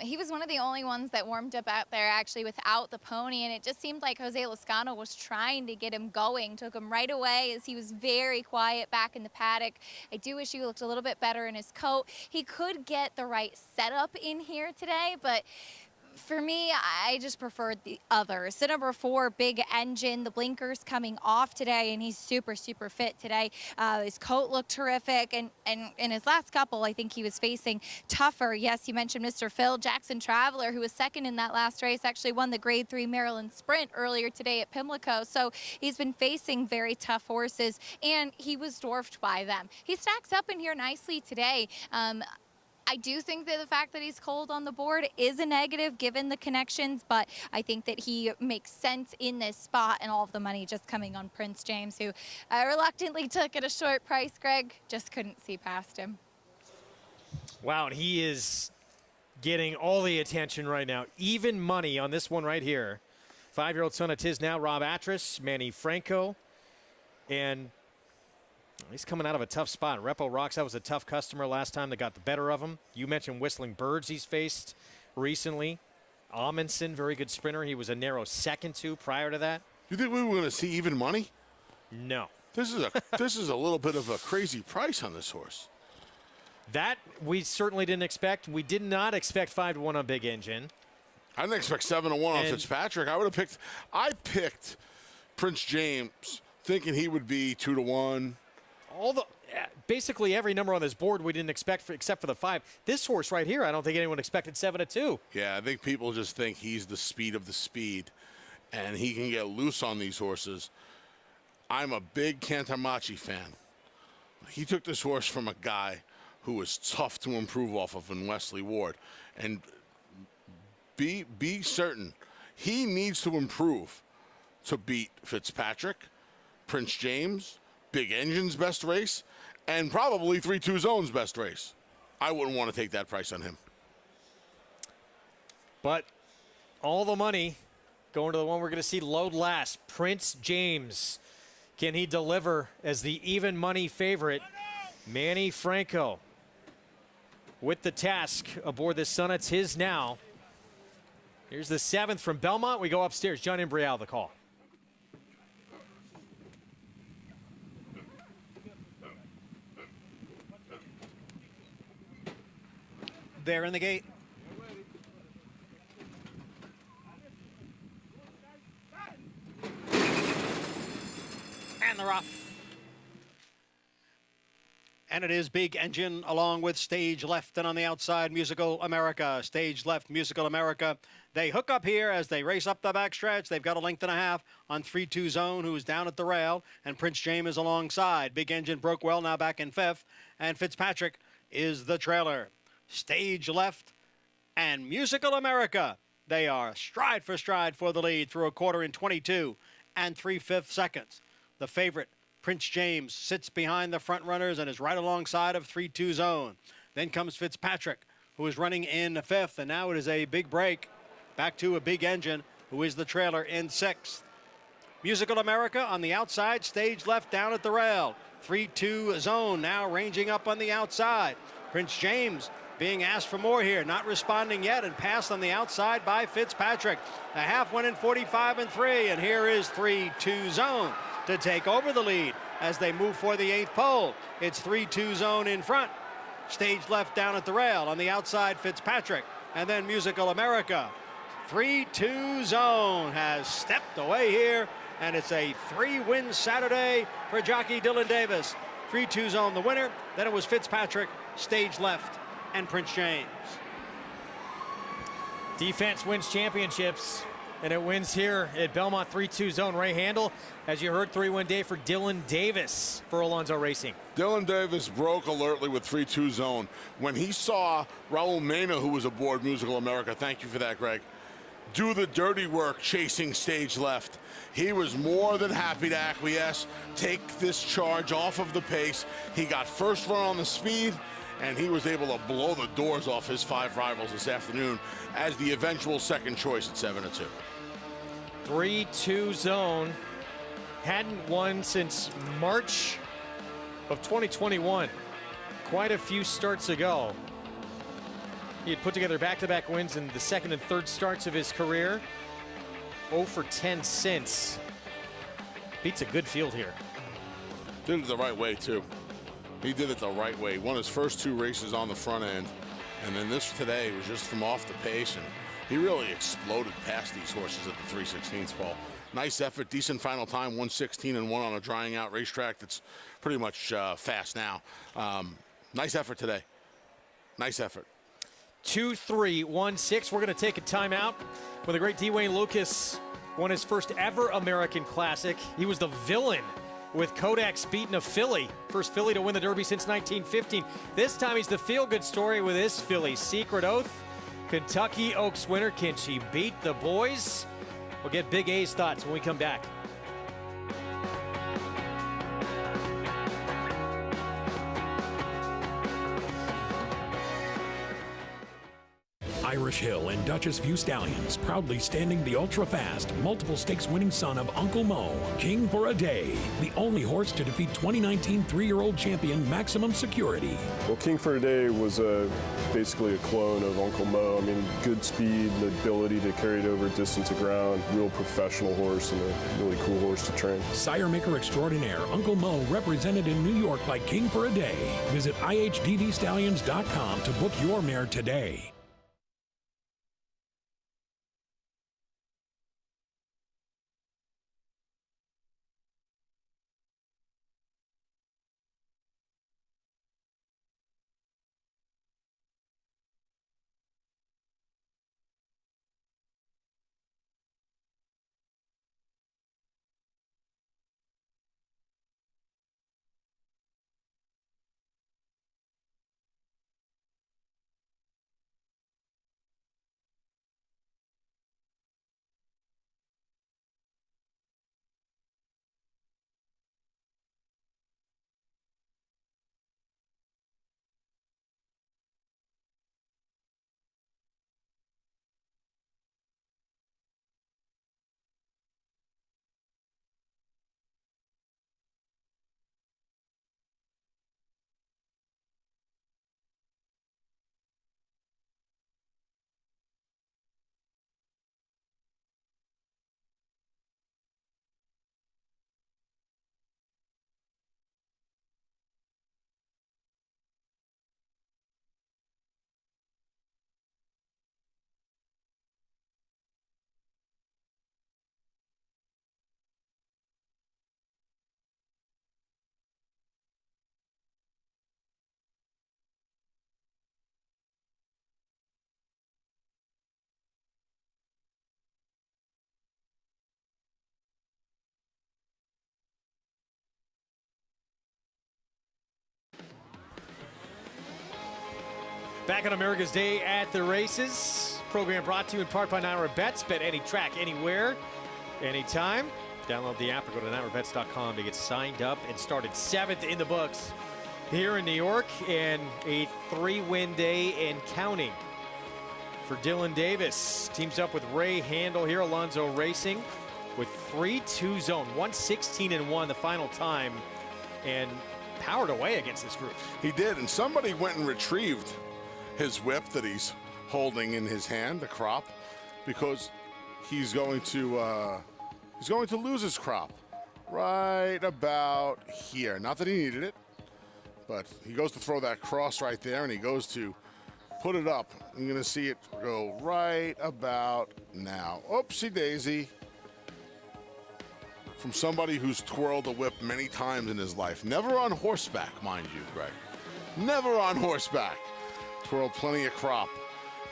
Speaker 18: He was one of the only ones that warmed up out there actually without the pony, and it just seemed like Jose Lezcano was trying to get him going. Took him right away as he was very quiet back in the paddock. I do wish he looked a little bit better in his coat. He could get the right setup in here today, but for me, I just preferred the others. The number 4, Big Engine, the blinkers coming off today, and he's super, super fit today. His coat looked terrific, and in his last couple, I think he was facing tougher. Yes, you mentioned Mr. Phil Jackson Traveler, who was second in that last race, actually won the Grade 3 Maryland Sprint earlier today at Pimlico. So he's been facing very tough horses, and he was dwarfed by them. He stacks up in here nicely today. I do think that the fact that he's cold on the board is a negative given the connections, but I think that he makes sense in this spot, and all of the money just coming on Prince James, who reluctantly took at a short price, Greg. Just couldn't see past him.
Speaker 9: Wow, and he is getting all the attention right now. Even money on this one right here. 5-year-old son of Tisnow, Rob Atras, Manny Franco, and he's coming out of a tough spot. Repo Rocks, that was a tough customer last time that got the better of him. You mentioned Whistling Birds he's faced recently. Amundsen, very good sprinter. He was a narrow second to prior to that.
Speaker 2: You think we were going to see even money?
Speaker 9: No.
Speaker 2: This is a little bit of a crazy price on this horse.
Speaker 9: That we certainly didn't expect. We did not expect 5-1 on Big Engine.
Speaker 2: I didn't expect 7-1 on Fitzpatrick. I picked Prince James thinking he would be 2-1.
Speaker 9: Basically every number on this board we didn't expect except for the 5. This horse right here, I don't think anyone expected 7-2.
Speaker 2: Yeah, I think people just think he's the speed of the speed, and he can get loose on these horses. I'm a big Cantamachi fan. He took this horse from a guy who was tough to improve off of in Wesley Ward, and be certain he needs to improve to beat Fitzpatrick, Prince James, Big Engine's best race, and probably 3-2 Zone's best race. I wouldn't want to take that price on him.
Speaker 9: But all the money going to the one we're going to see load last, Prince James. Can he deliver as the even money favorite? Manny Franco with the task aboard the Son of Tisnow. Here's the 7th from Belmont. We go upstairs. John Imbrial, the call.
Speaker 12: There in the gate, and the rough. And it is Big Engine along with Stage Left, and on the outside, Musical America. Stage Left, Musical America. They hook up here as they race up the backstretch. They've got a length and a half on 3-2 Zone, who is down at the rail, and Prince James is alongside. Big Engine broke well, now back in fifth, and Fitzpatrick is the trailer. Stage Left and Musical America. They are stride for stride for the lead through a quarter in 22 and 3/5 seconds. The favorite, Prince James, sits behind the front runners and is right alongside of 3-2 Zone. Then comes Fitzpatrick, who is running in fifth, and now it is a big break back to a Big Engine, who is the trailer in sixth. Musical America on the outside, Stage Left down at the rail. 3-2 Zone now ranging up on the outside. Prince James being asked for more here, not responding yet, and passed on the outside by Fitzpatrick. A half went in 45 and 3, and here is 3-2 Zone to take over the lead as they move for the eighth pole. It's 3-2 Zone in front. Stage Left down at the rail. On the outside, Fitzpatrick, and then Musical America. 3-2 Zone has stepped away here, and it's a 3-win Saturday for jockey Dylan Davis. 3-2 Zone the winner. Then it was Fitzpatrick, Stage Left, and Prince James.
Speaker 9: Defense wins championships, and it wins here at Belmont. 3-2 Zone. Ray Handel, as you heard, 3-win day for Dylan Davis for Alonso Racing.
Speaker 2: Dylan Davis broke alertly with 3-2 Zone. When he saw Raul Mena, who was aboard Musical America, thank you for that, Greg, do the dirty work chasing Stage Left, he was more than happy to acquiesce, take this charge off of the pace. He got first run on the speed, and he was able to blow the doors off his 5 rivals this afternoon as the eventual second choice at 7-2.
Speaker 9: 3-2 Zone hadn't won since March of 2021. Quite a few starts ago. He had put together back-to-back wins in the second and third starts of his career. 0 for 10 since. Beats a good field here.
Speaker 2: Did it the right way, too. He did it the right way. Won his first 2 races on the front end, and then this today was just from off the pace, and he really exploded past these horses at the 3/16 pole. Nice effort, decent final time, 1:16-1 on a drying out racetrack that's pretty much fast now. Nice effort today. Nice effort.
Speaker 9: 2-3-1-6. We're going to take a timeout when the great Dwayne Lucas won his first ever American Classic. He was the villain with Kodak's beating a filly. First filly to win the Derby since 1915. This time he's the feel-good story with his filly, Secret Oath. Kentucky Oaks winner. Can she beat the boys? We'll get Big A's thoughts when we come back.
Speaker 3: Irish Hill and Duchess View Stallions, proudly standing the ultra-fast, multiple stakes winning son of Uncle Mo, King for a Day, the only horse to defeat 2019 3-year-old champion Maximum Security.
Speaker 10: Well, King for a Day was basically a clone of Uncle Mo. I mean, good speed, the ability to carry it over distance of ground, real professional horse and a really cool horse to train.
Speaker 3: Sire maker extraordinaire Uncle Mo, represented in New York by King for a Day. Visit ihdvstallions.com to book your mare today.
Speaker 9: Back on America's Day at the Races. Program brought to you in part by Naira Bets. Bet any track, anywhere, anytime. Download the app or go to nairabets.com to get signed up and started. 7th in the books here in New York, and a 3-win day and counting for Dylan Davis. Teams up with Ray Handel here, Alonzo Racing, with 3-2 zone. 1:16-1 the final time, and powered away against this group.
Speaker 2: He did, and somebody went and retrieved his whip that he's holding in his hand, the crop, because he's going to lose his crop right about here. Not that he needed it, but he goes to throw that cross right there, and he goes to put it up. I'm going to see it go right about now. Oopsie daisy. From somebody who's twirled a whip many times in his life. Never on horseback, mind you, Greg. Never on horseback. Twirled plenty of crop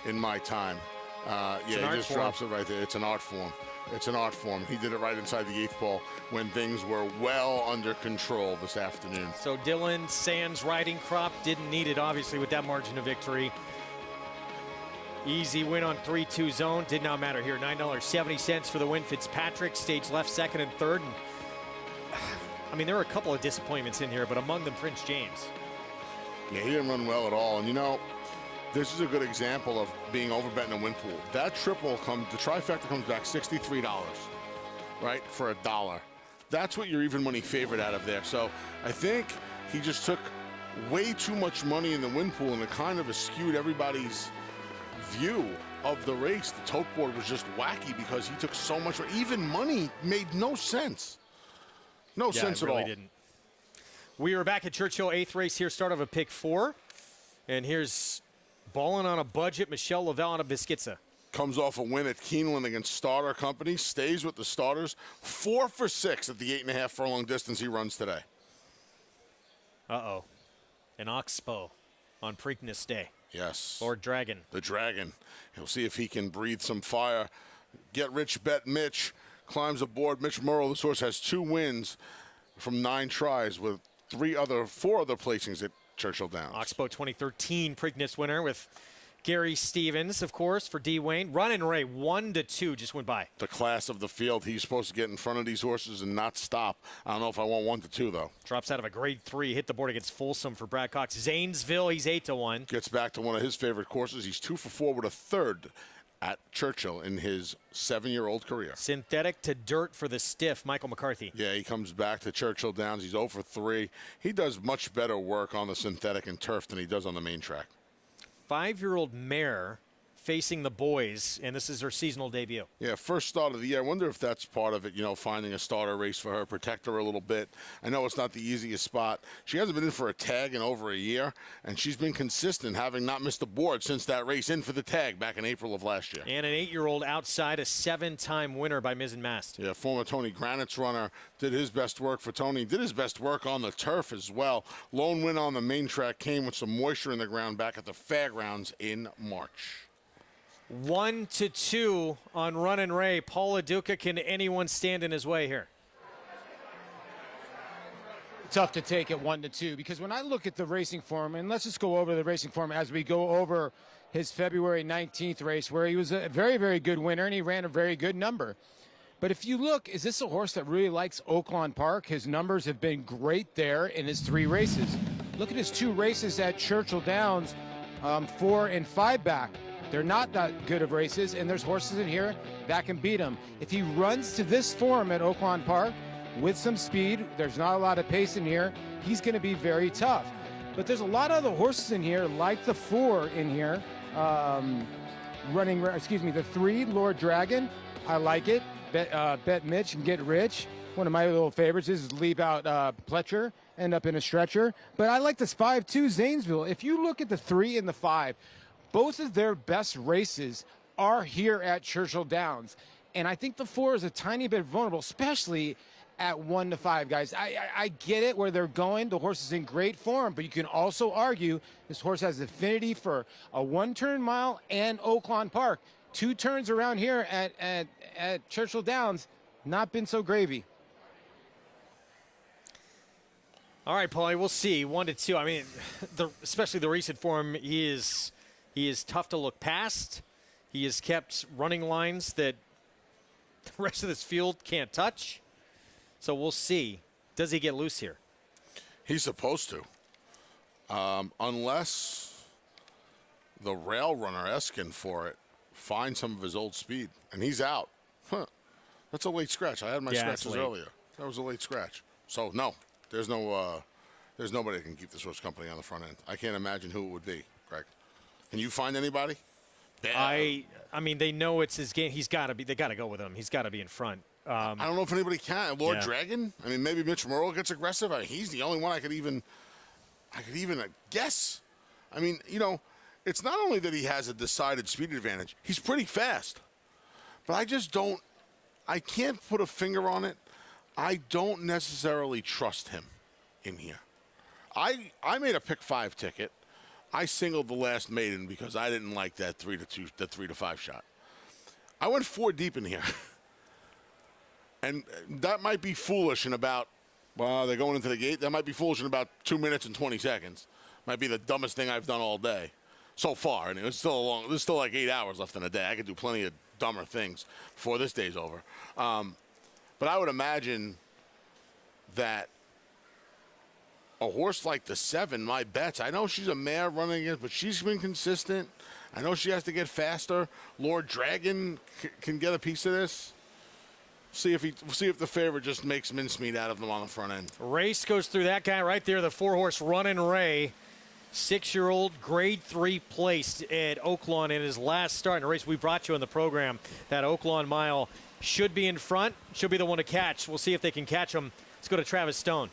Speaker 2: in my time. Yeah, he just drops it right there. It's an art form. It's an art form. He did it right inside the 8th ball when things were well under control this afternoon.
Speaker 9: So Dylan Sands riding crop, didn't need it, obviously, with that margin of victory. Easy win on 3-2 zone. Did not matter here. $9.70 for the win. Fitzpatrick staged left, second, and third. And, I mean, there were a couple of disappointments in here, but among them, Prince James.
Speaker 2: Yeah, he didn't run well at all. And, you know, this is a good example of being overbet in a win pool. That triple the trifecta comes back $63, right, for $1. That's what your even money favorite out of there. So I think he just took way too much money in the win pool, and it kind of skewed everybody's view of the race. The tote board was just wacky because he took so much. Even money made no sense. No sense at all.
Speaker 9: Didn't. We are back at Churchill, 8th race here, start of a pick 4. And here's balling on a budget, Michelle Lavelle on a Biscuitza.
Speaker 2: Comes off a win at Keeneland against Starter Company, stays with the starters. 4 for 6 at the 8.5 furlong distance he runs today.
Speaker 9: Uh-oh. An Oxbow on Preakness Day.
Speaker 2: Yes.
Speaker 9: Lord Dragon.
Speaker 2: The Dragon. He'll see if he can breathe some fire. Get Rich Bet Mitch climbs aboard. Mitch Murrow, this horse, has 2 wins from 9 tries with 4 other placings at Churchill Downs.
Speaker 9: Oxbow 2013 Preakness winner with Gary Stevens, of course, for D. Wayne. Run and Ray, 1-2, just went by.
Speaker 2: The class of the field. He's supposed to get in front of these horses and not stop. I don't know if I want 1-2, though.
Speaker 9: Drops out of a grade 3, hit the board against Folsom for Brad Cox. Zanesville, he's 8-1.
Speaker 2: Gets back to one of his favorite courses. He's 2 for 4 with a third at Churchill in his 7-year-old career.
Speaker 9: Synthetic to dirt for the stiff, Michael McCarthy.
Speaker 2: Yeah, he comes back to Churchill Downs. He's 0 for 3. He does much better work on the synthetic and turf than he does on the main track.
Speaker 9: 5-year-old mare facing the boys, and this is her seasonal debut.
Speaker 2: Yeah, first start of the year. I wonder if that's part of it, you know, finding a starter race for her, protect her a little bit. I know it's not the easiest spot. She hasn't been in for a tag in over a year, and she's been consistent, having not missed the board since that race in for the tag back in April of last year.
Speaker 9: And an 8-year-old outside, a 7-time winner by Mizzen Mast.
Speaker 2: Yeah, former Tony Granite's runner, did his best work for Tony, did his best work on the turf as well. Lone win on the main track came with some moisture in the ground back at the fairgrounds in March.
Speaker 9: 1-2 on Run and Ray. Paul LaDuca, can anyone stand in his way here?
Speaker 5: Tough to take at 1-2 because when I look at the racing form, and let's just go over the racing form as we go over his February 19th race where he was a very, very good winner and he ran a very good number. But if you look, is this a horse that really likes Oaklawn Park? His numbers have been great there in his 3 races. Look at his 2 races at Churchill Downs, 4 and 5 back. They're not that good of races, and there's horses in here that can beat him. If he runs to this form at Oaklawn Park with some speed, there's not a lot of pace in here, he's going to be very tough. But there's a lot of other horses in here, like the 4 in here, the 3, Lord Dragon. I like it. Bet Mitch and Get Rich. One of my little favorites is leave out Pletcher, end up in a stretcher. But I like this 5-2 Zanesville. If you look at the 3 and the 5, both of their best races are here at Churchill Downs. And I think the 4 is a tiny bit vulnerable, especially at 1-5, guys. I get it where they're going. The horse is in great form, but you can also argue this horse has affinity for a 1-turn mile and Oaklawn Park. 2 turns around here at Churchill Downs, not been so gravy.
Speaker 9: All right, Paulie, we'll see. 1-2. I mean, especially the recent form, he is He is tough to look past. He has kept running lines that the rest of this field can't touch. So we'll see. Does he get loose here?
Speaker 2: He's supposed to. Unless the rail runner asking for it finds some of his old speed. And he's out. Huh. That's a late scratch. I had my scratches earlier. That was a late scratch. So, no. There's nobody that can keep this horse company on the front end. I can't imagine who it would be, Greg. Can you find anybody?
Speaker 9: I mean, they know it's his game. He's got to be. They got to go with him. He's got to be in front.
Speaker 2: I don't know if anybody can. Lord Dragon? I mean, maybe Mitch Morrill gets aggressive. He's the only one I could even guess. I mean, you know, it's not only that he has a decided speed advantage. He's pretty fast. But I can't put a finger on it. I don't necessarily trust him in here. I made a pick 5 ticket. I singled the last maiden because I didn't like that 3-2, the 3-5 shot. I went 4 deep in here. And that might be foolish in about, well, they're going into the gate. That might be foolish in about 2 minutes and 20 seconds. Might be the dumbest thing I've done all day. So far. And there's still like 8 hours left in the day. I could do plenty of dumber things before this day's over. But I would imagine that a horse like the 7, my bets, I know she's a mare running against, but she's been consistent. I know she has to get faster. Lord Dragon can get a piece of this. See if the favorite just makes mincemeat out of them on the front end.
Speaker 9: Race goes through that guy right there, the 4-horse Runnin' Ray. 6-year-old, grade 3 placed at Oaklawn in his last start in a race we brought you in the program. That Oaklawn mile should be in front, should be the one to catch. We'll see if they can catch him. Let's go to Travis Stone.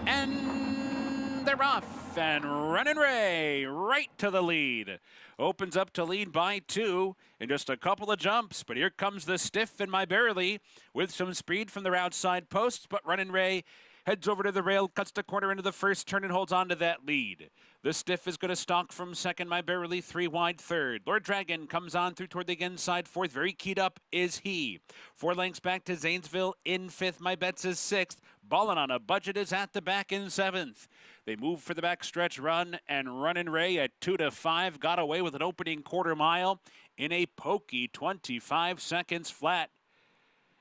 Speaker 6: And they're off. And Runnin' Ray right to the lead. Opens up to lead by 2 in just a couple of jumps. But here comes the stiff and My Barely with some speed from their outside posts. But Runnin' Ray heads over to the rail, cuts the corner into the first turn and holds on to that lead. The stiff is going to stalk from second, My Barely 3 wide third. Lord Dragon comes on through toward the inside fourth. Very keyed up is he. 4 lengths back to Zanesville in 5th. My Bets is 6th. Ballin' on a Budget is at the back in 7th. They move for the backstretch run, and Runnin' Ray at 2-5 got away with an opening quarter mile in a pokey 25 seconds flat.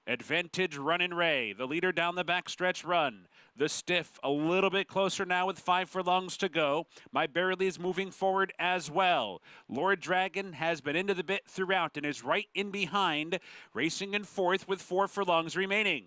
Speaker 6: Advantage Runnin' Ray, the leader down the backstretch run. The stiff a little bit closer now with 5 furlongs to go. My Barely is moving forward as well. Lord Dragon has been into the bit throughout and is right in behind, racing in 4th with 4 furlongs remaining.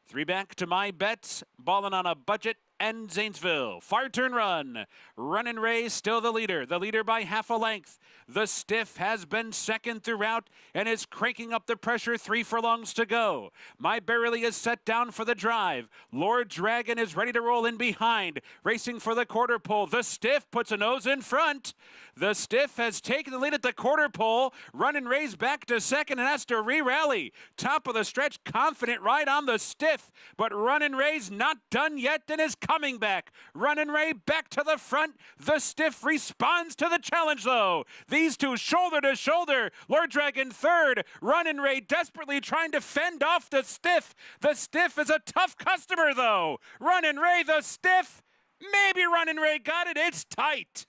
Speaker 6: 3 back to My Bets, Ballin' on a Budget, and Zanesville. Far turn run. Runnin' Ray still the leader by half a length. The stiff has been second throughout and is cranking up the pressure. 3 furlongs to go. My Barely is set down for the drive. Lord Dragon is ready to roll in behind, racing for the quarter pole. The stiff puts a nose in front. The stiff has taken the lead at the quarter pole. Runnin' Ray's back to second and has to re-rally. Top of the stretch, confident ride on the stiff, but Runnin' Ray's not done yet and is coming back. Runnin' Ray back to the front. The stiff responds to the challenge, though. These two shoulder to shoulder. Lord Dragon third. Runnin' Ray desperately trying to fend off the stiff. The stiff is a tough customer, though. Runnin' Ray, the stiff. Maybe Runnin' Ray got it. It's tight.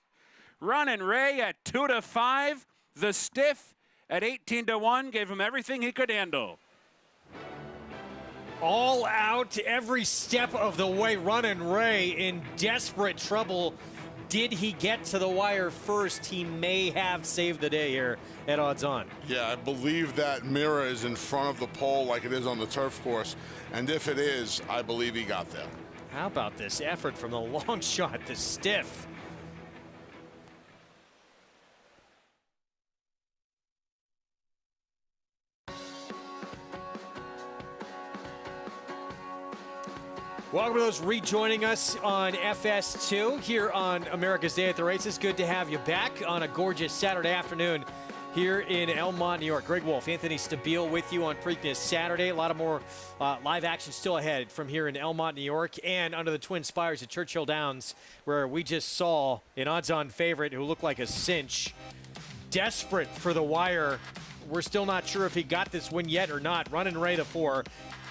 Speaker 6: Runnin' Ray at 2-5. The stiff at 18-1 gave him everything he could handle.
Speaker 9: All out every step of the way. Runnin' Ray in desperate trouble. Did he get to the wire first? He may have saved the day here at Odds On.
Speaker 2: Yeah, I believe that mirror is in front of the pole like it is on the turf course. And if it is, I believe he got there.
Speaker 9: How about this effort from the long shot, the stiff? Welcome to those rejoining us on FS2 here on America's Day at the Races. Good to have you back on a gorgeous Saturday afternoon here in Elmont, New York. Greg Wolf, Anthony Stabile with you on Preakness Saturday. A lot of more live action still ahead from here in Elmont, New York, and under the Twin Spires at Churchill Downs, where we just saw an odds-on favorite who looked like a cinch, desperate for the wire. We're still not sure if he got this win yet or not. Runnin' Ray the 4.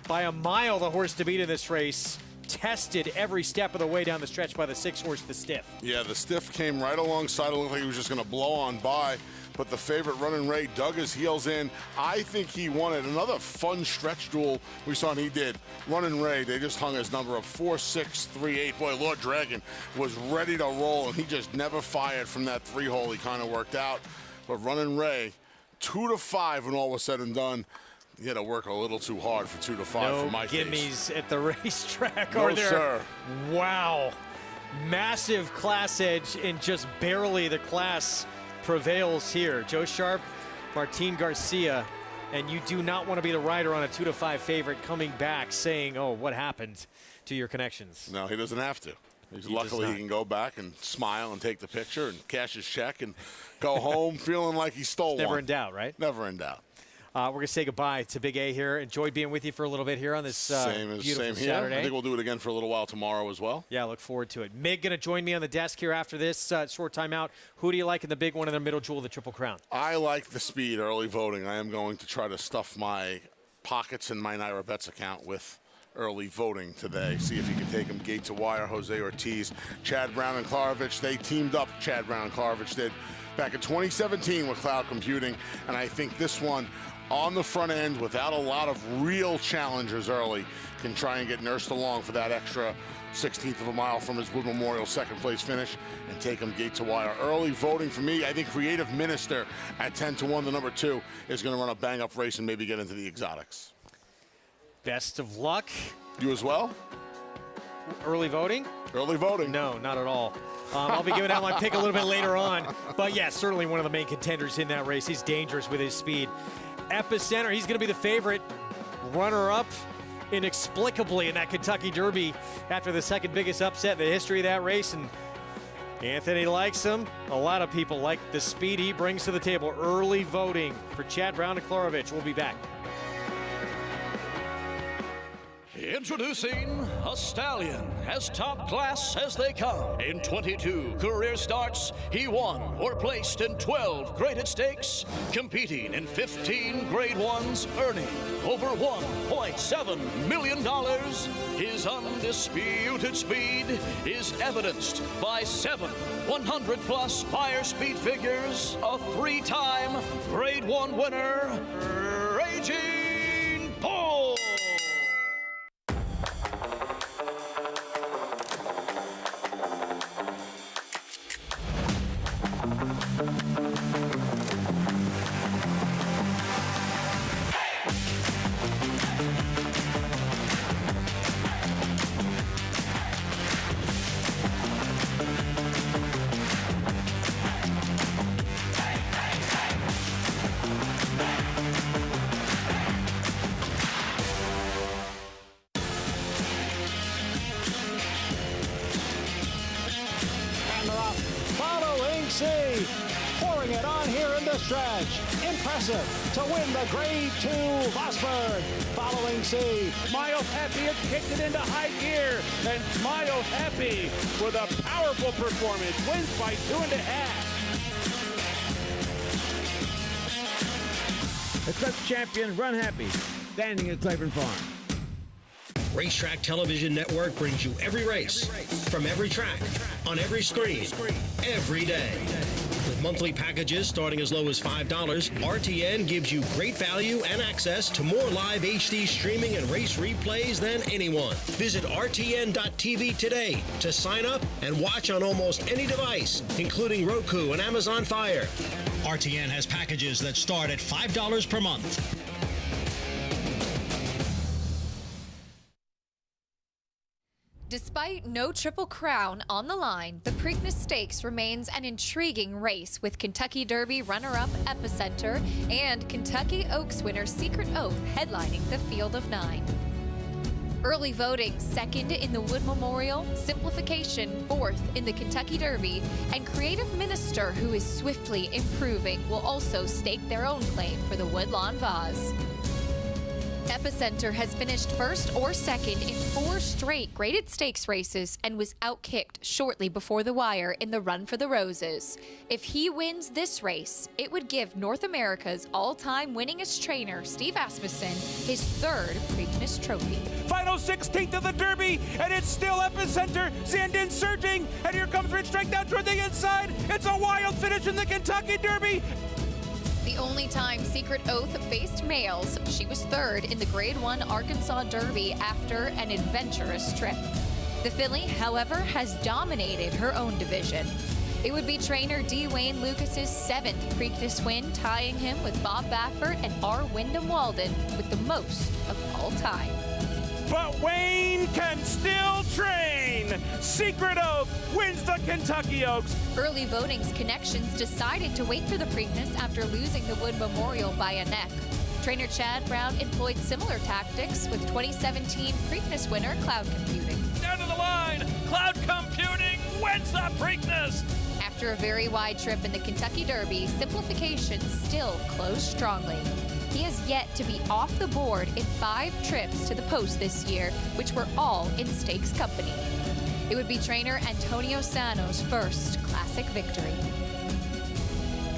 Speaker 9: By a mile, the horse to beat in this race. tested every step of the way down the stretch by the 6-horse, the Stiff.
Speaker 2: Yeah, the Stiff came right alongside. It looked like he was just going to blow on by. But the favorite, Running Ray, dug his heels in. I think he won it. Another fun stretch duel we saw, and he did. Running Ray, they just hung his number up 4-6-3-8. Boy, Lord Dragon was ready to roll, and he just never fired from that 3-hole. He kind of worked out. But Running Ray, 2-5 when all was said and done. He had to work a little too hard for 2-5 for my taste.
Speaker 9: No gimmies at the racetrack,
Speaker 2: no,
Speaker 9: are there?
Speaker 2: Sir.
Speaker 9: Wow. Massive class edge, and just barely the class prevails here. Joe Sharp, Martin Garcia, and you do not want to be the rider on a 2-5 favorite coming back saying, oh, what happened to your connections?
Speaker 2: No, he doesn't have to. Luckily, he can go back and smile and take the picture and cash his check and go home feeling like he stole one.
Speaker 9: Never in doubt, right?
Speaker 2: Never in doubt.
Speaker 9: We're going to say goodbye to Big A here. Enjoyed being with you for a little bit here on this beautiful
Speaker 2: same here.
Speaker 9: Saturday.
Speaker 2: I think we'll do it again for a little while tomorrow as well.
Speaker 9: Yeah, I look forward to it. Mig going to join me on the desk here after this short timeout. Who do you like in the big one in the middle jewel, the Triple Crown?
Speaker 2: I like the speed early voting. I am going to try to stuff my pockets in my Naira Bets account with early voting today. See if you can take them gate to wire. Jose Ortiz, Chad Brown, and Klarovich. They teamed up, Chad Brown and Klarovich did, back in 2017 with Cloud Computing. And I think this one, on the front end, without a lot of real challengers early, can try and get nursed along for that extra 16th of a mile from his Wood Memorial second place finish and take him gate to wire. Early voting for me, I think Creative Minister at 10-1, the number 2, is going to run a bang-up race and maybe get into the exotics.
Speaker 9: Best of luck.
Speaker 2: You as well?
Speaker 9: Early voting?
Speaker 2: Early voting.
Speaker 9: No, not at all. I'll be giving out my pick a little bit later on. But, yeah, certainly one of the main contenders in that race. He's dangerous with his speed. Epicenter, he's going to be the favorite. Runner-up inexplicably in that Kentucky Derby after the second biggest upset in the history of that race. And Anthony likes him. A lot of people like the speed he brings to the table. Early voting for Chad Brown and Klarovich. We'll be back.
Speaker 8: Introducing a stallion as top class as they come. In 22 career starts, he won or placed in 12 graded stakes, competing in 15 grade ones, earning over $1.7 million. His undisputed speed is evidenced by 7 100-plus Spire speed figures, a 3-time grade 1 winner, Raging Bull.
Speaker 15: Pouring it on here in the stretch. Impressive to win the Grade 2 Vosburg. Following C,
Speaker 17: Mayo Happy has kicked it into high gear. And Mayo Happy, with a powerful performance, wins by 2.5. The Club champion, Run Happy, standing at Claiborne Farm.
Speaker 22: Racetrack Television Network brings you every race, from every track, on every screen, every day. With monthly packages starting as low as $5, RTN gives you great value and access to more live HD streaming and race replays than anyone. Visit RTN.tv today to sign up and watch on almost any device, including Roku and Amazon Fire. RTN has packages that start at $5 per month.
Speaker 18: Despite no Triple Crown on the line, the Preakness Stakes remains an intriguing race with Kentucky Derby runner-up Epicenter and Kentucky Oaks winner Secret Oath headlining the field of 9. Early voting second in the Wood Memorial, Simplification fourth in the Kentucky Derby, and Creative Minister, who is swiftly improving, will also stake their own claim for the Woodlawn Vase. Epicenter has finished first or second in 4 straight graded stakes races and was outkicked shortly before the wire in the Run for the Roses. If he wins this race, it would give North America's all-time winningest trainer, Steve Asmussen, his 3rd Preakness trophy.
Speaker 17: Final 16th of the Derby, and it's still Epicenter. Zandin surging, and here comes Rich Strike down toward the inside. It's a wild finish in the Kentucky Derby.
Speaker 18: The only time Secret Oath faced males, she was 3rd in the Grade 1 Arkansas Derby after an adventurous trip. The filly, however, has dominated her own division. It would be trainer D. Wayne Lucas's 7th Preakness win, tying him with Bob Baffert and R. Wyndham Walden with the most of all time.
Speaker 17: But Wayne can still train. Secret Oath wins the Kentucky Oaks.
Speaker 18: Early voting's connections decided to wait for the Preakness after losing the Wood Memorial by a neck. Trainer Chad Brown employed similar tactics with 2017 Preakness winner Cloud Computing.
Speaker 17: Down to the line, Cloud Computing wins the Preakness.
Speaker 18: After a very wide trip in the Kentucky Derby, Simplification still closed strongly. He has yet to be off the board in 5 trips to the post this year, which were all in stakes company. It would be trainer Antonio Sano's first classic victory.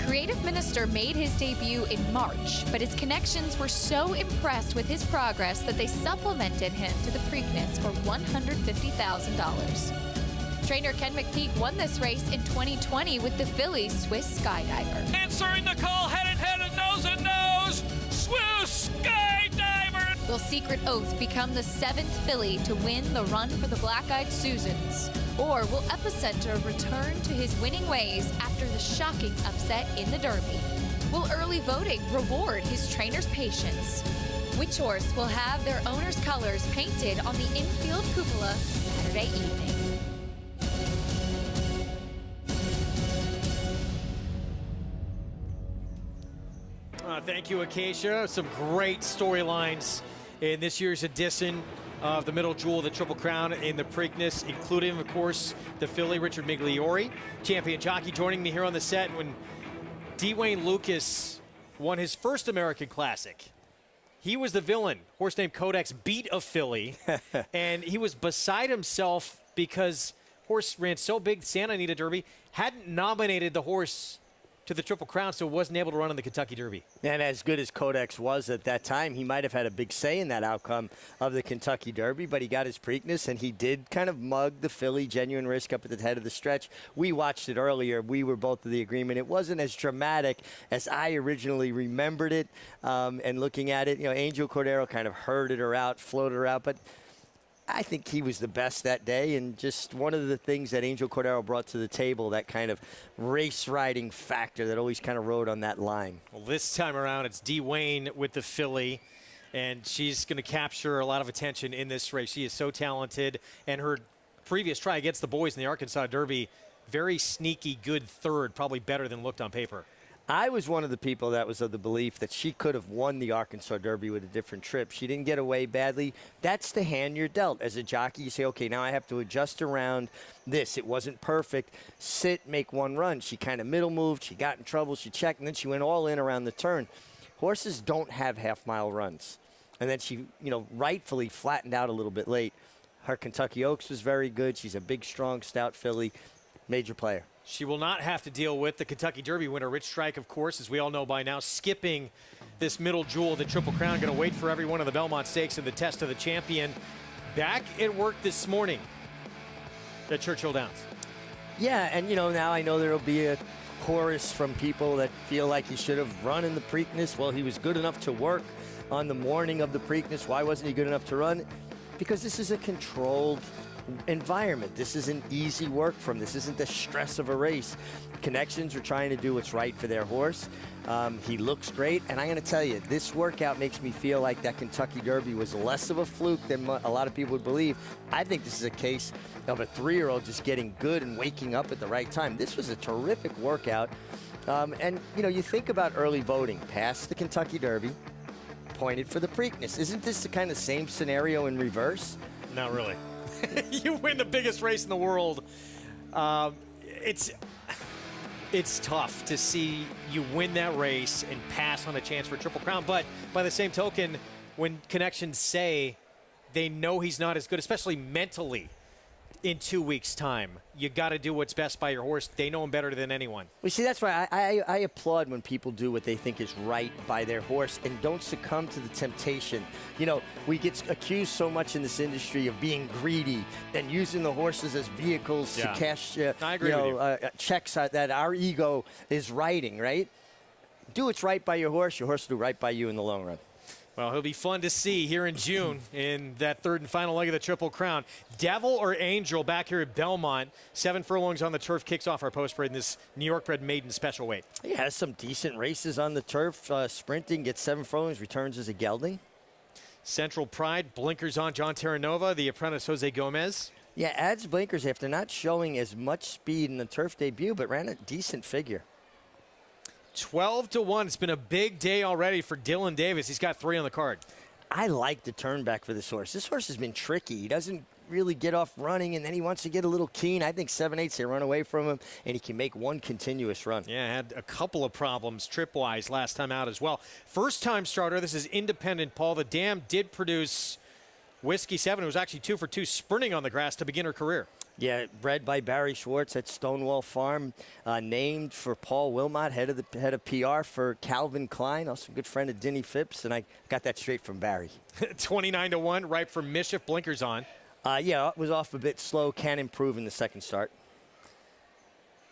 Speaker 18: Creative Minister made his debut in March, but his connections were so impressed with his progress that they supplemented him to the Preakness for $150,000. Trainer Ken McPeak won this race in 2020 with the filly Swiss Skydiver.
Speaker 17: Answering the call, head and nose and nose, Swiss Skydiver.
Speaker 18: Will Secret Oath become the 7th filly to win the Run for the Black-Eyed Susans? Or will Epicenter return to his winning ways after the shocking upset in the Derby? Will early voting reward his trainer's patience? Which horse will have their owner's colors painted on the infield cupola Saturday evening?
Speaker 9: Thank you, Acacia. Some great storylines in this year's edition of the Middle Jewel, the Triple Crown in the Preakness, including, of course, the filly Richard Migliori, champion jockey, joining me here on the set when D. Wayne Lucas won his first American Classic. He was the villain. Horse named Codex beat a filly, and he was beside himself because horse ran so big, Santa Anita Derby, hadn't nominated the horse to the Triple Crown, so wasn't able to run in the Kentucky Derby.
Speaker 11: And as good as Codex was at that time, he might have had a big say in that outcome of the Kentucky Derby, but he got his Preakness, and he did kind of mug the filly, Genuine Risk, up at the head of the stretch. We watched it earlier. We were both of the agreement. It wasn't as dramatic as I originally remembered it, and looking at it, you know, Angel Cordero kind of herded her out, floated her out, but I think he was the best that day, and just one of the things that Angel Cordero brought to the table, that kind of race riding factor that always kind of rode on that line.
Speaker 9: Well, this time around, it's D. Wayne with the filly, and she's going to capture a lot of attention in this race. She is so talented, and her previous try against the boys in the Arkansas Derby, very sneaky, good 3rd, probably better than looked on paper.
Speaker 11: I was one of the people that was of the belief that she could have won the Arkansas Derby with a different trip. She didn't get away badly. That's the hand you're dealt. As a jockey, you say, okay, now I have to adjust around this. It wasn't perfect. Sit, make one run. She kind of middle moved. She got in trouble. She checked, and then she went all in around the turn. Horses don't have half-mile runs. And then she, you know, rightfully flattened out a little bit late. Her Kentucky Oaks was very good. She's a big, strong, stout filly. Major player.
Speaker 9: She will not have to deal with the Kentucky Derby winner, Rich Strike, of course, as we all know by now, skipping this Middle Jewel, the Triple Crown. Going to wait for everyone in the Belmont Stakes and the Test of the Champion. Back at work this morning at Churchill Downs.
Speaker 11: Yeah, and, you know, now I know there will be a chorus from people that feel like he should have run in the Preakness. Well, he was good enough to work on the morning of the Preakness. Why wasn't he good enough to run? Because this is a controlled environment. This isn't easy work from. This isn't the stress of a race. Connections are trying to do what's right for their horse. He looks great, and I'm going to tell you, this workout makes me feel like that Kentucky Derby was less of a fluke than a lot of people would believe. I think this is a case of a 3-year-old just getting good and waking up at the right time. This was a terrific workout. And, you know, you think about early voting. Past the Kentucky Derby, pointed for the Preakness. Isn't this the kind of same scenario in reverse?
Speaker 9: Not really. You win the biggest race in the world. It's tough to see you win that race and pass on a chance for Triple Crown. But by the same token, when connections say they know he's not as good, especially mentally, in 2 weeks' time. You got to do what's best by your horse. They know him better than anyone.
Speaker 11: Well, see, that's why I applaud when people do what they think is right by their horse and don't succumb to the temptation. You know, we get accused so much in this industry of being greedy and using the horses as vehicles to cash
Speaker 9: I agree with you.
Speaker 11: checks that our ego is writing, right? Do what's right by your horse will do right by you in the long run.
Speaker 9: Well, he'll be fun to see here in June in that third and final leg of the Triple Crown. Devil or Angel back here at Belmont. 7 furlongs on the turf kicks off our post parade in this New York bred maiden special weight.
Speaker 11: He has some decent races on the turf. Sprinting, gets 7 furlongs, returns as a gelding.
Speaker 9: Central Pride, blinkers on John Terranova, the apprentice Jose Gomez.
Speaker 11: Yeah, adds blinkers after not showing as much speed in the turf debut, but ran a decent figure.
Speaker 9: 12-1. It's been a big day already for Dylan Davis. He's got 3 on the card.
Speaker 11: I like the turn back for this horse. This horse has been tricky. He doesn't really get off running, and then he wants to get a little keen. I think 7/8 they run away from him, and he can make one continuous run.
Speaker 9: Yeah, had a couple of problems trip-wise last time out as well. First-time starter. This is independent, Paul. The dam did produce Whiskey 7, who was actually 2 for 2 sprinting on the grass to begin her career.
Speaker 11: Yeah, bred by Barry Schwartz at Stonewall Farm, named for Paul Wilmot, head of PR for Calvin Klein, also a good friend of Denny Phipps, and I got that straight from Barry.
Speaker 9: 29-1, ripe for mischief, blinkers on.
Speaker 11: Yeah, it was off a bit slow, can improve in the second start.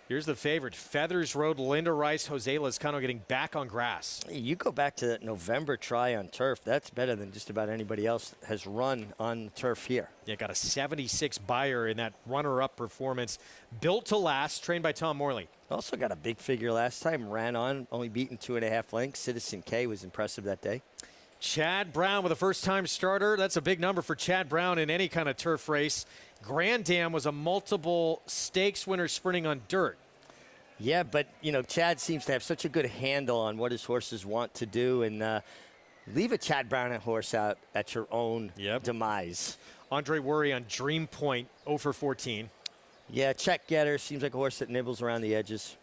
Speaker 9: Here's the favorite, Feathers Road, Linda Rice, Jose Lezcano getting back on grass.
Speaker 11: You go back to that November try on turf. That's better than just about anybody else that has run on turf here.
Speaker 9: Yeah, got a 76 buyer in that runner-up performance. Built to last, trained by Tom Morley.
Speaker 11: Also got a big figure last time, ran on, only beaten 2.5 lengths. Citizen K was impressive that day.
Speaker 9: Chad Brown with a first-time starter. That's a big number for Chad Brown in any kind of turf race. Grand Dam was a multiple stakes winner sprinting on dirt.
Speaker 11: Yeah, but, you know, Chad seems to have such a good handle on what his horses want to do, and leave a Chad Brown horse out at your own demise.
Speaker 9: Andre Worry on Dream Point, 0 for 14.
Speaker 11: Yeah, check getter. Seems like a horse that nibbles around the edges.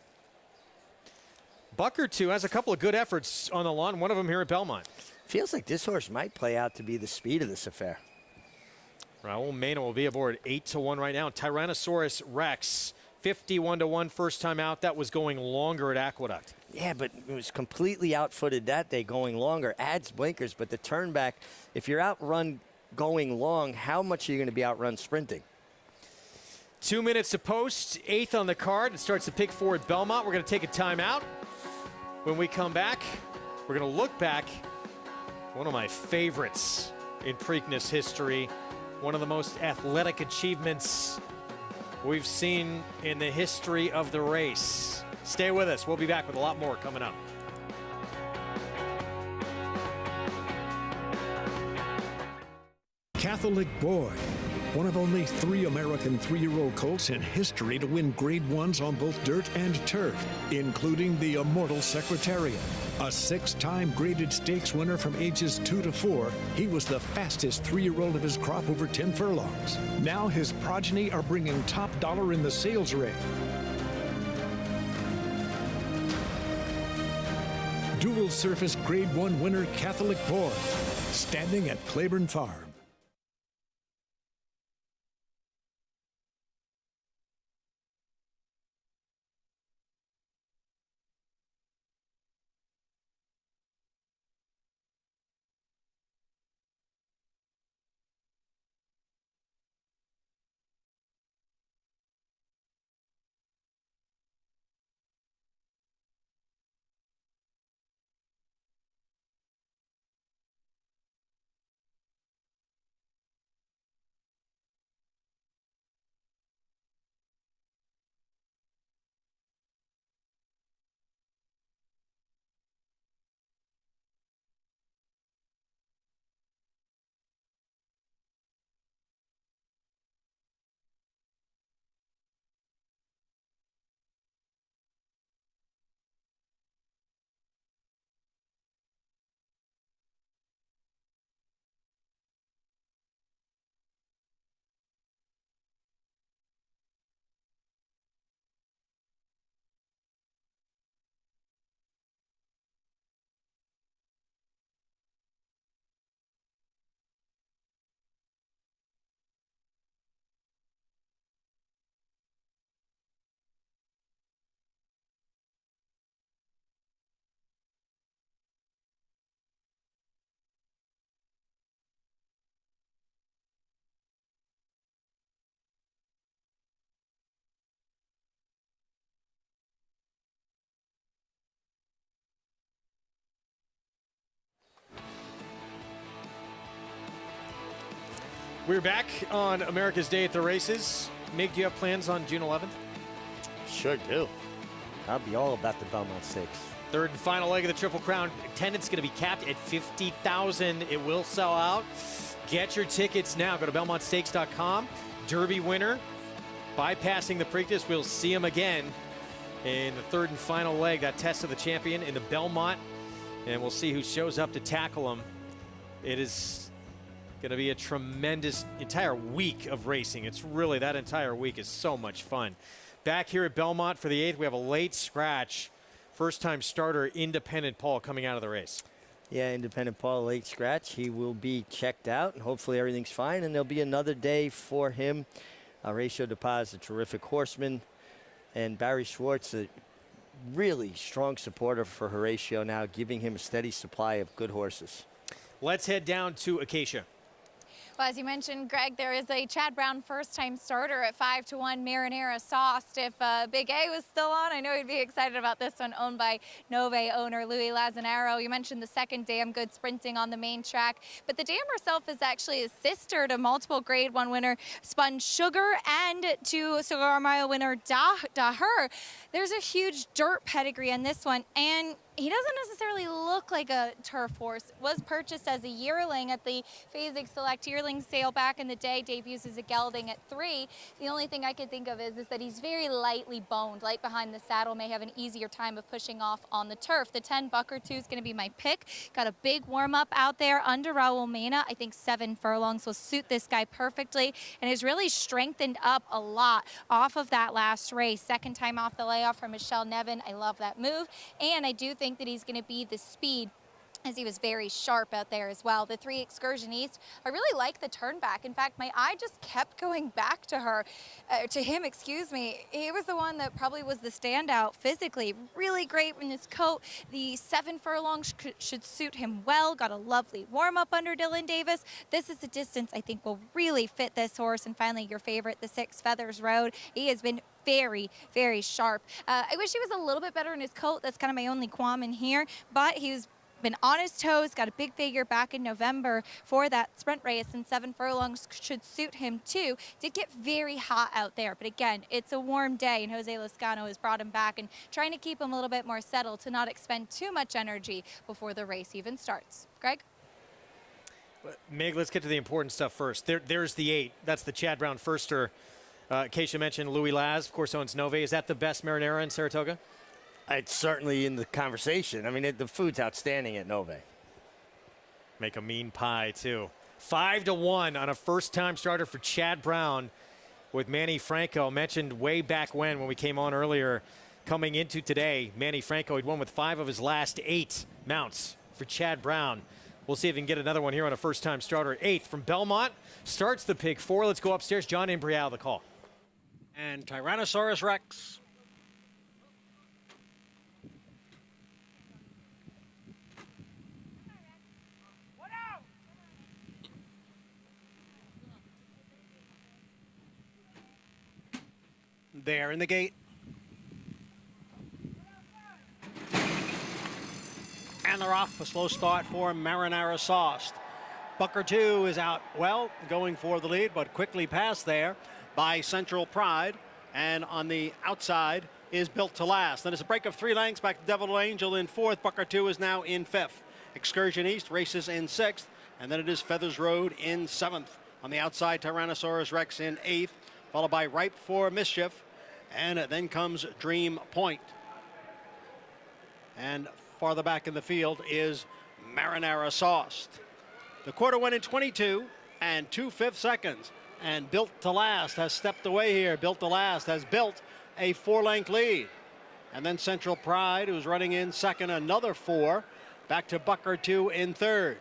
Speaker 9: Bucker, too, has a couple of good efforts on the lawn, one of them here at Belmont.
Speaker 11: Feels like this horse might play out to be the speed of this affair.
Speaker 9: Raul Mena will be aboard 8-1 right now. Tyrannosaurus Rex, 51-1 first time out. That was going longer at Aqueduct.
Speaker 11: Yeah, but it was completely outfooted that day going longer. Adds blinkers, but the turn back, if you're outrun going long, how much are you going to be outrun sprinting?
Speaker 9: 2 minutes to post, 8th on the card. It starts the pick 4 at Belmont. We're going to take a timeout. When we come back, we're going to look back. One of my favorites in Preakness history. One of the most athletic achievements we've seen in the history of the race. Stay with us. We'll be back with a lot more coming up.
Speaker 3: Catholic Boy, one of only 3 American 3-year-old colts in history to win Grade 1s on both dirt and turf, including the immortal Secretariat. A 6-time graded stakes winner from ages 2 to 4, he was the fastest 3-year-old of his crop over 10 furlongs. Now his progeny are bringing top dollar in the sales ring. Dual surface Grade 1 winner Catholic Boy, standing at Claiborne Farm.
Speaker 9: We're back on America's Day at the Races. Mig, do you have plans on June 11th?
Speaker 11: Sure do. I'll be all about the Belmont Stakes.
Speaker 9: Third and final leg of the Triple Crown. Attendance going to be capped at 50,000. It will sell out. Get your tickets now. Go to BelmontStakes.com. Derby winner, bypassing the Preakness. We'll see him again in the third and final leg, that test of the champion in the Belmont. And we'll see who shows up to tackle him. It is going to be a tremendous entire week of racing. It's really, that entire week is so much fun. Back here at Belmont for the 8th, we have a late scratch. First-time starter, Independent Paul, coming out of the race.
Speaker 11: Yeah, Independent Paul, late scratch. He will be checked out, and hopefully everything's fine, and there'll be another day for him. Horacio De Paz, a terrific horseman, and Barry Schwartz, a really strong supporter for Horacio now, giving him a steady supply of good horses.
Speaker 9: Let's head down to Acacia.
Speaker 18: Well, as you mentioned, Greg, there is a Chad Brown first-time starter at 5-1 Marinara Sauced. If Big A was still on, I know he'd be excited about this one, owned by Nove owner Louis Lazanaro. You mentioned the second Damn Good sprinting on the main track, but the dam herself is actually a sister to multiple Grade 1 winner Spun Sugar and to Cigar Mile winner Daher. There's a huge dirt pedigree in this one, and he doesn't necessarily look like a turf horse. Was purchased as a yearling at the Phasig Select Yearling Sale back in the day. Debuts as a gelding at 3. The only thing I could think of is that he's very lightly boned. Light behind the saddle, may have an easier time of pushing off on the turf. The 10 Bucker 2 is going to be my pick. Got a big warm-up out there under Raul Mena. I think 7 furlongs will suit this guy perfectly, and has really strengthened up a lot off of that last race. Second time off the layoff from Michelle Nevin. I love that move, and I do think that he's going to be the speed, as he was very sharp out there as well. The 3 Excursion East, I really like the turn back. In fact, my eye just kept going back to him, excuse me. He was the one that probably was the standout physically. Really great in his coat. The 7 furlongs should suit him well. Got a lovely warm-up under Dylan Davis. This is a distance I think will really fit this horse. And finally, your favorite, the 6 Feathers Road. He has been very, very sharp. I wish he was a little bit better in his coat. That's kind of my only qualm in here, but he's been on his toes, got a big figure back in November for that sprint race, and 7 furlongs should suit him too. Did get very hot out there, but again, it's a warm day, and Jose Lezcano has brought him back and trying to keep him a little bit more settled to not expend too much energy before the race even starts. Greg?
Speaker 9: Meg, let's get to the important stuff first. There's the 8. That's the Chad Brown firster. Keisha mentioned Louis Laz, of course, owns Nove. Is that the best Marinara in Saratoga?
Speaker 11: It's certainly in the conversation. I mean, the food's outstanding at Nove.
Speaker 9: Make a mean pie, too. 5-1 on a first-time starter for Chad Brown with Manny Franco. Mentioned way back when we came on earlier, coming into today, Manny Franco, he'd won with 5 of his last 8 mounts for Chad Brown. We'll see if we can get another one here on a first-time starter. 8th from Belmont starts the pick 4. Let's go upstairs. John Imbrial, the call.
Speaker 12: And Tyrannosaurus Rex. There in the gate. And they're off. A slow start for Marinara Sauced. Bucker 2 is out well, going for the lead, but quickly passed there by Central Pride. And on the outside is Built to Last. Then it's a break of 3 lengths back to Devil Angel in 4th. Bucker 2 is now in 5th. Excursion East races in 6th. And then it is Feathers Road in 7th. On the outside, Tyrannosaurus Rex in 8th, followed by Ripe for Mischief. And then comes Dream Point. And farther back in the field is Marinara Sauced. The quarter went in 22 and 2/5 seconds. And Built to Last has stepped away here. Built to Last has built a 4-length lead. And then Central Pride, who's running in second, another 4. Back to Bucker 2 in 3rd.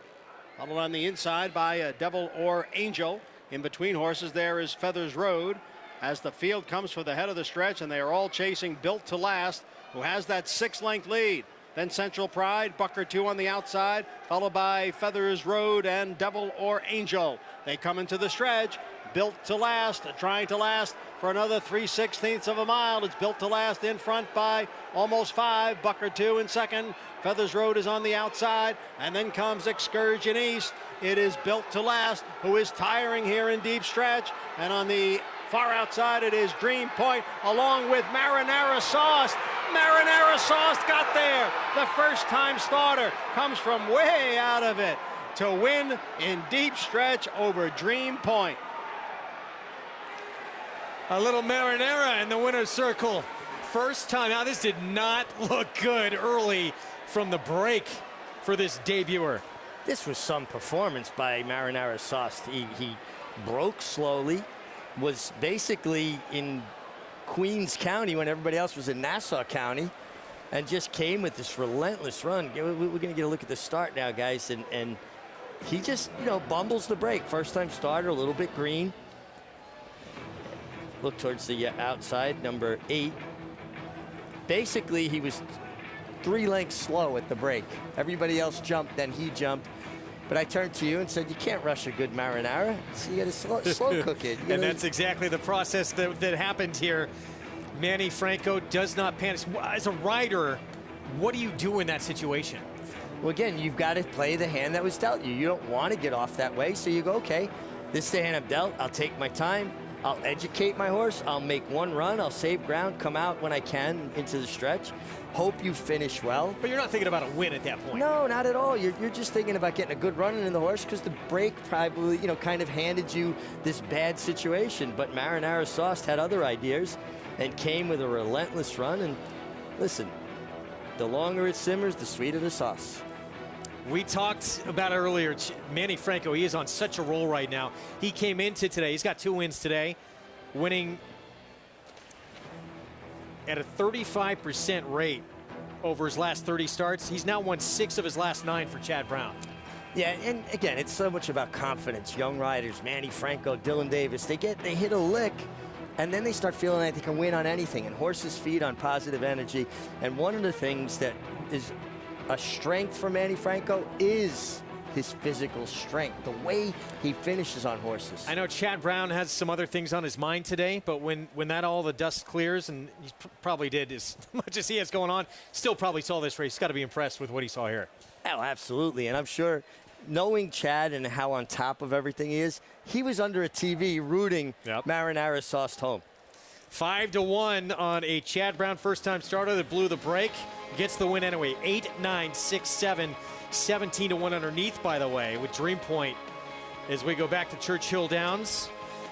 Speaker 12: Followed on the inside by Devil or Angel. In between horses there is Feathers Road. As the field comes for the head of the stretch, and they are all chasing Built to Last, who has that 6-length lead. Then Central Pride, Bucker 2 on the outside, followed by Feathers Road and Devil or Angel. They come into the stretch. Built to Last, trying to last for another 3/16 of a mile. It's Built to Last in front by almost 5. Bucker 2 in second. Feathers Road is on the outside, and then comes Excursion East. It is Built to Last, who is tiring here in deep stretch, and on the far outside it is Dream Point, along with Marinara Sauce. Marinara Sauce got there. The first-time starter comes from way out of it to win in deep stretch over Dream Point.
Speaker 9: A little marinara in the winner's circle. First time. Now, this did not look good early from the break for this debuter.
Speaker 11: This was some performance by Marinara Sauce. He broke slowly, was basically in Queens County when everybody else was in Nassau County, and just came with this relentless run. We're going to get a look at the start now, guys, and he just, bumbles the break. First time starter, a little bit green. Look towards the outside, number 8. Basically, he was 3 lengths slow at the break. Everybody else jumped, then he jumped. But I turned to you and said, you can't rush a good marinara. So you got to slow cook it.
Speaker 9: And that's exactly the process that happened here. Manny Franco does not panic. As a rider, what do you do in that situation?
Speaker 11: Well, again, you've got to play the hand that was dealt you. You don't want to get off that way, so you go, okay, this is the hand I'm dealt. I'll take my time. I'll educate my horse. I'll make one run. I'll save ground, come out when I can into the stretch. Hope you finish well.
Speaker 9: But you're not thinking about a win at that point.
Speaker 11: No, not at all. You're just thinking about getting a good run in the horse because the break probably, kind of handed you this bad situation. But Marinara Sauce had other ideas and came with a relentless run. And listen, the longer it simmers, the sweeter the sauce.
Speaker 9: We talked about it earlier. Manny Franco, he is on such a roll right now. He came into today. He's got 2 wins today, winning at a 35% rate over his last 30 starts. He's now won 6 of his last 9 for Chad Brown.
Speaker 11: Yeah, and again, it's so much about confidence. Young riders, Manny Franco, Dylan Davis, they hit a lick, and then they start feeling like they can win on anything. And horses feed on positive energy. And one of the things that is a strength for Manny Franco is his physical strength, the way he finishes on horses.
Speaker 9: I know Chad Brown has some other things on his mind today, but when that all the dust clears, and he probably did as much as he has going on, still probably saw this race. He's got to be impressed with what he saw here.
Speaker 11: Oh, absolutely. And I'm sure, knowing Chad and how on top of everything he is, he was under a TV rooting Marinara Sauce home.
Speaker 9: 5-1 on a Chad Brown first-time starter that blew the break. Gets the win anyway. 8, 9, 6, 7, 17-1 underneath, by the way, with Dream Point. As we go back to Churchill Downs,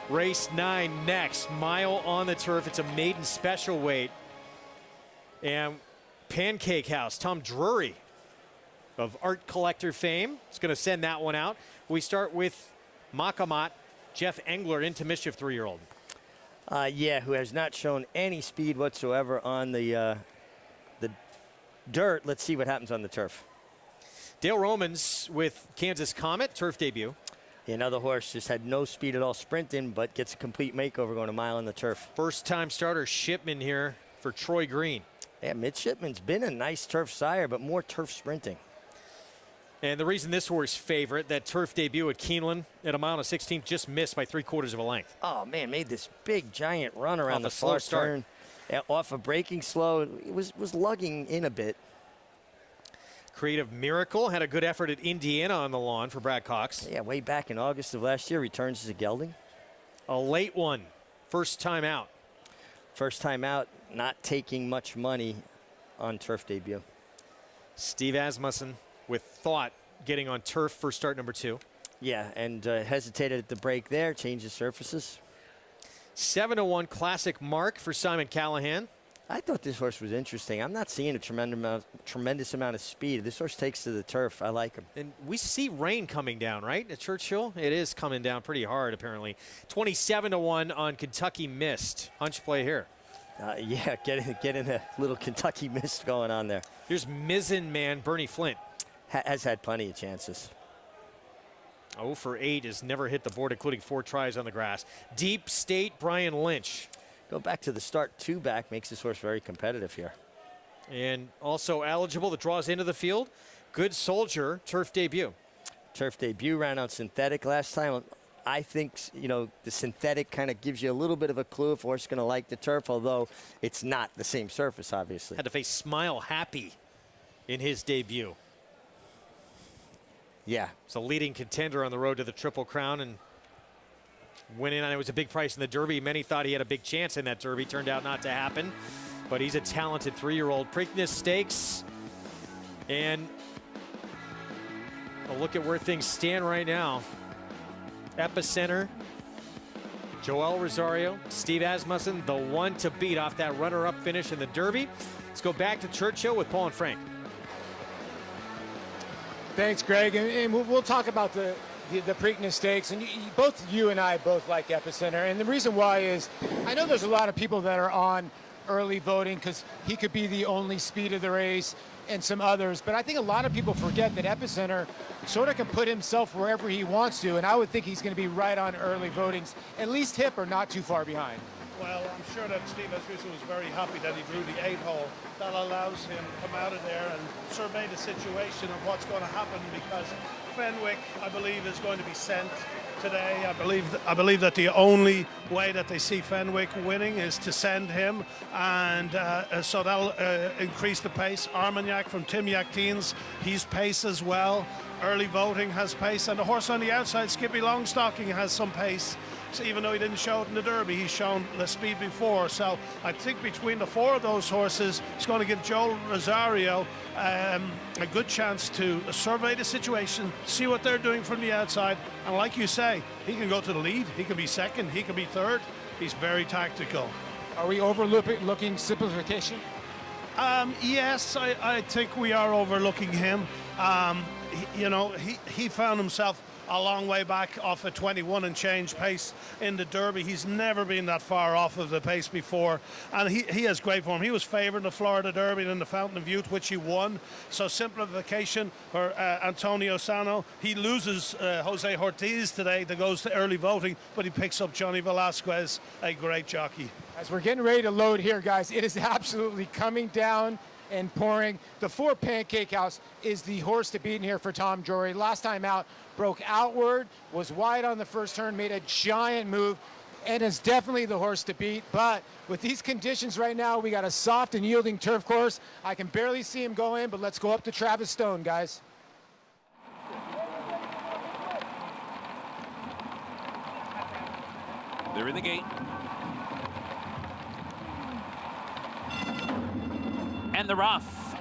Speaker 9: race 9 next. Mile on the turf. It's a maiden special weight. And Pancake House, Tom Drury of Art Collector fame, is going to send that one out. We start with Makamat, Jeff Engler, Into Mischief 3-year-old.
Speaker 11: Who has not shown any speed whatsoever on the dirt. Let's see what happens on the turf.
Speaker 9: Dale Romans with Kansas Comet, turf debut.
Speaker 11: Another horse just had no speed at all sprinting, but gets a complete makeover going a mile on the turf.
Speaker 9: First-time starter Shipman here for Troy Green.
Speaker 11: Yeah, Midshipman's been a nice turf sire, but more turf sprinting.
Speaker 9: And the reason this horse favorite, that turf debut at Keeneland at a mile and 16th, just missed by 3/4 of a length.
Speaker 11: Oh, man, made this big, giant run around the far turn. Off of braking slow. It was lugging in a bit.
Speaker 9: Creative Miracle had a good effort at Indiana on the lawn for Brad Cox.
Speaker 11: Yeah, way back in August of last year, returns as a gelding.
Speaker 9: A late one, first time out.
Speaker 11: First time out, not taking much money on turf debut.
Speaker 9: Steve Asmussen with Thought getting on turf for start number 2.
Speaker 11: Yeah, and hesitated at the break there, changes surfaces.
Speaker 9: 7-1 Classic Mark for Simon Callahan.
Speaker 11: I thought this horse was interesting. I'm not seeing a tremendous amount of speed. This horse takes to the turf. I like him.
Speaker 9: And we see rain coming down, right, at Churchill? It is coming down pretty hard, apparently. 27-1 on Kentucky Mist. Hunch play here.
Speaker 11: Yeah, getting a little Kentucky Mist going on there.
Speaker 9: Here's Mizzen man Bernie Flint.
Speaker 11: Has had plenty of chances.
Speaker 9: 0 for 8 has never hit the board, including 4 tries on the grass. Deep State Brian Lynch.
Speaker 11: Go back to the start 2 back, makes this horse very competitive here.
Speaker 9: And also eligible that draws into the field. Good Soldier, turf debut.
Speaker 11: Turf debut, ran out synthetic last time. I think, you know, the synthetic kind of gives you a little bit of a clue if a horse is going to like the turf, although it's not the same surface, obviously.
Speaker 9: Had to face Smile Happy in his debut.
Speaker 11: Yeah.
Speaker 9: It's a leading contender on the road to the Triple Crown and winning, and it was a big price in the Derby. Many thought he had a big chance in that Derby. Turned out not to happen, but he's a talented 3-year-old. Preakness Stakes, and a look at where things stand right now. Epicenter, Joel Rosario, Steve Asmussen, the one to beat off that runner-up finish in the Derby. Let's go back to Churchill with Paul and Frank.
Speaker 5: Thanks, Greg, and we'll talk about the Preakness Stakes, and both you and I both like Epicenter, and the reason why is I know there's a lot of people that are on early voting because he could be the only speed of the race and some others, but I think a lot of people forget that Epicenter sort of can put himself wherever he wants to, and I would think he's going to be right on early votings, at least hip or not too far behind.
Speaker 4: Well, I'm sure that Steve Asmussen was very happy that he drew the 8-hole. That allows him to come out of there and survey the situation of what's going to happen, because Fenwick, I believe, is going to be sent today. I believe that the only way that they see Fenwick winning is to send him, and so that'll increase the pace. Armagnac from Tim Yakteens, he's pace as well. Early voting has pace, and the horse on the outside, Skippy Longstocking, has some pace. So even though he didn't show it in the Derby, he's shown the speed before. So I think between the 4 of those horses, it's going to give Joel Rosario a good chance to survey the situation, see what they're doing from the outside. And like you say, he can go to the lead, he can be second, he can be third. He's very tactical.
Speaker 5: Are we overlooking simplification?
Speaker 4: Yes, I think we are overlooking him. He found himself a long way back off a 21 and change pace in the Derby. He's never been that far off of the pace before, and he has great form. He was favoured in the Florida Derby and in the Fountain of Youth, which he won. So simplification for Antonio Sano. He loses Jose Ortiz today that goes to early voting, but he picks up Johnny Velasquez, a great jockey.
Speaker 5: As we're getting ready to load here, guys, it is absolutely coming down and pouring. The 4 Pancake House is the horse to beat in here for Tom Drury. Last time out, broke outward, was wide on the first turn, made a giant move, and is definitely the horse to beat. But with these conditions right now, we got a soft and yielding turf course. I can barely see him go in, but let's go up to Travis Stone, guys.
Speaker 6: They're in the gate. And the rough.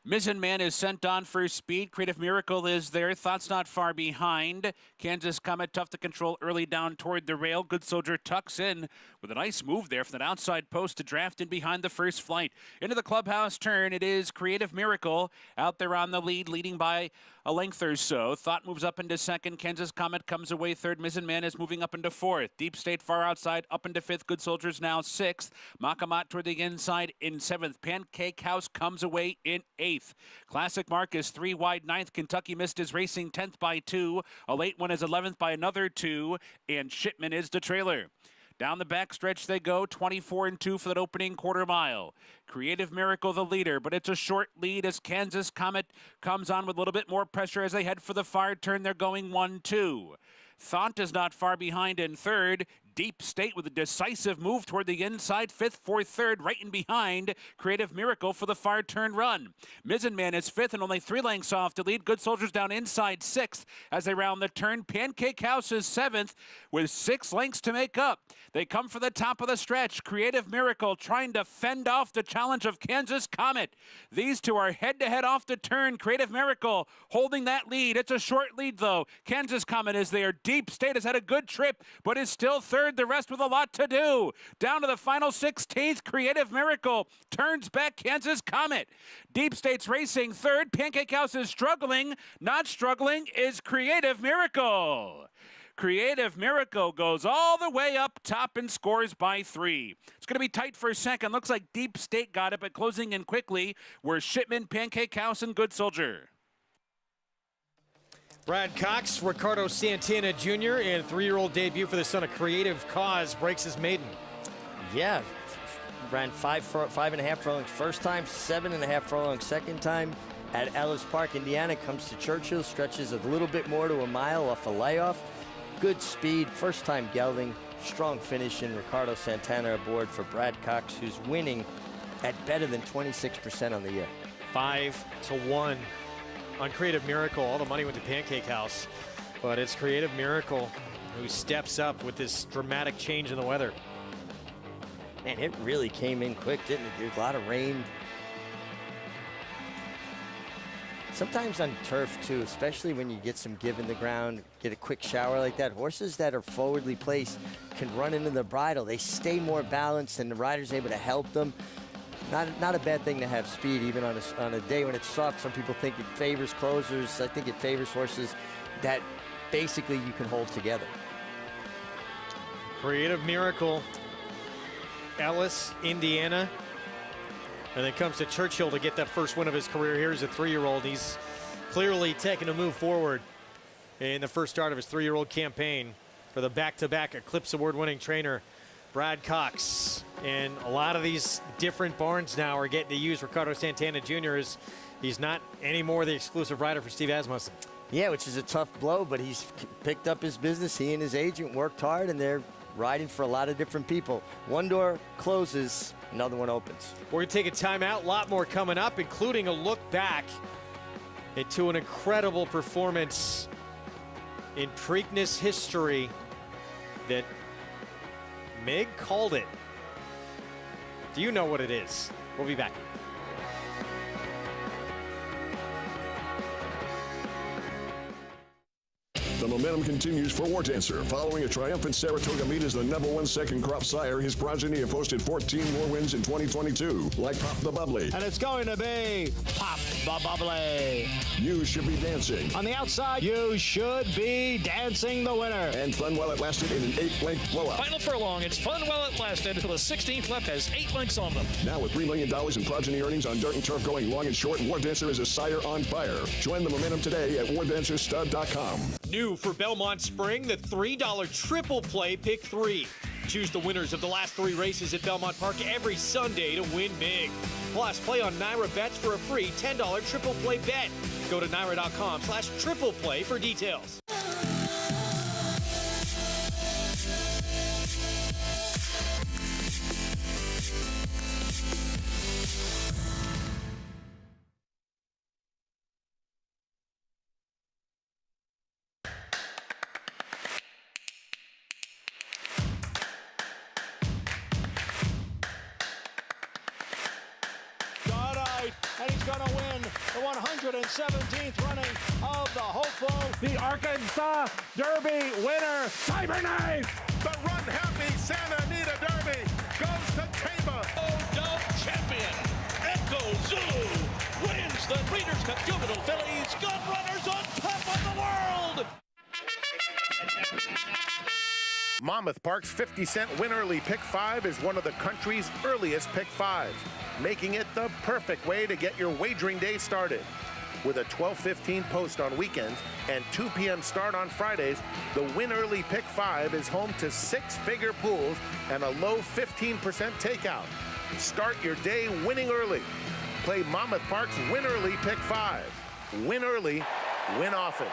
Speaker 6: Mizzen Man is sent on for speed. Creative Miracle is there. Thought's not far behind. Kansas Comet tough to control early down toward the rail. Good Soldier tucks in with a nice move there from that outside post to draft in behind the first flight. Into the clubhouse turn, it is Creative Miracle out there on the lead, leading by a length or so. Thought moves up into second. Kansas Comet comes away third. Mizzen Man is moving up into fourth. Deep State far outside, up into fifth. Good Soldiers now sixth. Makamat toward the inside in seventh. Pancake House comes away in eighth. Classic Mark is 3 wide ninth. Kentucky Mist is racing 10th by 2. A late one is 11th by another 2. And Shipman is the trailer. Down the back stretch they go, 24 and 2 for that opening quarter mile. Creative Miracle the leader, but it's a short lead as Kansas Comet comes on with a little bit more pressure as they head for the far turn. They're going 1-2. Thought is not far behind in third. Deep State with a decisive move toward the inside, fifth, fourth, third, right in behind Creative Miracle for the far turn run. Mizzen Man is fifth and only 3 lengths off to lead. Good Soldiers down inside sixth as they round the turn. Pancake House is seventh with 6 lengths to make up. They come for the top of the stretch. Creative Miracle trying to fend off the challenge of Kansas Comet. These two are head-to-head off the turn. Creative Miracle holding that lead. It's a short lead, though. Kansas Comet is there. Deep State has had a good trip, but is still third. The rest with a lot to do. Down to the final 16th, Creative Miracle turns back Kansas Comet. Deep State's racing third. Pancake House is struggling. Not struggling is Creative Miracle. Creative Miracle goes all the way up top and scores by 3. It's going to be tight for a second. Looks like Deep State got it, but closing in quickly were Shipman, Pancake House, and Good Soldier.
Speaker 9: Brad Cox, Ricardo Santana Jr., and 3-year-old debut for the son of Creative Cause breaks his maiden.
Speaker 11: Yeah, ran 5.5 furlongs first time, 7.5 furlongs second time. at Ellis Park, Indiana. Comes to Churchill, stretches a little bit more to a mile off a layoff. Good speed, first time gelding, strong finish, and Ricardo Santana aboard for Brad Cox, who's winning at better than 26% on the year.
Speaker 9: 5-1 on Creative Miracle. All the money went to Pancake House, but it's Creative Miracle who steps up with this dramatic change in the weather.
Speaker 11: Man, it really came in quick, didn't it? There's a lot of rain. Sometimes on turf, too, especially when you get some give in the ground, get a quick shower like that, horses that are forwardly placed can run into the bridle. They stay more balanced, and the rider's able to help them. Not a bad thing to have speed, even on a day when it's soft. Some people think it favors closers. I think it favors horses that basically you can hold together.
Speaker 9: Creative Miracle, Ellis, Indiana. And then comes to Churchill to get that first win of his career. Here's a 3-year-old. He's clearly taking a move forward in the first start of his 3-year-old campaign for the back-to-back Eclipse Award-winning trainer, Brad Cox. And a lot of these different barns now are getting to use Ricardo Santana Jr. as he's not anymore the exclusive rider for Steve Asmussen.
Speaker 11: Yeah, which is a tough blow, but he's picked up his business. He and his agent worked hard, and they're riding for a lot of different people. One door closes, another one opens.
Speaker 9: We're going to take a timeout. A lot more coming up, including a look back into an incredible performance in Preakness history that Mig called it. Do you know what it is? We'll be back.
Speaker 13: The momentum continues for War Dancer. Following a triumphant Saratoga meet as the #1 second crop sire, his progeny have posted 14 more wins in 2022, like Pop the Bubbly.
Speaker 24: And it's going to be Pop the Bubbly.
Speaker 13: You Should Be Dancing.
Speaker 24: On the outside, You Should Be Dancing, the winner.
Speaker 13: And Fun While It Lasted in an 8-length blowout.
Speaker 19: Final furlong, it's Fun While It Lasted until the 16th left has 8 lengths on them.
Speaker 13: Now with $3 million in progeny earnings on dirt and turf going long and short, War Dancer is a sire on fire. Join the momentum today at wardancerstud.com.
Speaker 7: New for Belmont Spring, the $3 triple play pick 3. Choose the winners of the last 3 races at Belmont Park every Sunday to win big. Plus, play on Naira Bets for a free $10 triple play bet. Go to naira.com/triple play for details.
Speaker 4: And he's going to win the 117th running of the hopeful, the Arkansas Derby winner, Tiber Knife.
Speaker 24: The Run Happy Santa Anita Derby goes to Tama.
Speaker 1: Dove champion, Echo Zulu, wins the Breeders' Cup Juvenile Fillies. Gun Runners on top of the world.
Speaker 24: Monmouth Park's 50-cent Win Early Pick 5 is one of the country's earliest Pick 5s, making it the perfect way to get your wagering day started. With a 12:15 post on weekends and 2 p.m. start on Fridays, the Win Early Pick 5 is home to 6-figure pools and a low 15% takeout. Start your day winning early. Play Monmouth Park's Win Early Pick 5. Win early, win often.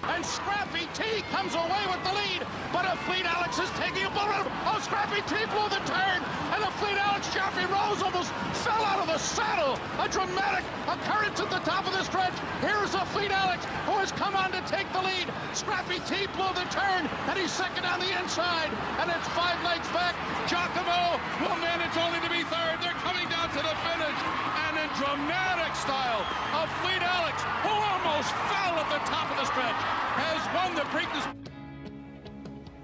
Speaker 24: And Scrappy T comes away with the lead, but a Fleet Alex is taking a bullet. Oh, Scrappy T blew the turn, and the Fleet Alex Jeffrey Rose almost fell out of the saddle. A dramatic occurrence at the top of the stretch. Here's the Fleet Alex, who has come on to take the lead. Scrappy T blew the turn, and he's second on the inside, and it's 5 lengths back. Giacomo will manage only to be third. They're coming down to the finish, and in dramatic style, a Fleet Alex, who almost fell at the top of the stretch, has won the Preakness.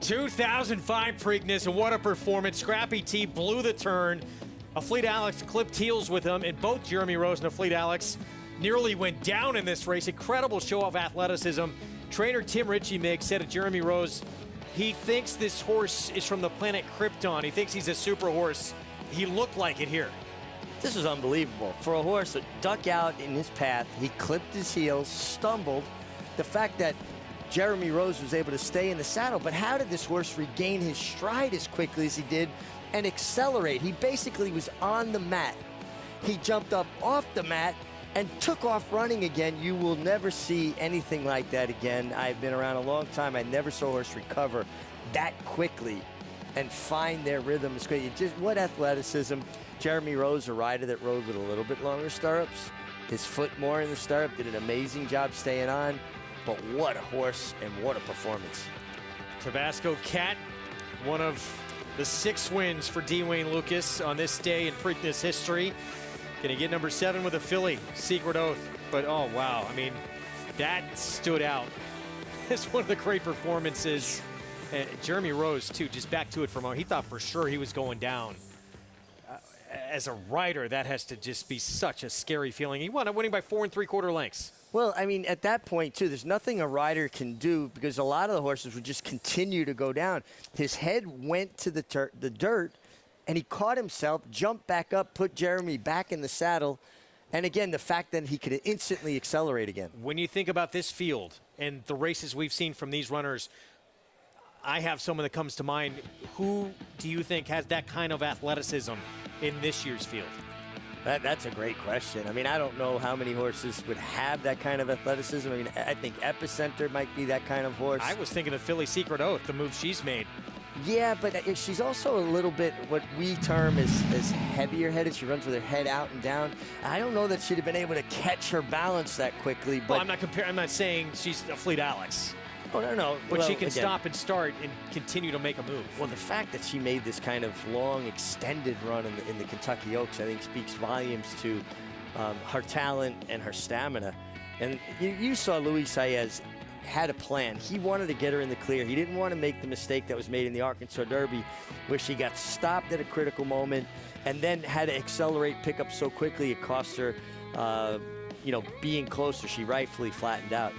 Speaker 9: 2005 Preakness, and what a performance. Scrappy T blew the turn. A Fleet Alex clipped heels with him, and both Jeremy Rose and a Fleet Alex nearly went down in this race. Incredible show of athleticism. Trainer Tim Ritchie said of Jeremy Rose, he thinks this horse is from the planet Krypton. He thinks he's a super horse. He looked like it here.
Speaker 11: This is unbelievable. For a horse that duck out in his path, he clipped his heels, stumbled. The fact that Jeremy Rose was able to stay in the saddle, but how did this horse regain his stride as quickly as he did and accelerate. He basically was on the mat. He jumped up off the mat and took off running again. You will never see anything like that again. I've been around a long time. I never saw a horse recover that quickly and find their rhythm. It's great. What athleticism. Jeremy Rose, a rider that rode with a little bit longer stirrups. His foot more in the stirrup, did an amazing job staying on. But what a horse and what a performance.
Speaker 9: Tabasco Cat, one of the 6 wins for D. Wayne Lucas on this day in Preakness history. Gonna get number 7 with a filly, Secret Oath. But oh wow, I mean, that stood out as one of the great performances. Jeremy Rose too, just back to it for a moment. He thought for sure he was going down. As a rider, that has to just be such a scary feeling. He wound up winning by 4 3/4 lengths.
Speaker 11: Well, I mean, at that point, too, there's nothing a rider can do because a lot of the horses would just continue to go down. His head went to the dirt, and he caught himself, jumped back up, put Jeremy back in the saddle, and again, the fact that he could instantly accelerate again.
Speaker 9: When you think about this field and the races we've seen from these runners, I have someone that comes to mind. Who do you think has that kind of athleticism in this year's field?
Speaker 11: That's a great question. I mean, I don't know how many horses would have that kind of athleticism. I mean, I think Epicenter might be that kind of horse.
Speaker 9: I was thinking of Filly Secret Oath, the move she's made.
Speaker 11: Yeah, but she's also a little bit what we term as heavier headed. She runs with her head out and down. I don't know that she'd have been able to catch her balance that quickly. But
Speaker 9: Well, I'm not saying she's a Fleet Alex.
Speaker 11: Oh, no.
Speaker 9: But
Speaker 11: well,
Speaker 9: she can
Speaker 11: again,
Speaker 9: start and continue to make a move.
Speaker 11: Well, the fact that she made this kind of long, extended run in the Kentucky Oaks, I think speaks volumes to her talent and her stamina. And you saw Luis Saez had a plan. He wanted to get her in the clear. He didn't want to make the mistake that was made in the Arkansas Derby where she got stopped at a critical moment and then had to accelerate, pick up so quickly it cost her, being closer. She rightfully flattened out.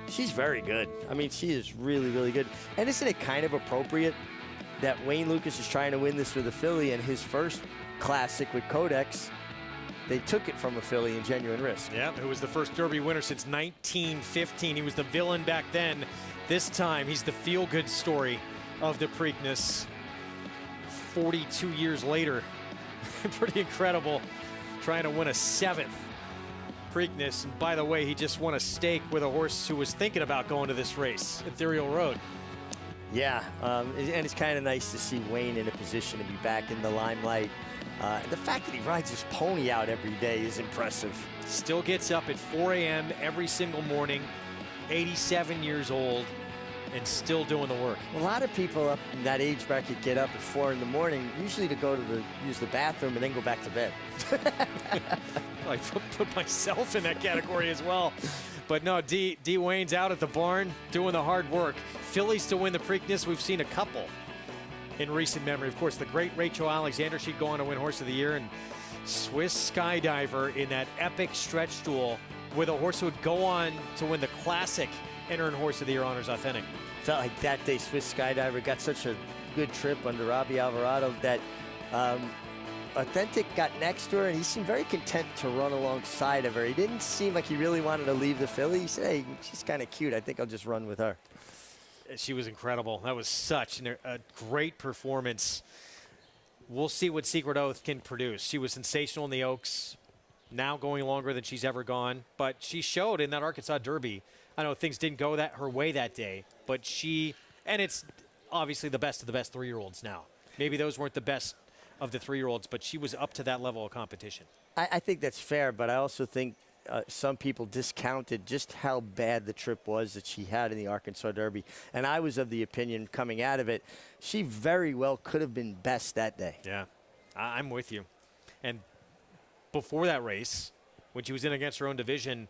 Speaker 11: She's very good. I mean, she is really, really good. And isn't it kind of appropriate that Wayne Lucas is trying to win this with a filly, and his first classic with Codex, they took it from a filly in Genuine Risk.
Speaker 9: Yeah, who was the first Derby winner since 1915. He was the villain back then. This time, he's the feel-good story of the Preakness. 42 years later. Pretty incredible. Trying to win a 7th Preakness. And by the way, he just won a stake with a horse who was thinking about going to this race, Ethereal Road.
Speaker 11: Yeah, and it's kind of nice to see Wayne in a position to be back in the limelight. The fact that he rides his pony out every day is impressive.
Speaker 9: Still gets up at 4 a.m. every single morning, 87 years old, and still doing the work.
Speaker 11: A lot of people up in that age bracket get up at 4 in the morning, usually to go to use the bathroom and then go back to bed.
Speaker 9: I put myself in that category as well. But no, D. Wayne's out at the barn doing the hard work. Fillies to win the Preakness, we've seen a couple in recent memory. Of course, the great Rachel Alexander, she'd go on to win Horse of the Year, and Swiss Skydiver in that epic stretch duel with a horse who would go on to win the Classic and earn Horse of the Year honors authentic.
Speaker 11: Felt like that day Swiss Skydiver got such a good trip under Robbie Alvarado that Authentic got next to her, and he seemed very content to run alongside of her. He didn't seem like he really wanted to leave the filly. He said, hey, she's kind of cute. I think I'll just run with her.
Speaker 9: She was incredible. That was such a great performance. We'll see what Secret Oath can produce. She was sensational in the Oaks, now going longer than she's ever gone. But she showed in that Arkansas Derby. I know things didn't go her way that day, but and it's obviously the best of the best 3-year-olds now. Maybe those weren't the best of the 3-year-olds, but she was up to that level of competition.
Speaker 11: I think that's fair, but I also think some people discounted just how bad the trip was that she had in the Arkansas Derby. And I was of the opinion coming out of it, she very well could have been best that day.
Speaker 9: Yeah, I'm with you. And before that race, when she was in against her own division,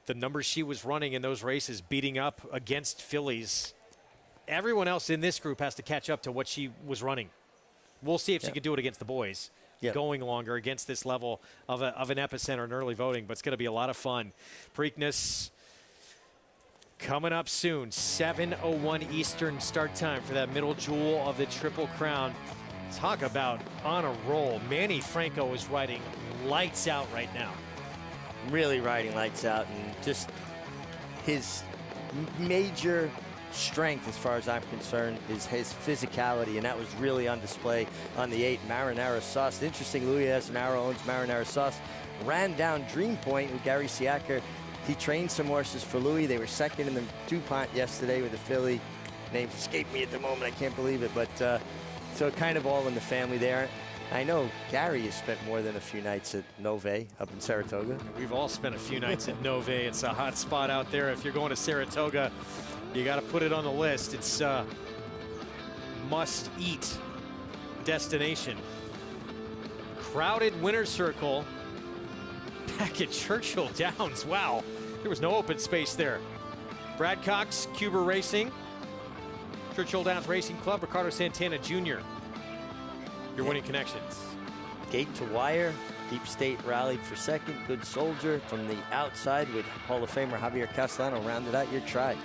Speaker 9: the numbers she was running in those races, beating up against fillies, everyone else in this group has to catch up to what she was running. We'll see if she can do it against the boys. Going longer against this level of an Epicenter in early voting, but it's going to be a lot of fun. Preakness coming up soon, 7:01 Eastern start time for that middle jewel of the Triple Crown. Talk about on a roll. Manny Franco is riding lights out right now.
Speaker 11: Really riding lights out, and just his major strength, as far as I'm concerned, is his physicality, and that was really on display on the 8 Marinara Sauce. Interesting, Louis Asmaro owns Marinara Sauce. Ran down Dream Point with Gary Siaker. He trained some horses for Louis. They were second in the DuPont yesterday with the filly. Names escape me at the moment. I can't believe it, but so kind of all in the family there. I know Gary has spent more than a few nights at Nove up in Saratoga.
Speaker 9: We've all spent a few nights at Nove. It's a hot spot out there. If you're going to Saratoga, you got to put it on the list. It's a must-eat destination. Crowded winner's circle back at Churchill Downs. Wow, there was no open space there. Brad Cox, Cuba Racing, Churchill Downs Racing Club, Ricardo Santana Jr. Your winning connections.
Speaker 11: Gate to wire. Deep State rallied for second. Good Soldier from the outside with Hall of Famer Javier Castellano rounded out your try.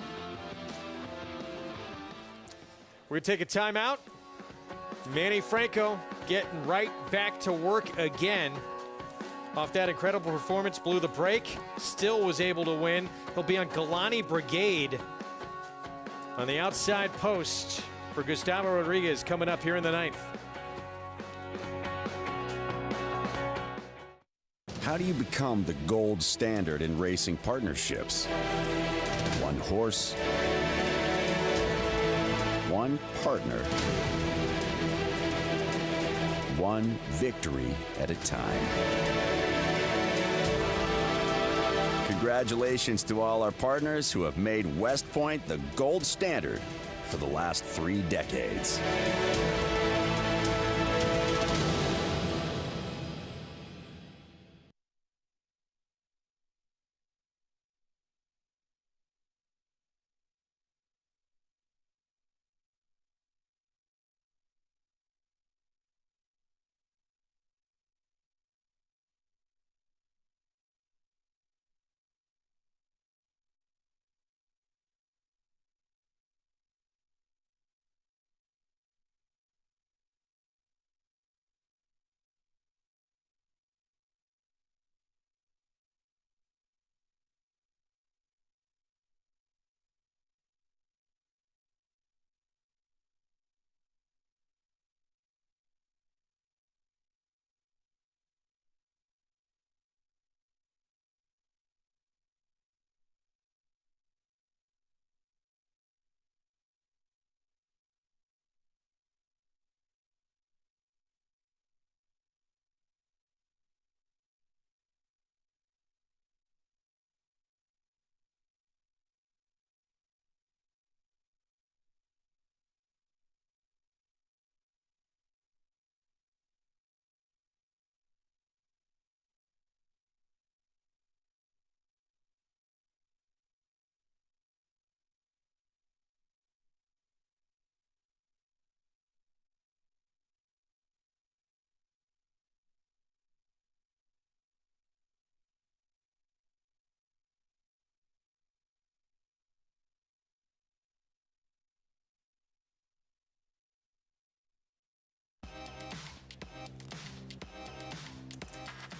Speaker 9: We're going to take a timeout. Manny Franco getting right back to work again. Off that incredible performance, blew the break, still was able to win. He'll be on Galani Brigade on the outside post for Gustavo Rodriguez coming up here in the 9th.
Speaker 14: How do you become the gold standard in racing partnerships? One horse, one partner, one victory at a time. Congratulations to all our partners who have made West Point the gold standard for the last 3 decades.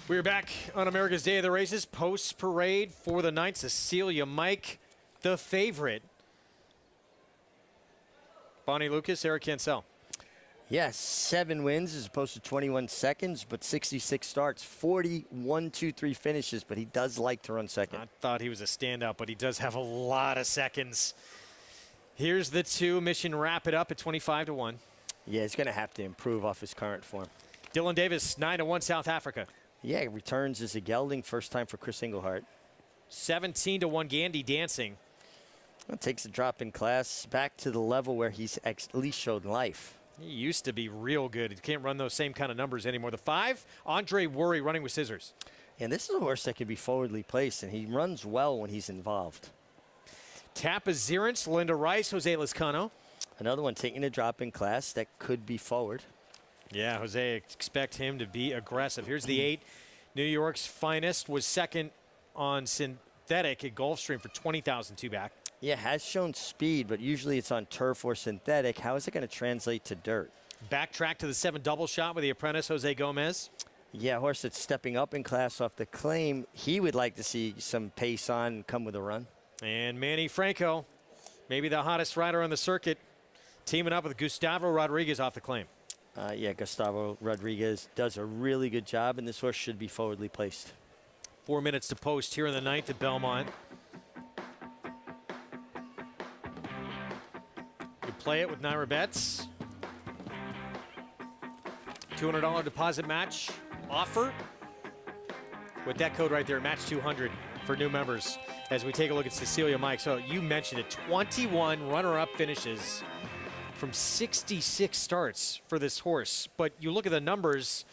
Speaker 9: We're back on America's Day of the Races, post-parade for the night. Cecilia Mike, the favorite. Bonnie Lucas, Eric Cancel.
Speaker 11: Yes, 7 wins as opposed to 21 seconds, but 66 starts, 41-2-3 finishes, but he does like to run second.
Speaker 9: I thought he was a standout, but he does have a lot of seconds. Here's the 2. Mission wrap it up at 25-1.
Speaker 11: Yeah, he's going to have to improve off his current form.
Speaker 9: Dylan Davis, 9-1 South Africa.
Speaker 11: Yeah, returns as a gelding, first time for Chris Englehart.
Speaker 9: 17-1 Gandy Dancing.
Speaker 11: Well, takes a drop in class back to the level where he's at least showed life.
Speaker 9: He used to be real good. He can't run those same kind of numbers anymore. The 5, Andre Worry running with scissors.
Speaker 11: And this is a horse that can be forwardly placed, and he runs well when he's involved.
Speaker 9: Tapazirance, Linda Rice, Jose Lizcano.
Speaker 11: Another one taking a drop in class that could be forward.
Speaker 9: Yeah, Jose, expect him to be aggressive. Here's the 8. New York's Finest was second on synthetic at Gulfstream for 20,000 back.
Speaker 11: Yeah, has shown speed, but usually it's on turf or synthetic. How is it going to translate to dirt?
Speaker 9: Backtrack to the 7 double shot with the apprentice, Jose Gomez.
Speaker 11: Yeah, a horse that's stepping up in class off the claim. He would like to see some pace on, come with a run.
Speaker 9: And Manny Franco Maybe the hottest rider on the circuit, teaming up with Gustavo Rodriguez off the claim.
Speaker 11: Yeah, Gustavo Rodriguez does a really good job, and this horse should be forwardly placed.
Speaker 9: 4 minutes to post here in the 9th at Belmont. You play it with Naira bets. $200 deposit match offer. With that code right there, match 200 for new members. As we take a look at Cecilia Mike. So you mentioned it, 21 runner-up finishes from 66 starts for this horse. But you look at the numbers,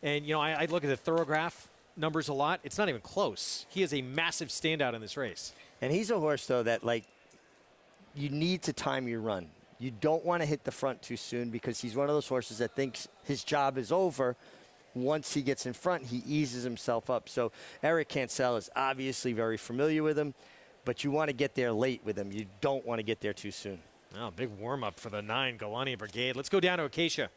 Speaker 9: and you know, I look at the Thorograph numbers a lot. It's not even close. He is a massive standout in this race.
Speaker 11: And he's a horse, though, that, like, you need to time your run. You don't want to hit the front too soon because he's one of those horses that thinks his job is over. Once he gets in front, he eases himself up. So Eric Cancel is obviously very familiar with him, but you want to get there late with him. You don't want to get there too soon.
Speaker 9: Oh, big warm-up for the 9 Galani Brigade. Let's go down to Acacia.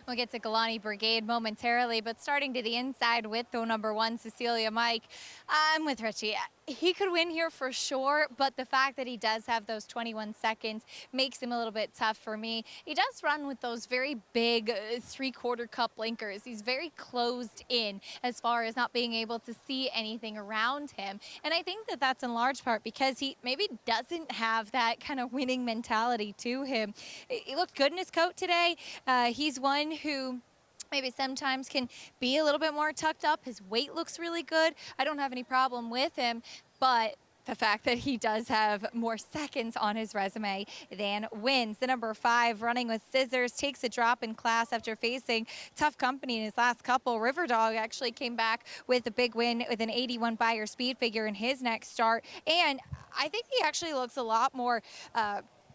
Speaker 18: We'll get to Galani Brigade momentarily, but starting to the inside with the number 1, Cecilia Mike. I'm with Richie. He could win here for sure, but the fact that he does have those 21 seconds makes him a little bit tough for me. He does run with those very big 3/4 cup blinkers. He's very closed in as far as not being able to see anything around him. And I think that that's in large part because he maybe doesn't have that kind of winning mentality to him. He looked good in his coat today. He's one who maybe sometimes can be a little bit more tucked up. His weight looks really good. I don't have any problem with him, but the fact that he does have more seconds on his resume than wins. The number 5, Running with Scissors, takes a drop in class after facing tough company in his last couple. Riverdog actually came back with a big win with an 81 Beyer speed figure in his next start. And I think he actually looks a lot more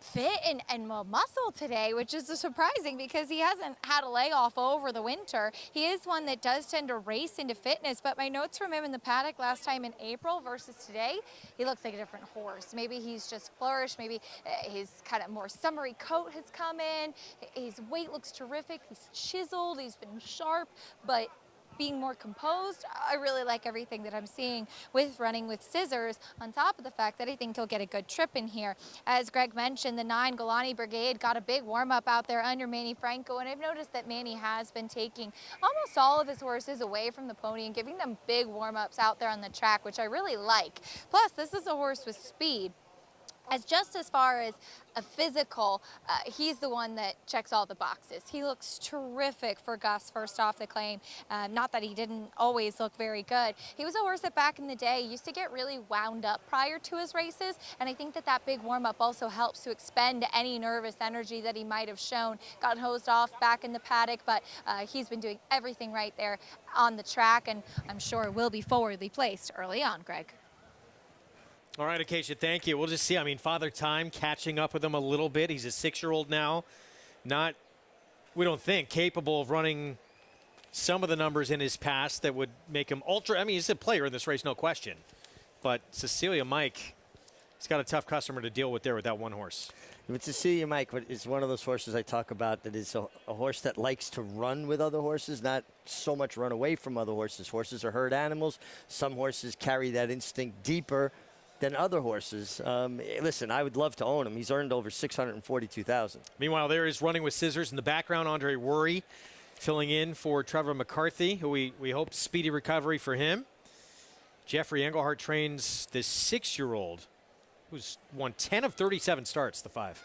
Speaker 18: fit and muscle today, which is surprising because he hasn't had a layoff over the winter. He is one that does tend to race into fitness, but my notes from him in the paddock last time in April versus today, he looks like a different horse. Maybe he's just flourished. Maybe his kind of more summery coat has come in. His weight looks terrific. He's chiseled. He's been sharp, but being more composed. I really like everything that I'm seeing with Running with Scissors, on top of the fact that I think he'll get a good trip in here. As Greg mentioned, the 9 Galani Brigade got a big warm-up out there under Manny Franco, and I've noticed that Manny has been taking almost all of his horses away from the pony and giving them big warm-ups out there on the track, which I really like. Plus, this is a horse with speed. As far as a physical, he's the one that checks all the boxes. He looks terrific for Gus first off the claim. Not that he didn't always look very good. He was a horse that back in the day used to get really wound up prior to his races, and I think that that big warm-up also helps to expend any nervous energy that he might have shown. Got hosed off back in the paddock, but he's been doing everything right there on the track, and I'm sure will be forwardly placed early on, Greg.
Speaker 9: All right, Acacia, thank you. We'll just see. I mean, Father Time catching up with him a little bit. He's a 6-year-old now. Not, we don't think, capable of running some of the numbers in his past that would make him ultra. I mean, he's a player in this race, no question. But Cecilia Mike, he's got a tough customer to deal with there with that one horse.
Speaker 11: But Cecilia Mike is one of those horses I talk about that is a horse that likes to run with other horses, not so much run away from other horses. Horses are herd animals. Some horses carry that instinct deeper than other horses. Listen, I would love to own him. He's earned over $642,000.
Speaker 9: Meanwhile, there is Running with Scissors in the background. Andre Worry filling in for Trevor McCarthy, who we hope speedy recovery for him. Jeffrey Engelhardt trains this 6-year-old who's won 10 of 37 starts, the 5.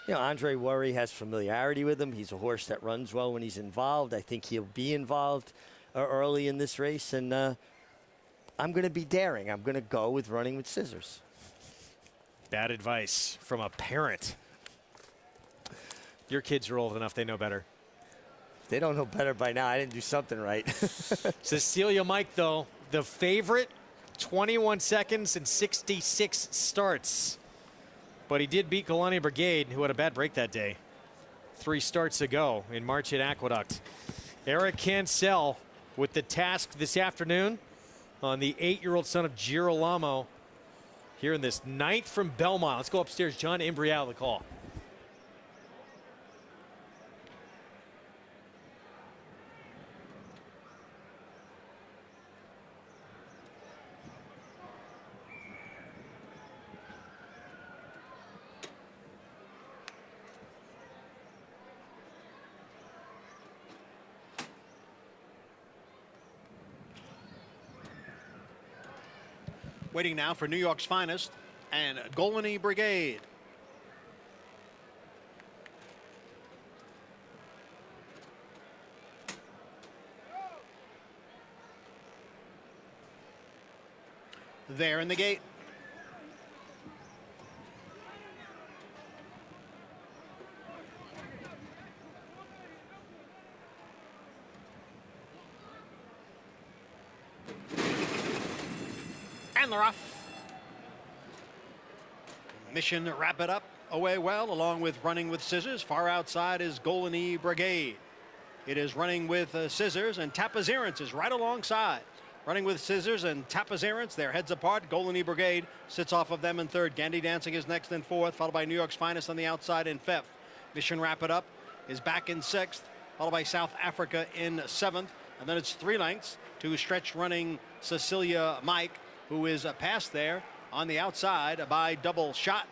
Speaker 11: You know, Andre Worry has familiarity with him. He's a horse that runs well when he's involved. I think he'll be involved early in this race, and I'm going to be daring. I'm going to go with Running with Scissors.
Speaker 9: Bad advice from a parent. Your kids are old enough, they know better.
Speaker 11: They don't know better by now. I didn't do something right.
Speaker 9: Cecilia Mike, though, the favorite, 21 seconds and 66 starts. But he did beat Galani Brigade, who had a bad break that day 3 starts ago in March at Aqueduct. Eric Cancel with the task this afternoon on the 8-year-old son of Girolamo here in this 9th from Belmont. Let's go upstairs. John Imbrial, the call.
Speaker 12: Waiting now for New York's Finest and Golany Brigade. There in the gate. And they're off. Mission wrap it up away well, along with Running with Scissors. Far outside is Golany Brigade. It is Running with Scissors, and Tapazirance is right alongside. Running with Scissors and Tapazirance, their heads apart. Golany Brigade sits off of them in third. Gandy Dancing is next in fourth, followed by New York's Finest on the outside in fifth. Mission Wrap It Up is back in sixth, followed by South Africa in seventh. And then it's 3 lengths to Stretch Running Cecilia Mike, who is passed there on the outside by Double Shot.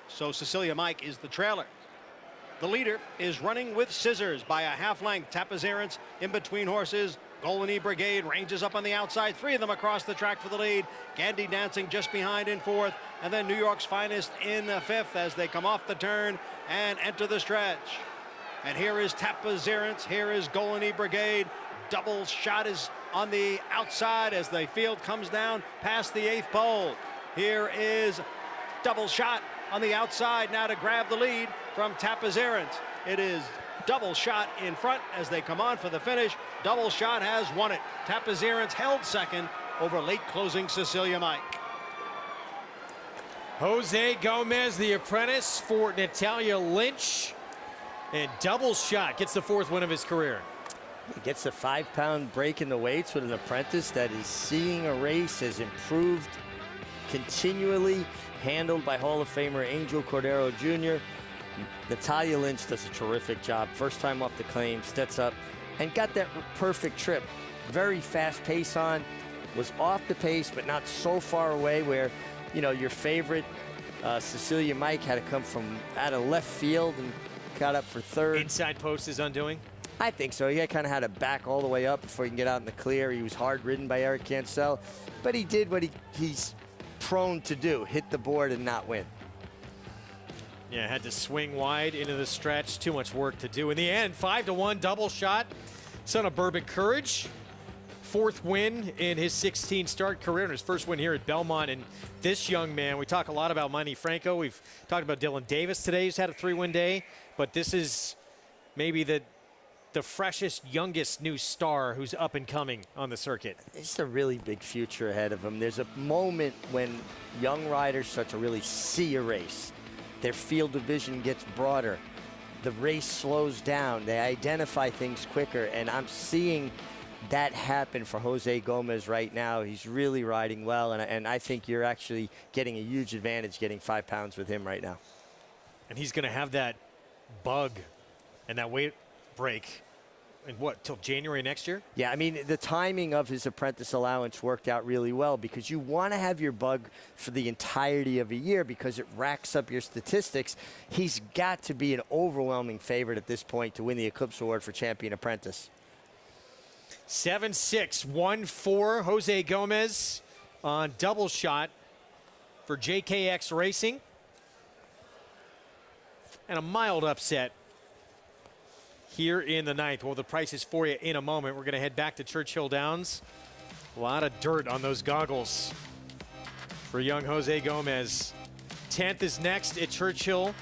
Speaker 12: So Cecilia Mike is the trailer. The leader is Running with Scissors by a half length. Tapazirance in between horses. Golany Brigade ranges up on the outside. 3 of them across the track for the lead. Gandy Dancing just behind in fourth. And then New York's Finest in fifth as they come off the turn and enter the stretch. And here is Tapazirance. Here is Golany Brigade. Double Shot is on the outside as the field comes down past the 8th pole. Here is Double Shot on the outside now to grab the lead from Tapazirance. It is Double Shot in front as they come on for the finish. Double Shot has won it. Tapazirance held second over late closing Cecilia Mike.
Speaker 9: Jose Gomez, the apprentice for Natalia Lynch. And Double Shot gets the 4th win of his career.
Speaker 11: He gets a 5-pound break in the weights with an apprentice that is seeing a race, has improved continually, handled by Hall of Famer Angel Cordero Jr. Natalia Lynch does a terrific job. First time off the claim, steps up and got that perfect trip. Very fast pace on, was off the pace, but not so far away where, you know, your favorite Cecilia Mike had to come from out of left field and got up for third.
Speaker 9: Inside post is undoing?
Speaker 11: I think so. He kind of had to back all the way up before he can get out in the clear. He was hard ridden by Eric Cancel, but he did what he's prone to do, hit the board and not win.
Speaker 9: Yeah, had to swing wide into the stretch. Too much work to do. In the end, 5-1 Double Shot. Son of Bourbon Courage. 4th win in his 16-start career and his first win here at Belmont. And this young man, we talk a lot about Manny Franco. We've talked about Dylan Davis today, who's had a 3-win day. But this is maybe the freshest, youngest new star who's up and coming on the circuit.
Speaker 11: It's a really big future ahead of him. There's a moment when young riders start to really see a race. Their field of vision gets broader. The race slows down. They identify things quicker, and I'm seeing that happen for Jose Gomez right now. He's really riding well, and I think you're actually getting a huge advantage getting 5 pounds with him right now.
Speaker 9: And he's going to have that bug and that weight break in what, till January next year?
Speaker 11: Yeah, I mean, the timing of his apprentice allowance worked out really well because you want to have your bug for the entirety of a year because it racks up your statistics. He's got to be an overwhelming favorite at this point to win the Eclipse Award for Champion Apprentice.
Speaker 9: 7-6, 1-4, Jose Gomez on Double Shot for JKX Racing. And a mild upset here in the 9th. Well, the price is for you in a moment. We're going to head back to Churchill Downs. A lot of dirt on those goggles for young Jose Gomez. 10th is next at Churchill.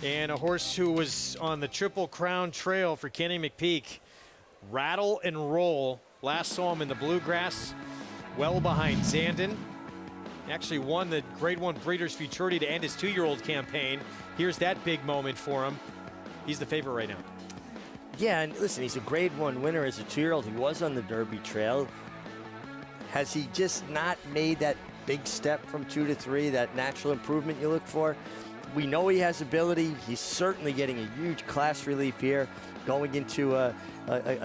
Speaker 9: And a horse who was on the Triple Crown Trail for Kenny McPeak. Rattle and Roll. Last saw him in the Bluegrass, well behind Zandon. Actually won the Grade 1 Breeders' Futurity to end his 2-year-old campaign. Here's that big moment for him. He's the favorite right now.
Speaker 11: Yeah, and listen, he's a Grade 1 winner as a 2-year-old. He was on the Derby Trail. Has he just not made that big step from 2 to 3, that natural improvement you look for? We know he has ability. He's certainly getting a huge class relief here, going into a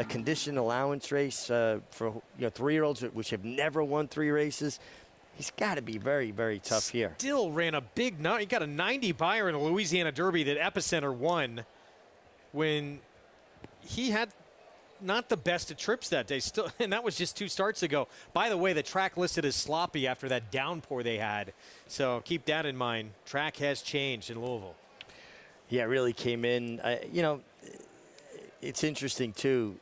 Speaker 11: condition allowance race for 3-year-olds which have never won 3 races. He's got to be very, very tough here.
Speaker 9: Still ran a big number. He got a 90 buyer in the Louisiana Derby that Epicenter won when he had not the best at trips that day. Still, and that was just 2 starts ago. By the way, the track listed as sloppy after that downpour they had. So keep that in mind. Track has changed in Louisville.
Speaker 11: Yeah, it really came in. You know, it's interesting, too.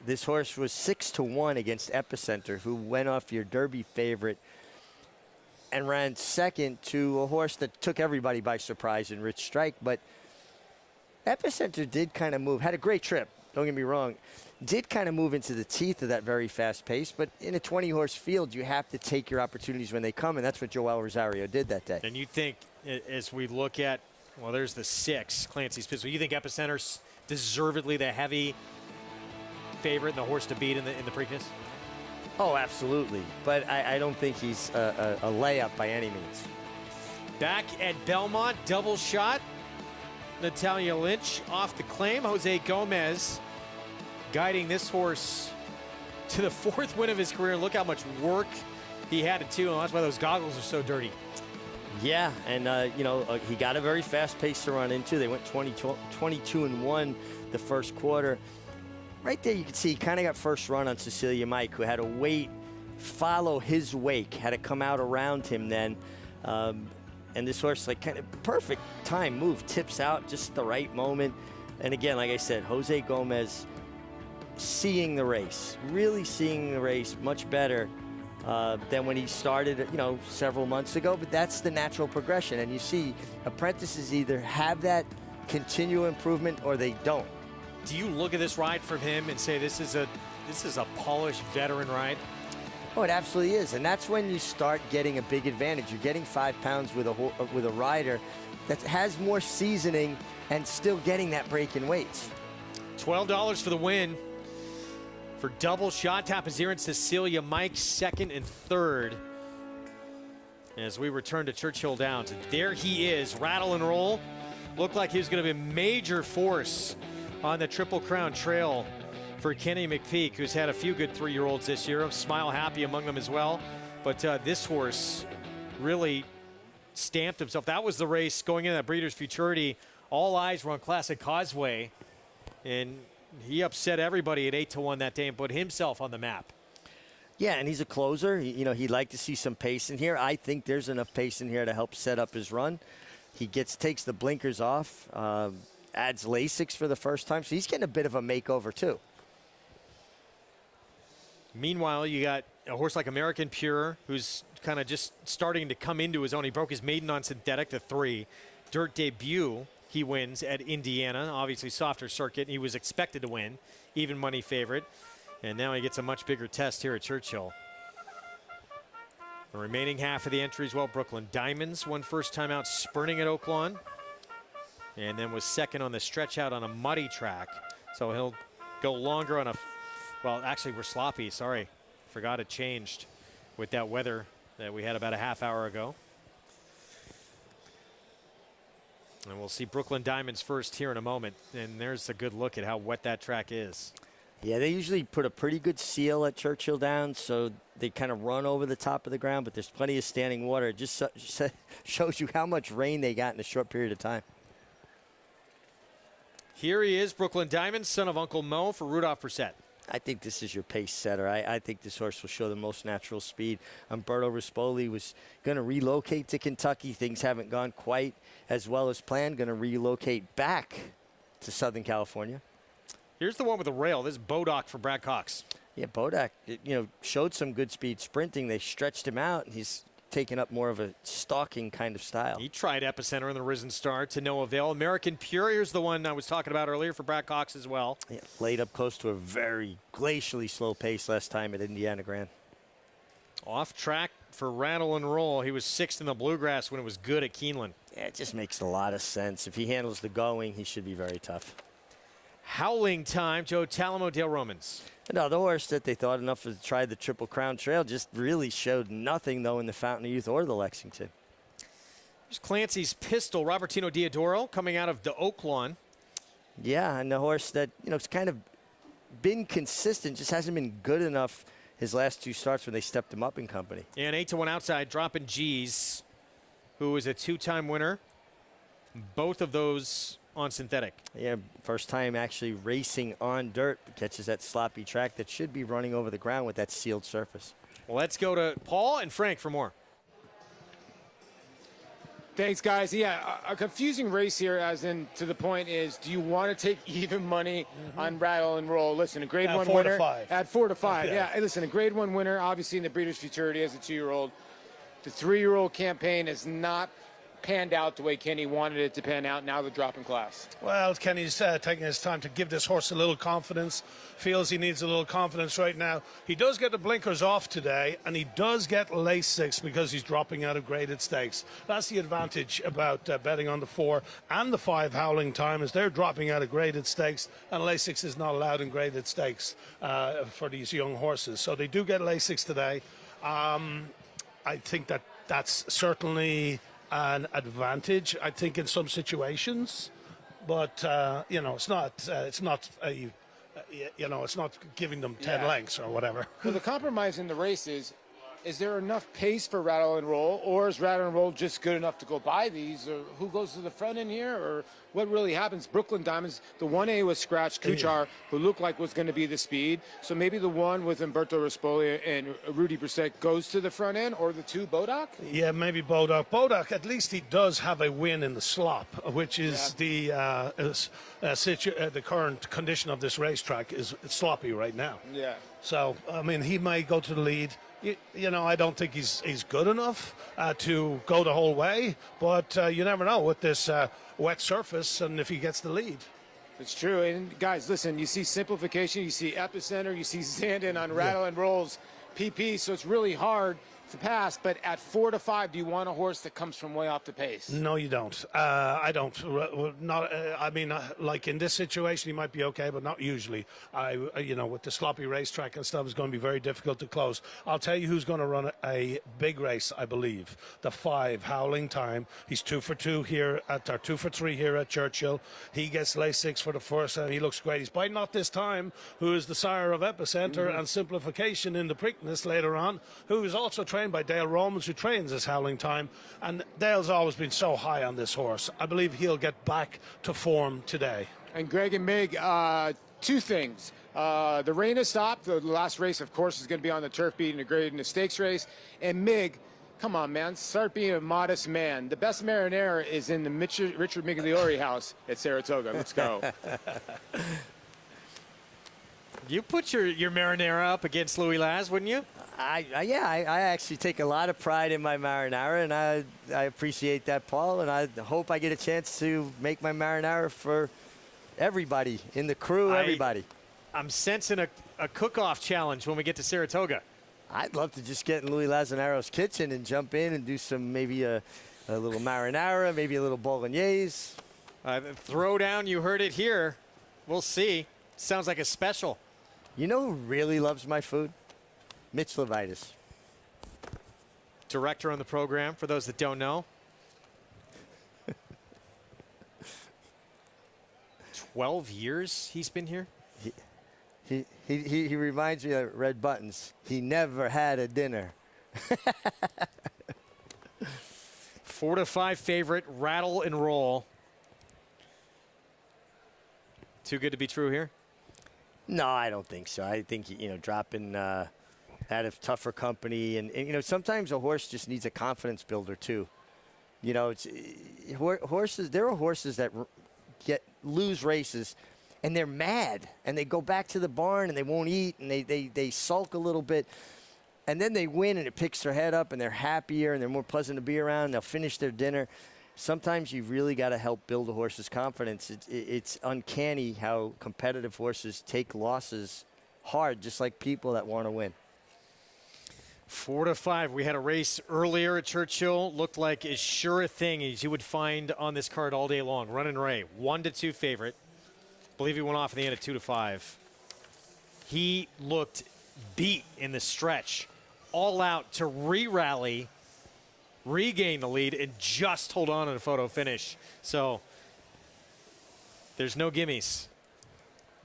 Speaker 11: This horse was 6-1 against Epicenter, who went off your Derby favorite and ran second to a horse that took everybody by surprise in Rich Strike. But Epicenter did kind of move, had a great trip, don't get me wrong, did kind of move into the teeth of that very fast pace. But in a 20-horse field, you have to take your opportunities when they come, and that's what Joel Rosario did that day.
Speaker 9: And you think, as we look at, well, there's the 6, Clancy's Pistol. You think Epicenter's deservedly the heavy favorite and the horse to beat in the Preakness?
Speaker 11: Oh, absolutely. But I don't think he's a layup by any means.
Speaker 9: Back at Belmont, double shot. Natalia Lynch off the claim. Jose Gomez guiding this horse to the 4th win of his career. Look how much work he had to do, and that's why those goggles are so dirty.
Speaker 11: Yeah, and he got a very fast pace to run into. They went 22-1 the first quarter. Right there, you can see he kind of got first run on Cecilia Mike, who had to wait, follow his wake, had to come out around him then. And this horse, like, kind of perfect time move, tips out just the right moment. And again, like I said, Jose Gomez seeing the race, really seeing the race much better than when he started, several months ago. But that's the natural progression. And you see apprentices either have that continual improvement or they don't.
Speaker 9: Do you look at this ride from him and say this is a polished veteran ride?
Speaker 11: Oh, it absolutely is, and that's when you start getting a big advantage. You're getting 5 pounds with a rider that has more seasoning and still getting that break in weights.
Speaker 9: $12 for the win for double shot. Tapazir and Cecilia Mike, 2nd and 3rd. As we return to Churchill Downs, and there he is, rattle and roll. Looked like he was going to be a major force on the Triple Crown Trail for Kenny McPeak, who's had a few good 3-year-olds this year. Smile Happy among them as well. But this horse really stamped himself. That was the race going into that Breeders' Futurity. All eyes were on Classic Causeway, and he upset everybody at 8-1 that day and put himself on the map.
Speaker 11: Yeah, and he's a closer. He'd like to see some pace in here. I think there's enough pace in here to help set up his run. He takes the blinkers off, adds Lasix for the first time, so he's getting a bit of a makeover too.
Speaker 9: Meanwhile, you got a horse like American Pure, who's kind of just starting to come into his own. He broke his maiden on synthetic to 3. Dirt Debut, he wins at Indiana, obviously softer circuit. He was expected to win, even money favorite. And now he gets a much bigger test here at Churchill. The remaining half of the entries, well, Brooklyn Diamonds won first time out sprinting at Oaklawn, and then was 2nd on the stretch out on a muddy track. So he'll go longer on a, well, actually we're sloppy, sorry. Forgot it changed with that weather that we had about a half hour ago. And we'll see Brooklyn Diamonds first here in a moment. And there's a good look at how wet that track is.
Speaker 11: Yeah, they usually put a pretty good seal at Churchill Downs, so they kind of run over the top of the ground, but there's plenty of standing water. It just shows you how much rain they got in a short period of time.
Speaker 9: Here he is, Brooklyn Diamonds, son of Uncle Mo for Rudolph Brissett.
Speaker 11: I think this is your pace setter. I think this horse will show the most natural speed. Umberto Rispoli was going to relocate to Kentucky. Things haven't gone quite as well as planned. Going to relocate back to Southern California.
Speaker 9: Here's the one with the rail. This is Bodak for Brad Cox.
Speaker 11: Yeah, Bodak, showed some good speed sprinting. They stretched him out, and he's taken up more of a stalking kind of style.
Speaker 9: He tried Epicenter in the Risen Star to no avail. American Pure, here's the one I was talking about earlier for Brad Cox as well.
Speaker 11: Yeah, laid up close to a very glacially slow pace last time at Indiana Grand.
Speaker 9: Off track for Rattle and Roll. He was 6th in the Bluegrass when it was good at Keeneland.
Speaker 11: Yeah, it just makes a lot of sense. If he handles the going, he should be very tough.
Speaker 9: Howling Time, Joe Talamo, Dale Romans.
Speaker 11: No, the horse that they thought enough to try the Triple Crown Trail just really showed nothing, though, in the Fountain of Youth or the Lexington.
Speaker 9: Here's Clancy's Pistol, Robertino Diodoro, coming out of the Oaklawn.
Speaker 11: Yeah, and the horse that, it's kind of been consistent, just hasn't been good enough his last 2 starts when they stepped him up in company.
Speaker 9: And 8-1 outside, dropping G's, who is a 2-time winner. Both of those on synthetic.
Speaker 11: Yeah, first time actually racing on dirt. Catches that sloppy track that should be running over the ground with that sealed surface.
Speaker 9: Well, let's go to Paul and Frank for more.
Speaker 5: Thanks, guys. Yeah, a confusing race here, as in to the point is, do you want to take even money on Rattle and Roll? Listen, a grade
Speaker 4: At
Speaker 5: 1
Speaker 4: 4 to
Speaker 5: winner
Speaker 4: 5.
Speaker 5: at 4 to 5.
Speaker 4: Yeah.
Speaker 5: Yeah, listen, a grade 1 winner, obviously in the Breeders' Futurity as a 2-year-old. The 3-year-old campaign has not panned out the way Kenny wanted it to pan out. Now the drop in class.
Speaker 4: Well, Kenny's taking his time to give this horse a little confidence. Feels he needs a little confidence right now. He does get the blinkers off today, and he does get Lasix because he's dropping out of graded stakes. That's the advantage about betting on the 4 and the 5 Howling Time, is they're dropping out of graded stakes, and Lasix is not allowed in graded stakes for these young horses. So they do get Lasix today. I think that's certainly an advantage, I think, in some situations, but you know, it's not giving them 10 lengths or whatever.
Speaker 5: Well, the compromise in the race is there enough pace for Rattle and Roll, or is Rattle and Roll just good enough to go by these? Or who goes to the front in here, or what really happens? Brooklyn Diamonds, the 1A was Scratch Kuchar, who looked like was going to be the speed. So maybe the 1 with Umberto Rispoli and Rudy Brissett goes to the front end, or the 2 Bodoc?
Speaker 4: Yeah, maybe Bodoc. Bodoc, at least he does have a win in the slop, which is the current condition of this racetrack is sloppy right now.
Speaker 5: Yeah.
Speaker 4: So, I mean, he may go to the lead. You know, I don't think he's good enough to go the whole way, but you never know with this wet surface and if he gets the lead.
Speaker 5: It's true. And guys, listen, you see simplification, you see Epicenter, you see Zandon on Rattle and Roll's PP, so it's really hard to pass. But at 4 to 5, do you want a horse that comes from way off the pace?
Speaker 4: No, you don't. I don't. I mean, like in this situation, he might be okay, but not usually. You know, with the sloppy racetrack and stuff, it's going to be very difficult to close. I'll tell you who's going to run a big race, I believe. The 5 Howling Time. He's 2 for 2 here at, or 2 for 3 here at Churchill. He gets Lasix for the first time. He looks great. He's by Not This Time, who is the sire of Epicenter and Simplification in the Preakness later on, who is also trained by Dale Romans, who trains this Howling Time, and Dale's always been so high on this horse. I believe he'll get back to form today.
Speaker 5: And Greg and Mig, 2 things. The rain has stopped. The last race, of course, is going to be on the turf, beating the grade in the stakes race. And Mig, come on, man, start being a modest man. The best marinara is in the Richard Migliore house at Saratoga. Let's go.
Speaker 9: You put your marinara up against Louis Laz, wouldn't you?
Speaker 11: I actually take a lot of pride in my marinara, and I appreciate that, Paul, and I hope I get a chance to make my marinara for everybody in the crew, everybody.
Speaker 9: I'm sensing a cook-off challenge when we get to Saratoga.
Speaker 11: I'd love to just get in Louis Lazzanaro's kitchen and jump in and do some, maybe a little marinara, maybe a little bolognese.
Speaker 9: Throwdown, you heard it here. We'll see. Sounds like a special.
Speaker 11: You know who really loves my food? Mitch Levitas.
Speaker 9: Director on the program, for those that don't know. 12 years he's been here?
Speaker 11: He reminds me of Red Buttons. He never had a dinner.
Speaker 9: 4 to 5 favorite, Rattle and Roll. Too good to be true here?
Speaker 11: No, I don't think so. I think, you know, dropping out of tougher company. And, you know, sometimes a horse just needs a confidence builder, too. You know, it's horses. There are horses that lose races, and they're mad. And they go back to the barn, and they won't eat, and they sulk a little bit. And then they win, and it picks their head up, and they're happier, and they're more pleasant to be around. And they'll finish their dinner. Sometimes you really got to help build a horse's confidence. It's uncanny how competitive horses take losses hard, just like people that want to win.
Speaker 9: 4 to 5. We had a race earlier at Churchill. Looked like as sure a thing as you would find on this card all day long. Runnin' Ray, 1 to 2 favorite. Believe he went off in the end at 2 to 5. He looked beat in the stretch, all out to re-rally, regain the lead, and just hold on in a photo finish. So there's no gimmies.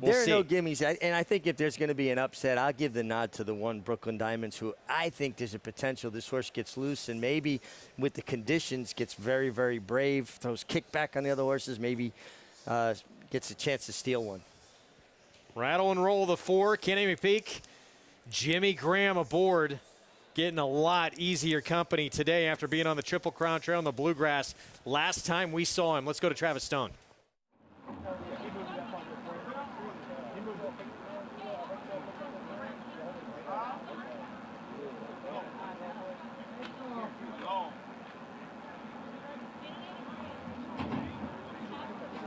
Speaker 11: There are no gimmies. And I think if there's going to be an upset, I'll give the nod to the 1 Brooklyn Diamonds, who I think there's a potential this horse gets loose and maybe with the conditions gets very, very brave, throws kickback on the other horses, maybe gets a chance to steal one.
Speaker 9: Rattle and Roll the 4, Kenny McPeak, Jimmy Graham aboard, getting a lot easier company today after being on the Triple Crown Trail in the Bluegrass last time we saw him. Let's go to Travis Stone.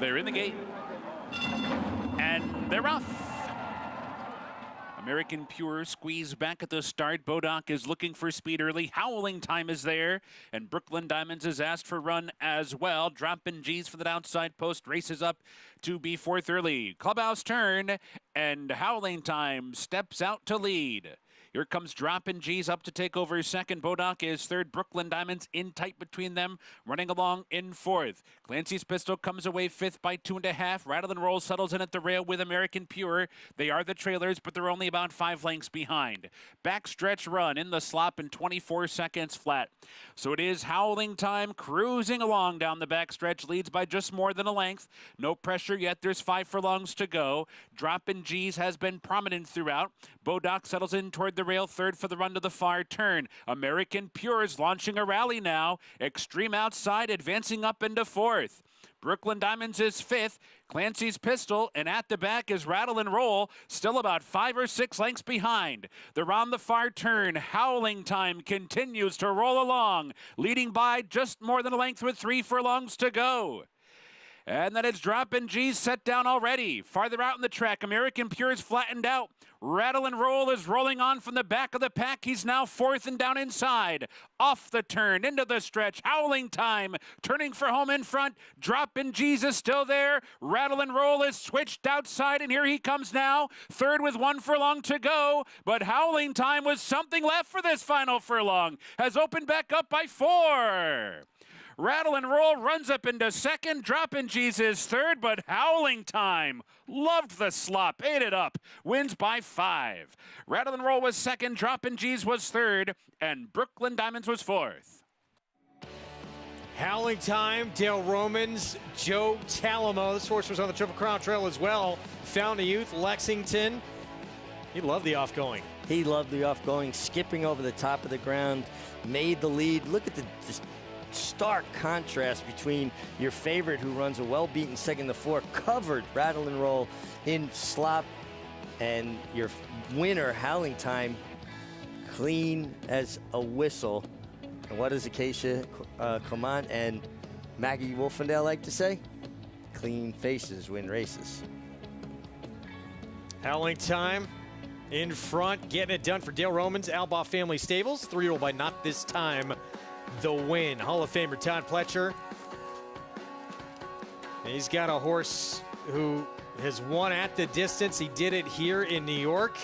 Speaker 6: They're in the gate, and they're off. American Pure squeeze back at the start. Bodok is looking for speed early. Howling Time is there, and Brooklyn Diamonds is asked for run as well. Dropping G's for the outside post. Races up to be fourth early. Clubhouse turn, and Howling Time steps out to lead. Here comes Droppin' G's up to take over second. Bodok is third. Brooklyn Diamonds in tight between them, running along in fourth. Clancy's Pistol comes away fifth by 2.5. Rattle and Roll settles in at the rail with American Pure. They are the trailers, but they're only about 5 lengths behind. Backstretch run in the slop in 24 seconds flat. So it is Howling Time cruising along down the backstretch. Leads by just more than a length. No pressure yet. There's 5 furlongs to go. Droppin' G's has been prominent throughout. Bodok settles in toward the rail, third for the run to the far turn. American Pure is launching a rally now. Extreme Outside advancing up into fourth. Brooklyn Diamonds is fifth. Clancy's Pistol, and at the back is Rattle and Roll, still about 5 or 6 lengths behind. They're on the far turn. Howling Time continues to roll along, leading by just more than a length with 3 furlongs to go. And then it's Droppin' G's set down already. Farther out in the track, American Pure is flattened out. Rattle and Roll is rolling on from the back of the pack. He's now fourth and down inside. Off the turn, into the stretch. Howling Time, turning for home in front. Droppin' G's is still there. Rattle and Roll is switched outside, and here he comes now. Third with 1 furlong to go. But Howling Time with something left for this final furlong has opened back up by 4. Rattle and Roll runs up into second. Droppin' G's is third, but Howling Time loved the slop, ate it up, wins by 5. Rattle and Roll was second, Droppin' G's was third, and Brooklyn Diamonds was fourth.
Speaker 9: Howling Time, Dale Romans, Joe Talamo. This horse was on the Triple Crown Trail as well. Found a Youth, Lexington. He loved the off-going.
Speaker 11: He loved the off-going, skipping over the top of the ground, made the lead. Look at the just stark contrast between your favorite, who runs a well-beaten second to 4, covered Rattle and Roll in slop, and your winner, Howling Time, clean as a whistle. And what does Acacia Clement and Maggie Wolfendale like to say? Clean faces win races.
Speaker 9: Howling Time in front, getting it done for Dale Romans, Albaugh Family Stables. 3-year-old by Not This Time, the win. Hall of Famer Todd Pletcher. He's got a horse who has won at the distance. He did it here in New York.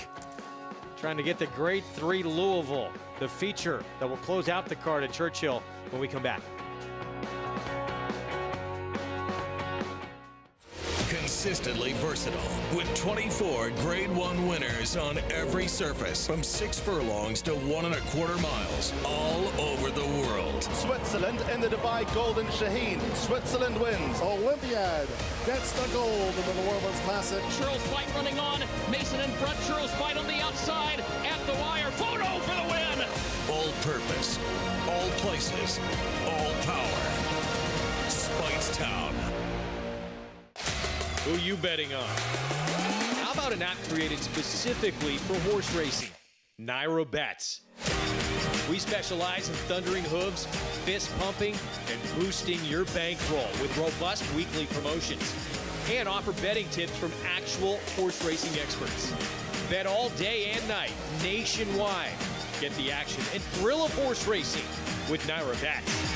Speaker 9: Trying to get the Grade 3 Louisville, the feature that will close out the card at Churchill when we come back.
Speaker 16: Consistently versatile with 24 Grade 1 winners on every surface, from 6 furlongs to 1.25 miles, all over the world.
Speaker 20: Switzerland in the Dubai Golden Shaheen. Switzerland wins. Olympiad gets the gold in the World's Classic.
Speaker 8: Churchill Fight running on. Mason in front. Churchill Fight on the outside. At the wire. Photo for the win.
Speaker 16: All purpose, all places, all power. Spitestown.
Speaker 7: Who you betting on? How about an app created specifically for horse racing? Naira Bets. We specialize in thundering hooves, fist pumping, and boosting your bankroll with robust weekly promotions, and offer betting tips from actual horse racing experts. Bet all day and night, nationwide. Get the action and thrill of horse racing with Naira Bets.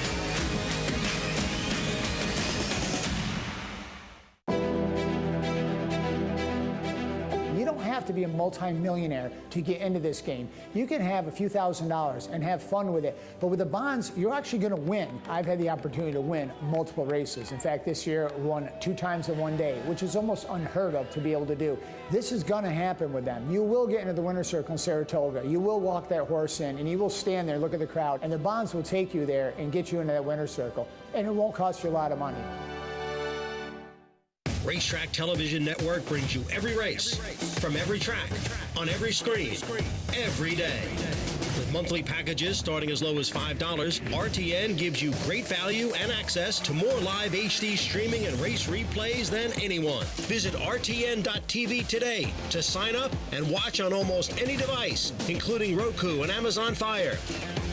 Speaker 21: You don't have to be a multi-millionaire to get into this game. You can have a few $1,000s and have fun with it. But with the bonds, you're actually going to win. I've had the opportunity to win multiple races. In fact, this year I won 2 times in one day, which is almost unheard of to be able to do. This is going to happen with them. You will get into the winner's circle in Saratoga. You will walk that horse in, and you will stand there, look at the crowd, and the bonds will take you there and get you into that winner's circle. And it won't cost you a lot of money.
Speaker 22: Racetrack Television Network brings you every race, from every track, on every screen, every day. With monthly packages starting as low as $5, RTN gives you great value and access to more live HD streaming and race replays than anyone. Visit RTN.tv today to sign up and watch on almost any device, including Roku and Amazon Fire.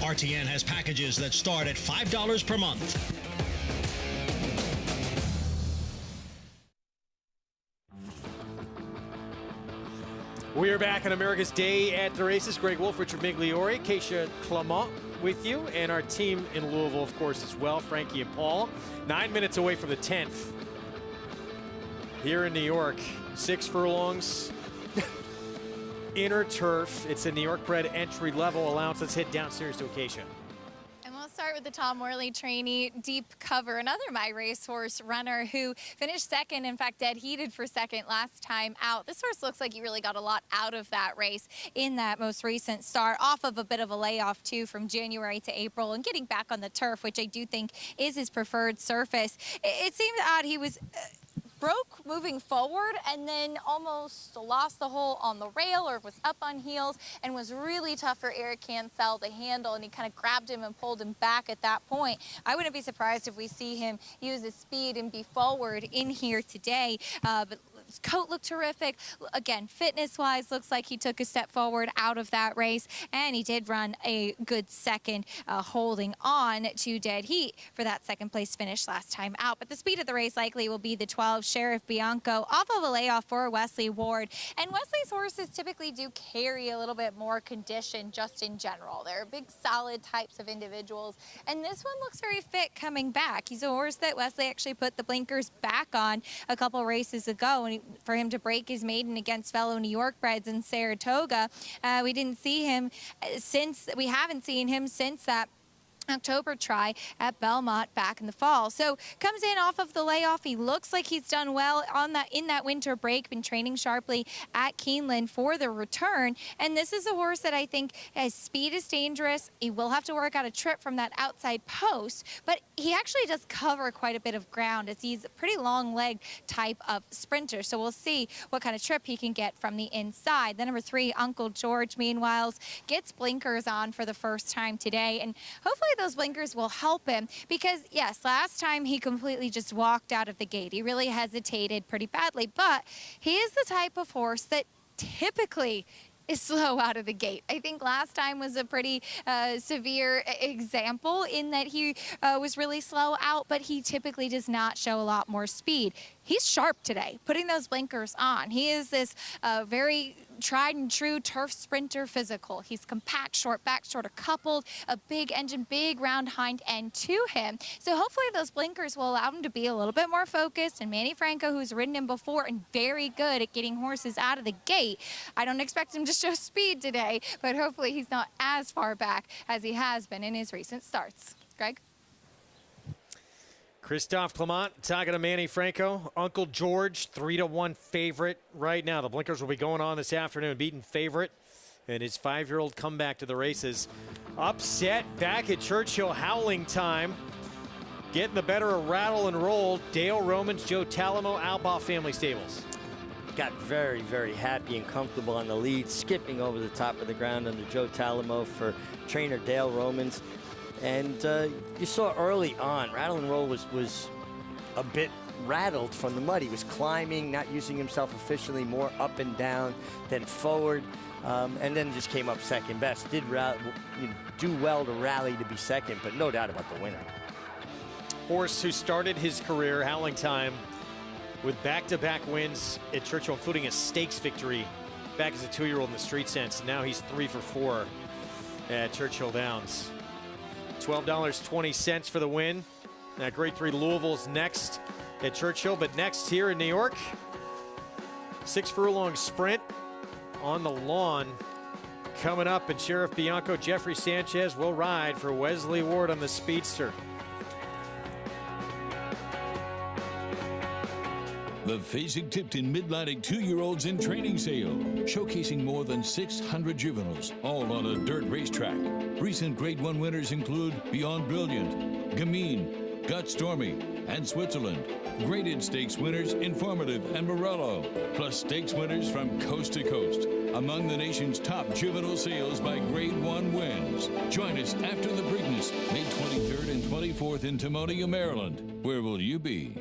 Speaker 22: RTN has packages that start at $5 per month.
Speaker 9: We are back on America's Day at the Races. Greg Wolf, Richard Migliore, Keisha Clement with you, and our team in Louisville, of course, as well, Frankie and Paul. 9 minutes away from the 10th. Here in New York, 6 furlongs. Inner turf. It's a New York bred entry level allowance. Let's head downstairs to Acacia.
Speaker 18: Start with the Tom Worley trainee, Deep Cover, another My Racehorse runner who finished second, in fact dead heated for second last time out. This horse looks like he really got a lot out of that race in that most recent start, off of a bit of a layoff too from January to April, and getting back on the turf, which I do think is his preferred surface. It seemed odd. He was broke moving forward and then almost lost the hole on the rail, or was up on heels, and was really tough for Eric Cancel to handle, and he kind of grabbed him and pulled him back at that point. I wouldn't be surprised if we see him use his speed and be forward in here today, but his coat looked terrific. Again, fitness-wise, looks like he took a step forward out of that race, and he did run a good second, holding on to dead heat for that second place finish last time out. But the speed of the race likely will be the 12 Sheriff Bianco, off of a layoff for Wesley Ward. And Wesley's horses typically do carry a little bit more condition just in general. They're big, solid types of individuals, and this one looks very fit coming back. He's a horse that Wesley actually put the blinkers back on a couple races ago, and for him to break his maiden against fellow New York breds in Saratoga. We haven't seen him since that October try at Belmont back in the fall. So comes in off of the layoff. He looks like he's done well on that in that winter break, been training sharply at Keeneland for the return. And this is a horse that I think his speed is dangerous. He will have to work out a trip from that outside post, but he actually does cover quite a bit of ground, as he's a pretty long leg type of sprinter. So we'll see what kind of trip he can get from the inside. The number 3, Uncle George, meanwhile, gets blinkers on for the first time today, and hopefully those blinkers will help him, because yes, last time he completely just walked out of the gate. He really hesitated pretty badly, but he is the type of horse that typically is slow out of the gate. I think last time was a pretty severe example in that he was really slow out, but he typically does not show a lot more speed. He's sharp today, putting those blinkers on. He is this very tried and true turf sprinter physical. He's compact, short back, shorter coupled, a big engine, big round hind end to him. So hopefully those blinkers will allow him to be a little bit more focused. And Manny Franco, who's ridden him before and very good at getting horses out of the gate, I don't expect him to show speed today, but hopefully he's not as far back as he has been in his recent starts. Greg?
Speaker 9: Christophe Clement talking to Manny Franco. Uncle George, 3-1 favorite right now. The blinkers will be going on this afternoon. Beaten favorite, and his 5-year-old comeback to the races. Upset back at Churchill, howling time. Getting the better of Rattle and Roll. Dale Romans, Joe Talamo, Albaugh Family Stables.
Speaker 11: Got very, very happy and comfortable on the lead, skipping over the top of the ground under Joe Talamo for trainer Dale Romans. And you saw early on, Rattle and Roll was a bit rattled from the mud. He was climbing, not using himself efficiently, more up and down than forward, and then just came up second best. Did do well to rally to be second, but no doubt about the winner.
Speaker 9: Horse who started his career, howling time, with back-to-back wins at Churchill, including a stakes victory back as a 2-year-old in the Street Sense. Now he's 3 for 4 at Churchill Downs. $12.20 for the win. That Grade 3 Louisville's next at Churchill, but next here in New York, 6 furlong sprint on the lawn coming up, and Sheriff Bianco, Jeffrey Sanchez will ride for Wesley Ward on the Speedster.
Speaker 2: The Fasig-Tipton Mid-Atlantic 2-year-olds in training sale, showcasing more than 600 juveniles, all on a dirt racetrack. Recent Grade 1 winners include Beyond Brilliant, Gamine, Gut Stormy, and Switzerland. Graded stakes winners Informative and Morello, plus stakes winners from coast to coast. Among the nation's top juvenile sales by Grade 1 wins. Join us after the Preakness, May 23rd and 24th in Timonium, Maryland. Where will you be?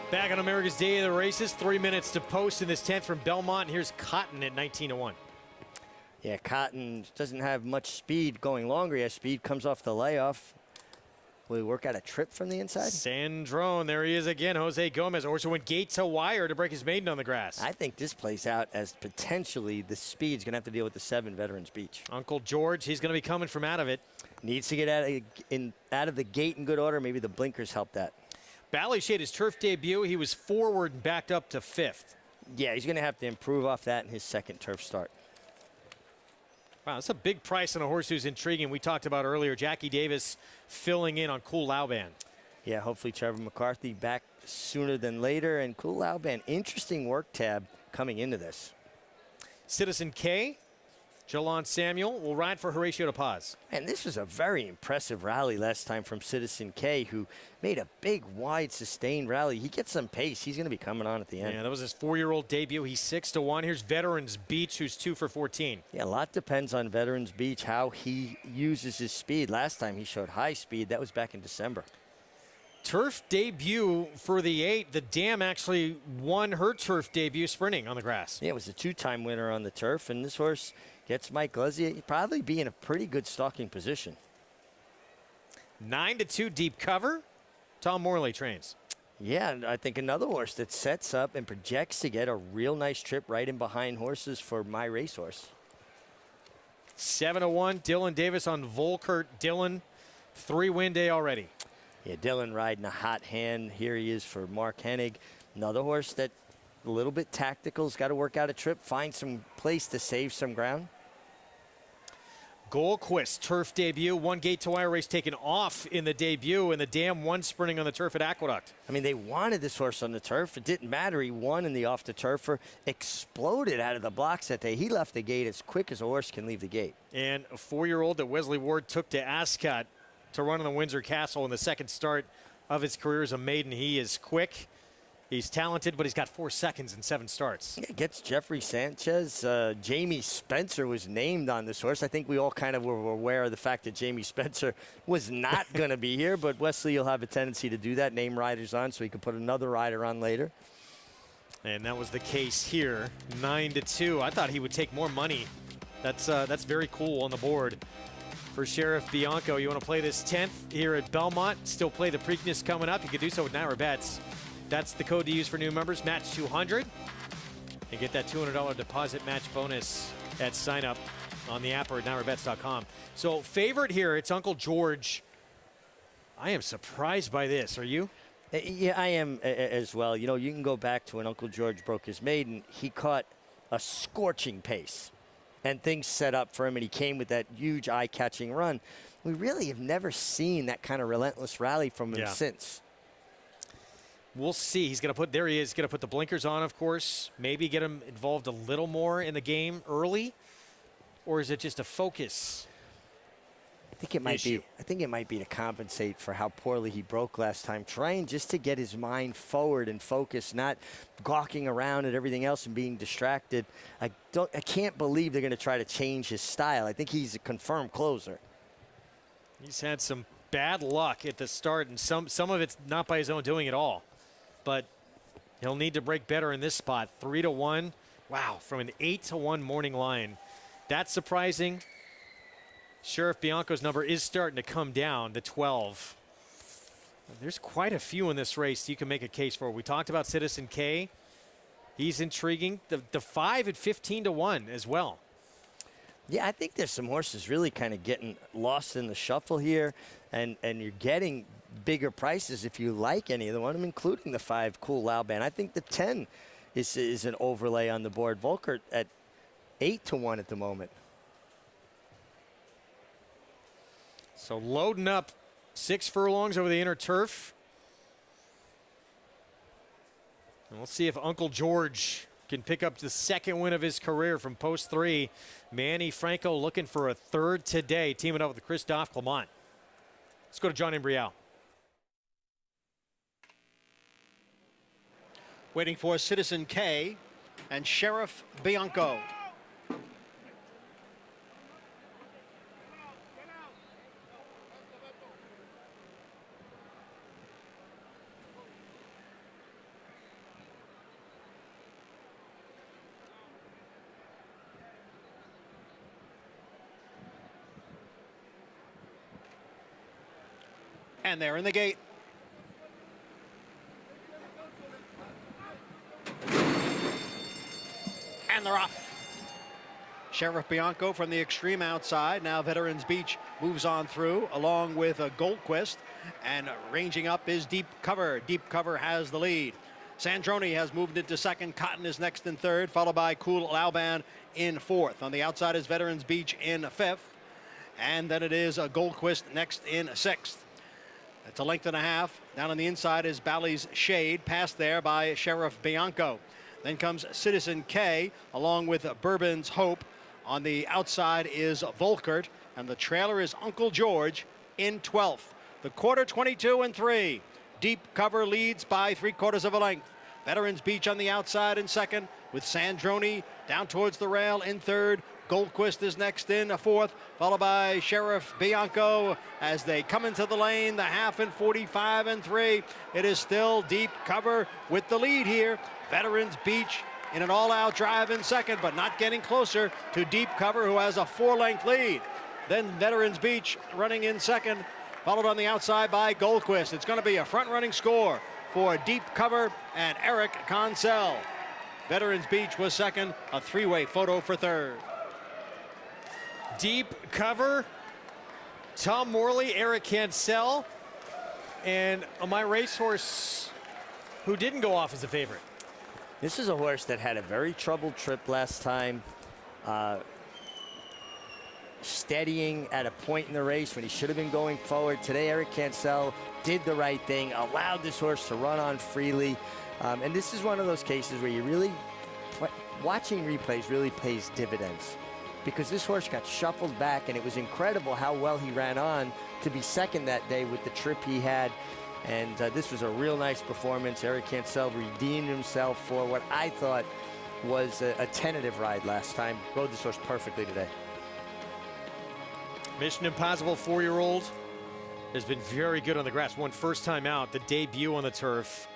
Speaker 9: Back on America's Day of the Races, 3 minutes to post in this 10th from Belmont. Here's Cotton at 19-1.
Speaker 11: Yeah, Cotton doesn't have much speed going longer. He has speed, comes off the layoff. Will he work out a trip from the inside?
Speaker 9: Sandrone, there he is again. Jose Gomez also went gate to wire to break his maiden on the grass.
Speaker 11: I think this plays out as potentially the speed's going to have to deal with the 7 Veterans Beach.
Speaker 9: Uncle George, he's going to be coming from out of it.
Speaker 11: Needs to get out of the gate in good order. Maybe the blinkers help that.
Speaker 9: Ballyshade, his turf debut, he was forward and backed up to 5th.
Speaker 11: Yeah, he's going to have to improve off that in his second turf start.
Speaker 9: Wow, that's a big price on a horse who's intriguing. We talked about earlier, Jackie Davis filling in on Cool Lauban.
Speaker 11: Yeah, hopefully Trevor McCarthy back sooner than later. And Cool Lauban, interesting work tab coming into this.
Speaker 9: Citizen K, Jalon Samuel will ride for Horatio de Paz.
Speaker 11: And this was a very impressive rally last time from Citizen K, who made a big, wide, sustained rally. He gets some pace. He's going to be coming on at the end.
Speaker 9: Yeah, that was his 4-year-old debut. He's 6-1. Here's Veterans Beach, who's 2 for 14.
Speaker 11: Yeah, a lot depends on Veterans Beach, how he uses his speed. Last time he showed high speed. That was back in December.
Speaker 9: Turf debut for the 8. The Dam actually won her turf debut sprinting on the grass.
Speaker 11: Yeah, it was a 2-time winner on the turf, and this horse gets Mike Glezier, probably be in a pretty good stalking position.
Speaker 9: 9-2 deep cover. Tom Morley trains.
Speaker 11: Yeah, and I think another horse that sets up and projects to get a real nice trip right in behind horses for my racehorse.
Speaker 9: 7-1, Dylan Davis on Volkert. Dylan, 3-win day already.
Speaker 11: Yeah, Dylan riding a hot hand. Here he is for Mark Hennig. Another horse that a little bit tactical. Has got to work out a trip, find some place to save some ground.
Speaker 9: Goldquist, turf debut. 1 gate to wire race taken off in the debut, and the Dam won sprinting on the turf at Aqueduct.
Speaker 11: I mean, they wanted this horse on the turf. It didn't matter. He won in the off the turfer. Exploded out of the blocks that day. He left the gate as quick as a horse can leave the gate.
Speaker 9: And a 4-year-old that Wesley Ward took to Ascot to run in the Windsor Castle in the second start of his career as a maiden. He is quick. He's talented, but he's got 4 seconds in 7 starts.
Speaker 11: Yeah, gets Jeffrey Sanchez. Jamie Spencer was named on this horse. I think we all kind of were aware of the fact that Jamie Spencer was not going to be here, but Wesley will have a tendency to do that, name riders on, so he can put another rider on later.
Speaker 9: And that was the case here, 9-2. I thought he would take more money. That's very cool on the board for Sheriff Bianco. You want to play this 10th here at Belmont, still play the Preakness coming up. You could do so with Naira Bets. That's the code to use for new members, match 200. And get that $200 deposit match bonus at sign up on the app or at NairaBets.com. So favorite here, it's Uncle George. I am surprised by this. Are you?
Speaker 11: Yeah, I am as well. You know, you can go back to when Uncle George broke his maiden. He caught a scorching pace, and things set up for him, and he came with that huge eye-catching run. We really have never seen that kind of relentless rally from him since.
Speaker 9: We'll see. He's going to put, there he is, going to put the blinkers on, of course. Maybe get him involved a little more in the game early, or is it just a focus?
Speaker 11: I think it might be. I think it might be to compensate for how poorly he broke last time. Trying just to get his mind forward and focused, not gawking around at everything else and being distracted. I can't believe they're going to try to change his style. I think he's a confirmed closer.
Speaker 9: He's had some bad luck at the start, and some of it's not by his own doing at all. But he'll need to break better in this spot. 3-1. Wow, from an 8-1 morning line. That's surprising. Sheriff Bianco's number is starting to come down to 12. There's quite a few in this race you can make a case for. We talked about Citizen K. He's intriguing. The 5 at 15-1 as well.
Speaker 11: Yeah, I think there's some horses really kind of getting lost in the shuffle here, and you're getting bigger prices if you like any of them, including the 5 Cool Lauban. I think the 10 is an overlay on the board. Volkert at 8-1 at the moment.
Speaker 9: So loading up 6 furlongs over the inner turf. And we'll see if Uncle George can pick up the second win of his career from post 3. Manny Franco looking for a third today, teaming up with Christophe Clement. Let's go to John Imbrial.
Speaker 12: Waiting for Citizen K and Sheriff Bianco. And they're in the gate. And they're off. Sheriff Bianco from the extreme outside. Now Veterans Beach moves on through along with Goldquist. And ranging up is Deep Cover. Deep Cover has the lead. Sandroni has moved into second. Cotton is next in third, followed by Cool Lauban in fourth. On the outside is Veterans Beach in fifth. And then it is Goldquist next in sixth. It's a length and a half. Down on the inside is Bally's Shade, passed there by Sheriff Bianco. Then comes Citizen K, along with Bourbon's Hope. On the outside is Volkert, and the trailer is Uncle George in 12th. The quarter 22-3. Deep Cover leads by 3/4 of a length. Veterans Beach on the outside in second, with Sandroni down towards the rail in third. Goldquist is next in fourth, followed by Sheriff Bianco as they come into the lane, the half in 45-3. It is still Deep Cover with the lead here. Veterans Beach in an all-out drive in second, but not getting closer to Deep Cover, who has a 4-length lead. Then Veterans Beach running in second, followed on the outside by Goldquist. It's going to be a front-running score for Deep Cover and Eric Consell. Veterans Beach was second, a 3-way photo for third.
Speaker 9: Deep Cover, Tom Morley, Eric Cancel, and my racehorse who didn't go off as a favorite.
Speaker 11: This is a horse that had a very troubled trip last time, steadying at a point in the race when he should have been going forward. Today, Eric Cancel did the right thing, allowed this horse to run on freely. And this is one of those cases where you really, watching replays really pays dividends, because this horse got shuffled back, and it was incredible how well he ran on to be second that day with the trip he had. And this was a real nice performance. Eric Cancel redeemed himself for what I thought was a tentative ride last time. Rode this horse perfectly today.
Speaker 9: Mission Impossible 4-year-old has been very good on the grass. Won first time out, the debut on the turf.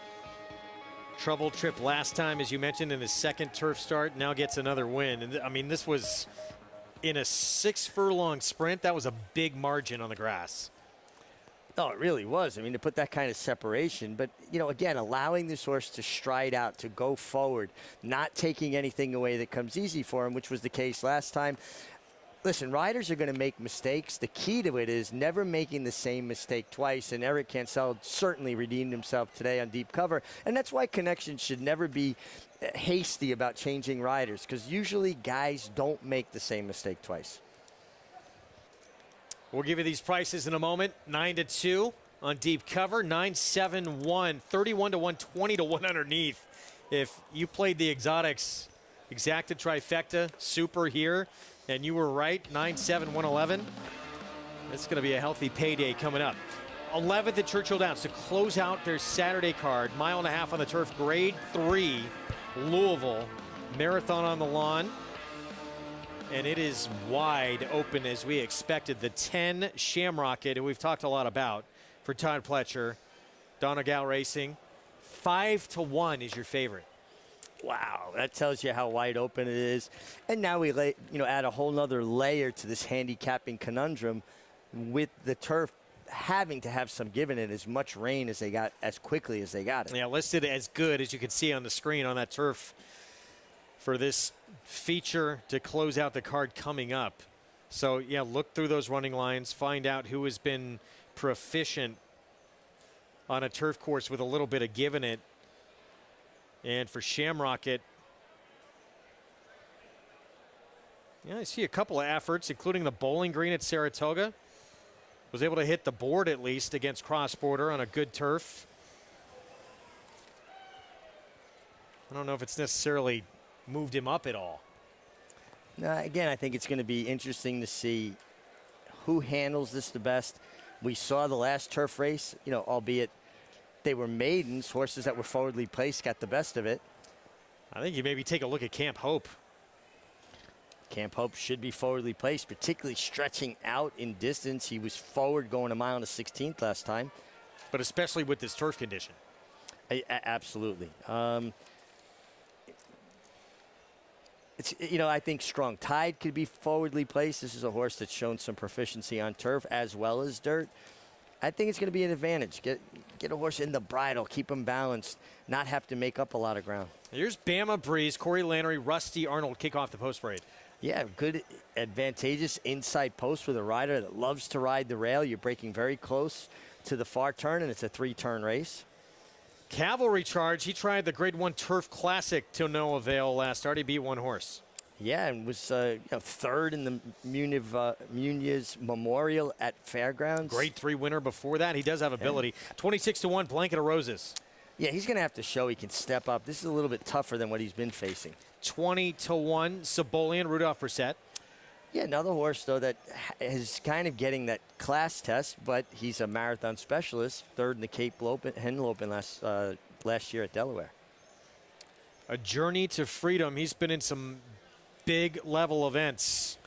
Speaker 9: Trouble trip last time, as you mentioned, in his second turf start. Now gets another win. And I mean, this was in a 6-furlong sprint. That was a big margin on the grass.
Speaker 11: Oh, it really was. I mean, to put that kind of separation. But, you know, again, allowing this horse to stride out, to go forward, not taking anything away that comes easy for him, which was the case last time. Listen, riders are going to make mistakes. The key to it is never making the same mistake twice, and Eric Cancel certainly redeemed himself today on deep cover, and that's why Connection should never be hasty about changing riders, because usually guys don't make the same mistake twice.
Speaker 9: We'll give you these prices in a moment. 9-2 on deep cover, 9-7-1, 31-1, 20-1 underneath. If you played the exotics, exacta trifecta, super here, and you were right, 9-7, 111. It's going to be a healthy payday coming up. 11th at Churchill Downs to close out their Saturday card. 1.5 miles on the turf, grade 3, Louisville. Marathon on the lawn. And it is wide open as we expected. The 10 Shamrocket, who we've talked a lot about, for Todd Pletcher. Donegal Racing. 5-1 is your favorite.
Speaker 11: Wow, that tells you how wide open it is. And now we add a whole nother layer to this handicapping conundrum with the turf having to have some give in it, as much rain as they got, as quickly as they got it.
Speaker 9: Yeah, listed as good, as you can see on the screen on that turf for this feature to close out the card coming up. So, yeah, look through those running lines, find out who has been proficient on a turf course with a little bit of give in it. And for Shamrocket, yeah, I see a couple of efforts, including the Bowling Green at Saratoga. Was able to hit the board at least against Cross Border on a good turf. I don't know if it's necessarily moved him up at all.
Speaker 11: Again, I think it's going to be interesting to see who handles this the best. We saw the last turf race, albeit they were maidens, horses that were forwardly placed got the best of it.
Speaker 9: I think you maybe take a look at Camp Hope.
Speaker 11: Camp Hope should be forwardly placed, particularly stretching out in distance. He was forward going 1 mile and 1/16 last time.
Speaker 9: But especially with this turf condition.
Speaker 11: Absolutely. I think Strong Tide could be forwardly placed. This is a horse that's shown some proficiency on turf as well as dirt. I think it's going to be an advantage. Get a horse in the bridle, keep him balanced, not have to make up a lot of ground.
Speaker 9: Here's Bama Breeze, Corey Lannery, Rusty Arnold kick off the post parade.
Speaker 11: Yeah, good, advantageous inside post with a rider that loves to ride the rail. You're breaking very close to the far turn, and it's a 3-turn race.
Speaker 9: Cavalry Charge, he tried the Grade 1 Turf Classic to no avail last start. He beat one horse.
Speaker 11: Yeah, and was third in the Muniz Memorial at Fairgrounds.
Speaker 9: Grade 3 winner before that. He does have ability. 26-1, Blanket of Roses.
Speaker 11: Yeah, he's going to have to show he can step up. This is a little bit tougher than what he's been facing.
Speaker 9: 20-1, Sabolian, Rudolph Brissett.
Speaker 11: Yeah, another horse, though, that is kind of getting that class test, but he's a marathon specialist, third in the Cape Henlopen last year at Delaware.
Speaker 9: A Journey to Freedom. He's been in some big level events.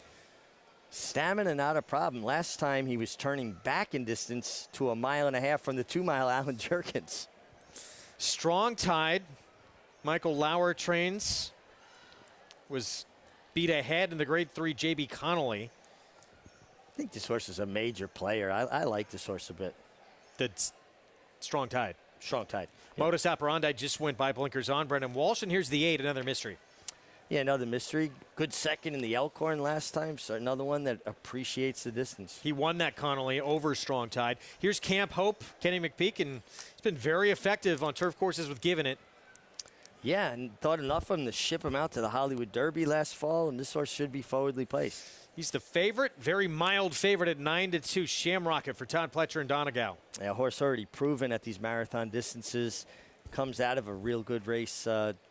Speaker 11: Stamina, not a problem. Last time he was turning back in distance to 1.5 miles from the 2-mile Alan Jerkins.
Speaker 9: Strong Tide. Michael Lauer trains. Was beat ahead in the Grade 3 J.B. Connolly.
Speaker 11: I think this horse is a major player. I like this horse a bit.
Speaker 9: That's Strong Tide.
Speaker 11: Strong Tide.
Speaker 9: Modus Operandi just went by, blinkers on. Brendan Walsh, and here's the 8, another mystery.
Speaker 11: Yeah, another mystery. Good second in the Elkhorn last time, so another one that appreciates the distance.
Speaker 9: He won that Connolly over Strong Tide. Here's Camp Hope, Kenny McPeak, and he's been very effective on turf courses with giving it.
Speaker 11: Yeah, and thought enough of him to ship him out to the Hollywood Derby last fall, and this horse should be forwardly placed.
Speaker 9: He's the favorite, very mild favorite at 9-2, Shamrocket for Todd Pletcher and Donegal.
Speaker 11: Yeah, a horse already proven at these marathon distances. Comes out of a real good race.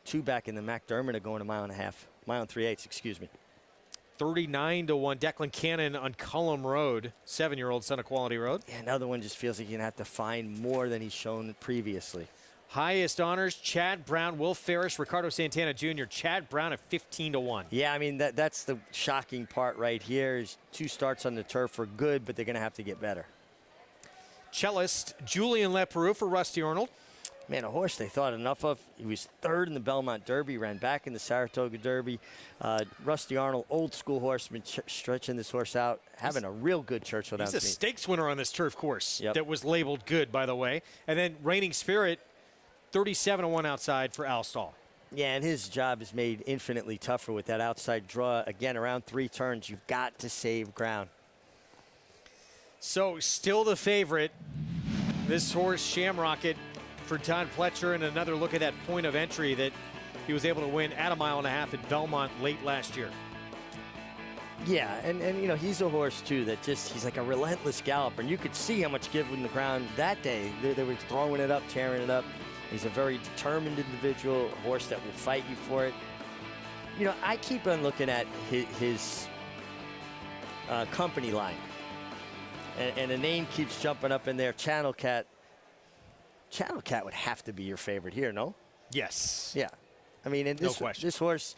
Speaker 11: 2 back in the McDermott going 1.5 miles, 1.5 miles and 3/8, excuse me.
Speaker 9: 39-1, Declan Cannon on Cullum Road, 7-year-old son of Quality Road.
Speaker 11: Yeah, another one just feels like you're going to have to find more than he's shown previously.
Speaker 9: Highest honors, Chad Brown, Will Ferris, Ricardo Santana Jr. Chad Brown at 15-1.
Speaker 11: Yeah, I mean, that's the shocking part right here is 2 starts on the turf are good, but they're going to have to get better.
Speaker 9: Cellist, Julian Leperoux for Rusty Arnold.
Speaker 11: Man, a horse they thought enough of. He was third in the Belmont Derby, ran back in the Saratoga Derby. Rusty Arnold, old school horseman, stretching this horse out, having a real good Churchill Downs meet.
Speaker 9: He's a stakes winner on this turf course that was labeled good, by the way. And then Reigning Spirit, 37-1 outside for Al Stahl.
Speaker 11: Yeah, and his job is made infinitely tougher with that outside draw. Again, around 3 turns, you've got to save ground.
Speaker 9: So still the favorite, this horse Shamrocket for Todd Pletcher, and another look at that point of entry that he was able to win at 1.5 miles at Belmont late last year.
Speaker 11: Yeah, and you know, he's a horse, too, that he's like a relentless galloper. And you could see how much give him the ground that day. They were throwing it up, tearing it up. He's a very determined individual, a horse that will fight you for it. You know, I keep on looking at his company line. And a name keeps jumping up in there, Channel Cat. Channel Cat would have to be your favorite here, no?
Speaker 9: Yes.
Speaker 11: Yeah. I mean, and this horse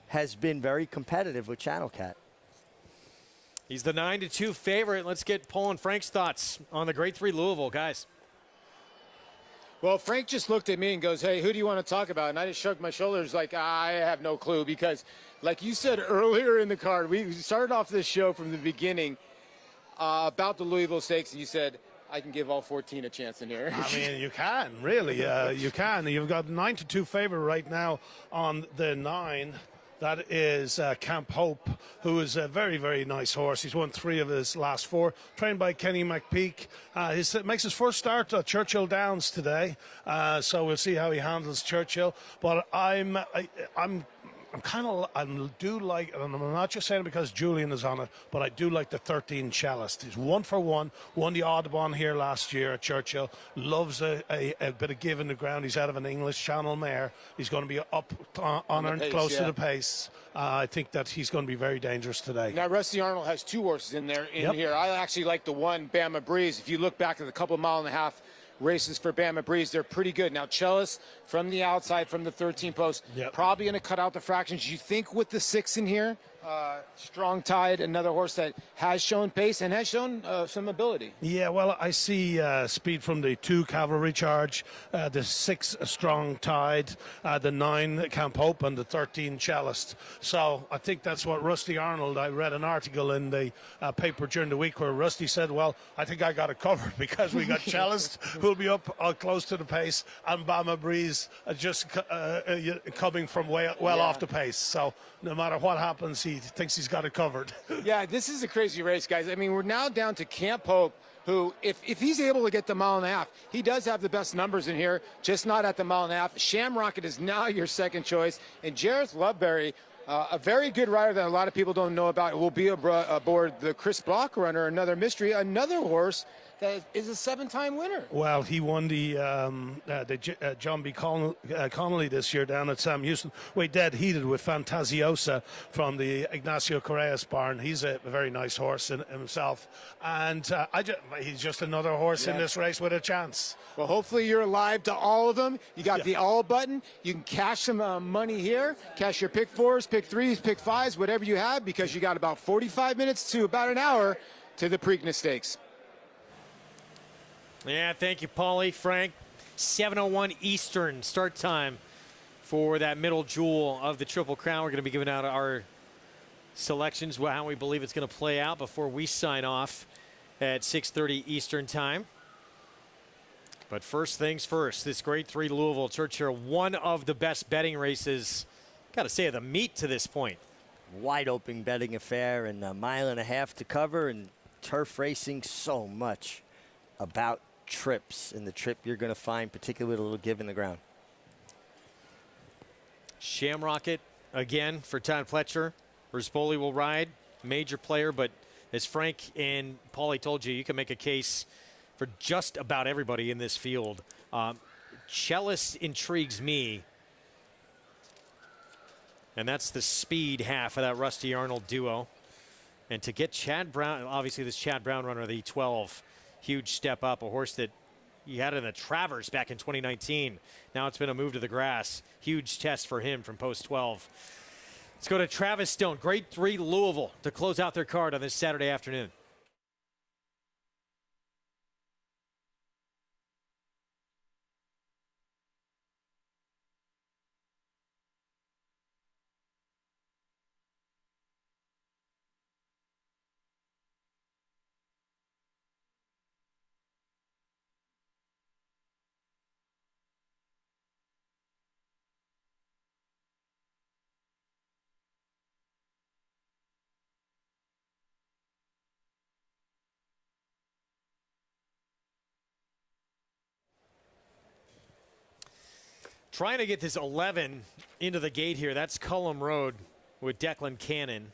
Speaker 11: has been very competitive with Channel Cat.
Speaker 9: He's the 9-2 favorite. Let's get Paul and Frank's thoughts on the Grade 3 Louisville, guys.
Speaker 5: Well, Frank just looked at me and goes, hey, who do you want to talk about? And I just shrugged my shoulders like, I have no clue, because like you said earlier in the card, we started off this show from the beginning about the Louisville Stakes, and you said, I can give all 14 a chance in here.
Speaker 4: I mean, you can, really. You can. You've got 9-2 favorite right now on the 9. That is Camp Hope, who is a very, very nice horse. He's won 3 of his last 4, trained by Kenny McPeak. He makes his first start at Churchill Downs today, so we'll see how he handles Churchill. But I'm kind of, I do like, and I'm not just saying it because Julian is on it, but I do like the 13 Cellist. He's 1 for 1, won the odd one here last year at Churchill, loves a bit of give in the ground. He's out of an English Channel mare. He's going to be up on her, close to the pace. I think that he's going to be very dangerous today.
Speaker 5: Now, Rusty Arnold has 2 horses in here. I actually like the one, Bama Breeze. If you look back at the couple mile-and-a-half races for Bama Breeze, they're pretty good. Now, Chellis from the outside, from the 13 post, probably going to cut out the fractions. You think with the 6 in here, Strong Tide, another horse that has shown pace and has shown some ability.
Speaker 4: Yeah, well, I see speed from the 2 Cavalry Charge, the 6 Strong Tide, the 9 Camp Hope, and the 13 Cellist. So I think that's what Rusty Arnold, I read an article in the paper during the week where Rusty said, well, I think I got it covered because we got Cellist, who'll be up close to the pace, and Bama Breeze just coming from well off the pace. So no matter what happens, he thinks he's got it covered.
Speaker 5: Yeah, this is a crazy race, guys. I mean, we're now down to Camp Hope, who, if he's able to get the 1.5 miles, he does have the best numbers in here, just not at the 1.5 miles. Shamrocket is now your second choice. And Jareth Loveberry, a very good rider that a lot of people don't know about, will be aboard the Chris Block runner, another mystery, another horse that is a 7-time winner.
Speaker 4: Well, he won the John B. Connolly this year down at Sam Houston. Dead heated with Fantasiosa from the Ignacio Correas barn. He's a very nice horse in himself. And he's just another horse in this race with a chance.
Speaker 5: Well, hopefully you're alive to all of them. You got the all button. You can cash some money here. Cash your pick 4s, pick 3s, pick 5s, whatever you have, because you got about 45 minutes to about an hour to the Preakness Stakes.
Speaker 9: Yeah, thank you, Paulie. Frank, 7:01 Eastern start time for that middle jewel of the Triple Crown. We're going to be giving out our selections, how we believe it's going to play out before we sign off at 6:30 Eastern time. But first things first, this Grade 3 Louisville Churchill, one of the best betting races, got to say, the meet to this point.
Speaker 11: Wide open betting affair and 1.5 miles to cover, and turf racing, so much about trips, and the trip you're going to find, particularly with a little give in the ground.
Speaker 9: Shamrocket again for Todd Pletcher. Rispoli will ride, major player, but as Frank and Paulie told you, you can make a case for just about everybody in this field. Cellist intrigues me, and that's the speed half of that Rusty Arnold duo. And to get Chad Brown, obviously this Chad Brown runner, the 12, huge step up, a horse that he had in the Travers back in 2019. Now it's been a move to the grass. Huge test for him from post 12. Let's go to Travis Stone, Grade 3 Louisville, to close out their card on this Saturday afternoon. Trying to get this 11 into the gate here. That's Cullum Road with Declan Cannon.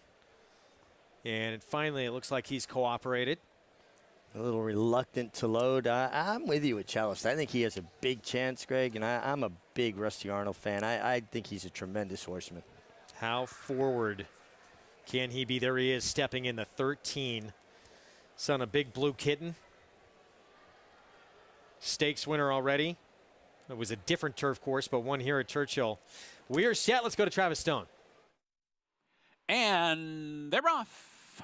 Speaker 9: And finally, it looks like he's cooperated.
Speaker 11: A little reluctant to load. I'm with you with Cellist. I think he has a big chance, Greg, and I'm a big Rusty Arnold fan. I think he's a tremendous horseman.
Speaker 9: How forward can he be? There he is, stepping in the 13. Son of Big Blue Kitten. Stakes winner already. It was a different turf course, but one here at Churchill. We are set. Let's go to Travis Stone.
Speaker 6: And they're off.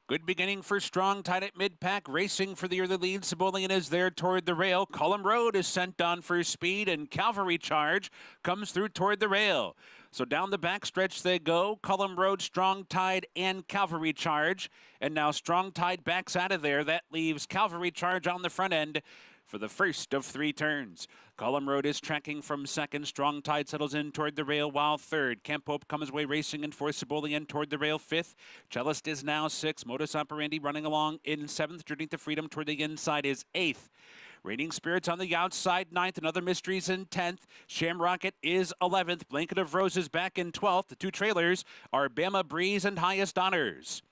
Speaker 6: Good beginning for Strong Tide at mid-pack. Racing for the early lead. Cibolian is there toward the rail. Cullum Road is sent on for speed, and Cavalry Charge comes through toward the rail. So down the backstretch they go. Cullum Road, Strong Tide, and Cavalry Charge. And now Strong Tide backs out of there. That leaves Cavalry Charge on the front end for the first of 3 turns. Cullum Road is tracking from second. Strong Tide settles in toward the rail while third. Camp Hope comes away racing in fourth. Cibolian toward the rail fifth. Cellist is now sixth. Modus Operandi running along in seventh. Journey to Freedom toward the inside is eighth. Raining Spirits on the outside, 9th, and Other Mysteries in 10th. Shamrocket is 11th. Blanket of Roses back in 12th. The 2 trailers are Bama Breeze and Highest Honors.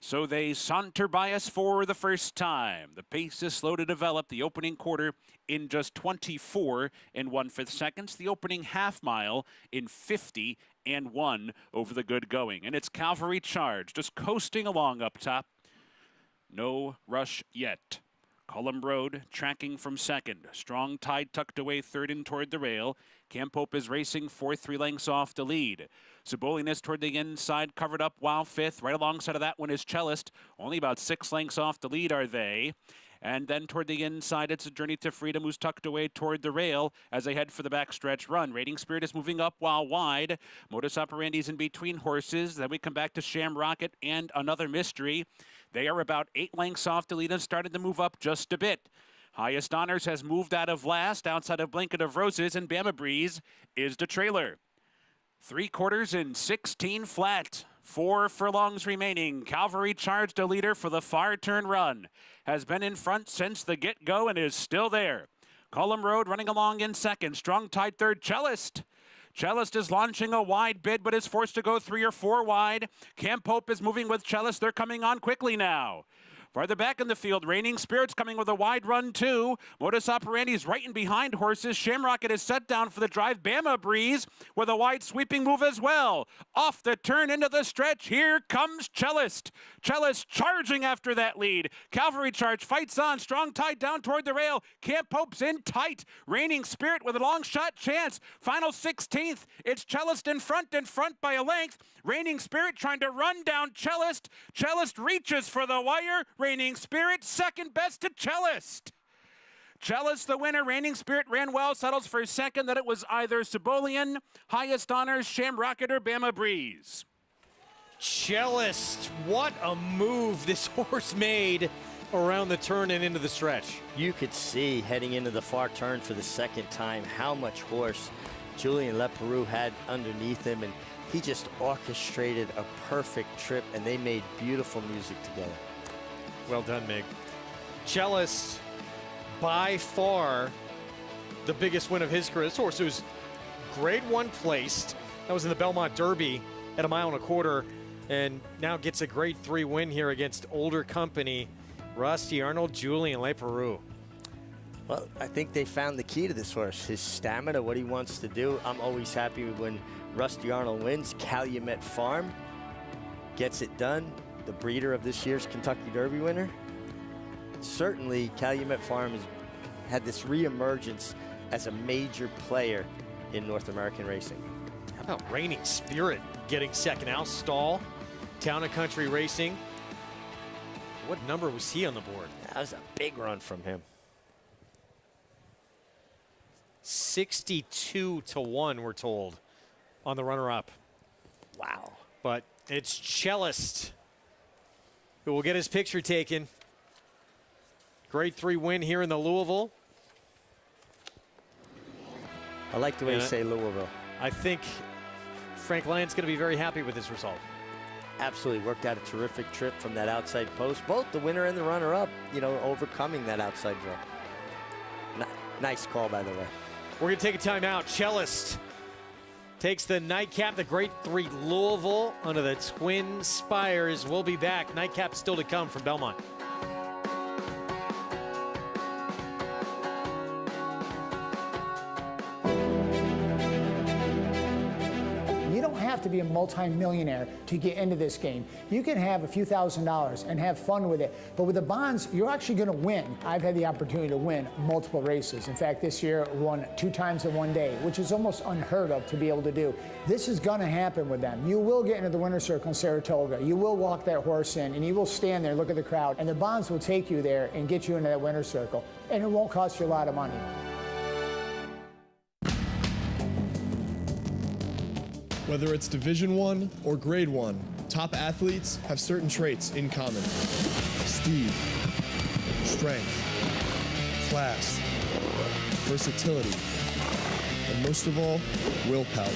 Speaker 6: So they saunter by us for the first time. The pace is slow to develop. The opening quarter in just 24 1/5 seconds. The opening half mile in 50 1 over the good going. And it's Cavalry Charge just coasting along up top. No rush yet. Cullum Road tracking from second. Strong Tide tucked away third and toward the rail. Camp Hope is racing fourth, 3 lengths off the lead. Cibolian is toward the inside, covered up while fifth. Right alongside of that one is Cellist. Only about 6 lengths off the lead are they. And then toward the inside, it's a Journey to Freedom who's tucked away toward the rail as they head for the backstretch run. Raining Spirit is moving up while wide. Modus Operandi's in between horses. Then we come back to Shamrocket and Another Mystery. They are about 8 lengths off the lead and started to move up just a bit. Highest Honors has moved out of last, outside of Blanket of Roses, and Bama Breeze is the trailer. 3/4 in 16 flat. 4 furlongs remaining. Cavalry Charge, the leader for the far turn run, has been in front since the get-go and is still there. Cullum Road running along in second. Strong Tide third. Cellist. Cellist is launching a wide bid, but is forced to go 3 or 4 wide. Camp Hope is moving with Cellist. They're coming on quickly now. Farther back in the field, Raining Spirits coming with a wide run too. Modus Operandi is right in behind horses. Shamrocket is set down for the drive. Bama Breeze with a wide sweeping move as well. Off the turn into the stretch, here comes Cellist. Cellist charging after that lead. Cavalry Charge fights on. Strong Tide down toward the rail. Camp Hope's in tight. Raining Spirit with a long shot chance. Final 16th. It's Cellist in front by a length. Raining Spirit trying to run down Cellist. Cellist reaches for the wire. Raining Spirit second best to Cellist. Cellist the winner. Raining Spirit ran well, settles for second. That it was either Cibolian, Highest Honors, Shamrocket, or Bama Breeze.
Speaker 9: Cellist, what a move this horse made around the turn and into the stretch.
Speaker 11: You could see heading into the far turn for the second time how much horse Julien Leparoux had underneath him, and he just orchestrated a perfect trip, and they made beautiful music together.
Speaker 9: Well done, Mig. Cellist, by far the biggest win of his career. This horse was grade 1 placed. That was in the Belmont Derby at 1.25 miles, and now gets a grade 3 win here against older company, Rusty Arnold, Julien Leparoux.
Speaker 11: Well, I think they found the key to this horse, his stamina, what he wants to do. I'm always happy when Rusty Arnold wins. Calumet Farm gets it done. The breeder of this year's Kentucky Derby winner. Certainly, Calumet Farm has had this reemergence as a major player in North American racing.
Speaker 9: How about Raining Spirit getting second? Al Stall, Town and Country Racing. What number was he on the board?
Speaker 11: That was a big run from him.
Speaker 9: 62-1, we're told, on the runner-up.
Speaker 11: Wow.
Speaker 9: But it's Cellist who will get his picture taken. Grade 3 win here in the Louisville.
Speaker 11: I like the way you say Louisville.
Speaker 9: I think Frank Lyon's going to be very happy with this result.
Speaker 11: Absolutely. Worked out a terrific trip from that outside post. Both the winner and the runner-up, you know, overcoming that outside draw. Nice call, by the way.
Speaker 9: We're going to take a timeout. Cellist takes the nightcap, the Grade 3 Louisville under the Twin Spires. We'll be back. Nightcap still to come from Belmont.
Speaker 21: You don't have to be a multi-millionaire to get into this game. You can have a few $1,000s and have fun with it. But with the bonds, you're actually going to win. I've had the opportunity to win multiple races. In fact, this year I won 2 times in one day, which is almost unheard of to be able to do. This is going to happen with them. You will get into the winner's circle in Saratoga. You will walk that horse in, and you will stand there, look at the crowd, and the bonds will take you there and get you into that winner's circle. And it won't cost you a lot of money.
Speaker 10: Whether it's Division I or Grade 1, top athletes have certain traits in common. Speed, strength, class, versatility, and most of all, willpower.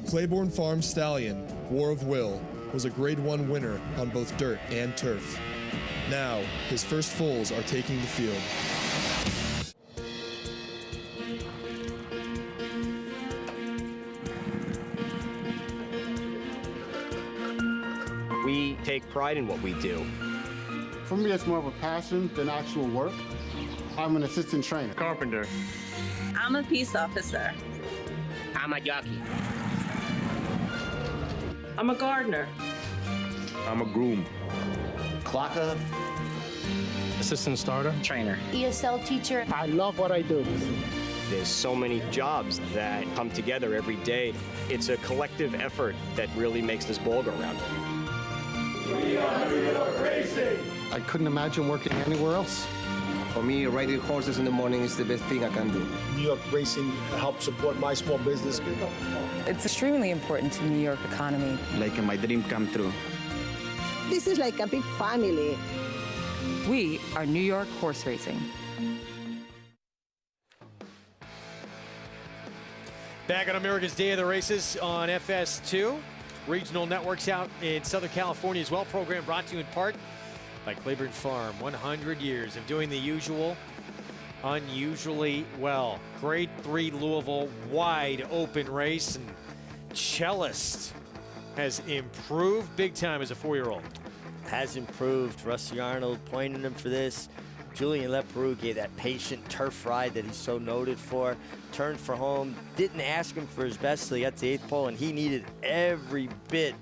Speaker 10: Claiborne Farms Stallion, War of Will, was a Grade 1 winner on both dirt and turf. Now, his first foals are taking the field.
Speaker 15: We take pride in what we do.
Speaker 17: For me, it's more of a passion than actual work. I'm an assistant trainer.
Speaker 15: Carpenter.
Speaker 23: I'm a peace officer.
Speaker 15: I'm a jockey.
Speaker 23: I'm a gardener.
Speaker 15: I'm a groom.
Speaker 17: Clocker.
Speaker 15: Assistant starter.
Speaker 23: Trainer. ESL teacher.
Speaker 17: I love what I do.
Speaker 15: There's so many jobs that come together every day. It's a collective effort that really makes this ball go round.
Speaker 17: We are New York Racing! I couldn't imagine working anywhere else.
Speaker 25: For me, riding horses in the morning is the best thing I can do.
Speaker 26: New York Racing helps support my small business.
Speaker 27: It's extremely important to the New York economy.
Speaker 25: Like my dream come true.
Speaker 23: This is like a big family.
Speaker 27: We are New York Horse Racing.
Speaker 9: Back on America's Day of the Races on FS2. Regional networks out in Southern California as well. Program brought to you in part by Claiborne Farm. 100 years of doing the usual, unusually well. Grade 3 Louisville wide open race, and Cellist has improved big time as a 4-year-old.
Speaker 11: Has improved. Rusty Arnold pointed him for this. Julian Leperoux gave that patient turf ride that he's so noted for. Turned for home. Didn't ask him for his best till he got to the 8th pole, and he needed every bit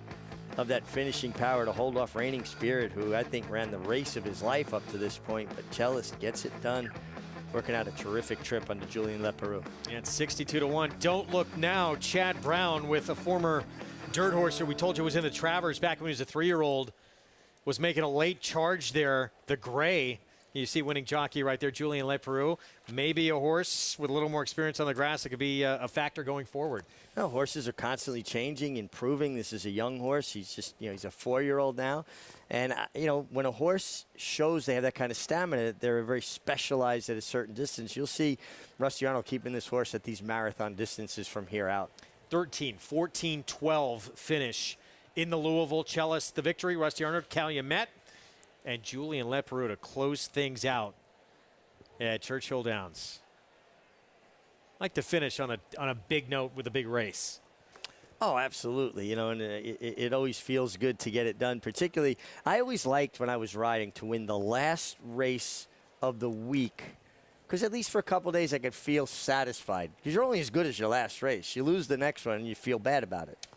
Speaker 11: of that finishing power to hold off Reigning Spirit, who I think ran the race of his life up to this point. But Cellist gets it done, working out a terrific trip under Julian Leperoux.
Speaker 9: And 62-1. Don't look now. Chad Brown, with a former dirt horse who we told you was in the Travers back when he was a 3-year-old, was making a late charge there. The gray. You see winning jockey right there, Julian Leperoux. Maybe a horse with a little more experience on the grass that could be a factor going forward.
Speaker 11: No, horses are constantly changing, improving. This is a young horse. He's just, he's a 4-year-old now. And, when a horse shows they have that kind of stamina, they're very specialized at a certain distance. You'll see Rusty Arnold keeping this horse at these marathon distances from here out.
Speaker 9: 13, 14, 12 finish in the Louisville. Cellist the victory. Rusty Arnold, Calumet, and Julian Leperoux to close things out at Churchill Downs. Like to finish on a big note with a big race.
Speaker 11: Oh, absolutely. And it always feels good to get it done. Particularly, I always liked when I was riding to win the last race of the week, because at least for a couple days I could feel satisfied. Because you're only as good as your last race. You lose the next one and you feel bad about it.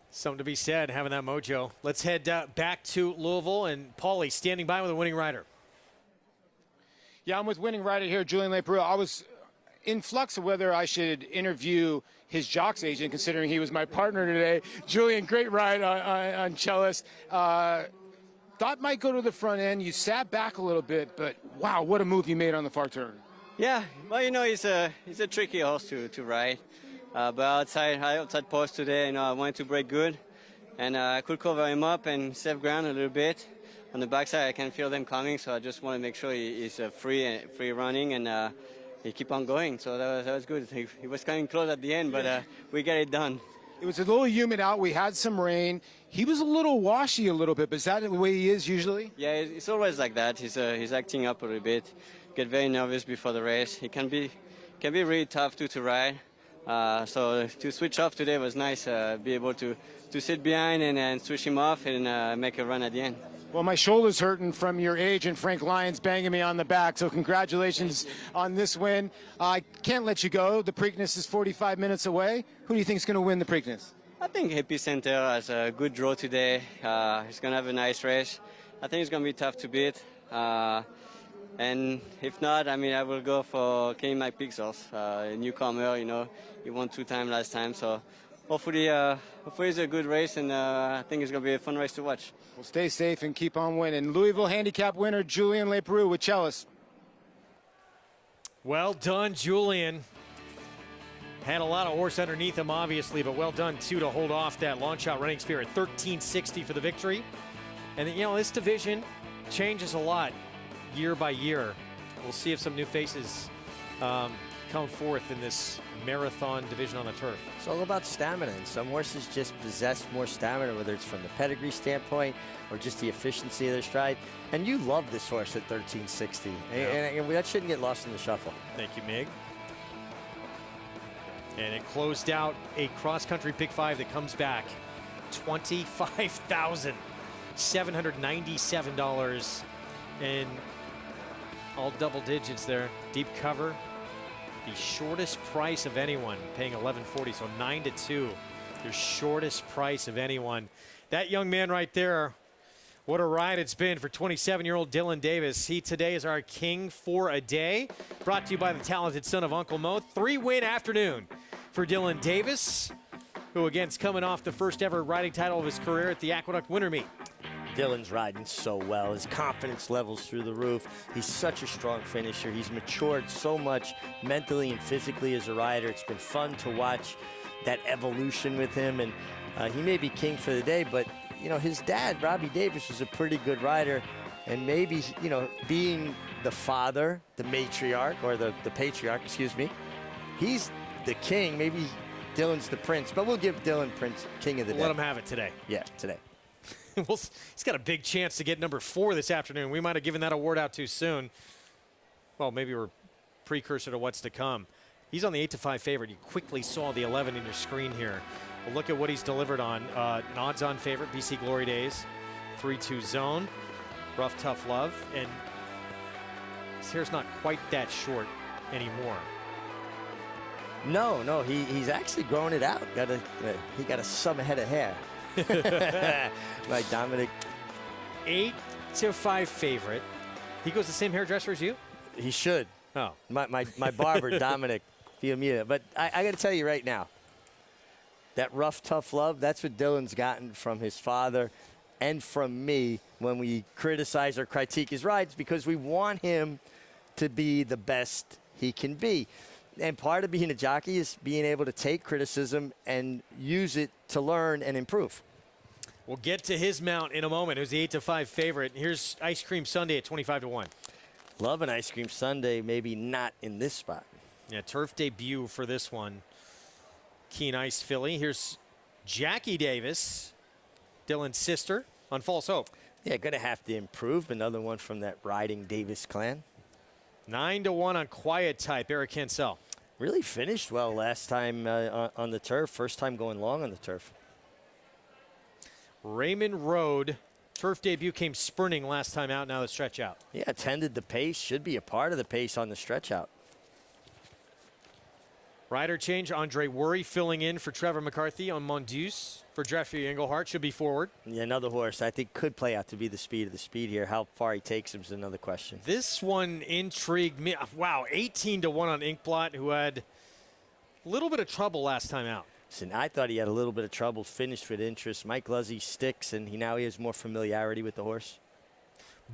Speaker 9: Something to be said, having that mojo. Let's head back to Louisville, and Paulie standing by with a winning rider.
Speaker 5: Yeah, I'm with winning rider here, Julian Leperoux. I was in flux of whether I should interview his jock's agent, considering he was my partner today. Julian, great ride on Cellist. Thought might go to the front end. You sat back a little bit, but wow, what a move you made on the far turn.
Speaker 28: Yeah, well, he's a tricky horse to ride. But outside post today, I wanted to break good, and I could cover him up and save ground a little bit. On the backside, I can feel them coming, so I just want to make sure he's free running, and he keep on going. So that was good. He was coming close at the end, but we got it done.
Speaker 5: It was a little humid out. We had some rain. He was a little washy a little bit, but is that the way he is usually?
Speaker 28: Yeah, it's always like that. He's acting up a little bit. get very nervous before the race. He can be really tough to ride. So to switch off today was nice. Be able to sit behind and switch him off and make a run at the end.
Speaker 5: Well, my shoulder's hurting from your agent, Frank Lyons, banging me on the back. So congratulations on this win. I can't let you go. The Preakness is 45 minutes away. Who do you think is going to win the Preakness?
Speaker 28: I think Epicenter has a good draw today. He's going to have a nice race. I think it's going to be tough to beat. And if not, I mean, I will go for Kenny Mike Pixels, a newcomer. You know, he won 2 times last time. So hopefully it's a good race, and I think it's going to be a fun race to watch.
Speaker 5: Well, stay safe and keep on winning. Louisville handicap winner Julien Leperoux with Chalice.
Speaker 9: Well done, Julien. Had a lot of horse underneath him, obviously, but well done, too, to hold off that long shot running spirit. 1360 for the victory. And, you know, this division changes a lot year by year. We'll see if some new faces come forth in this marathon division on the turf.
Speaker 11: It's all about stamina, and some horses just possess more stamina, whether it's from the pedigree standpoint or just the efficiency of their stride. And you love this horse at 1360, and that shouldn't get lost in the shuffle.
Speaker 9: Thank you, Mig. And it closed out a cross-country pick 5 that comes back $25,797 and all double digits there. Deep cover, the shortest price of anyone, paying $11.40, so 9-2, the shortest price of anyone. That young man right there, what a ride it's been for 27-year-old Dylan Davis. He today is our king for a day. Brought to you by the talented son of Uncle Mo. 3-win afternoon for Dylan Davis, who again is coming off the first ever riding title of his career at the Aqueduct Winter Meet.
Speaker 11: Dylan's riding so well. His confidence levels through the roof. He's such a strong finisher. He's matured so much mentally and physically as a rider. It's been fun to watch that evolution with him. And he may be king for the day, but, you know, his dad, Robbie Davis, was a pretty good rider. And maybe, you know, being the father, the matriarch, or the patriarch, excuse me, he's the king. Maybe Dylan's the prince, but we'll give Dylan Prince king of the day.
Speaker 9: Let him have it today.
Speaker 11: Yeah, today.
Speaker 9: Well, he's got a big chance to get number 4 this afternoon. We might have given that award out too soon. Well, maybe we're precursor to what's to come. He's on the 8-5 favorite. You quickly saw the 11 in your screen here. Well, look at what he's delivered on. An odds-on favorite, BC Glory Days, 3-2 zone, Rough Tough Love, and his hair's not quite that short anymore.
Speaker 11: No, he's actually growing it out. He got a some head of hair. Right, Dominic.
Speaker 9: 8-5 favorite. He goes the same hairdresser as you?
Speaker 11: He should.
Speaker 9: Oh.
Speaker 11: My barber, Dominic Fiamita. But I got to tell you right now, that Rough Tough Love, that's what Dylan's gotten from his father and from me when we criticize or critique his rides, because we want him to be the best he can be. And part of being a jockey is being able to take criticism and use it to learn and improve.
Speaker 9: We'll get to his mount in a moment. It was the 8-5 favorite. Here's Ice Cream Sunday at 25-1.
Speaker 11: Love an Ice Cream Sunday, maybe not in this spot.
Speaker 9: Yeah, turf debut for this one. Keen Ice filly. Here's Jackie Davis, Dylan's sister, on False Hope.
Speaker 11: Yeah, going to have to improve. Another one from that riding Davis clan.
Speaker 9: 9-1 on Quiet Type, Eric Cancel.
Speaker 11: Really finished well last time on the turf. First time going long on the turf.
Speaker 9: Raymond Road, turf debut, came sprinting last time out, now the stretch out.
Speaker 11: Yeah, attended the pace, should be a part of the pace on the stretch out.
Speaker 9: Rider change, Andre Worry filling in for Trevor McCarthy on Mondeuse for Jeffrey Englehart, should be forward.
Speaker 11: Yeah, another horse I think could play out to be the speed of the speed here. How far he takes him is another question.
Speaker 9: This one intrigued me. Wow, 18-1 on Inkblot, who had a little bit of trouble last time out.
Speaker 11: Listen, I thought he had a little bit of trouble, finished with interest. Mike Luzzy sticks, and he has more familiarity with the horse.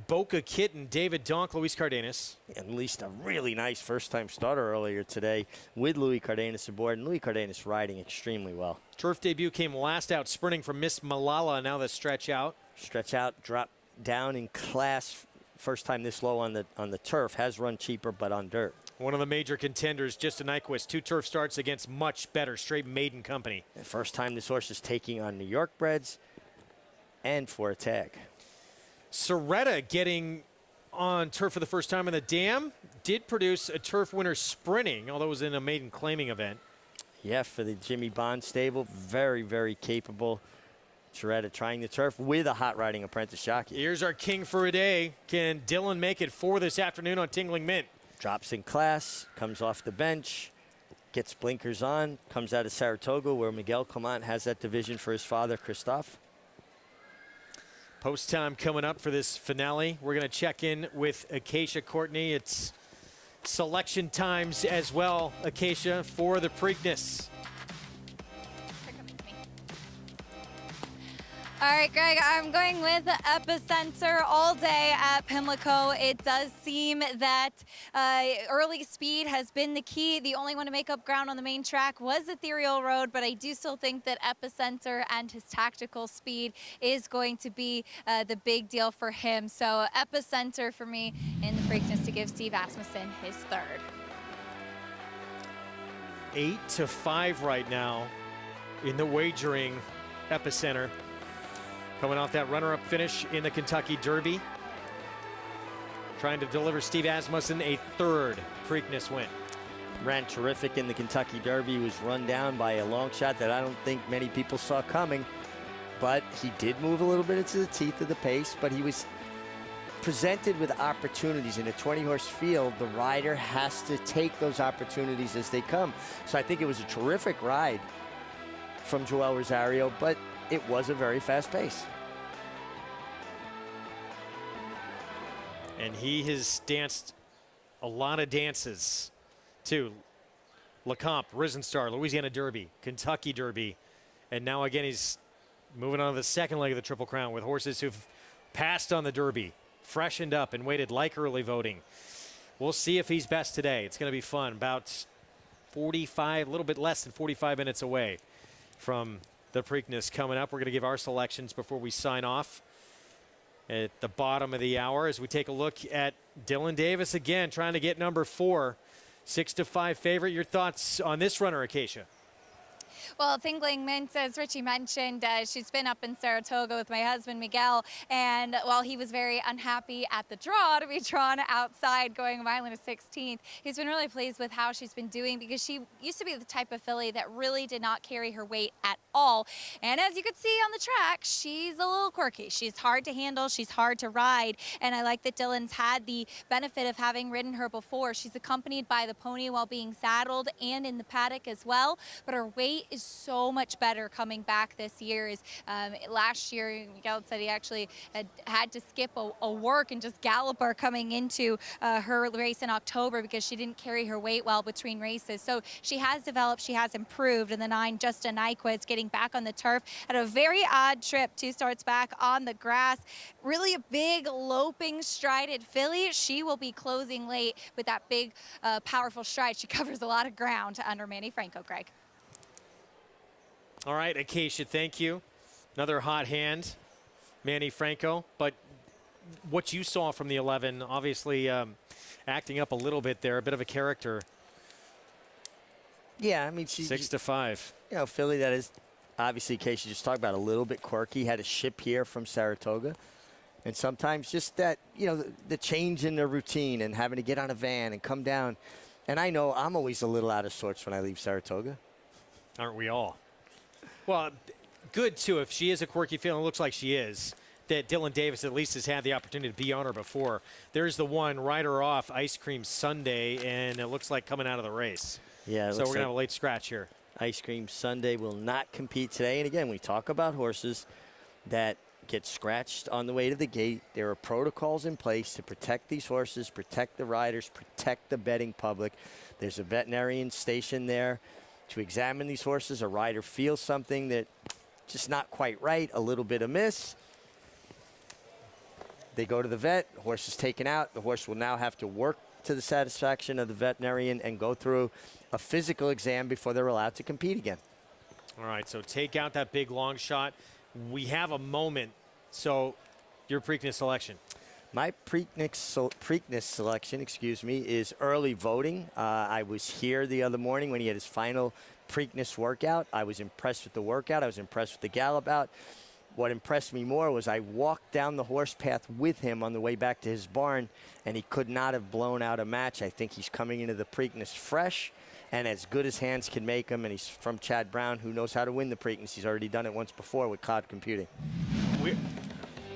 Speaker 9: Boca Kitten, David Donk, Luis Cardenas.
Speaker 11: At least a really nice first-time starter earlier today with Louis Cardenas aboard, and Louis Cardenas riding extremely well.
Speaker 9: Turf debut came last out sprinting from Miss Malala, now the stretch out.
Speaker 11: Stretch out, drop down in class. First time this low on the turf. Has run cheaper, but on dirt.
Speaker 9: One of the major contenders, Justin Nyquist, 2 turf starts against much better straight maiden company.
Speaker 11: The first time this horse is taking on New York breds and for a tag.
Speaker 9: Soretta getting on turf for the first time in the Dam. Did produce a turf winner sprinting, although it was in a maiden claiming event.
Speaker 11: Yeah, for the Jimmy Bond stable, very, very capable. Charetta trying the turf with a hot riding apprentice jockey.
Speaker 9: Here's our king for a day. Can Dylan make it 4 this afternoon on Tingling Mint?
Speaker 11: Drops in class, comes off the bench, gets blinkers on, comes out of Saratoga where Miguel Clement has that division for his father, Christophe.
Speaker 9: Post time coming up for this finale. We're going to check in with Acacia Courtney. It's selection times as well, Acacia, for the Preakness.
Speaker 18: All right, Greg, I'm going with Epicenter all day at Pimlico. It does seem that early speed has been the key. The only one to make up ground on the main track was Ethereal Road, but I do still think that Epicenter and his tactical speed is going to be the big deal for him. So Epicenter for me in the Preakness to give Steve Asmussen his third.
Speaker 9: 8-5 right now in the wagering. Epicenter coming off that runner-up finish in the Kentucky Derby. Trying to deliver Steve Asmussen a third Preakness win.
Speaker 11: Ran terrific in the Kentucky Derby. Was run down by a long shot that I don't think many people saw coming. But he did move a little bit into the teeth of the pace, but he was presented with opportunities. In a 20-horse field, the rider has to take those opportunities as they come. So I think it was a terrific ride from Joel Rosario, but it was a very fast pace.
Speaker 9: And he has danced a lot of dances, too. Lecomte, Risen Star, Louisiana Derby, Kentucky Derby. And now again, he's moving on to the second leg of the Triple Crown with horses who've passed on the Derby, freshened up and waited like early voting. We'll see if he's best today. It's going to be fun. About 45, a little bit less than 45 minutes away from the Preakness coming up. We're going to give our selections before we sign off at the bottom of the hour as we take a look at Dylan Davis again, trying to get number 4, 6-5 favorite. Your thoughts on this runner, Acacia?
Speaker 18: Well, Tingling Mint, as Richie mentioned, she's been up in Saratoga with my husband, Miguel, and while he was very unhappy at the draw to be drawn outside going a mile and a 16th, he's been really pleased with how she's been doing because she used to be the type of filly that really did not carry her weight at all. And as you could see on the track, she's a little quirky. She's hard to handle, she's hard to ride, and I like that Dylan's had the benefit of having ridden her before. She's accompanied by the pony while being saddled and in the paddock as well, but her weight is so much better coming back this year. Last year, Miguel said he actually had to skip a work and just gallop her coming into her race in October because she didn't carry her weight well between races. So she has developed, she has improved. And the 9, Justin Nyquist, getting back on the turf at a very odd trip. 2 starts back on the grass. Really a big, loping, strided filly. She will be closing late with that big, powerful stride. She covers a lot of ground under Manny Franco, Greg.
Speaker 9: All right, Acacia, thank you. Another hot hand, Manny Franco. But what you saw from the 11, obviously acting up a little bit there, a bit of a character.
Speaker 11: Yeah, I mean, she's
Speaker 9: 6-5.
Speaker 11: You know, filly that is obviously, Casey just talked about, a little bit quirky. Had a ship here from Saratoga. And sometimes just that, you know, the change in the routine and having to get on a van and come down. And I know I'm always a little out of sorts when I leave Saratoga.
Speaker 9: Aren't we all? Well, good, too, if she is a quirky feeling, it looks like she is, that Dylan Davis at least has had the opportunity to be on her before. There's the one, rider off, Ice Cream Sunday, and it looks like coming out of the race.
Speaker 11: Yeah,
Speaker 9: so we're going to have a late scratch here.
Speaker 11: Ice Cream Sunday will not compete today. And again, we talk about horses that get scratched on the way to the gate. There are protocols in place to protect these horses, protect the riders, protect the betting public. There's a veterinarian stationed there to examine these horses. A rider feels something that just not quite right, a little bit amiss. They go to the vet, the horse is taken out. The horse will now have to work to the satisfaction of the veterinarian and go through a physical exam before they're allowed to compete again.
Speaker 9: All right, so take out that big long shot. We have a moment. So your Preakness selection.
Speaker 11: My Preakness selection, is early voting. I was here the other morning when he had his final Preakness workout. I was impressed with the workout. I was impressed with the gallop out. what impressed me more was I walked down the horse path with him on the way back to his barn, and he could not have blown out a match. I think he's coming into the Preakness fresh and as good as hands can make him, and he's from Chad Brown, who knows how to win the Preakness. He's already done it once before with Cloud Computing.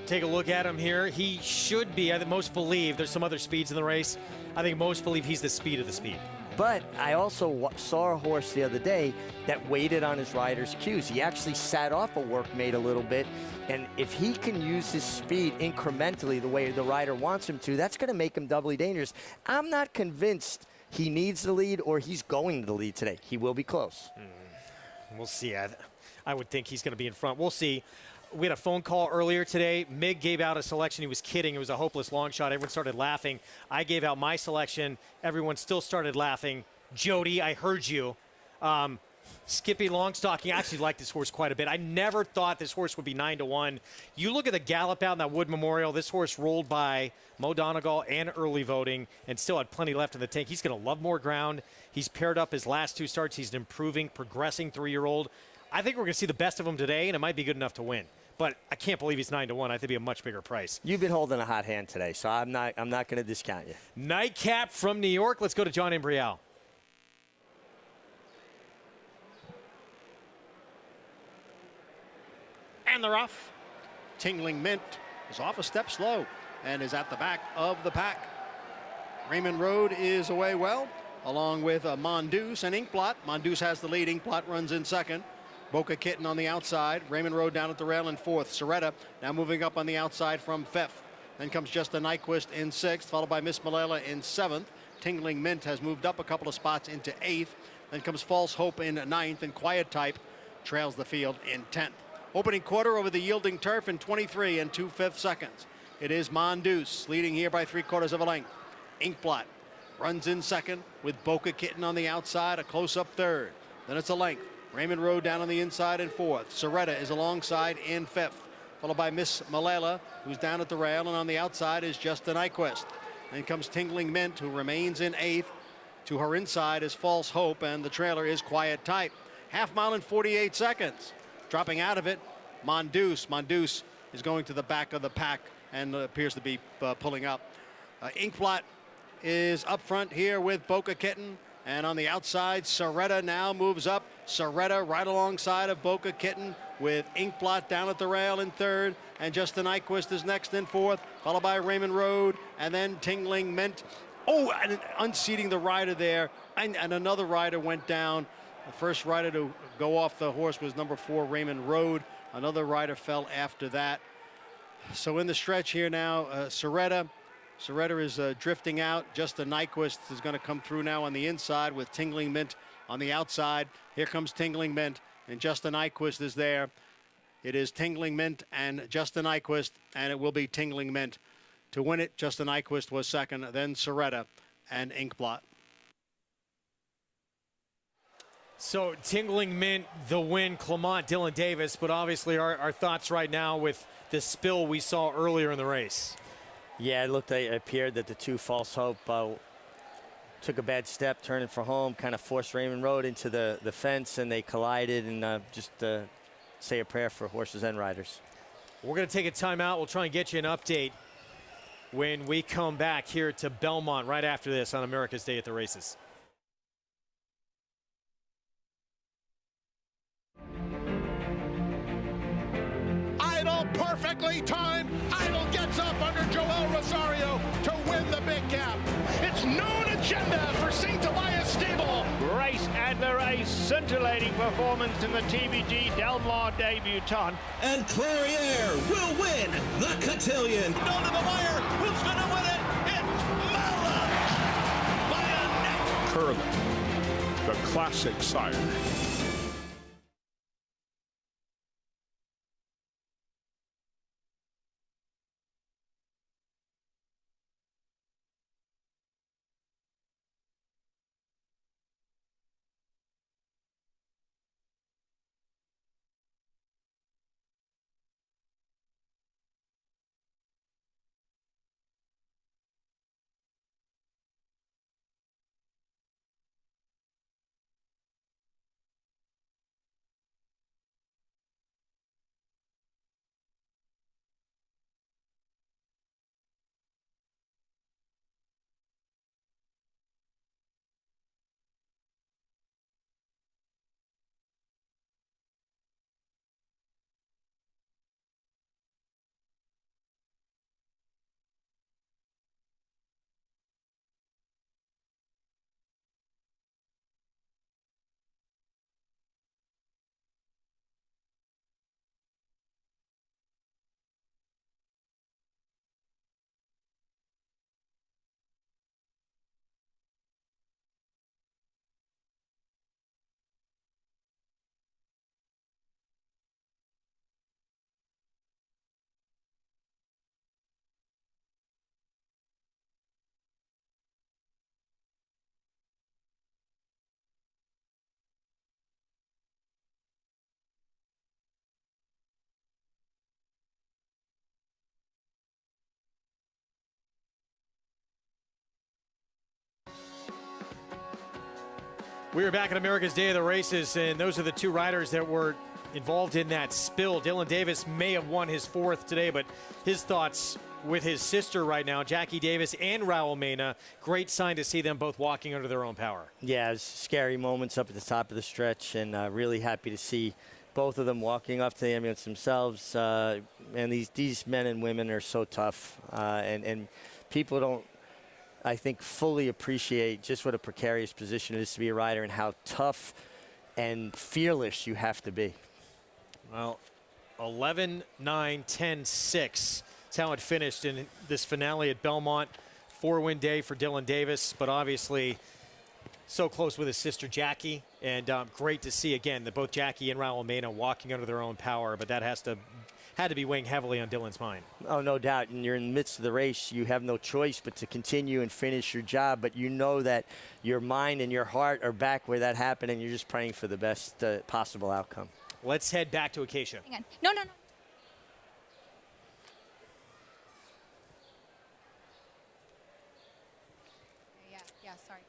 Speaker 9: Take a look at him here. He should be, I think most believe, there's some other speeds in the race. I think most believe he's the speed of the speed.
Speaker 11: But I also saw a horse the other day that waited on his rider's cues. He actually sat off a workmate a little bit, and if he can use his speed incrementally the way the rider wants him to, that's going to make him doubly dangerous. I'm not convinced he needs the lead or he's going to the lead today. He will be close.
Speaker 9: We'll see. I would think he's going to be in front. We'll see. We had a phone call earlier today. Mig gave out a selection. He was kidding. It was a hopeless long shot. Everyone started laughing. I gave out my selection. Everyone still started laughing. Jody, I heard you. Skippy Longstocking actually liked this horse quite a bit. I never thought this horse would be 9-1. You look at the gallop out in that Wood Memorial. This horse rolled by Mo Donegal and early voting and still had plenty left in the tank. He's going to love more ground. He's paired up his last 2 starts. He's an improving, progressing 3-year-old. I think we're going to see the best of him today, and it might be good enough to win. But I can't believe he's 9-1. I think it'd be a much bigger price.
Speaker 11: You've been holding a hot hand today, so I'm not going to discount you.
Speaker 9: Nightcap from New York. Let's go to John Embrial.
Speaker 12: And the rough. Tingling Mint is off a step slow and is at the back of the pack. Raymond Road is away well, along with Mondoose and Inkblot. Mondoose has the lead. Inkblot runs in second. Boca Kitten on the outside. Raymond Road down at the rail in fourth. Soretta now moving up on the outside from fifth. Then comes Justin Nyquist in sixth, followed by Miss Malala in seventh. Tingling Mint has moved up a couple of spots into eighth. Then comes False Hope in ninth, and Quiet Type trails the field in 10th. Opening quarter over the yielding turf in 23 2/5 seconds. It is Mondoose leading here by 3/4 of a length. Inkblot runs in second with Boca Kitten on the outside, a close-up third. Then it's a length. Raymond Road down on the inside in fourth. Soretta is alongside in fifth, followed by Miss Malala, who's down at the rail, and on the outside is Justin Nyquist. Then comes Tingling Mint, who remains in eighth. To her inside is False Hope, and the trailer is Quiet Type. Half mile in 48 seconds. Dropping out of it, Mondoose. Mondoose is going to the back of the pack and appears to be pulling up. Inkblot is up front here with Boca Kitten. And on the outside, Soretta now moves up. Soretta right alongside of Boca Kitten with Inkblot down at the rail in third. And Justin Nyquist is next in fourth, followed by Raymond Road and then Tingling Mint. Oh, and unseating the rider there. And another rider went down. The first rider to go off the horse was number 4, Raymond Road. Another rider fell after that. So in the stretch here now, Soretta is drifting out. Justin Nyquist is going to come through now on the inside with Tingling Mint on the outside. Here comes Tingling Mint, and Justin Nyquist is there. It is Tingling Mint and Justin Nyquist, and it will be Tingling Mint. To win it, Justin Nyquist was second, then Soretta and Inkblot.
Speaker 9: So Tingling Mint, the win, Clement, Dylan Davis, but obviously our thoughts right now with the spill we saw earlier in the race.
Speaker 11: Yeah, it appeared that the 2 False Hope took a bad step, turning for home, kind of forced Raymond Road into the fence, and they collided, and just say a prayer for horses and riders.
Speaker 9: We're going to take a timeout. We'll try and get you an update when we come back here to Belmont right after this on America's Day at the Races.
Speaker 1: Idol perfectly timed. Idol gets up under Joel Rosario to win the big gap. It's known agenda for St. Elias Stable.
Speaker 3: Race and the race, scintillating performance in the TVG Del Mar debutant.
Speaker 22: And Clairiere will win the cotillion.
Speaker 1: Down to the wire. Who's going to win it? It's Mala by a neck.
Speaker 8: Curling, the classic sire.
Speaker 9: We are back at America's Day of the Races, and those are the two riders that were involved in that spill. Dylan Davis may have won his fourth today, but his thoughts with his sister right now, Jackie Davis and Raul Mena. Great sign to see them both walking under their own power.
Speaker 11: Yeah, it was scary moments up at the top of the stretch, and really happy to see both of them walking up to the ambulance themselves. And these men and women are so tough, and people don't, I think, fully appreciate just what a precarious position it is to be a rider and how tough and fearless you have to be.
Speaker 9: Well, 11, 9, 10, 6. That's how it finished in this finale at Belmont. 4-win day for Dylan Davis, but obviously so close with his sister Jackie. And great to see, again, that both Jackie and Raul Mena walking under their own power, but that had to be weighing heavily on Dylan's mind.
Speaker 11: Oh, no doubt. And you're in the midst of the race. You have no choice but to continue and finish your job. But you know that your mind and your heart are back where that happened, and you're just praying for the best possible outcome.
Speaker 9: Let's head back to Acacia.
Speaker 18: Hang on. No. Yeah, sorry.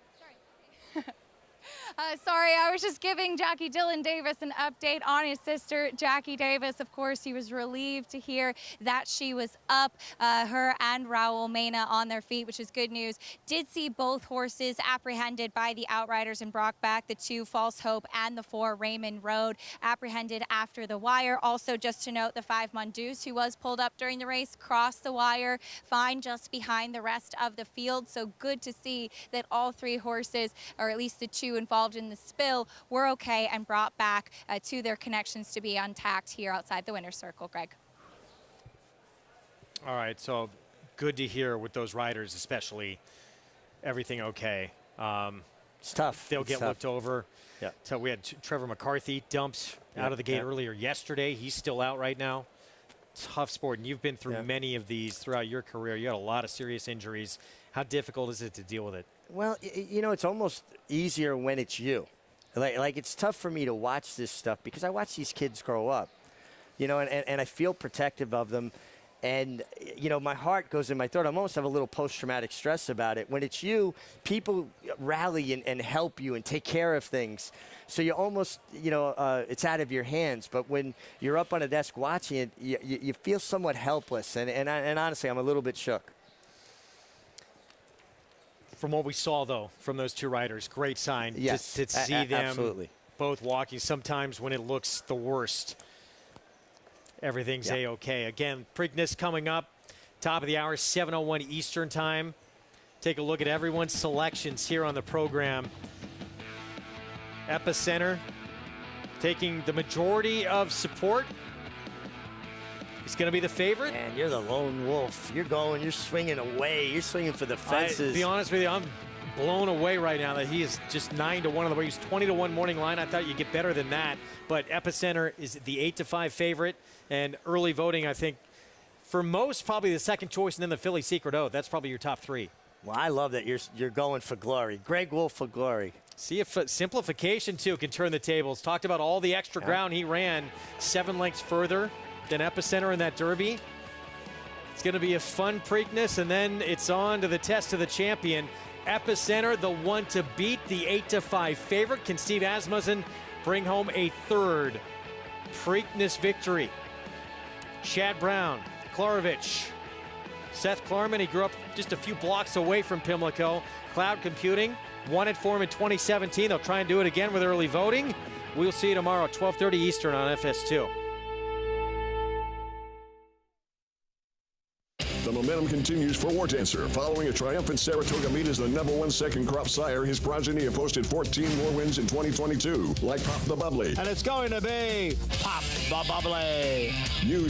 Speaker 18: Sorry, I was just giving Jackie Dylan Davis an update on his sister, Jackie Davis. Of course, he was relieved to hear that she was up, her and Raul Mena on their feet, which is good news. Did see both horses apprehended by the Outriders and Brockback, the 2 False Hope and the 4 Raymond Road, apprehended after the wire. Also, just to note, the 5 Mondoose, who was pulled up during the race, crossed the wire fine just behind the rest of the field. So good to see that all 3 horses, or at least the 2 involved in the spill, were okay and brought back to their connections to be untacked here outside the winner's circle. Greg.
Speaker 9: All right, so good to hear with those riders, especially everything okay.
Speaker 11: It's tough.
Speaker 9: They'll get looked over.
Speaker 11: Yeah.
Speaker 9: So we had Trevor McCarthy dumped out of the gate earlier yesterday. He's still out right now. Tough sport, and you've been through many of these throughout your career. You had a lot of serious injuries. How difficult is it to deal with it?
Speaker 11: Well, you know, it's almost easier when it's you. Like it's tough for me to watch this stuff because I watch these kids grow up, you know, and I feel protective of them. And, you know, my heart goes in my throat. I almost have a little post-traumatic stress about it. When it's you, people rally and help you and take care of things. So you almost, you know, it's out of your hands. But when you're up on a desk watching it, you feel somewhat helpless. And honestly, I'm a little bit shook.
Speaker 9: From what we saw, though, from those 2 riders, great sign to see them both walking. Sometimes when it looks the worst, everything's A-okay. Again, Preakness coming up, top of the hour, 7:01 Eastern time. Take a look at everyone's selections here on the program. Epicenter taking the majority of support. He's going to be the favorite.
Speaker 11: And you're the lone wolf. You're swinging away. You're swinging for the fences.
Speaker 9: To be honest with you, I'm blown away right now that he is just 9-1 on the way. He's 20-1 morning line. I thought you'd get better than that. But Epicenter is the 8-5 favorite. And early voting, I think, for most, probably the second choice, and then the Philly Secret Oath. That's probably your top 3.
Speaker 11: Well, I love that you're going for glory. Greg Wolf for glory.
Speaker 9: See if simplification, too, can turn the tables. Talked about all the extra ground he ran 7 lengths further than Epicenter in that Derby. It's going to be a fun Preakness, and then it's on to the test of the champion. Epicenter, the one to beat, the 8-5 favorite. Can Steve Asmussen bring home a 3rd Preakness victory? Chad Brown, Klarovich, Seth Klarman, he grew up just a few blocks away from Pimlico. Cloud Computing won it for him in 2017. They'll try and do it again with early voting. We'll see you tomorrow at 12:30 Eastern on FS2.
Speaker 2: The momentum continues for Wardancer. Following a triumphant Saratoga meet as the #1 second crop sire, his progeny have posted 14 more wins in 2022, like Pop the Bubbly.
Speaker 1: And it's going to be Pop the Bubbly.
Speaker 2: News